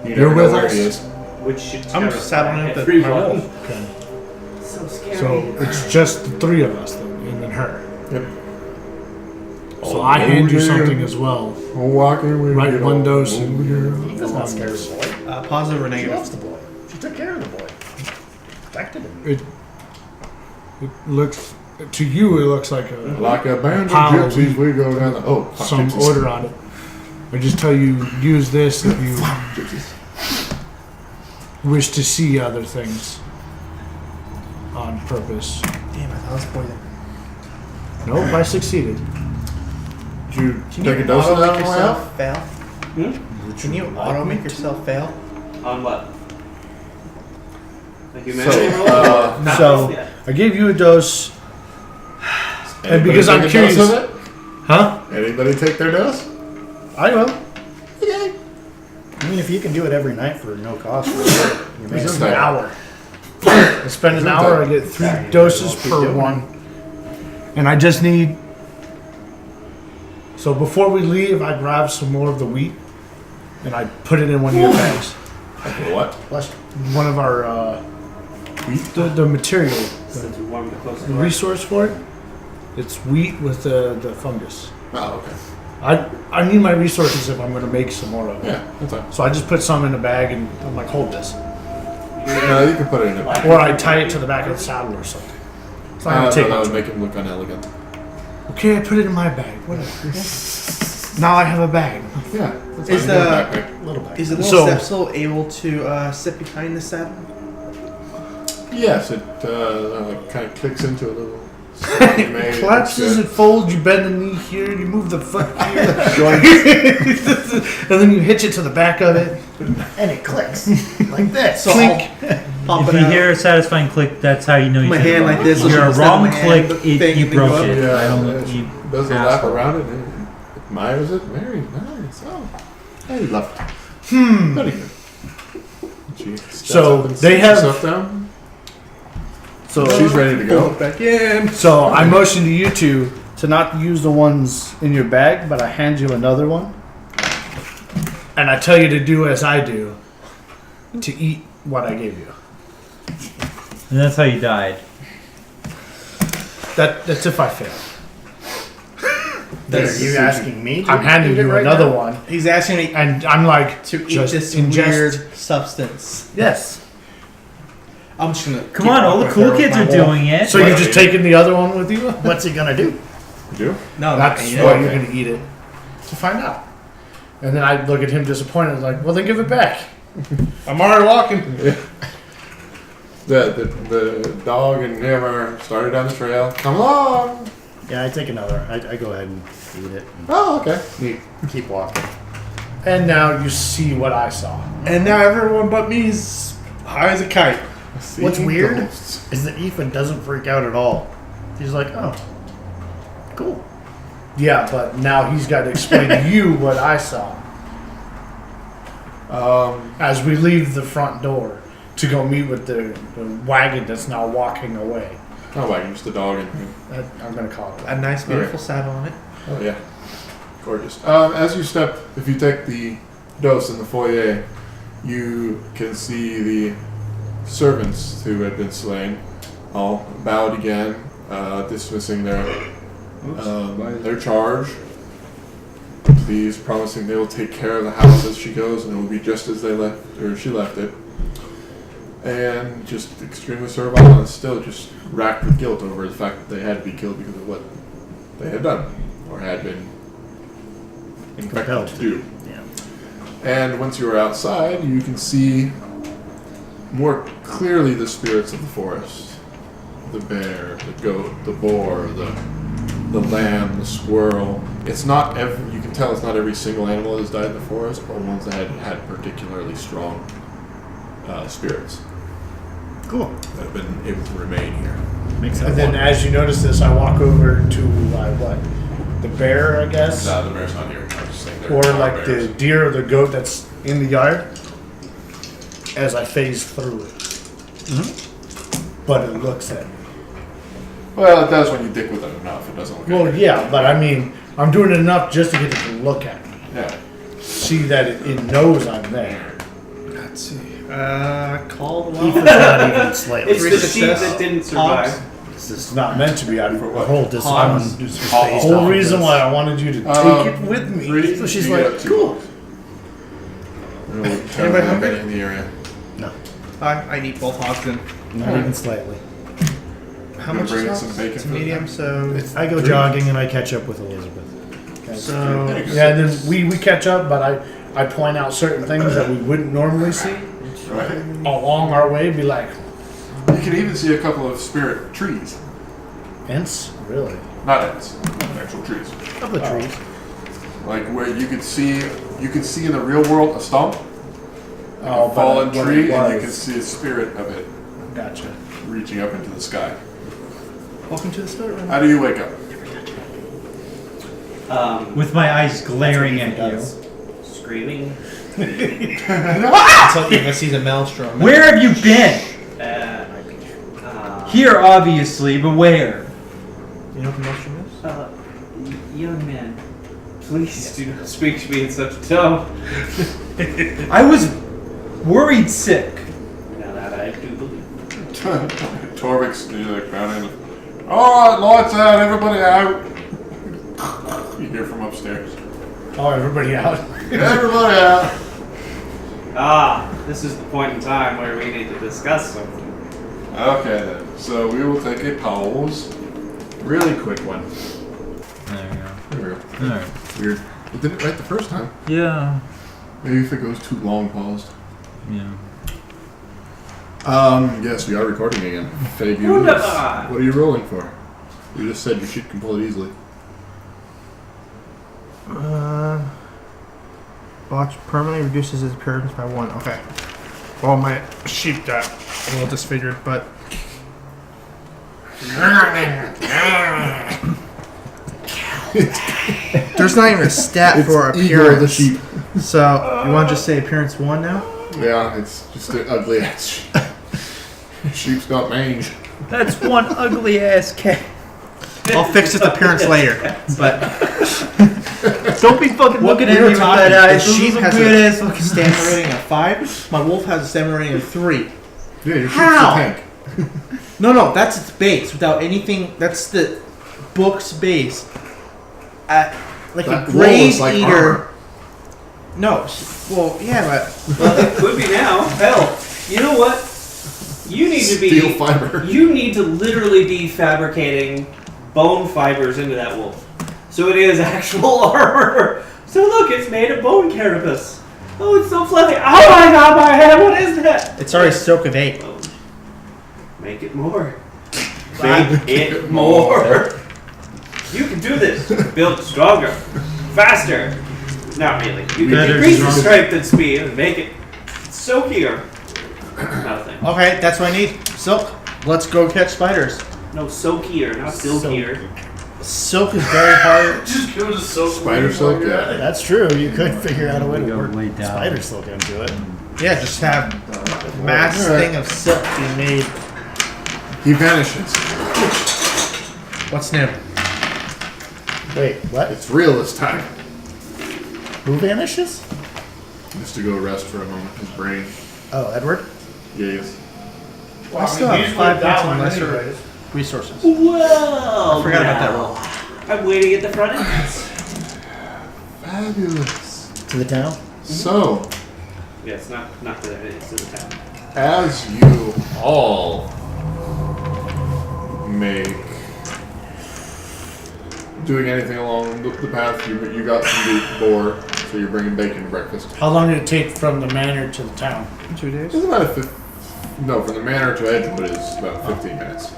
S1: You
S3: You're
S1: never know
S3: with
S1: where
S3: us?
S1: he is.
S4: Which should
S8: I'm
S4: terrify
S8: saddling up my
S4: everyone.
S8: wolf.
S3: Okay.
S4: So scary.
S3: So it's just the three of us then, and then her.
S1: Yep.
S3: So I hand you something as well.
S1: Walking with
S3: Right,
S1: you.
S3: one dose.
S5: Eva's not scared of the boy.
S6: Positive or
S5: She
S6: negative?
S5: loves the boy. She took care of the boy. Protected him.
S3: It looks to you. It looks like
S1: Like a band of
S3: Pile of
S1: gypsies, we go down the. Oh, fuck,
S3: some
S1: gypsies.
S3: order on it. I just tell you, use this if you
S1: Gypsies.
S3: wish to see other things on purpose.
S6: Damn, I thought it was poison.
S3: Nope, I succeeded.
S1: Did you take a dose of that on the way out?
S6: fail? Can you auto make yourself fail?
S4: On what? The
S1: So,
S4: humanity roll? Not
S3: so-
S4: roll yet.
S3: I gave you a dose, and
S1: Anybody
S3: because I'm
S1: take a dose
S3: curious,
S1: of it?
S3: huh?
S1: Anybody take their dose?
S3: I will.
S5: I mean, if you can do it every night for no cost, you may
S3: It's
S1: Gesundheit.
S3: an hour. I spend an hour. I get 3 doses
S5: Keep
S3: per
S5: doing
S3: one, and I just need. So before we leave, I grab some more of the wheat, and I put it in one of your bags.
S1: Okay, what?
S5: Plus,
S3: One of our the material,
S4: Since we warmed it close to
S3: the
S4: the
S3: resource for it. It's wheat with the fungus.
S1: Oh, okay.
S3: I need my resources if I'm going to make some more of it.
S1: Yeah, that's fine.
S3: So I just put some in a bag and I'm like, hold this.
S1: No, you can put it in a bag.
S3: Or I tie it to the back of the saddle or something. It's not going to take
S1: that
S3: much.
S1: would make him look unelegant.
S3: Okay, I put it in my bag. Whatever. Now I have a bag.
S1: Yeah. That's
S6: Is
S1: fine. You can
S6: the-
S1: backpack.
S5: little bit.
S6: Is the little
S3: So-
S6: Stepsil able to sit behind the saddle?
S1: Yes, it kind of clicks into a little. You made it.
S3: Collapses,
S1: It's
S3: it folds, you bend the knee here, you move the foot here. And then you hitch it to the back of it.
S5: And it clicks like this.
S6: So
S3: Clink.
S6: I'll pop
S2: If
S6: it
S2: you
S6: out.
S2: hear a satisfying click, that's how you know you
S6: My
S2: did it
S6: hand
S2: wrong.
S6: like this,
S2: If you're a
S6: so
S2: wrong
S6: it's not my hand,
S2: click,
S6: the thing,
S2: you
S6: and then go
S2: broke
S6: up.
S2: it.
S1: Yeah,
S2: I don't.
S1: it
S2: You
S1: does a lap
S2: asshole.
S1: around it and it admires it. Very nice. Oh, hey, love it. Very good. She steps
S3: So,
S1: up and
S3: they
S1: sits
S3: have-
S1: herself down.
S3: So
S1: She's ready to
S6: Pull
S1: go.
S6: it back in.
S3: So I motion to you two to not use the ones in your bag, but I hand you another one. And I tell you to do as I do, to eat what I gave you.
S2: And that's how you died.
S3: That's if I fail.
S5: Are you asking me to
S3: I'm handing
S5: eat it
S3: you
S5: right
S3: another
S5: now?
S3: one,
S6: He's asking me
S3: and I'm like,
S6: to eat
S3: just
S6: this
S3: ingest.
S6: weird substance.
S3: Yes.
S6: I'm just gonna.
S2: Come on, all the cool kids are doing it.
S3: So you're just taking the other one with you?
S5: What's he gonna do?
S1: You do?
S6: No,
S3: That's
S6: not
S3: why
S6: yet.
S3: you're going to eat it. To find out. And then I look at him disappointed, like, well, then give it back.
S6: I'm already walking.
S1: The dog and him are started down the trail. Come along.
S5: Yeah, I take another. I go ahead and eat it
S1: Oh, okay. Neat.
S5: and keep walking.
S3: And now you see what I saw.
S6: And now everyone but me is high as a kite.
S5: What's
S1: Seeing
S5: weird
S1: ghosts.
S5: is that Ethan doesn't freak out at all. He's like, oh, cool.
S3: Yeah, but now he's got to explain to you what I saw as we leave the front door to go meet with the wagon that's now walking away.
S1: Oh, wagon, just the dog and him.
S3: I'm going to call it.
S6: A nice, beautiful saddle on it.
S1: Oh yeah, gorgeous. As you step, if you take the dose in the foyer, you can see the servants who had been slain all bowed again, dismissing their charge. Please, promising they will take care of the house as she goes, and it will be just as they left, or she left it. And just extremely servile, and still just racked with guilt over the fact that they had to be killed because of what they had done, or had been
S5: Compelled
S1: infected to do.
S5: Yeah.
S1: And once you are outside, you can see more clearly the spirits of the forest. The bear, the goat, the boar, the lamb, the squirrel. It's not every, you can tell it's not every single animal that has died in the forest, but ones that had particularly strong spirits
S5: Cool.
S1: that have been able to remain here.
S5: Makes sense.
S3: And then as you notice this, I walk over to, what? The bear, I guess?
S1: The bear's not here. I was just saying
S3: or like the deer or the goat that's in the yard, as I phase through it. But it looks at me.
S1: Well, it does when you dick with it enough. It doesn't look
S3: Well,
S1: at you.
S3: yeah, but I mean, I'm doing it enough just to get it to look at me.
S1: Yeah.
S3: See that it knows I'm there.
S8: Let's see. Call the
S3: Ethan's not even slightly.
S4: It's the sheep that didn't survive.
S3: This is not meant to be out of the whole
S8: Hogs.
S3: The whole reason why I wanted you to take it with me.
S1: Three,
S3: So she's
S1: you
S3: like,
S1: got 2
S3: cool.
S1: hogs. Anybody
S8: hungry?
S1: in the area?
S8: I'd eat both hogs then.
S3: Not even slightly.
S8: How
S1: Gonna
S8: much
S1: bring in
S8: is
S1: some
S8: hogs?
S1: bacon
S8: It's
S1: for
S8: medium, so
S3: I go jogging and I catch up with Elizabeth.
S8: so
S3: Yeah, then we catch up, but I point out certain things that we wouldn't normally see
S1: Right.
S3: along our way. Be like,
S1: You can even see a couple of spirit trees.
S3: Ents? Really?
S1: Not ants. Actual trees.
S3: Couple of trees.
S1: Like where you could see in the real world a stump,
S3: Oh,
S1: a fallen
S3: but
S1: tree,
S3: it
S1: and you can
S3: was-
S1: see a spirit of it
S3: Gotcha.
S1: reaching up into the sky.
S8: welcome to the spirit room.
S1: How do you wake up?
S2: With my eyes glaring at you.
S4: Screaming.
S8: Until Eva sees a maelstrom.
S2: Where have you been? Here, obviously, but where?
S8: You know what the maelstrom is?
S4: Young man, please do not speak to me in such a tone.
S2: I was worried sick.
S4: Now that I do believe.
S1: Torvik's like pounding. Alright, lights out, everybody out. You hear from upstairs.
S3: Oh, everybody out.
S1: Everybody out.
S4: This is the point in time where we need to discuss something.
S1: Okay then. So we will take a pause. Really quick one.
S2: There
S1: There we go.
S2: you go. Alright.
S1: Weird. It didn't right the first time.
S2: Yeah.
S1: Maybe if it goes too long paused.
S2: Yeah.
S1: Yes, we are recording again. Fabulous.
S4: Wonderful.
S1: What are you rolling for? You just said your sheep can pull it easily.
S8: Botch permanently reduces its appearance by 1. Okay. Well, my sheep got a little disfigured, but. There's not even a stat for
S1: Igor
S8: appearance.
S1: the sheep.
S8: So, you want to just say appearance 1 now?
S1: Yeah, it's just an ugly ass sheep. Sheep's got mange.
S2: That's one ugly ass cat.
S8: I'll fix its appearance later. But
S2: Don't be fucking looking
S8: we
S2: at
S8: were
S2: me with
S8: talking,
S2: that eye.
S8: the sheep has
S2: weird
S8: a
S2: ass fucking
S8: stamina rating of 5. My wolf has a stamina rating of 3.
S1: Yeah, your sheep's
S8: How?
S1: a tank.
S8: No, that's its base. Without anything, that's the book's base. Like
S1: That
S8: a
S1: wool
S8: grave
S1: is like
S8: eater.
S1: armor.
S8: No, well, yeah, but
S4: Well, it could be now. Hell, you know what? You need to be.
S1: Steel fiber.
S4: You need to literally be fabricating bone fibers into that wolf, so it is actual armor. So look, it's made of bone carapace. Oh, it's so fluffy. Oh my god, my head! What is that?
S8: it's already silk of 8.
S4: Oh. Make it more. Make it more. You can do this. Build stronger, faster. Not really. You can
S2: Better,
S4: increase the
S2: stronger.
S4: strength and speed and make it soakier. Nothing.
S8: Okay, that's what I need. Silk. Let's go catch spiders.
S4: No, soakier, not silkier.
S8: Silk is very hard.
S4: Just go to silk.
S1: Spider silk, yeah.
S3: That's true. You could figure out a way to
S2: Go
S3: work
S2: lay down.
S3: spider silk into it.
S8: Yeah, just have a mass
S1: Alright.
S8: thing of silk being made.
S1: He vanishes.
S8: What's new?
S3: Wait, what?
S1: It's real this time.
S3: Who vanishes?
S1: Just to go rest for a moment. His brain.
S3: Oh, Edward?
S1: Yes.
S3: Well,
S8: I still have 5 points in lesser resources.
S4: Well,
S8: I forgot about that roll.
S4: I'm waiting at the front entrance.
S1: Fabulous.
S3: To the town?
S1: So,
S4: Yes, not to the it's to the town.
S1: as you all make doing anything along the path, you got some boar, so you're bringing bacon to breakfast.
S3: How long did it take from the manor to the town?
S8: 2 days.
S1: It's about from the manor to Edgewood is about 15 minutes.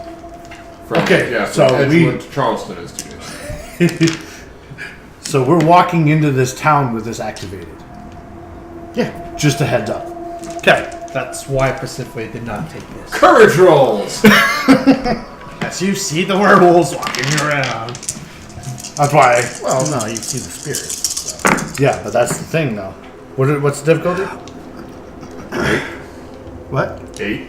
S1: From,
S3: Okay,
S1: yeah, from
S3: so
S1: Edgewood to Charleston is 2 days.
S3: So we're walking into this town with this activated.
S8: Yeah,
S3: Just a heads up. Okay.
S8: that's why Pacific did not take this.
S1: Courage rolls!
S8: As you see the werewolves walking around.
S3: That's why. Well, no, you see the spirits. So. Yeah, but that's the thing, though. What's the difficulty?
S5: What?
S1: 8.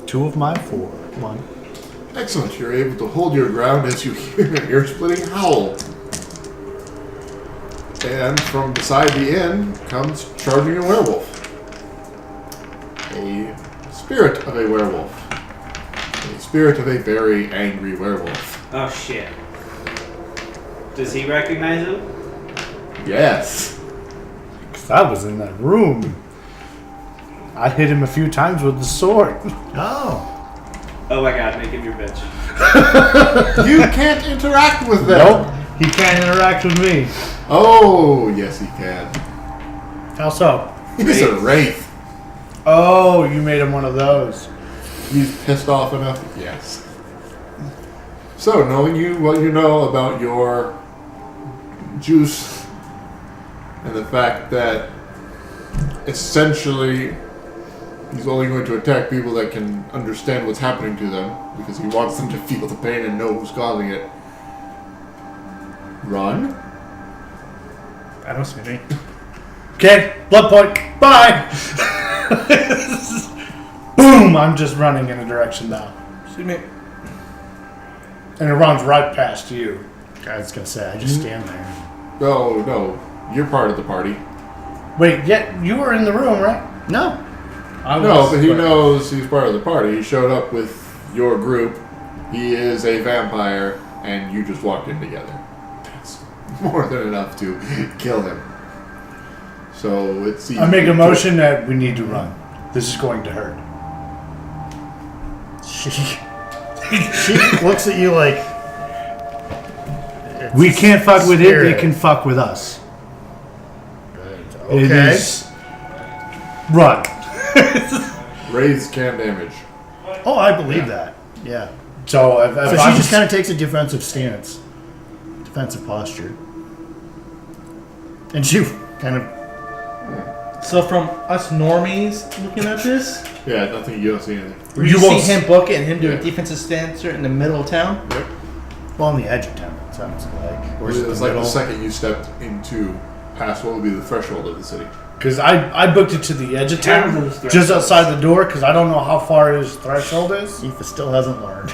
S3: 2 of my 4. 1.
S1: Excellent. You're able to hold your ground as you hear an ear-splitting howl. And from beside the inn comes charging a werewolf. A spirit of a werewolf. A spirit of a very angry werewolf.
S4: Oh shit. Does he recognize him?
S1: Yes.
S3: 'Cause I was in that room. I hit him a few times with the sword.
S5: Oh.
S4: Oh my god, make him your bitch.
S1: You can't interact with them.
S3: Nope. He can't interact with me.
S1: Oh, yes he can.
S3: How so?
S1: He's a wraith.
S3: Oh, you made him one of those.
S1: He's pissed off enough? Yes. So, knowing what you know about your juice and the fact that essentially he's only going to attack people that can understand what's happening to them because he wants them to feel the pain and know who's causing it. Run.
S6: I don't see me.
S3: Okay, blood point. Bye. Boom! I'm just running in a direction now.
S6: See me.
S3: And it runs right past you.
S5: I was gonna say, I just stand there.
S1: Oh, no. You're part of the party.
S3: Wait, yet you were in the room, right?
S5: No.
S1: No, but he knows he's part of the party. He showed up with your group. He is a vampire, and you just walked in together. That's more than enough to kill him. So it's easy.
S3: I make a motion that we need to run. This is going to hurt.
S5: She looks at you like
S3: We can't fuck with it.
S5: spirit.
S3: They can fuck with us.
S5: Okay.
S3: It is run.
S1: Raise can damage.
S5: Oh, I believe that. Yeah.
S3: So if
S5: So
S3: I'm
S5: she just kind of takes a defensive stance, defensive posture, and she kind of.
S6: So from us normies looking at this,
S1: Yeah, nothing. You don't see anything.
S6: we
S3: You
S6: just
S3: won't
S6: see him book it and him do
S1: Yeah.
S6: a defensive stance in the middle of town.
S1: Yep.
S5: Well, on the edge of town, it sounds like. Or is
S1: It
S5: it
S1: was
S5: the
S1: like
S5: middle?
S1: the second you stepped into past what would be the threshold of the city.
S3: Because I booked it to the edge of town,
S4: Townsend's threshold.
S3: just outside the door, because I don't know how far his threshold is.
S5: Aoife still hasn't learned.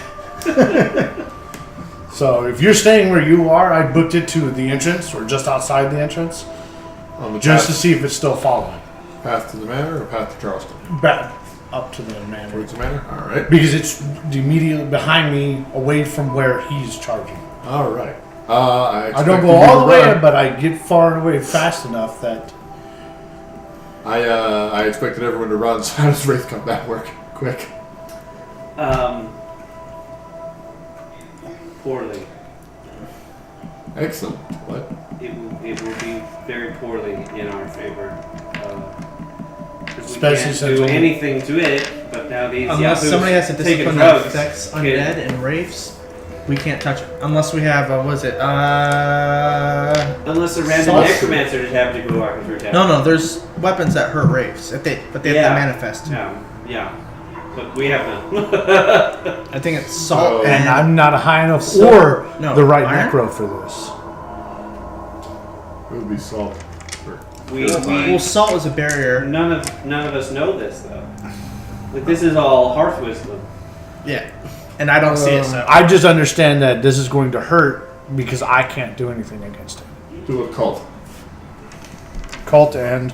S3: So if you're staying where you are, I booked it to the entrance or just outside the entrance,
S1: On the
S3: just to
S1: path,
S3: see if it's still following.
S1: path to the manor or path to Charleston?
S3: Back up to the manor.
S1: Towards the manor? Alright.
S3: Because it's immediately behind me, away from where he's charging.
S1: Alright. I
S3: I don't go all the way, but I get far away fast enough that
S1: I expected everyone to run, so how does Wraith come back work? Quick.
S4: Poorly.
S1: Excellent. What?
S4: It will be very poorly in our favor. 'Cause we
S3: Especially
S4: can't
S3: since
S4: do
S3: we-
S4: anything to it, but now these
S6: Unless
S4: yahoos
S6: somebody has to
S4: taking
S6: discipline that
S4: drugs
S6: affects
S4: can-
S6: undead and wraiths, we can't touch it. Unless we have, what is it?
S4: Unless a random
S6: Sauce.
S4: necromancer just happened to go walking through town.
S6: No, there's weapons that hurt wraiths, but they have
S4: Yeah.
S6: to manifest.
S4: Yeah. But we have none.
S6: I think it's salt
S1: Oh.
S3: and I'm not high enough
S6: So-
S3: or
S6: no,
S3: the right
S6: iron?
S3: necro for this.
S1: It would be salt.
S6: Well, salt is a barrier.
S4: None of us know this though. Like this is all hearth wisdom.
S6: Yeah, and I don't see it. So
S3: I just understand that this is going to hurt because I can't do anything against it.
S1: Do a cult.
S3: Cult and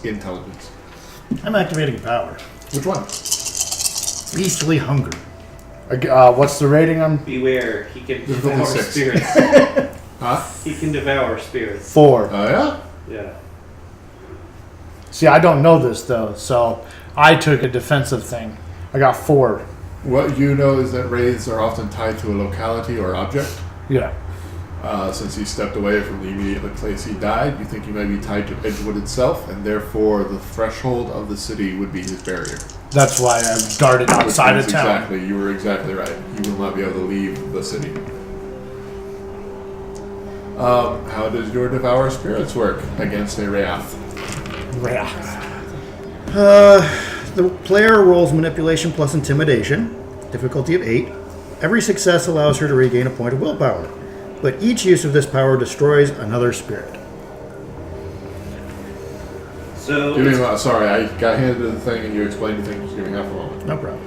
S1: Intelligence.
S5: I'm activating a power.
S1: Which one?
S5: Beastly hunger.
S3: what's the rating on
S4: Beware, he can
S1: Difficulty
S4: devour
S1: 6.
S4: spirits.
S1: Huh?
S4: He can devour spirits.
S3: 4?
S1: Oh, yeah?
S4: Yeah.
S3: See, I don't know this though, so I took a defensive thing. I got 4.
S1: What you know is that wraiths are often tied to a locality or object.
S3: Yeah.
S1: Since he stepped away from the immediate place he died, you think he may be tied to Edgewood itself, and therefore the threshold of the city would be his barrier.
S3: That's why I darted outside
S1: Which
S3: of
S1: is
S3: town.
S1: Exactly, you were exactly right. You will not be able to leave the city. How does your devour spirits work against a wrath?
S5: The player rolls manipulation plus intimidation, difficulty of 8. Every success allows her to regain a point of willpower. but each use of this power destroys another spirit.
S4: So
S1: Give me a sorry, I got handed the thing and you explained the thing. Just give me half a moment.
S5: No problem.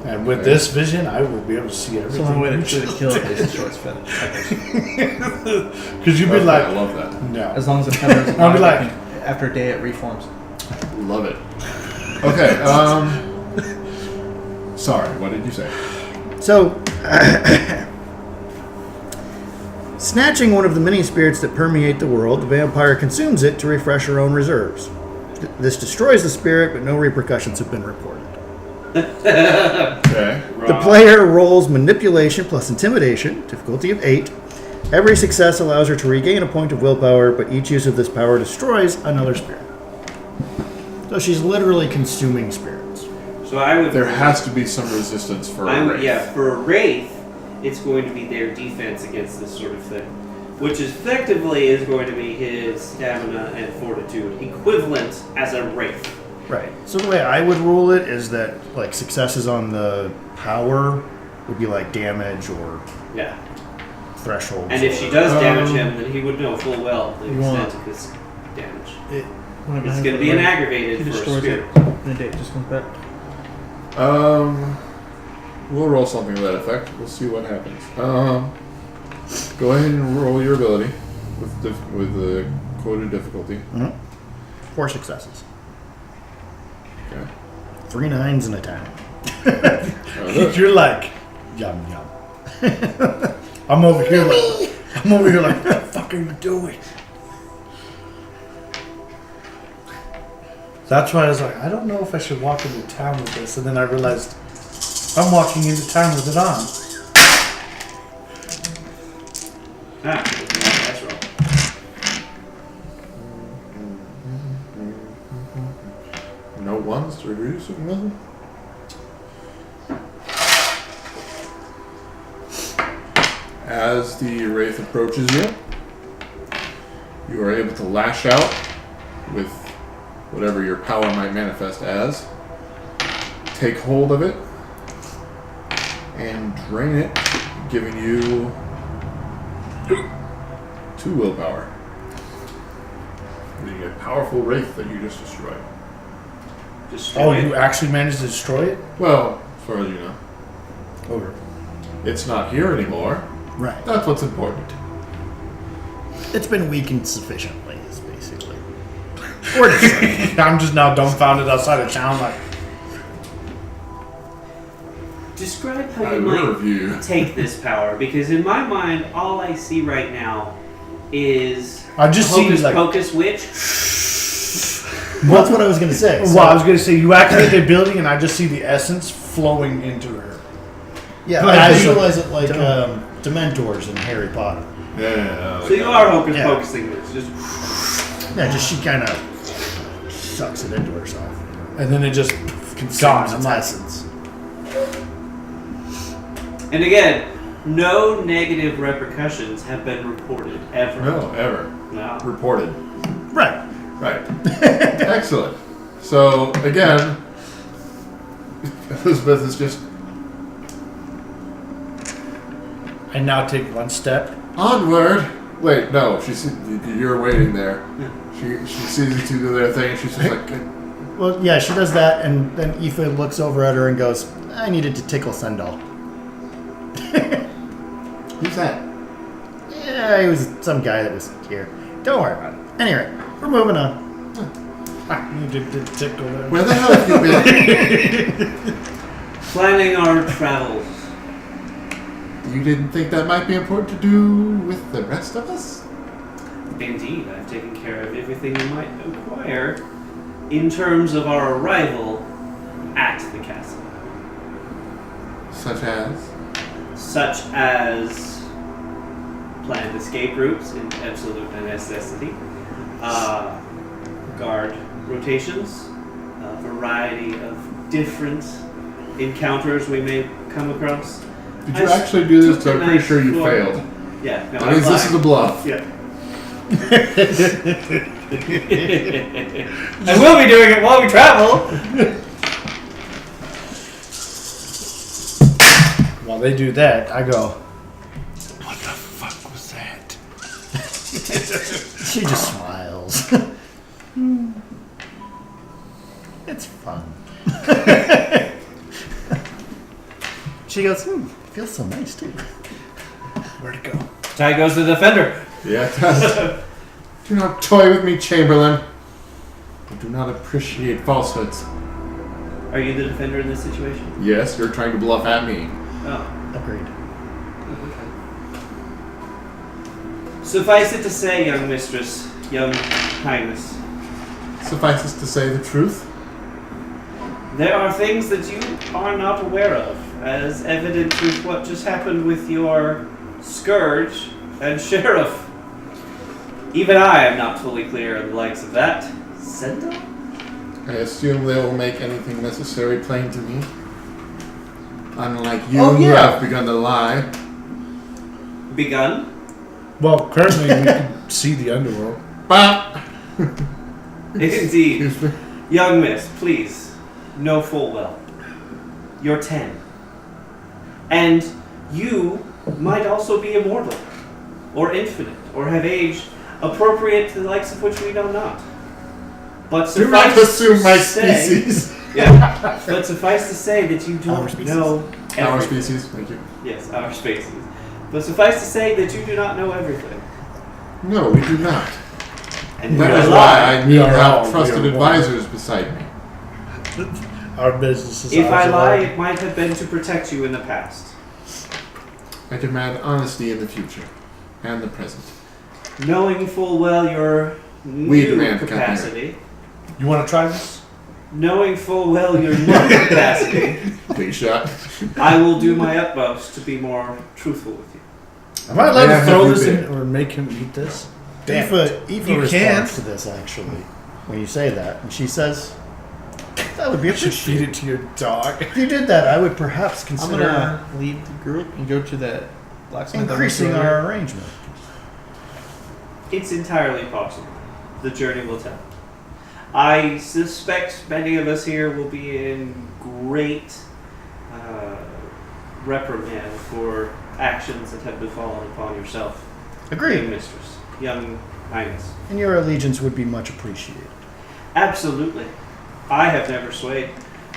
S3: And with this vision, I will be able to see
S8: It's the only way
S3: everything.
S8: to kill it is destroys feathers.
S3: Because you'd be
S1: Okay,
S3: like,
S1: I love that.
S3: no.
S8: As long as the feathers
S3: I'll be
S8: alive,
S3: like-
S8: after a day it reforms.
S1: Love it. Okay, sorry, what did you say?
S5: So, snatching one of the many spirits that permeate the world, the vampire consumes it to refresh her own reserves. This destroys the spirit, but no repercussions have been reported.
S1: Okay.
S5: The player rolls manipulation plus intimidation, difficulty of 8. Every success allows her to regain a point of willpower, but each use of this power destroys another spirit. So she's literally consuming spirits.
S4: So I would.
S1: There has to be some resistance for a wraith.
S4: Yeah, for a wraith, it's going to be their defense against this sort of thing, which effectively is going to be his stamina and fortitude, equivalent as a wraith.
S5: Right. So the way I would rule it is that like successes on the power would be like damage or
S4: Yeah.
S5: thresholds.
S4: And if she does damage him, then he would know full well the
S8: You
S4: extent
S8: want-
S4: of his damage.
S8: Whenever
S4: It's
S8: it
S4: going to be
S8: happens,
S4: an aggravated
S8: he
S4: for a
S8: destroys
S4: spirit.
S8: it. And a day it just comes back.
S1: We'll roll something to that effect. We'll see what happens. Go ahead and roll your ability with the quoted difficulty.
S5: 4 successes.
S1: Okay.
S5: 3 9s and a 10.
S3: You're like, yum yum. I'm over here like, what the fuck are you doing? That's why I was like, I don't know if I should walk into town with this, and then I realized I'm walking into town with it on.
S4: That's wrong.
S1: No ones to reduce it, nothing. As the wraith approaches you, you are able to lash out with whatever your power might manifest as. Take hold of it and drain it, giving you 2 willpower. Being a powerful wraith that you just destroyed.
S3: Oh, you actually managed to destroy it?
S1: Well, as far as you know.
S3: Over.
S1: It's not here anymore.
S5: Right.
S1: That's what's important.
S5: It's been weakened sufficiently, is basically. Or destroyed.
S3: I'm just now dumbfounded outside of town like,
S4: Describe how
S1: I
S4: you
S1: will
S4: might
S1: review.
S4: take this power, because in my mind, all I see right now is
S3: I just see
S4: Hocus
S3: like,
S4: Pocus Witch.
S5: Well, that's what I was going to say.
S3: well, I was going to say, you activate the building and I just see the essence flowing into her.
S5: Yeah,
S3: Like
S5: I
S3: this.
S5: visualize it like Dementors in Harry Potter.
S1: Yeah.
S4: So you are Hocus
S5: Yeah.
S4: Pocusing this. Just
S5: Yeah, just she kind of sucks it into herself.
S3: And then it just
S5: Consumes
S3: gone.
S5: its
S3: I'm like,
S5: essence.
S4: and again, no negative repercussions have been reported ever.
S1: No, ever.
S4: No.
S1: Reported.
S5: Right.
S1: Right. Excellent. So, again, Elizabeth is just
S3: I now take one step.
S1: onward. Wait, no, you're waiting there. She sees you two do their thing and she's just like,
S5: Well, yeah, she does that, and then Aoife looks over at her and goes, I needed to tickle Sendal.
S1: who's that?
S5: Yeah, he was some guy that was here. Don't worry about it. Anyway, we're moving on.
S3: I needed to tickle her.
S1: Where the hell have you been?
S4: Planning our travels.
S1: You didn't think that might be important to do with the rest of us?
S4: Indeed, I've taken care of everything you might require in terms of our arrival at the castle.
S1: Such as?
S4: Such as planned escape routes in absolute necessity, guard rotations, a variety of different encounters we may come across.
S1: Did you actually do this? 'Cause I'm pretty sure you
S4: Nice
S1: failed.
S4: Yeah, no,
S1: That means this is a bluff.
S4: Yeah. And we'll be doing it while we travel.
S3: While they do that, I go,
S1: What the fuck was that?
S5: She just smiles. It's fun. She goes, feels so nice too.
S3: where'd it go?
S4: Ty goes to the defender.
S1: Yeah, it does. Do not toy with me, Chamberlain. I do not appreciate falsehoods.
S4: Are you the defender in this situation?
S1: Yes, you're trying to bluff at me.
S4: Oh.
S5: Agreed.
S4: Suffice it to say, young mistress, young highness,
S1: Suffices to say the truth.
S4: there are things that you are not aware of, as evident with what just happened with your scourge and sheriff. Even I am not fully clear on the likes of that. Senda?
S1: I assume they will make anything necessary plain to me. Unlike you,
S5: Oh,
S1: who
S5: yeah.
S1: have begun to lie.
S4: Begun?
S3: Well, currently we can see the underworld.
S1: Bah!
S4: Indeed.
S1: Excuse me.
S4: Young miss, please, know full well. You're 10. And you might also be immortal, or infinite, or have age appropriate to the likes of which we know not. But
S1: Do not
S4: suffice
S1: assume my
S4: to say-
S1: species.
S4: Yeah. But suffice to say that you
S5: Our
S4: don't
S5: species.
S4: know everything.
S1: Our species, thank you.
S4: Yes, our species. But suffice to say that you do not know everything.
S1: No, we do not.
S4: And
S1: That
S4: you
S1: is
S4: lie.
S1: why I
S3: We
S1: need to
S3: are
S1: have
S3: all-
S1: trusted
S3: we are one.
S1: advisors beside me.
S3: Our business is
S4: If
S3: ours
S4: I lie,
S3: alone.
S4: it might have been to protect you in the past.
S1: I demand honesty in the future and the present.
S4: Knowing full well your
S1: We
S4: new
S1: demand
S4: capacity.
S3: You want to try this?
S4: Knowing full well your new capacity,
S1: Big shot.
S4: I will do my utmost to be more truthful with you.
S3: Am I allowed
S1: Where
S3: to
S1: have
S3: throw
S1: you
S3: this in
S1: been?
S3: or make him eat this?
S5: Aoife
S8: You
S5: responds
S8: can.
S5: to this actually when you say that, and she says, "That would be
S3: You should feed
S5: appreciated.
S3: it to your dog.
S5: If you did that, I would perhaps
S8: I'm
S5: consider
S8: gonna leave the group and go to that blacksmith. that
S5: increasing
S8: went to earlier.
S5: our arrangement."
S4: It's entirely possible. The journey will tell. I suspect many of us here will be in great reprimand for actions that have befallen upon yourself, young
S5: Agreed.
S4: mistress, young highness.
S5: And your allegiance would be much appreciated.
S4: Absolutely. I have never swayed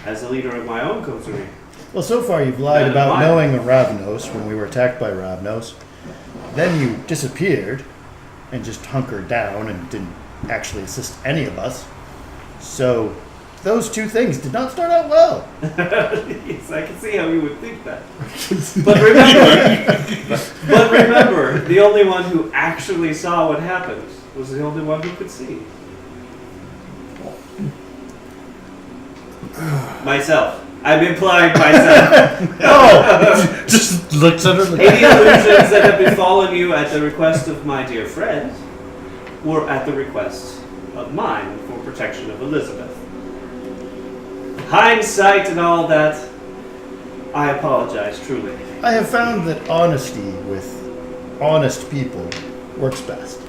S4: as the leader of my own coterie.
S5: Well, so far you've lied
S4: Neither
S5: about
S4: am I.
S5: knowing a Ravnos when we were attacked by Ravnos. Then you disappeared and just hunkered down and didn't actually assist any of us. So those two things did not start out well.
S4: Yes, I can see how you would think that. But remember, the only one who actually saw what happened was the only one who could see. Myself. I'm implying myself.
S3: Oh! Just looks at her like,
S4: Any illusions that have befallen you at the request of my dear friend were at the request of mine for protection of Elizabeth. Hindsight and all that, I apologize truly.
S5: I have found that honesty with honest people works best.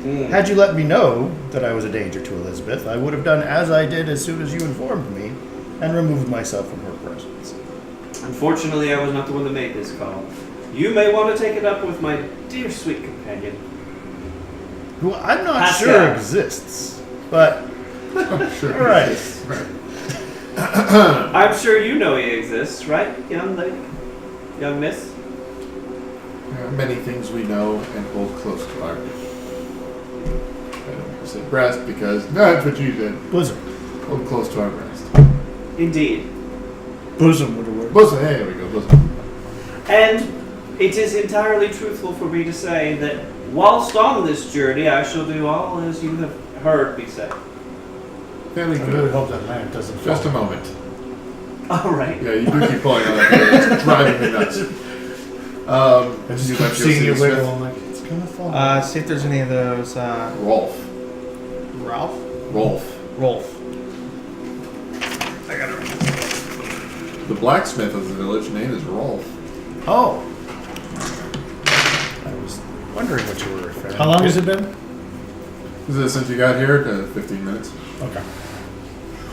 S5: Had you let me know that I was a danger to Elizabeth, I would have done as I did as soon as you informed me and removed myself from her presence.
S4: Unfortunately, I was not the one that made this call. You may want to take it up with my dear sweet companion.
S5: Who I'm not
S4: Pascal.
S5: sure exists, but
S1: Sure.
S5: all right.
S1: Right.
S4: I'm sure you know he exists, right, young lady? Young miss?
S1: There are many things we know and hold close to our. I don't say breast because that's what you said.
S5: Bosom.
S1: Hold close to our breast.
S4: Indeed.
S3: bosom would have worked.
S1: Bosom. Hey, there we go. Bosom.
S4: And it is entirely truthful for me to say that whilst on this journey, I shall do all as you have heard me say.
S1: Very
S3: I really
S1: good.
S3: hope that lamp doesn't fall.
S1: Just a moment.
S4: All right.
S1: Yeah, you do keep pulling on that. Hair. It's driving me nuts.
S3: I just
S1: you
S3: keep
S1: like to go
S3: seeing
S1: see
S3: you
S1: Smith?
S3: wiggle. I'm like, it's gonna fall.
S8: See if there's any of those.
S1: Rolf.
S8: Ralph?
S1: Rolf.
S8: Rolf.
S1: The blacksmith of the village name is Rolf.
S5: Oh. I was wondering what you were referring to.
S3: How long has it been?
S1: Is it since you got here? 15 minutes.
S3: Okay.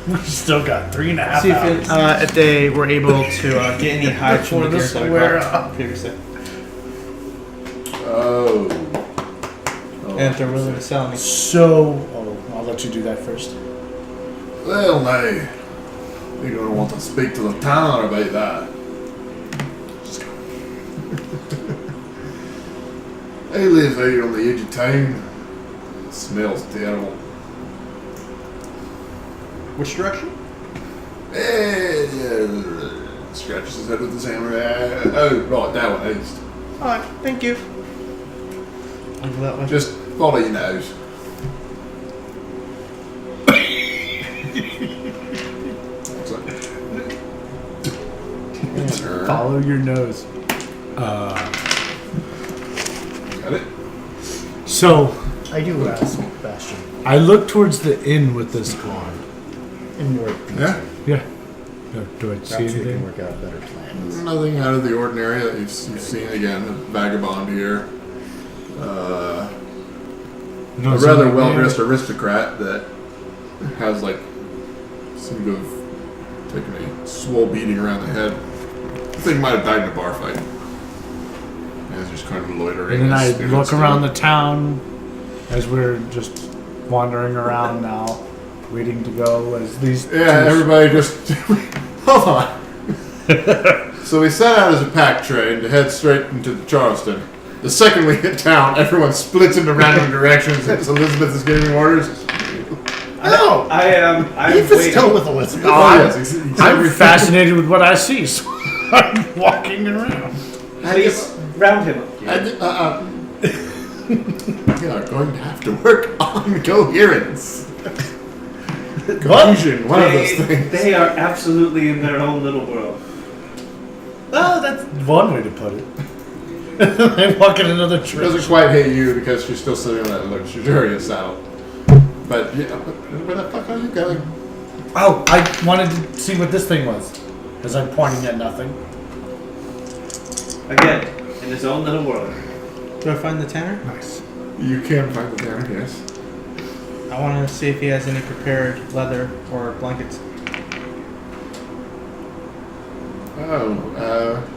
S3: We still got 3.5
S6: See
S3: hours.
S6: if they were able to get any hides from the
S3: Before
S6: gears
S3: this
S6: that
S3: wear
S6: I got
S3: out.
S6: previously.
S1: Oh.
S6: And if they're willing to sell me.
S3: So, I'll let you do that first.
S1: Well, now, you're going to want to speak to the tanner about that. He lives out on the edge of town. It smells terrible.
S6: Which direction?
S1: Scratches his head with his hammer. Oh, right, that one, east.
S6: Alright, thank you. I'll go that way.
S1: Just follow your nose. Turn.
S3: Follow your nose.
S1: Got it?
S3: So,
S5: I do ask Bastion.
S3: I look towards the inn with this on.
S5: In more
S1: Yeah?
S3: Yeah. Do I see
S5: Perhaps we can
S3: anything?
S5: work out a better plan.
S1: Nothing out of the ordinary that you've seen again. A vagabond here.
S3: No,
S1: A
S3: so
S1: rather
S3: like,
S1: well-dressed aristocrat that has, like, seemed to have taken a swole beating around the head. I think he might have died in a bar fight. And is just kind of loitering.
S3: And then I
S1: his spirits
S3: look around
S1: still.
S3: the town as we're just wandering around now, waiting to go as these.
S1: Yeah,
S3: two-
S1: everybody just... Hold on. So we set out as a pack train to head straight into Charleston. The second we hit town, everyone splits into random directions as Elizabeth is giving orders.
S5: No!
S4: I'm
S5: He's
S4: waiting.
S5: still with Elizabeth.
S1: Yes, he's
S3: I'm fascinated with what I see, so I'm walking around.
S4: Please round him up.
S1: We are going to have to work on coherence. Confusion, one of those things.
S4: They are absolutely in their own little world.
S3: Oh, that's one way to put it. I walk in another
S1: She
S3: church.
S1: doesn't quite hate you because she's still sitting on that luxurious saddle. But yeah, where the fuck are you going?
S3: Oh, I wanted to see what this thing was, as I'm pointing at nothing.
S4: Again, in his own little world.
S6: Do I find the tanner?
S3: Nice.
S1: You can find the tanner, yes.
S6: I want to see if he has any prepared leather or blankets.
S1: Oh,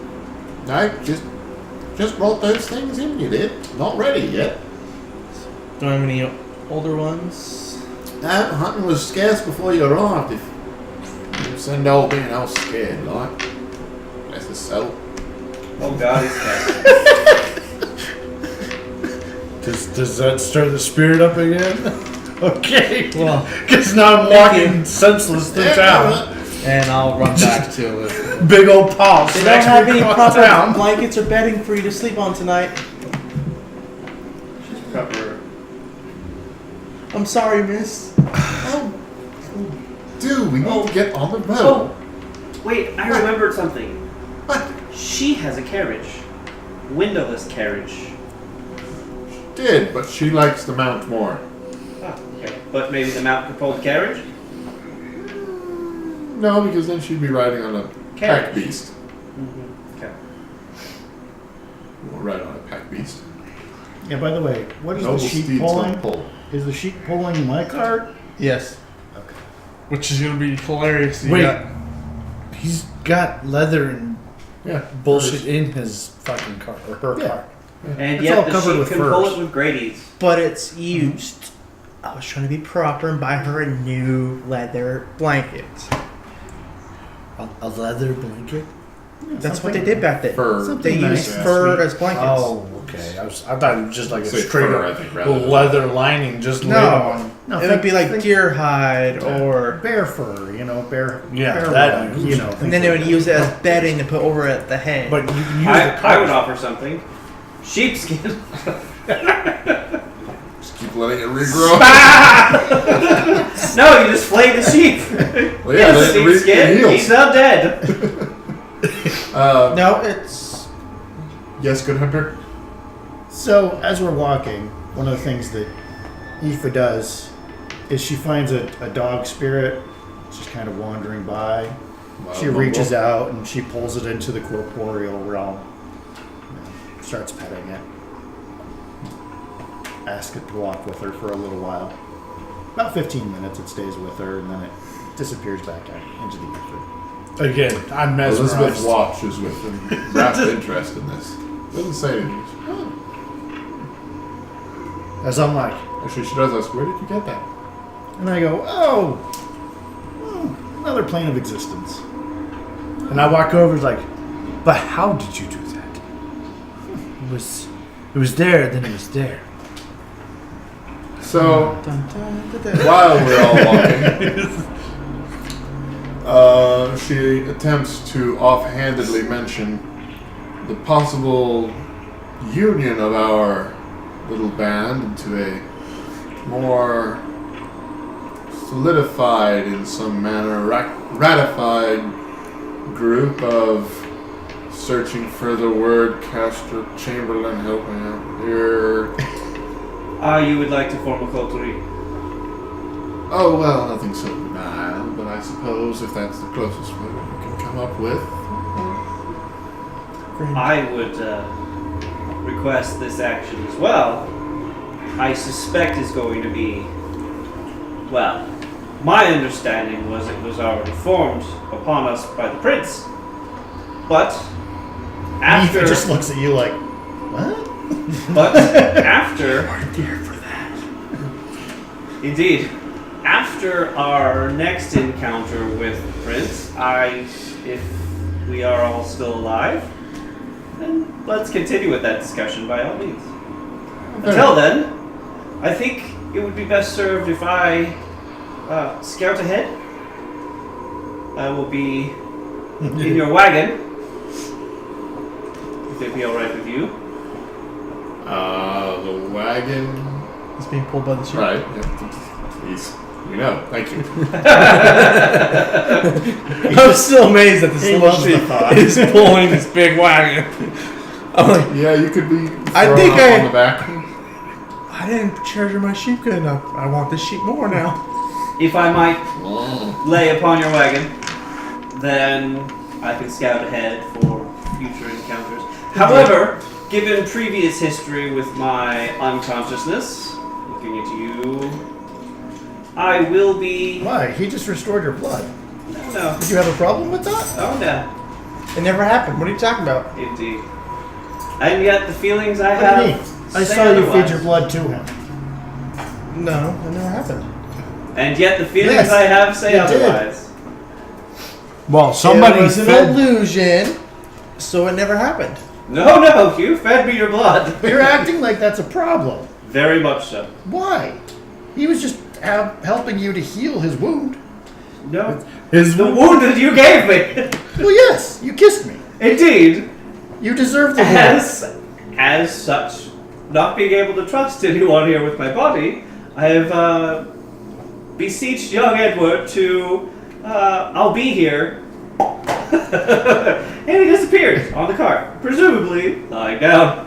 S1: I just brought those things in, you did. Not ready yet.
S6: Do I have any older ones?
S1: That hunting was scarce before you arrived. If you send old being else scared, like. That's the so.
S4: Oh God, he's dead.
S3: Does that stir the spirit up again? Okay.
S6: Well,
S3: Because now I'm walking senseless through town.
S6: and I'll run back to it.
S3: Big old paw.
S6: They don't have any proper blankets or bedding for you to sleep on tonight.
S4: Cover.
S6: I'm sorry, miss.
S1: Oh, dude, we need to get on the road.
S4: Oh, wait! I remembered something.
S1: What?
S4: She has a carriage, windowless carriage.
S1: Did, but she likes the mount more.
S4: Oh, okay. But maybe the mount could pull the carriage.
S1: No, because then she'd be riding on a pack
S4: Carriage.
S1: beast.
S4: Mm-hmm. Okay.
S1: We'll ride on a pack beast.
S5: Yeah, by the way, what is
S1: Noble
S5: the sheep
S1: steeds
S5: pulling?
S1: don't pull.
S5: Is the sheep pulling my cart?
S6: Yes.
S5: Okay.
S6: Which is gonna be hilarious. You
S3: Wait.
S6: got-
S3: He's got leather and
S1: Yeah,
S3: bullshit in his fucking car, or her
S5: Yeah.
S3: car.
S4: And
S5: It's
S4: yet
S5: all
S4: the
S5: covered
S4: sheep
S5: with
S4: can pull
S5: furs.
S4: it with Grady's.
S6: but it's used. I was trying to be proper and buy her a new leather blanket.
S3: A leather blanket?
S6: That's what they did back then.
S1: fur.
S6: They
S5: Something
S6: used
S1: nice.
S6: fur as blankets.
S3: Oh, okay. I thought it was just like a
S1: Say
S3: straight
S1: fur,
S3: up
S1: I think, rather than-
S3: leather lining just laid
S6: No.
S3: on.
S5: No,
S6: It would be like deer hide or.
S5: bear fur, bear.
S3: Yeah,
S5: bear
S3: that-
S5: rug, you know.
S6: And then they would use it as bedding to put over at the head.
S3: But you can use the
S4: I would
S3: cart.
S4: offer something. Sheepskin.
S1: Just keep letting it regrow.
S4: No, you just flay the sheep.
S1: Well, yeah,
S4: Yes,
S1: let it
S4: sheepskin.
S1: heals.
S4: He's not dead.
S6: no, it's.
S1: Yes, good hunter.
S5: So, as we're walking, one of the things that Aoife does is she finds a dog spirit just kind of wandering by. She reaches out and she pulls it into the corporeal realm. And starts petting it. ask it to walk with her for a little while. About 15 minutes it stays with her, and then it disappears back out into the ether.
S3: Again, I'm mesmerized.
S1: Elizabeth watches with rapt interest in this. Doesn't say anything.
S3: As I'm like,
S1: Actually, she does ask, where did you get that?
S5: And I go, oh, another plane of existence.
S3: and I walk over, like, but how did you do that? It was there, then it was there.
S1: So, while we're all walking, she attempts to offhandedly mention the possible union of our little band into a more solidified, in some manner, ratified group of searching for the word. Caster Chamberlain, help me out here.
S4: You would like to form a coterie?
S1: Oh, well, nothing so banal, but I suppose if that's the closest word we can come up with.
S4: I would request this action as well. I suspect is going to be, well, my understanding was it was already formed upon us by the prince. But after...
S5: He just looks at you like, what?
S4: But after...
S3: We're here for that.
S4: Indeed. After our next encounter with the prince, if we are all still alive, then let's continue with that discussion by all means. Until then, I think it would be best served if I scout ahead. I will be in your wagon. If it'd be alright with you.
S1: The wagon.
S8: It's being pulled by the sheep.
S1: Right. Yeah. Please. We know. Thank you.
S8: I'm still amazed that this
S5: He
S8: little
S5: loves the
S8: sheep
S5: thought.
S8: is pulling this big wagon. I'm like,
S1: Yeah, you could be
S8: I
S1: thrown
S8: think
S1: up
S8: I-
S1: on the back.
S8: I didn't treasure my sheep good enough. I want this sheep more now.
S4: If I might lay upon your wagon, then I can scout ahead for future encounters. However, given previous history with my unconsciousness, looking at you, I will be...
S5: Why? He just restored your blood.
S4: No.
S5: Did you have a problem with that?
S4: Oh, no.
S8: It never happened. What are you talking about?
S4: Indeed. And yet the feelings I
S5: What do
S4: have...
S5: you mean? I
S4: say
S5: saw you
S4: otherwise.
S5: feed your blood to him.
S8: No, it never happened.
S4: And yet the feelings
S5: Yes,
S4: I have say
S5: you did.
S4: otherwise.
S3: Well,
S8: It
S3: somebody
S8: was an
S3: fed.
S8: illusion, so it never happened.
S4: No, you fed me your blood.
S5: You're acting like that's a problem.
S4: Very much so.
S5: Why? He was just helping you to heal his wound.
S4: No.
S3: His
S4: The wound that you gave me.
S5: Well, yes, you kissed me.
S4: Indeed.
S5: You deserve the wound.
S4: As such, not being able to trust anyone here with my body, I have beseeched young Edward to, I'll be here. And he disappears on the cart, presumably lying down.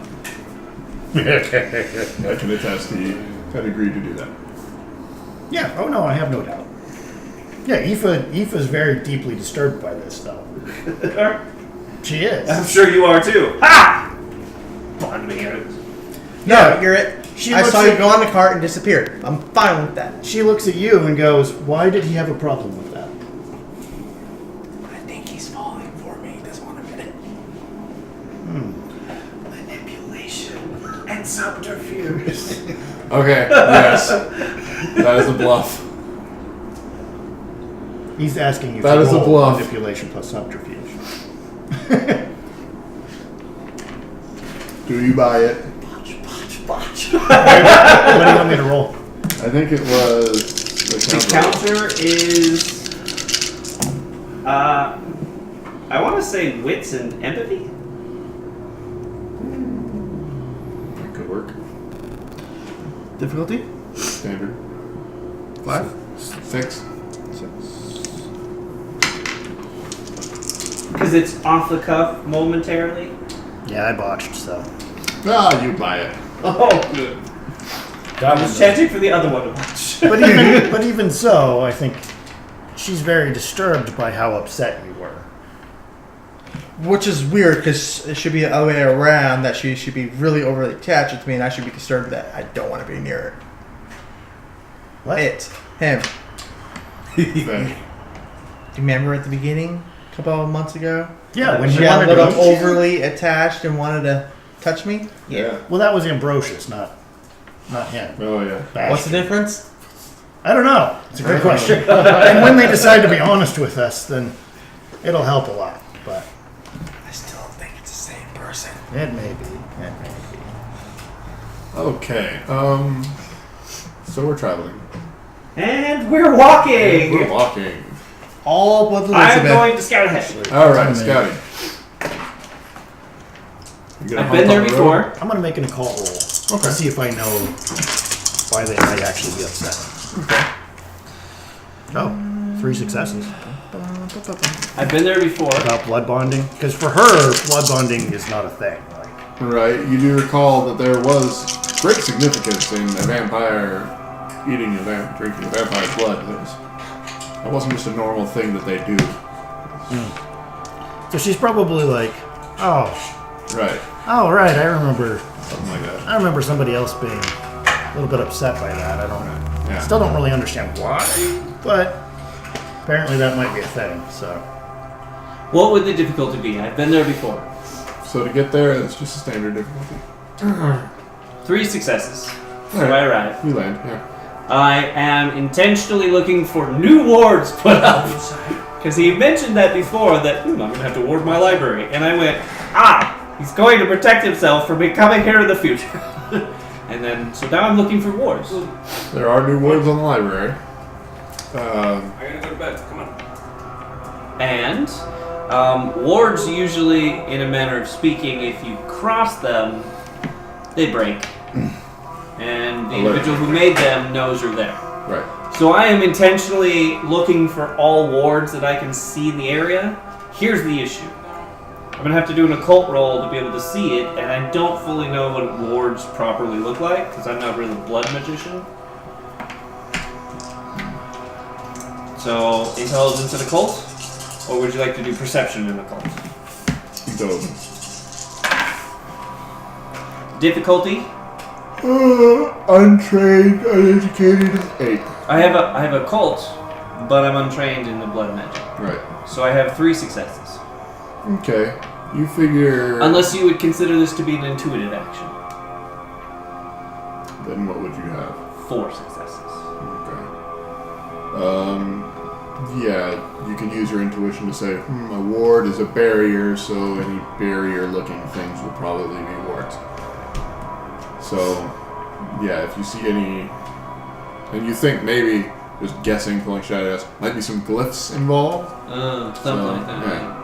S1: I can attest he had agreed to do that.
S5: Yeah, oh no, I have no doubt. Yeah, Aoife's very deeply disturbed by this, though. She is.
S4: I'm sure you are too. Ha! Fun me.
S8: No, you're it.
S5: She
S8: I
S5: looks
S8: saw you
S5: at-
S8: go on the cart and disappear. I'm fine with that.
S5: She looks at you and goes, why did he have a problem with that?
S8: I think he's falling for me. He doesn't want to admit it.
S7: Manipulation and subterfuge.
S1: Okay, yes. That is a bluff.
S5: He's asking you
S1: That
S5: to
S1: is a
S5: roll
S1: bluff.
S5: manipulation plus subterfuge.
S1: Do you buy it?
S7: Botch.
S5: What do you want me to roll?
S1: I think it was the
S4: The counter is, I want to say wits and empathy.
S1: That could work.
S8: Difficulty?
S1: Standard.
S8: 5?
S1: 6.
S4: Because it's off the cuff momentarily.
S5: Yeah, I botched, so.
S1: Ah, you buy it.
S4: Oh, good. I was chanting for the other one to watch.
S5: But even so, I think she's very disturbed by how upset you were.
S6: Which is weird because it should be the other way around. That she should be really overly attached to me, and I should be concerned that I don't want to be near her.
S5: What?
S6: Him. Do
S1: Then,
S6: you remember at the beginning, a couple of months ago?
S5: Yeah, when
S6: She
S5: you
S6: got a
S5: wanted to
S6: little
S5: eat you?
S6: overly attached and wanted to touch me.
S1: yeah.
S5: Well, that was Ambrosius, not him.
S1: Oh yeah.
S6: What's the difference?
S5: I don't know. It's a good question. And when they decide to be honest with us, then it'll help a lot. But
S6: I still don't think it's the same person.
S5: it may be. It may be.
S1: Okay. So we're traveling.
S4: And we're walking.
S1: We're walking.
S6: All but
S4: I'm
S6: Elizabeth.
S4: going to scout ahead.
S1: All right, scouting. You gonna
S4: I've
S1: hunt
S4: been there
S1: on the
S4: before.
S1: road?
S5: I'm gonna make an occult roll
S1: Okay.
S5: to see if I know why they might actually be upset.
S1: Okay.
S5: Oh, 3 successes.
S4: I've been there before.
S5: About blood bonding, because for her, blood bonding is not a thing. Like,
S1: Right. You do recall that there was great significance in a vampire eating drinking a vampire's blood. That wasn't just a normal thing that they do.
S5: so she's probably like, oh,
S1: Right.
S5: right, I remember.
S1: Something like that.
S5: I remember somebody else being a little bit upset by that. I don't know.
S1: Yeah.
S5: Still don't really understand why, but apparently that might be a thing. So
S4: What would the difficulty be? I've been there before.
S1: So to get there, it's just a standard difficulty.
S4: 3 successes. So
S1: Alright.
S4: I arrive.
S1: You land. Yeah.
S4: I am intentionally looking for new wards put up. Because he mentioned that before, that I'm going to have to ward my library. And I went, he's going to protect himself from me coming here in the future. And then, so now I'm looking for wards.
S1: There are new wards on the library.
S9: I gotta go to bed. Come on.
S4: And wards usually, in a manner of speaking, if you cross them, they break. And the individual who made them knows you're there.
S1: Right.
S4: So I am intentionally looking for all wards that I can see in the area. Here's the issue. I'm going to have to do an occult roll to be able to see it, and I don't fully know what wards properly look like, because I'm not really a blood magician. So, intelligence and occult? Or would you like to do perception and occult?
S1: Go.
S4: Difficulty?
S1: Untrained, uneducated, 8.
S4: I have occult, but I'm untrained in the blood magic.
S1: Right.
S4: So I have 3 successes.
S1: Okay. You figure.
S4: Unless you would consider this to be an intuitive action.
S1: Then what would you have?
S4: 4 successes.
S1: Okay. Yeah, you can use your intuition to say, a ward is a barrier, so any barrier-looking things will probably be wards. So, yeah, if you see any, and you think maybe, just guessing, pulling shadows, might be some glyphs involved.
S4: Something like that.
S1: Yeah.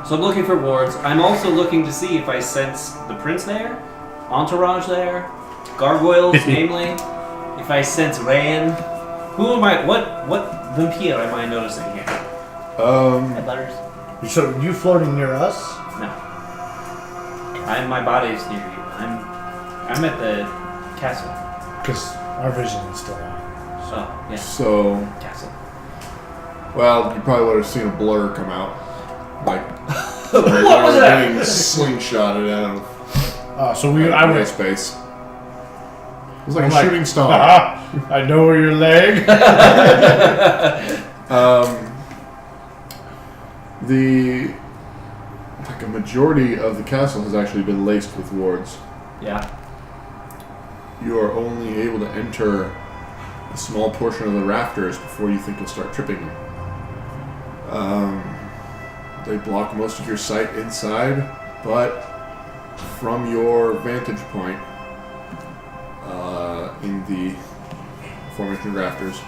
S4: So I'm looking for wards. I'm also looking to see if I sense the prince there, entourage there, gargoyles, namely. If I sense Rayan. Who am I? What vampire am I noticing here? Hey, Butters.
S3: So you floating near us?
S4: No. My body's near you. I'm at the castle.
S3: Because our vision is still on.
S4: Oh, yeah.
S1: So,
S4: Castle.
S1: well, you probably would have seen a blur come out. Like,
S4: What was that?
S1: being slingshotted out of
S3: So I went.
S1: space. It was like
S3: I'm
S1: a
S3: like,
S1: shooting star.
S3: I know where your leg.
S1: A majority of the castle has actually been laced with wards.
S4: Yeah.
S1: You are only able to enter a small portion of the rafters before you think you'll start tripping them. They block most of your sight inside, but from your vantage point in the aforementioned rafters,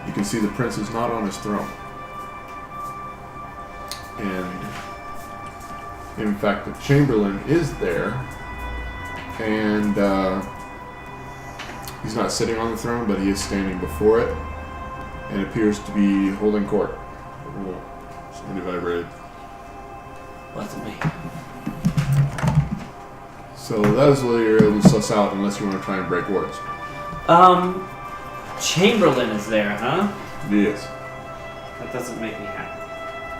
S1: you can see the prince is not on his throne. And in fact, the chamberlain is there, and he's not sitting on the throne, but he is standing before it, and appears to be holding court. Oh, somebody vibrated.
S4: Wasn't me.
S1: So that is what you're able to suss out, unless you want to try and break wards.
S4: Chamberlain is there, huh?
S1: Yes.
S4: That doesn't make me happy.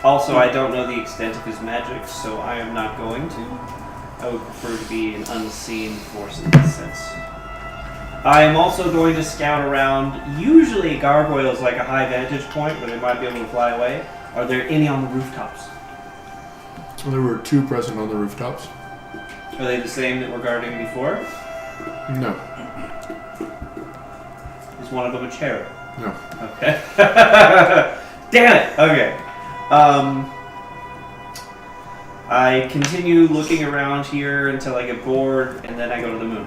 S4: Also, I don't know the extent of his magic, so I am not going to. I would prefer to be an unseen force in this sense. I am also going to scout around. Usually gargoyles like a high vantage point where they might be able to fly away. Are there any on the rooftops?
S1: There were 2 present on the rooftops.
S4: Are they the same that were guarding before?
S1: No.
S4: Is one of them a cherub?
S1: No.
S4: Okay. Damn it! Okay. I continue looking around here until I get bored, and then I go to the moon.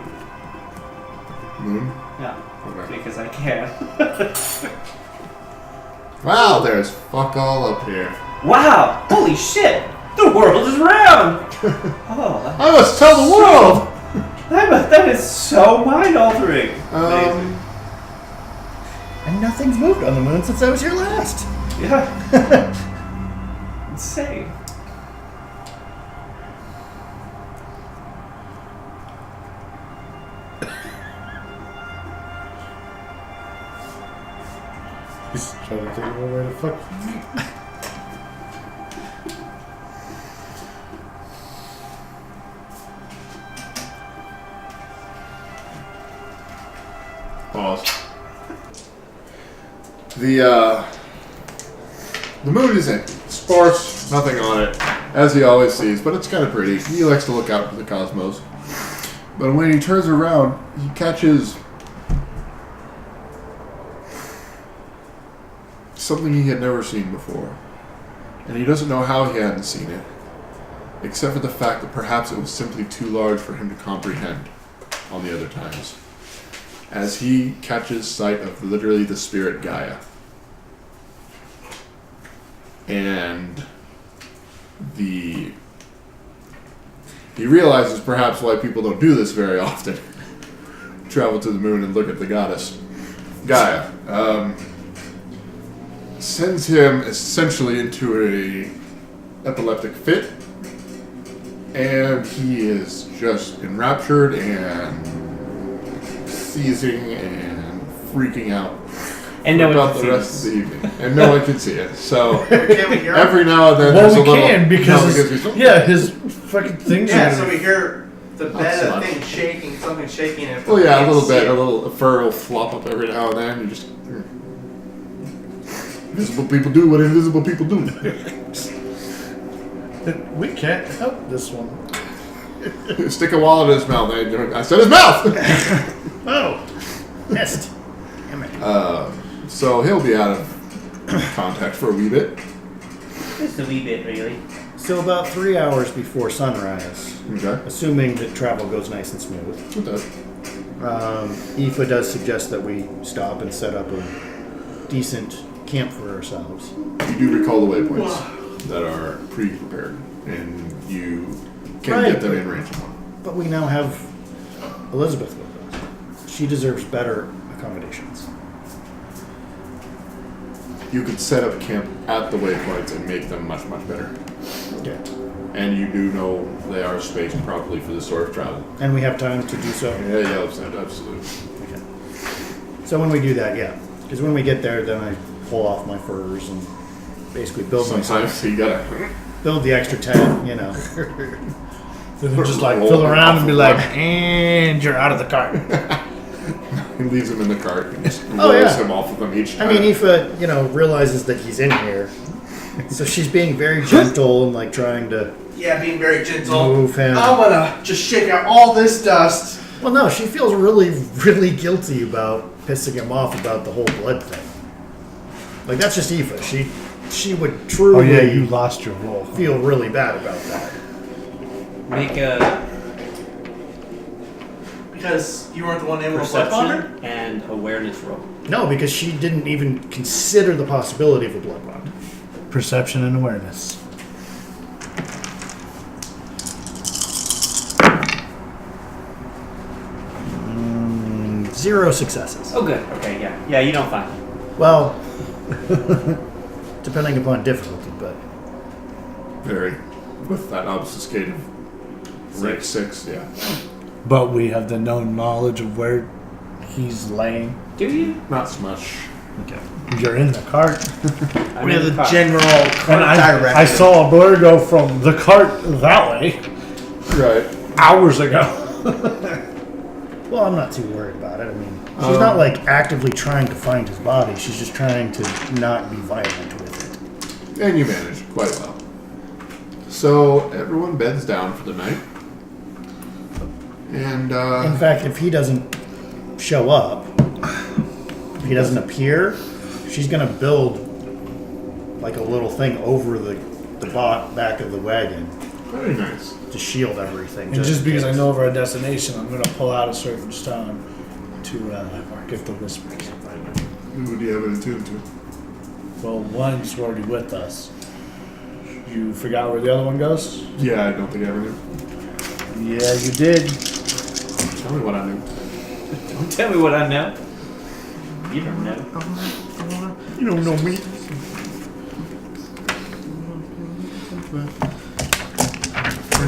S1: Moon?
S4: Yeah.
S1: Okay.
S4: Because I can.
S1: Wow, there's fuck all up here.
S4: Wow! Holy shit! The world is round! Oh,
S1: I must tell the world!
S4: that is so mind-altering. Amazing.
S5: And nothing's moved on the moon since I was here last.
S4: Yeah. Insane.
S3: He's trying to think of where the fuck.
S1: Pause. The moon is empty. Sparse, nothing on it, as he always sees, but it's kind of pretty. He likes to look out to the cosmos. But when he turns around, he catches something he had never seen before. And he doesn't know how he hadn't seen it, except for the fact that perhaps it was simply too large for him to comprehend on the other times. As he catches sight of literally the spirit Gaia. And he realizes perhaps why people don't do this very often. Travel to the moon and look at the goddess. Gaia. Sends him essentially into a epileptic fit. And he is just enraptured and seizing and freaking out.
S4: And no
S1: about
S4: one
S1: the
S4: can
S1: rest of the evening. And no one can see it. So
S6: Can we hear him?
S1: every now and then
S3: Well,
S1: there's
S3: we
S1: a little...
S3: can because
S1: no,
S3: his, his fucking things
S6: Yeah,
S3: are.
S6: so we hear the
S1: Not
S6: bed
S1: so
S6: of
S1: much.
S6: thing shaking, something shaking. And
S1: Well, yeah, a
S6: can't
S1: little
S6: see
S1: bit.
S6: it.
S1: A little fur will flop up every now and then. You just... Invisible people do what invisible people do.
S3: We can't help this one.
S1: Stick a wallet in his mouth. I said his mouth!
S5: Oh, missed. Damn it.
S1: So he'll be out of contact for a wee bit.
S4: Just a wee bit, really.
S5: So about 3 hours before sunrise,
S1: Okay.
S5: assuming that travel goes nice and smooth,
S1: It does.
S5: Aoife does suggest that we stop and set up a decent camp for ourselves.
S1: You do recall the waypoints that are pre-prepared, and you can
S5: Right,
S1: get them
S5: but-
S1: in range of one.
S5: But we now have Elizabeth with us. She deserves better accommodations.
S1: You could set up camp at the waypoints and make them much, much better.
S5: Okay.
S1: And you do know they are spaced properly for this sort of travel.
S5: And we have time to do so.
S1: Yeah, absolutely.
S5: Okay. So when we do that, yeah. Because when we get there, then I pull off my furs and basically build
S1: Sometimes you gotta
S5: build the extra tent, you know.
S3: Then they just like
S1: Roll
S3: fill around
S1: off
S3: and be
S1: the
S3: like,
S1: ladder.
S3: and you're out of the cart.
S1: he leaves him in the cart and just
S5: Oh,
S1: lowers
S5: yeah.
S1: him off of them each time.
S5: I mean, Aoife, realizes that he's in here. So she's being very gentle and like trying to
S6: Yeah, being very gentle.
S5: move him.
S6: I'm gonna just shake out all this dust.
S5: Well, no, she feels really, really guilty about pissing him off about the whole blood thing. Like, that's just Aoife. She would
S3: Oh
S5: truly
S3: yeah, you lost your roll.
S5: feel really bad about that.
S4: Make a
S6: Because you weren't the one able to slip on her?
S4: perception and awareness roll.
S5: No, because she didn't even consider the possibility of a blood bond.
S3: Perception and awareness.
S5: Zero successes.
S4: Oh, good. Okay, yeah. Yeah, you don't find it.
S5: Well, depending upon difficulty, but
S1: Very. With that obfuscated rank 6, yeah.
S3: But we have the known knowledge of where he's laying.
S4: Do you?
S1: Not so much.
S5: Okay. You're in the cart.
S6: We have the general
S3: And
S6: direction.
S3: I saw a blur go from the cart that way
S1: Right.
S3: hours ago.
S5: Well, I'm not too worried about it. I mean, she's not like actively trying to find his body. She's just trying to not be violent with it.
S1: And you managed quite well. So everyone beds down for the night. And
S5: In fact, if he doesn't show up, if he doesn't appear, she's gonna build like a little thing over the back of the wagon
S1: very nice.
S5: to shield everything.
S3: And just
S5: in
S3: because I
S5: case.
S3: know of our destination, I'm going to pull out a certain stone to get the whispers.
S1: Who do you have it attuned to?
S3: Well, one's already with us. You forgot where the other one goes?
S1: Yeah, I don't think I ever knew.
S3: Yeah, you did.
S1: Tell me what I knew.
S4: Don't tell me what I know. You don't know.
S1: You don't know me.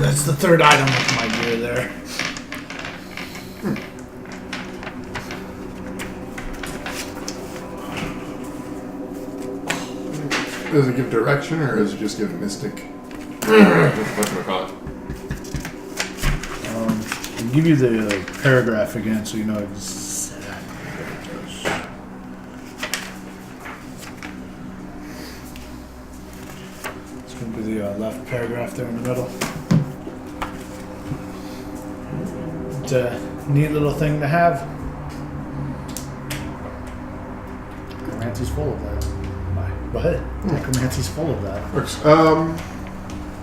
S3: That's the third item of my gear there.
S1: Does it give direction or does it just give mystic? What do I call it?
S3: I'll give you the paragraph again so you know exactly where it goes. It's going to be the left paragraph there in the middle. It's a neat little thing to have.
S5: Necromancy's full of that.
S3: But
S5: Necromancy's full of that.
S1: Works.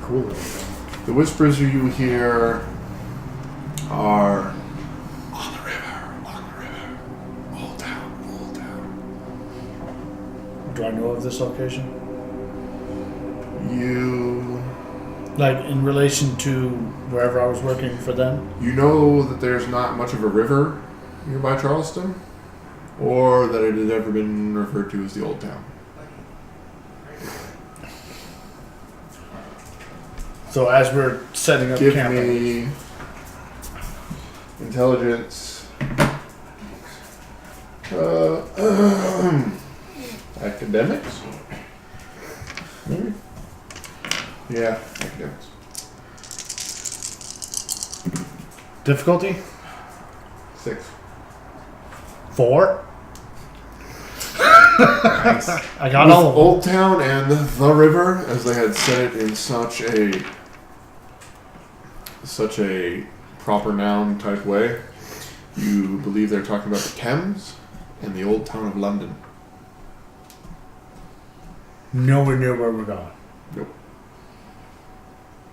S5: Cool.
S1: The whispers you hear are on the river, old town.
S3: do I know of this location?
S1: You
S3: Like in relation to wherever I was working for them?
S1: know that there's not much of a river nearby Charleston, or that it had ever been referred to as the old town.
S3: So as we're setting up
S1: Give
S3: camp,
S1: me intelligence. Academics? Maybe? Yeah, academics.
S3: difficulty?
S1: 6.
S3: 4.
S5: Nice.
S3: I got
S1: With
S3: all of them.
S1: Old Town and the river, as they had said it in such a proper noun type way, you believe they're talking about the Thames and the Old Town of London.
S3: Nowhere near where we're going.
S1: Nope.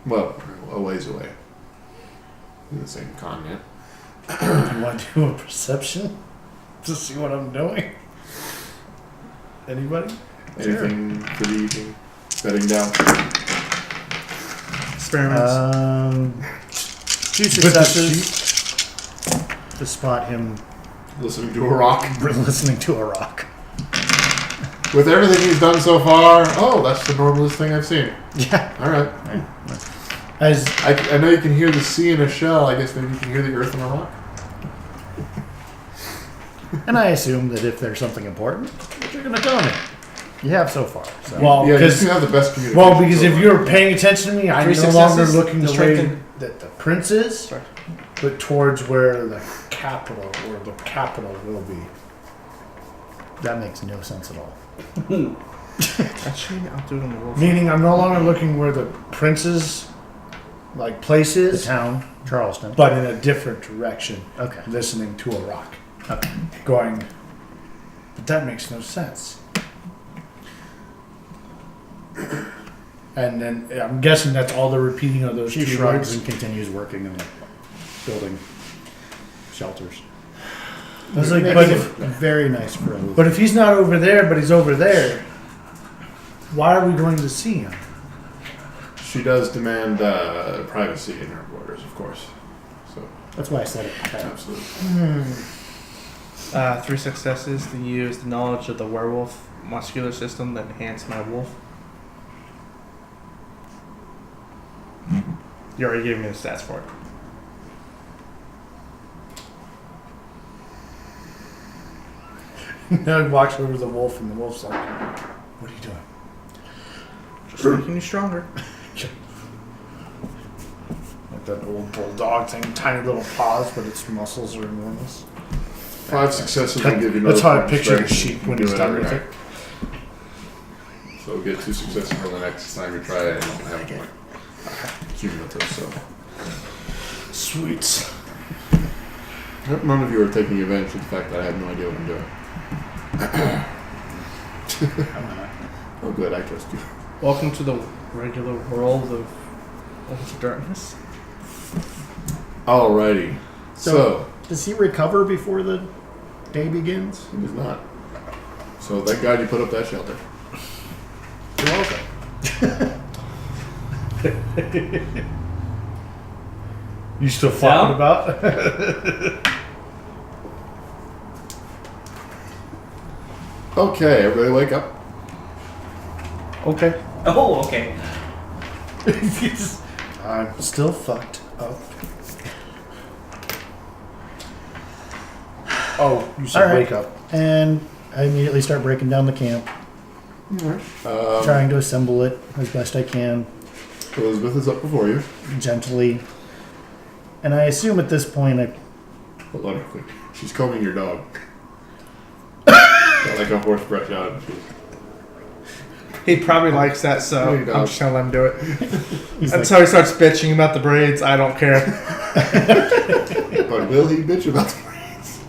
S1: Well, a ways away. In the same continent.
S3: You want to do a perception to see what I'm doing? Anybody?
S1: Anything for the evening? Bedding down.
S6: Experiments.
S5: 2 successes to spot him
S1: Listening to a rock.
S5: listening to a rock.
S1: With everything he's done so far, that's the normalest thing I've seen.
S5: Yeah.
S1: Alright.
S3: As
S1: I know you can hear the sea in a shell. I guess maybe you can hear the earth in a rock.
S5: And I assume that if there's something important, that you're going to tell me. You have so far. So.
S3: well,
S1: Yeah, you
S3: because
S1: two have the best communication.
S3: well, because
S1: so
S3: if
S1: far.
S3: you're paying attention to me, I'm
S6: 3
S3: no longer
S6: successes,
S3: looking
S6: the
S3: the way
S6: strength
S3: that the prince is,
S6: Sorry.
S3: but towards where the capital will be.
S5: That makes no sense at all.
S6: Actually, I'll do it on the roll.
S3: Meaning, I'm no longer looking where the prince's place
S5: The
S3: is,
S5: town, Charleston.
S3: but in a different direction,
S5: Okay.
S3: listening to a rock,
S5: Okay.
S3: going. But that makes no sense. And then I'm guessing that's all the repeating of those
S5: She
S3: 2
S5: shrugs
S3: words.
S5: and continues working on building shelters.
S3: I was like,
S5: Making
S3: but
S5: it
S3: if,
S5: very nice for a
S3: but if he's not over there, but he's over there, why are we going to see him?
S1: She does demand privacy in her quarters, of course. So,
S5: That's why I said it.
S1: absolutely.
S6: 3 successes to use the knowledge of the werewolf muscular system that enhance my wolf. You already gave me the stats for it.
S3: Now he walks over to the wolf, and the wolf's like, "What are you doing?"
S6: Just making you stronger.
S3: Like that old bulldog thing, tiny little paws, but its muscles are enormous.
S1: 5 successes will give you
S3: That's
S1: another
S3: how I
S1: point of
S3: picture the
S1: strength.
S3: sheep when
S1: Do
S3: he's done with
S1: every
S3: it.
S1: night. So we'll get 2 successes for the next time you try it, and you can have a point. Cumulative, so.
S3: Sweet.
S1: None of you are taking advantage of the fact that I have no idea what I'm doing. Oh, good, I trust you.
S8: Welcome to the regular world of darkness.
S1: Alrighty. So,
S5: Does he recover before the day begins?
S1: he does not. So, thank God you put up that shelter.
S5: You're welcome.
S3: You still flopping about?
S1: Okay, everybody wake up.
S3: Okay.
S4: Oh, okay.
S3: I'm still fucked up. Oh, you said
S5: All right.
S3: wake up.
S5: And I immediately start breaking down the camp, trying to assemble it as best I can,
S1: Elizabeth is up before you.
S5: gently. And I assume at this point
S1: Hold on real quick. She's combing your dog. Got like a horse brush out.
S8: He probably likes that, so
S1: No, he
S8: I'm
S1: don't.
S8: just gonna let him do it.
S5: he's
S8: Until he starts bitching about the braids, I don't care.
S1: But will he bitch about the braids?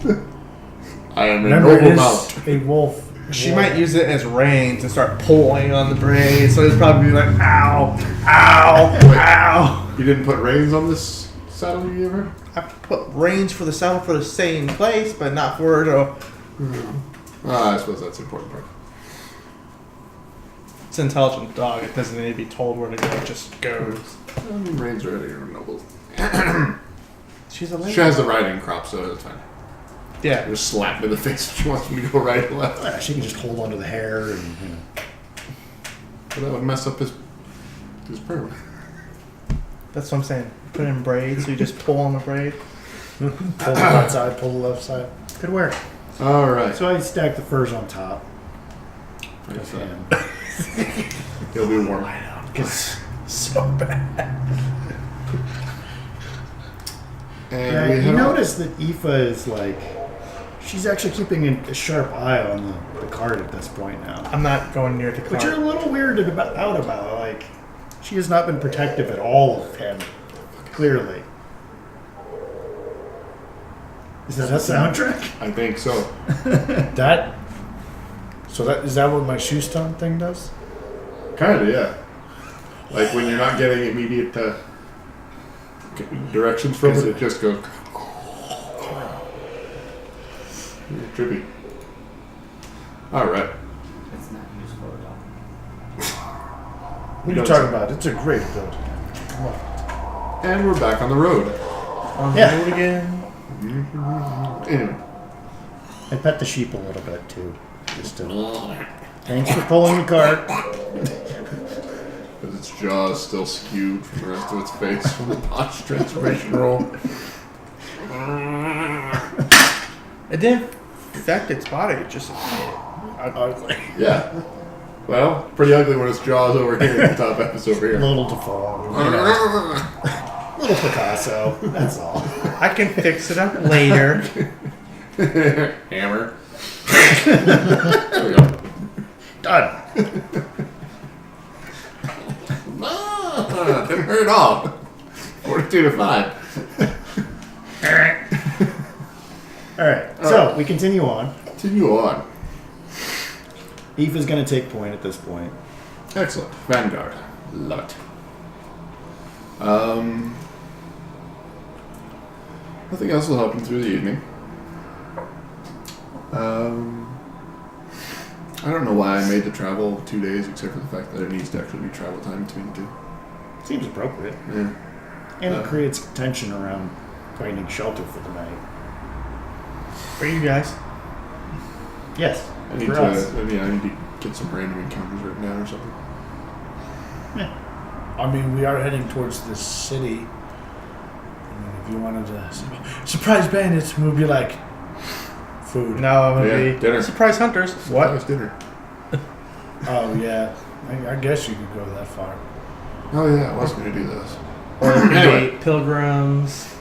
S1: I am a
S3: Remember,
S1: noble
S3: it
S1: mount.
S3: is a wolf.
S8: She might use it as reins and start pulling on the braids, so he'll probably be like, ow, ow, ow.
S1: You didn't put reins on this saddle you gave her?
S8: I put reins for the saddle for the same place, but not for her to.
S1: I suppose that's the important part.
S8: It's an intelligent dog. It doesn't need to be told where to go. It just goes.
S1: I mean, reins are already noble.
S8: She's a lady.
S1: She has the riding crop, so it's fine.
S8: Yeah.
S1: Just slap me in the face if she wants me to go right or left.
S5: she can just hold onto the hair and
S1: But that would mess up his perm.
S8: That's what I'm saying. Put it in braids, so you just pull on the braid.
S3: Pull the right side, pull the left side.
S5: could work.
S1: All right.
S5: So I stack the furs on top.
S1: I guess that.
S5: And
S1: He'll be warm.
S3: It's so bad.
S1: And
S5: yeah,
S1: we
S5: you
S1: have
S5: notice that Aoife is like, she's actually keeping a sharp eye on the cart at this point now.
S8: I'm not going near the car.
S5: Which you're a little weirded out about. Like, she has not been protective at all of him. Clearly. Is that a soundtrack?
S1: I think so.
S3: That. So that is that what my shoe stone thing does?
S1: Kind of, yeah. Like when you're not getting immediate directions from it, it just goes. Trippy. All right.
S4: It's not useful at all.
S3: What are you talking about? It's a great ability. Come on.
S1: And we're back on the road.
S8: On the
S5: Yeah.
S8: road again.
S1: Anyway.
S5: I pet the sheep a little bit too. Just to, thanks for pulling the cart.
S1: Because its jaw is still skewed from the rest of its face from the botched transformation roll.
S8: It didn't affect its body. It just.
S3: Ugly.
S1: Yeah. Well, pretty ugly when its jaw's over here and the top half is over
S5: A
S1: here.
S5: little deformed. You know. Little Picasso. That's all.
S8: I can fix it up later.
S1: Hammer. There we go.
S5: Done.
S1: Didn't hurt at all. 42 to 5.
S5: All right. So we continue on.
S1: Continue on.
S5: Aoife's going to take point at this point.
S1: Excellent. Vanguard. Love it. Nothing else will happen through the evening. I don't know why I made the travel 2 days, except for the fact that there needs to actually be travel time between the two.
S5: Seems appropriate.
S1: Yeah.
S5: And it creates tension around finding shelter for the night.
S8: For you guys.
S5: Yes.
S1: I need
S5: for
S1: to.
S5: us.
S1: I need to get some random encounters written down or something.
S3: I mean, we are heading towards the city. And if you wanted to surprise bandits, we'd be like food.
S5: No, I'm gonna
S1: Yeah,
S5: be
S1: dinner.
S6: Surprise hunters.
S1: What? That was dinner.
S3: Oh yeah, I guess you could go that far.
S1: Oh yeah, I was going to do this.
S6: Or it could
S1: Anyway.
S6: be pilgrims.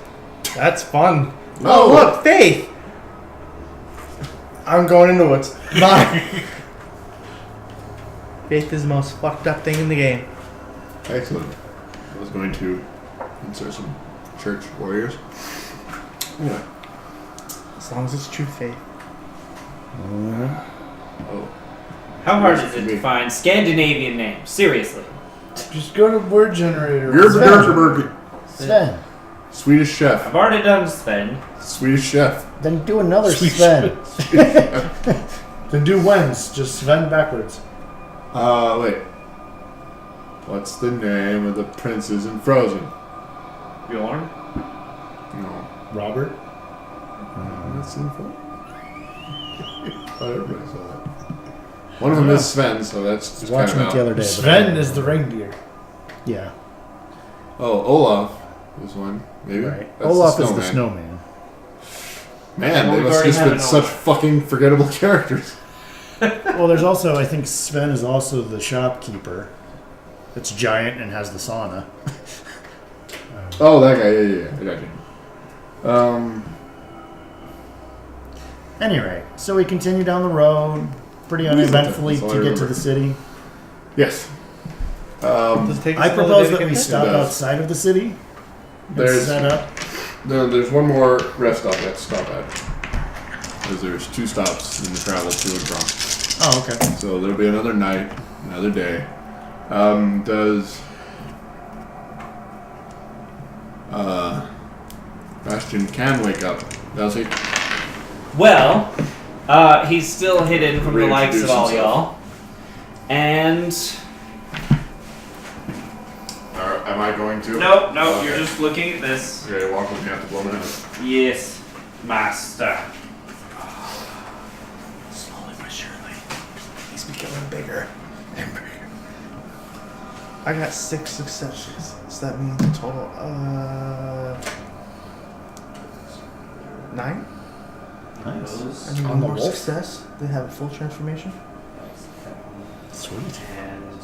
S6: That's fun.
S1: No.
S6: Oh, look, Faith. I'm going into what's mine. Faith is the most fucked up thing in the game.
S1: Excellent. I was going to insert some church warriors. Yeah.
S6: As long as it's true faith.
S1: Oh.
S4: How hard is it to find Scandinavian names? Seriously.
S3: Just go to word generator.
S1: Yerbergerberger.
S5: Sven.
S1: Swedish chef.
S4: I've already done Sven.
S1: Swedish chef.
S5: Then do another
S3: Sweet
S5: Sven.
S3: Then do wins. Just Sven backwards.
S1: Wait. What's the name of the princes in Frozen?
S4: Bjorn?
S1: No.
S3: Robert.
S1: That's in Frozen. Everybody saw that. One of them is Sven, so that's
S5: I was
S1: just
S5: watching
S1: kind
S5: it
S1: of
S5: the
S1: out.
S5: other day. but
S3: Sven is the reindeer.
S5: Yeah,
S1: Oh, Olaf is one, maybe.
S5: right.
S1: That's
S5: Olaf
S1: the
S5: is the
S1: snowman.
S5: snowman.
S1: Man,
S4: Well,
S1: they
S4: we've
S1: must
S4: already
S1: just
S4: had
S1: been
S4: an
S1: such
S4: Olaf.
S1: fucking forgettable characters.
S5: Well, there's also, I think Sven is also the shopkeeper. That's giant and has the sauna.
S1: Oh, that guy. Yeah. I got you.
S5: Anyway, so we continue down the road pretty uneventfully
S1: That's all I
S5: to get to
S1: remember.
S5: the city.
S1: Yes.
S6: Does it take us
S5: I
S6: another
S5: propose
S6: day to
S5: that
S6: get
S5: we
S6: there?
S5: stop
S1: It does.
S5: outside of the city and
S1: There's
S5: set up.
S1: there's one more rest stop we have to stop at. Because there's 2 stops in the travel to and from.
S5: Oh, okay.
S1: So there'll be another night, another day. Does Bastion can wake up, does he?
S4: Well, he's still hidden from the likes of all
S1: Reintroduce
S4: y'all. And
S1: Or am I going to?
S4: no,
S1: Okay.
S4: you're just looking at this.
S1: Okay, walk with me out to blow my nose.
S4: Yes, master.
S6: Slowly but surely. He's becoming bigger and bigger. I got 6 successes. So that means a total of 9?
S5: Nice.
S4: Those
S6: I need
S5: On
S6: one
S5: the
S6: more
S5: wolf?
S6: success. They have a full transformation.
S5: Sweet.
S4: and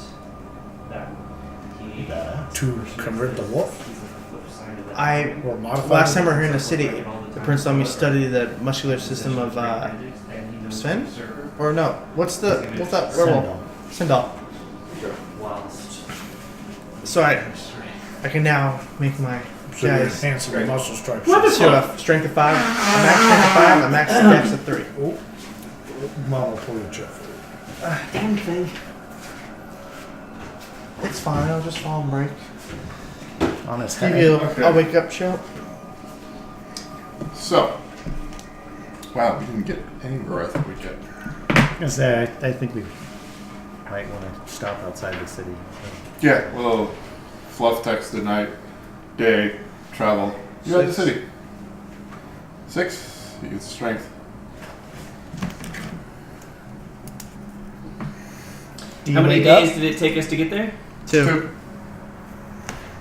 S4: that he
S3: To convert the wolf.
S6: I
S3: Or modify
S6: last
S3: it.
S6: time we were here in the city, the prince let me study the muscular system of Sven? Or no, what's that werewolf? Sindal. So I can now make my
S3: So you're
S6: guys
S3: enhancing the muscle structure.
S6: to a strength of 5, a max strength of 5, a max dex of 3.
S3: Mama, pull your chair.
S6: Damn thing. It's fine, I'll just fall and break.
S5: On his
S6: Give
S5: head.
S6: you
S1: Okay.
S6: a wake up show.
S1: So, wow, we didn't get anywhere I think we get.
S5: I was gonna say, I think we might want to stop outside the city.
S1: Yeah, well, fluff text the night, day, travel. You got the
S6: 6.
S1: city. 6, you get strength.
S5: Do you
S4: How many
S5: wake up?
S4: days did it take us to get there?
S6: 2.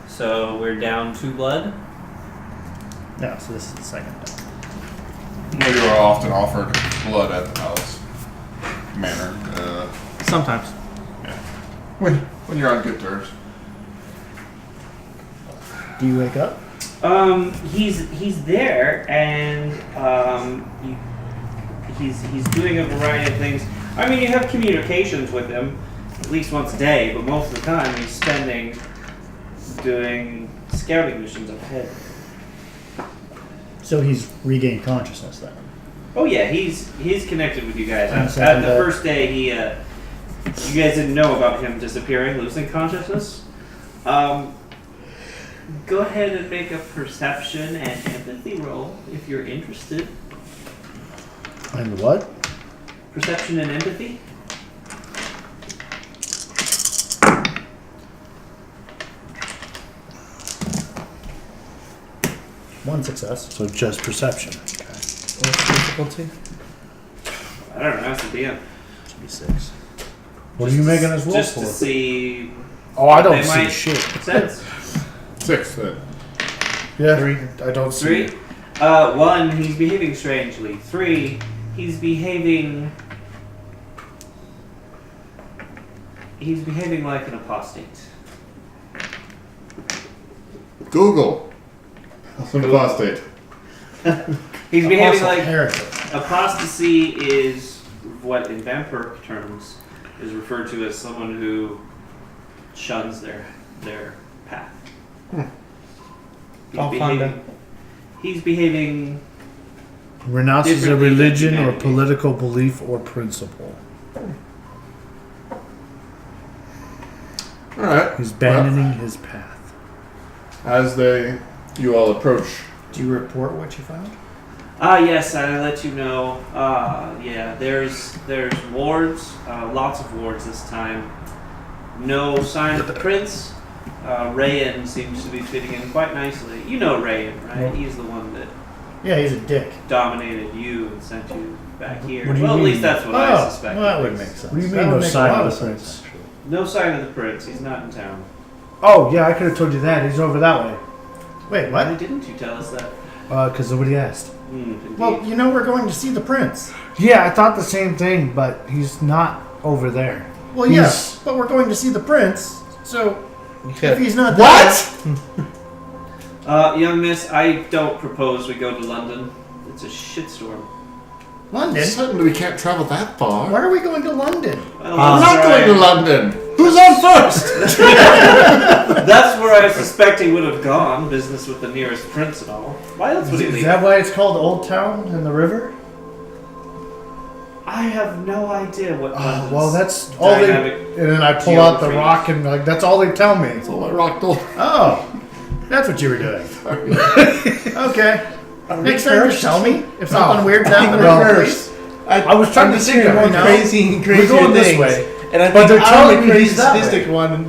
S4: So we're down 2 blood.
S5: No, so this is the second day.
S1: Well, you are often offered blood at the palace manor.
S6: Sometimes.
S1: When you're on good terms.
S5: Do you wake up?
S4: He's there, and he's doing a variety of things. I mean, you have communications with him at least once a day, but most of the time he's spending doing scouting missions up ahead.
S5: So he's regained consciousness then.
S4: Oh yeah, he's connected with you guys.
S5: On the
S4: At
S5: second
S4: the
S5: day.
S4: first day, you guys didn't know about him disappearing, losing consciousness. Go ahead and make a perception and empathy roll if you're interested.
S5: And what?
S4: Perception and empathy.
S5: One success.
S3: So just perception.
S6: What's the difficulty?
S4: I don't know. That's the DM.
S5: Should be 6.
S3: What are you making us roll
S4: Just
S3: for?
S4: to see.
S3: Oh, I don't
S4: They
S3: see
S4: might-
S3: shit.
S4: Sense.
S1: 6 then.
S3: Yeah,
S6: 3.
S3: I don't see
S4: 3. 1. He's behaving strangely. 3. He's behaving like an apostate.
S1: Google. Apostate.
S4: He's behaving like
S3: heretic.
S4: apostasy is what in vampire terms is referred to as someone who shuns their path. He's behaving
S3: Renounces a
S4: differently than
S3: religion or
S4: humanity.
S3: political belief or principle.
S1: All right.
S3: He's abandoning his path.
S1: As you all approach,
S5: Do you report what you found?
S4: Yes, I let you know. Yeah, there's wards, lots of wards this time. No sign of the prince. Rayan seems to be fitting in quite nicely. You know Rayan, right? He's the one that
S5: Yeah, he's a dick.
S4: dominated you and sent you back here.
S3: What do you
S4: Well, at
S3: mean?
S4: least that's what I suspect.
S5: Well, that would make sense.
S3: What do you
S5: That
S3: mean,
S5: would
S3: no
S5: make a
S3: sign
S5: lot
S3: of the
S5: sense,
S3: prince?
S5: actually.
S4: No sign of the prince. He's not in town.
S3: Oh, yeah, I could have told you that. He's over that way.
S5: Wait,
S4: Why
S5: what?
S4: didn't you tell us that?
S3: Because nobody asked.
S4: Indeed.
S5: Well, you know we're going to see the prince.
S3: Yeah, I thought the same thing, but he's not over there.
S5: Well,
S3: He's-
S5: yes, but we're going to see the prince. So
S6: Okay.
S5: if he's not
S3: What?
S4: Young miss, I don't propose we go to London. It's a shitstorm.
S5: there, London.
S1: certainly we can't travel that far.
S5: Why are we going to London?
S4: Well,
S1: We're
S4: that's
S1: not
S4: where
S1: going to London. Who's on first?
S4: That's where I suspect he would have gone. Business with the nearest prince and all. Why else would he
S3: Is
S4: leave?
S3: that why it's called Old Town in the river?
S4: I have no idea what. London's
S3: Well, that's all they.
S4: dynamic
S3: And then I pull out the
S4: geography
S3: rock and like that's all they tell me.
S1: That's all I rocked on.
S5: Oh, that's what you were doing. Okay. Next time, just tell me if something weird's happening.
S3: no.
S5: Please.
S3: I was trying to think of
S6: more
S3: one now.
S6: crazy
S3: We're going this
S6: things.
S3: way.
S6: And I
S3: But
S6: think
S3: they're
S6: I'm
S3: telling
S6: the
S3: me
S6: crazy
S3: he's that way.
S6: sadistic one.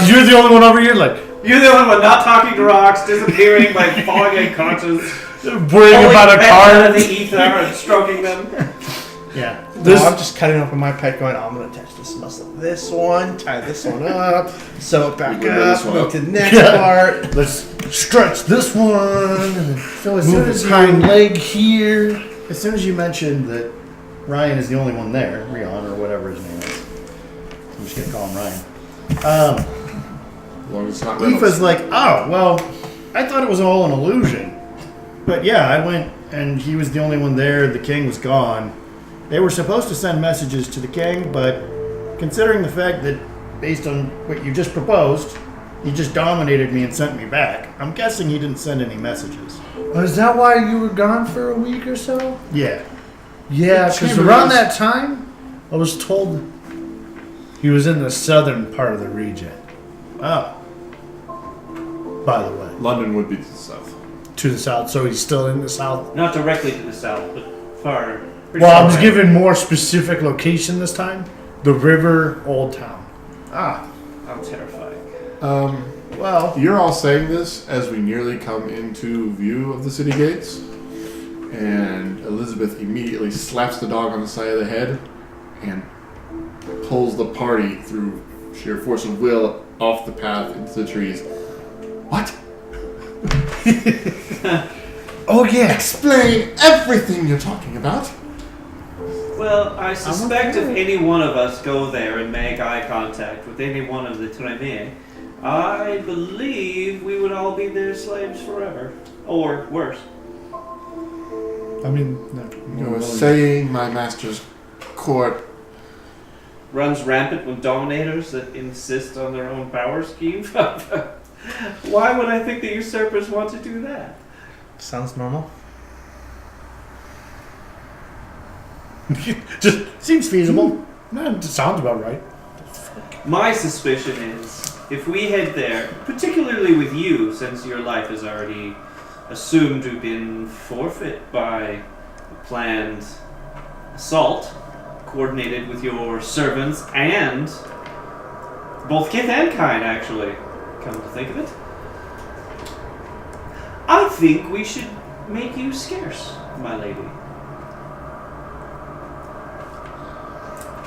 S3: You're the only one over here, like
S4: You're the only one not talking to rocks, disappearing by falling unconscious,
S3: worrying
S4: pulling
S3: about a
S4: pets
S3: car.
S4: out of the ether and stroking them.
S5: Yeah.
S3: This-
S6: I'm just cutting open my pet going, I'm going to attach this muscle to this one, tie this one up, sew it back
S1: We'll go this
S6: up,
S1: one
S6: move
S1: up.
S6: to the next
S3: Yeah.
S6: part.
S3: Let's stretch this one and then
S5: So as soon
S3: move
S5: as
S3: his hind
S5: you,
S3: leg here.
S5: as soon as you mentioned that Ryan is the only one there, Rion or whatever his name is, I'm just gonna call him Ryan.
S1: As long as it's not Reynolds.
S5: Aoife's like, oh well, I thought it was all an illusion, but yeah, I went and he was the only one there. The king was gone. They were supposed to send messages to the king, but considering the fact that, based on what you just proposed, he just dominated me and sent me back, I'm guessing he didn't send any messages.
S3: Is that why you were gone for a week or so?
S5: Yeah.
S3: Yeah, because
S1: Chamber
S3: around
S1: is-
S3: that time, I was told he was in the southern part of the region.
S5: Oh.
S3: By the way,
S1: London would be to the south.
S3: to the south, so he's still in the south.
S4: Not directly to the south, but far. pretty
S3: Well, I
S4: far
S3: was
S4: away.
S3: given more specific location this time. The river, Old Town.
S5: Ah.
S4: How terrifying.
S5: Well.
S1: You're all saying this as we nearly come into view of the city gates, and Elizabeth immediately slaps the dog on the side of the head and pulls the party through sheer force of will off the path into the trees. What?
S3: Oh yeah.
S1: Explain everything you're talking about.
S4: Well, I suspect if any one of us go there and make eye contact with any one of the Tremere, I believe we would all be their slaves forever. Or worse.
S3: I mean, no.
S1: You were saying my master's court.
S4: Runs rampant with dominators that insist on their own power scheme. Why would I think the usurpers want to do that?
S6: Sounds normal.
S3: Just
S5: Seems feasible.
S3: no, it sounds about right.
S4: My suspicion is, if we head there, particularly with you, since your life is already assumed to have been forfeit by a planned assault, coordinated with your servants and both kith and kind, actually, come to think of it, I think we should make you scarce, my lady.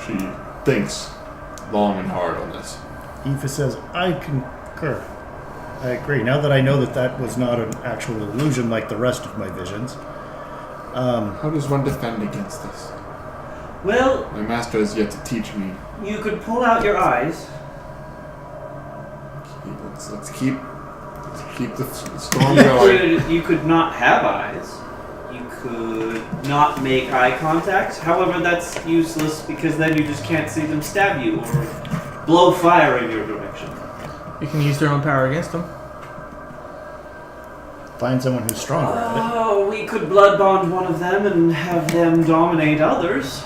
S1: She thinks long and hard on this.
S5: Aoife says, I concur. I agree. Now that I know that that was not an actual illusion like the rest of my visions,
S1: How does one defend against this?
S4: Well,
S1: My master has yet to teach me.
S4: you could pull out your eyes.
S1: Let's keep the storm going.
S4: You could not have eyes. You could not make eye contact. However, that's useless because then you just can't see them stab you or blow fire in your direction.
S8: You can use their own power against them.
S5: Find someone who's stronger at it.
S4: Oh, we could blood bond one of them and have them dominate others.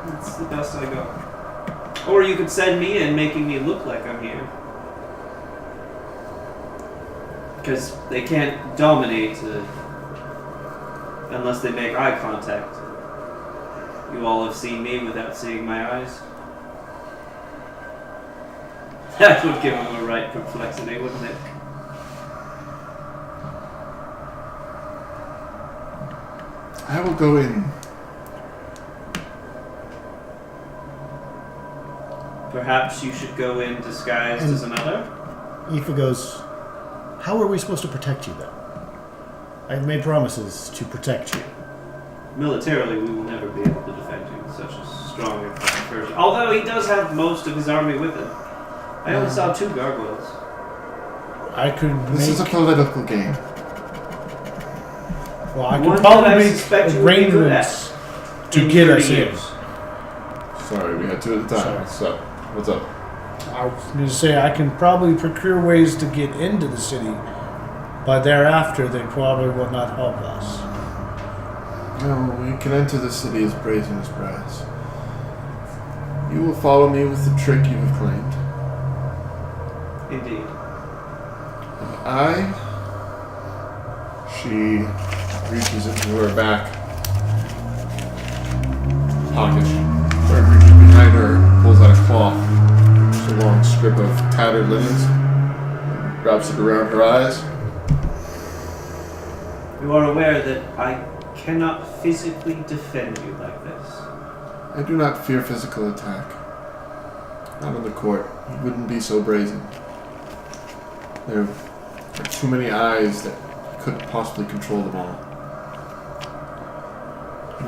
S4: That's the best I got. Or you could send me in, making me look like I'm here. Because they can't dominate unless they make eye contact. You all have seen me without seeing my eyes. That would give them a right perplexity, wouldn't it?
S1: I will go in.
S4: Perhaps you should go in disguised as another?
S5: Aoife goes, how are we supposed to protect you then? I've made promises to protect you.
S4: Militarily, we will never be able to defend you with such a strong and fucking person. Although he does have most of his army with him. I only saw 2 gargoyles.
S3: I could
S1: This is a political game.
S3: Well, I
S4: One
S3: could
S4: that I
S3: probably
S4: suspect
S3: make
S4: you would be good
S3: arrangements
S4: at
S3: to
S4: in
S3: get
S4: 30
S3: us in.
S4: years.
S1: Sorry, we had 2 at a time.
S3: Sorry.
S1: What's up?
S3: I was going to say I can probably procure ways to get into the city, but thereafter they probably will not help us.
S1: No, we can enter the city as brazen as brass. You will follow me with the trick you have claimed.
S4: Indeed.
S1: And she reaches into her back pocket, or reaches behind her, pulls out a cloth, just a long strip of tattered linens, wraps it around her eyes.
S4: You are aware that I cannot physically defend you like this.
S1: I do not fear physical attack. Not in the court. You wouldn't be so brazen. There are too many eyes that you couldn't possibly control them all.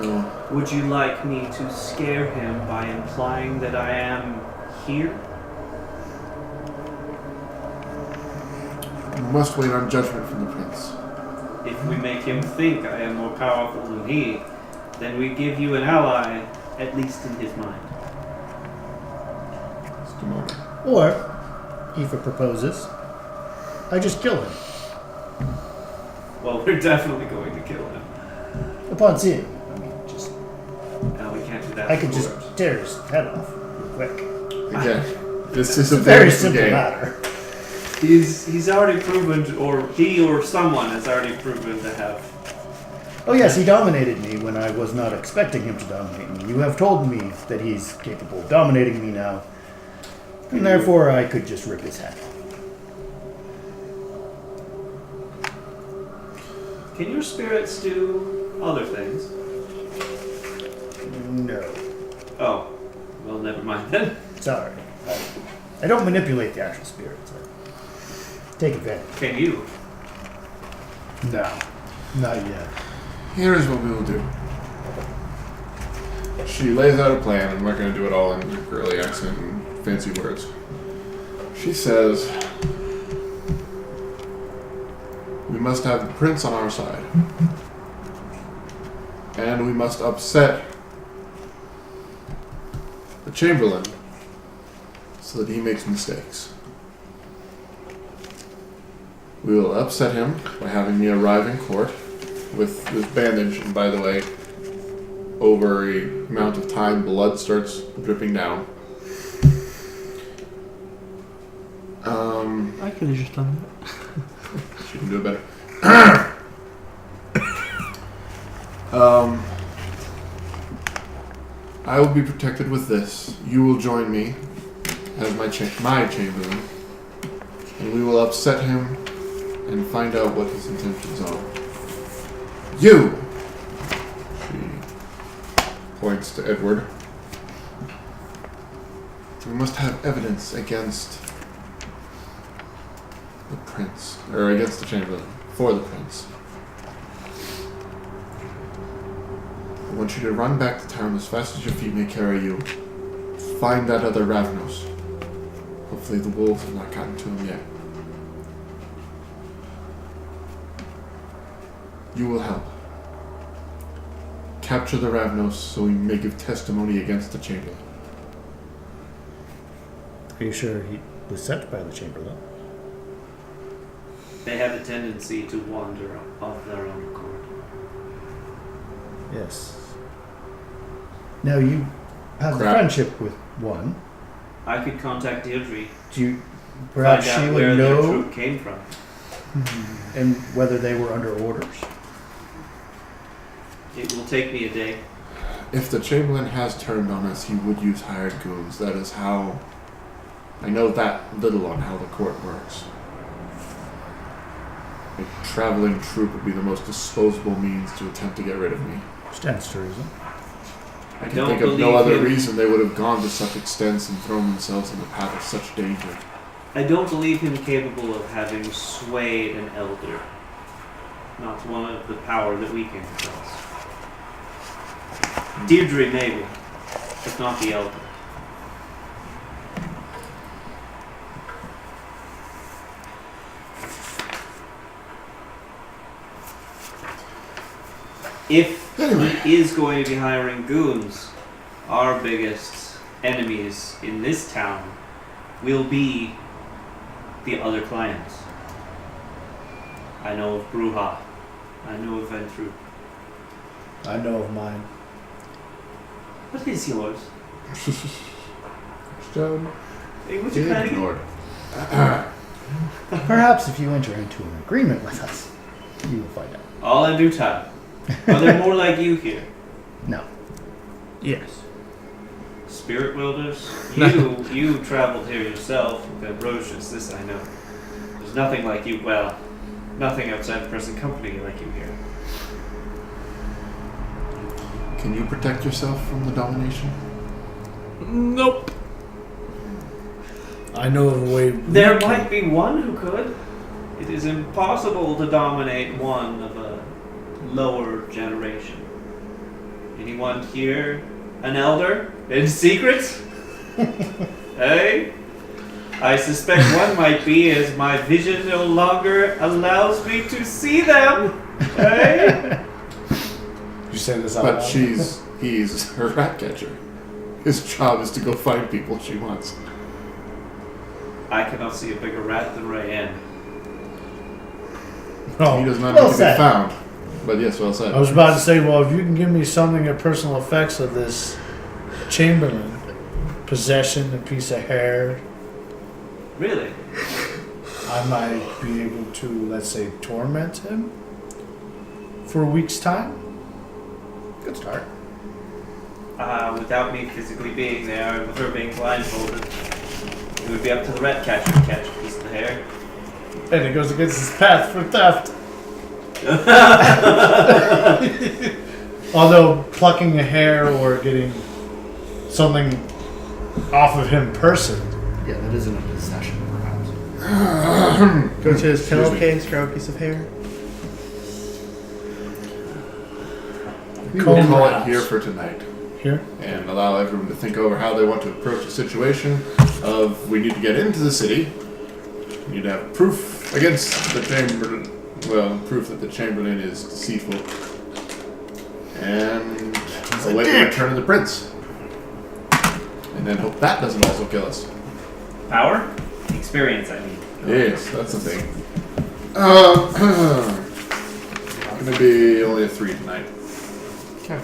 S1: No.
S4: Would you like me to scare him by implying that I am here?
S1: You must wait on judgment from the prince.
S4: If we make him think I am more powerful than he, then we give you an ally, at least in his mind.
S1: Just a moment.
S5: Or, Aoife proposes, I just kill him.
S4: Well, we're definitely going to kill him.
S5: Upon seeing him. I mean, just
S4: No, we can't do that.
S5: I could
S4: before.
S5: just tear his head off real quick.
S1: Again, this is a
S5: It's a very
S1: simple
S5: simple
S1: game.
S5: matter.
S4: He's already proven, or he or someone has already proven to have.
S5: Oh yes, he dominated me when I was not expecting him to dominate me. You have told me that he's capable of dominating me now, and therefore I could just rip his head off.
S4: Can your spirits do other things?
S5: No.
S4: Oh, well, never mind then.
S5: Sorry. I don't manipulate the actual spirits. I take advantage.
S4: Can you?
S3: No, not yet.
S1: Here is what we will do. She lays out a plan. I'm not going to do it all in girly accent and fancy words. She says, we must have the prince on our side. And we must upset the chamberlain so that he makes mistakes. We will upset him by having me arrive in court with this bandage, and by the way, over a amount of time, blood starts dripping down.
S8: I could have just done that.
S1: She can do it better. I will be protected with this. You will join me as my chamberlain, and we will upset him and find out what his intentions are. You! She points to Edward. We must have evidence against the prince, or against the chamberlain, for the prince. want you to run back to town as fast as your feet may carry you. Find that other Ravnos. Hopefully the wolves have not gotten to him yet. You will help. Capture the Ravnos so we may give testimony against the Chamberlain.
S3: Are you sure he was sent by the Chamberlain?
S4: They have a tendency to wander of their own accord.
S3: Yes. Now you have a
S1: Crap.
S3: friendship with one.
S4: I could contact Deirdre,
S3: Do you perhaps
S4: find
S3: she
S4: out where
S3: would
S4: their
S3: know
S4: troop came from.
S3: and whether they were under orders?
S4: It will take me a day.
S1: If the Chamberlain has turned on us, he would use hired goons. That is how... I know that little on how the court works. A traveling troop would be the most disposable means to attempt to get rid of me.
S3: Stands to reason.
S1: I can
S4: don't
S1: think of no
S4: believe
S1: other
S4: him.
S1: reason they would have gone to such extents and thrown themselves in the path of such danger.
S4: I don't believe him capable of having swayed an elder. Not one of the power that we came across. Deirdre maybe, but not the elder. If he is going to be hiring goons, our biggest enemies in this town will be the other clients. I know of Bruja. I know of Ventru.
S3: I know of mine.
S4: What is yours?
S1: So,
S4: Hey, what's your kind
S1: ignored.
S5: Perhaps if you enter into an agreement with us, you will find out.
S4: All in due time. Are there more like you here?
S5: No.
S8: Yes.
S4: Spirit wielders? You traveled here yourself with Ambrosius, this I know. There's nothing like you, well, nothing outside the present company like you here.
S1: Can you protect yourself from the domination?
S8: Nope.
S3: I know of a way.
S4: There might be one who could. It is impossible to dominate one of a lower generation. Anyone here an elder in secret? Hey? I suspect one might be, as my vision no longer allows me to see them. Hey?
S3: You say this out
S1: But
S3: loud?
S1: he's her rat catcher. His job is to go find people she wants.
S4: I cannot see a bigger rat than Rayanne.
S3: Oh,
S1: He does not
S5: well
S1: need to be
S5: said.
S1: found. But yes, well said.
S3: I was about to say, well, if you can give me something of personal effects of this Chamberlain, possession, a piece of hair,
S4: Really?
S3: I might be able to, let's say, torment him for a week's time.
S5: Good start.
S4: Without me physically being there and with her being blindfolded, it would be up to the rat catcher to catch a piece of the hair.
S3: And it goes against his path for theft. Although plucking a hair or getting something off of him person.
S5: Yeah, that isn't a possession, perhaps.
S6: Go to his
S1: Excuse me.
S6: pillowcase, grab a piece of hair.
S1: We'll
S3: Comb
S1: call it
S3: wraps.
S1: here for tonight.
S3: Here?
S1: And allow everyone to think over how they want to approach the situation of we need to get into the city. We need to have proof against the Chamberlain. Well, proof that the Chamberlain is deceitful. And await the return of the prince. And then hope that doesn't also kill us.
S4: Power? Experience, I mean.
S1: Yes, that's the thing. Gonna be only a 3 tonight.
S6: Okay.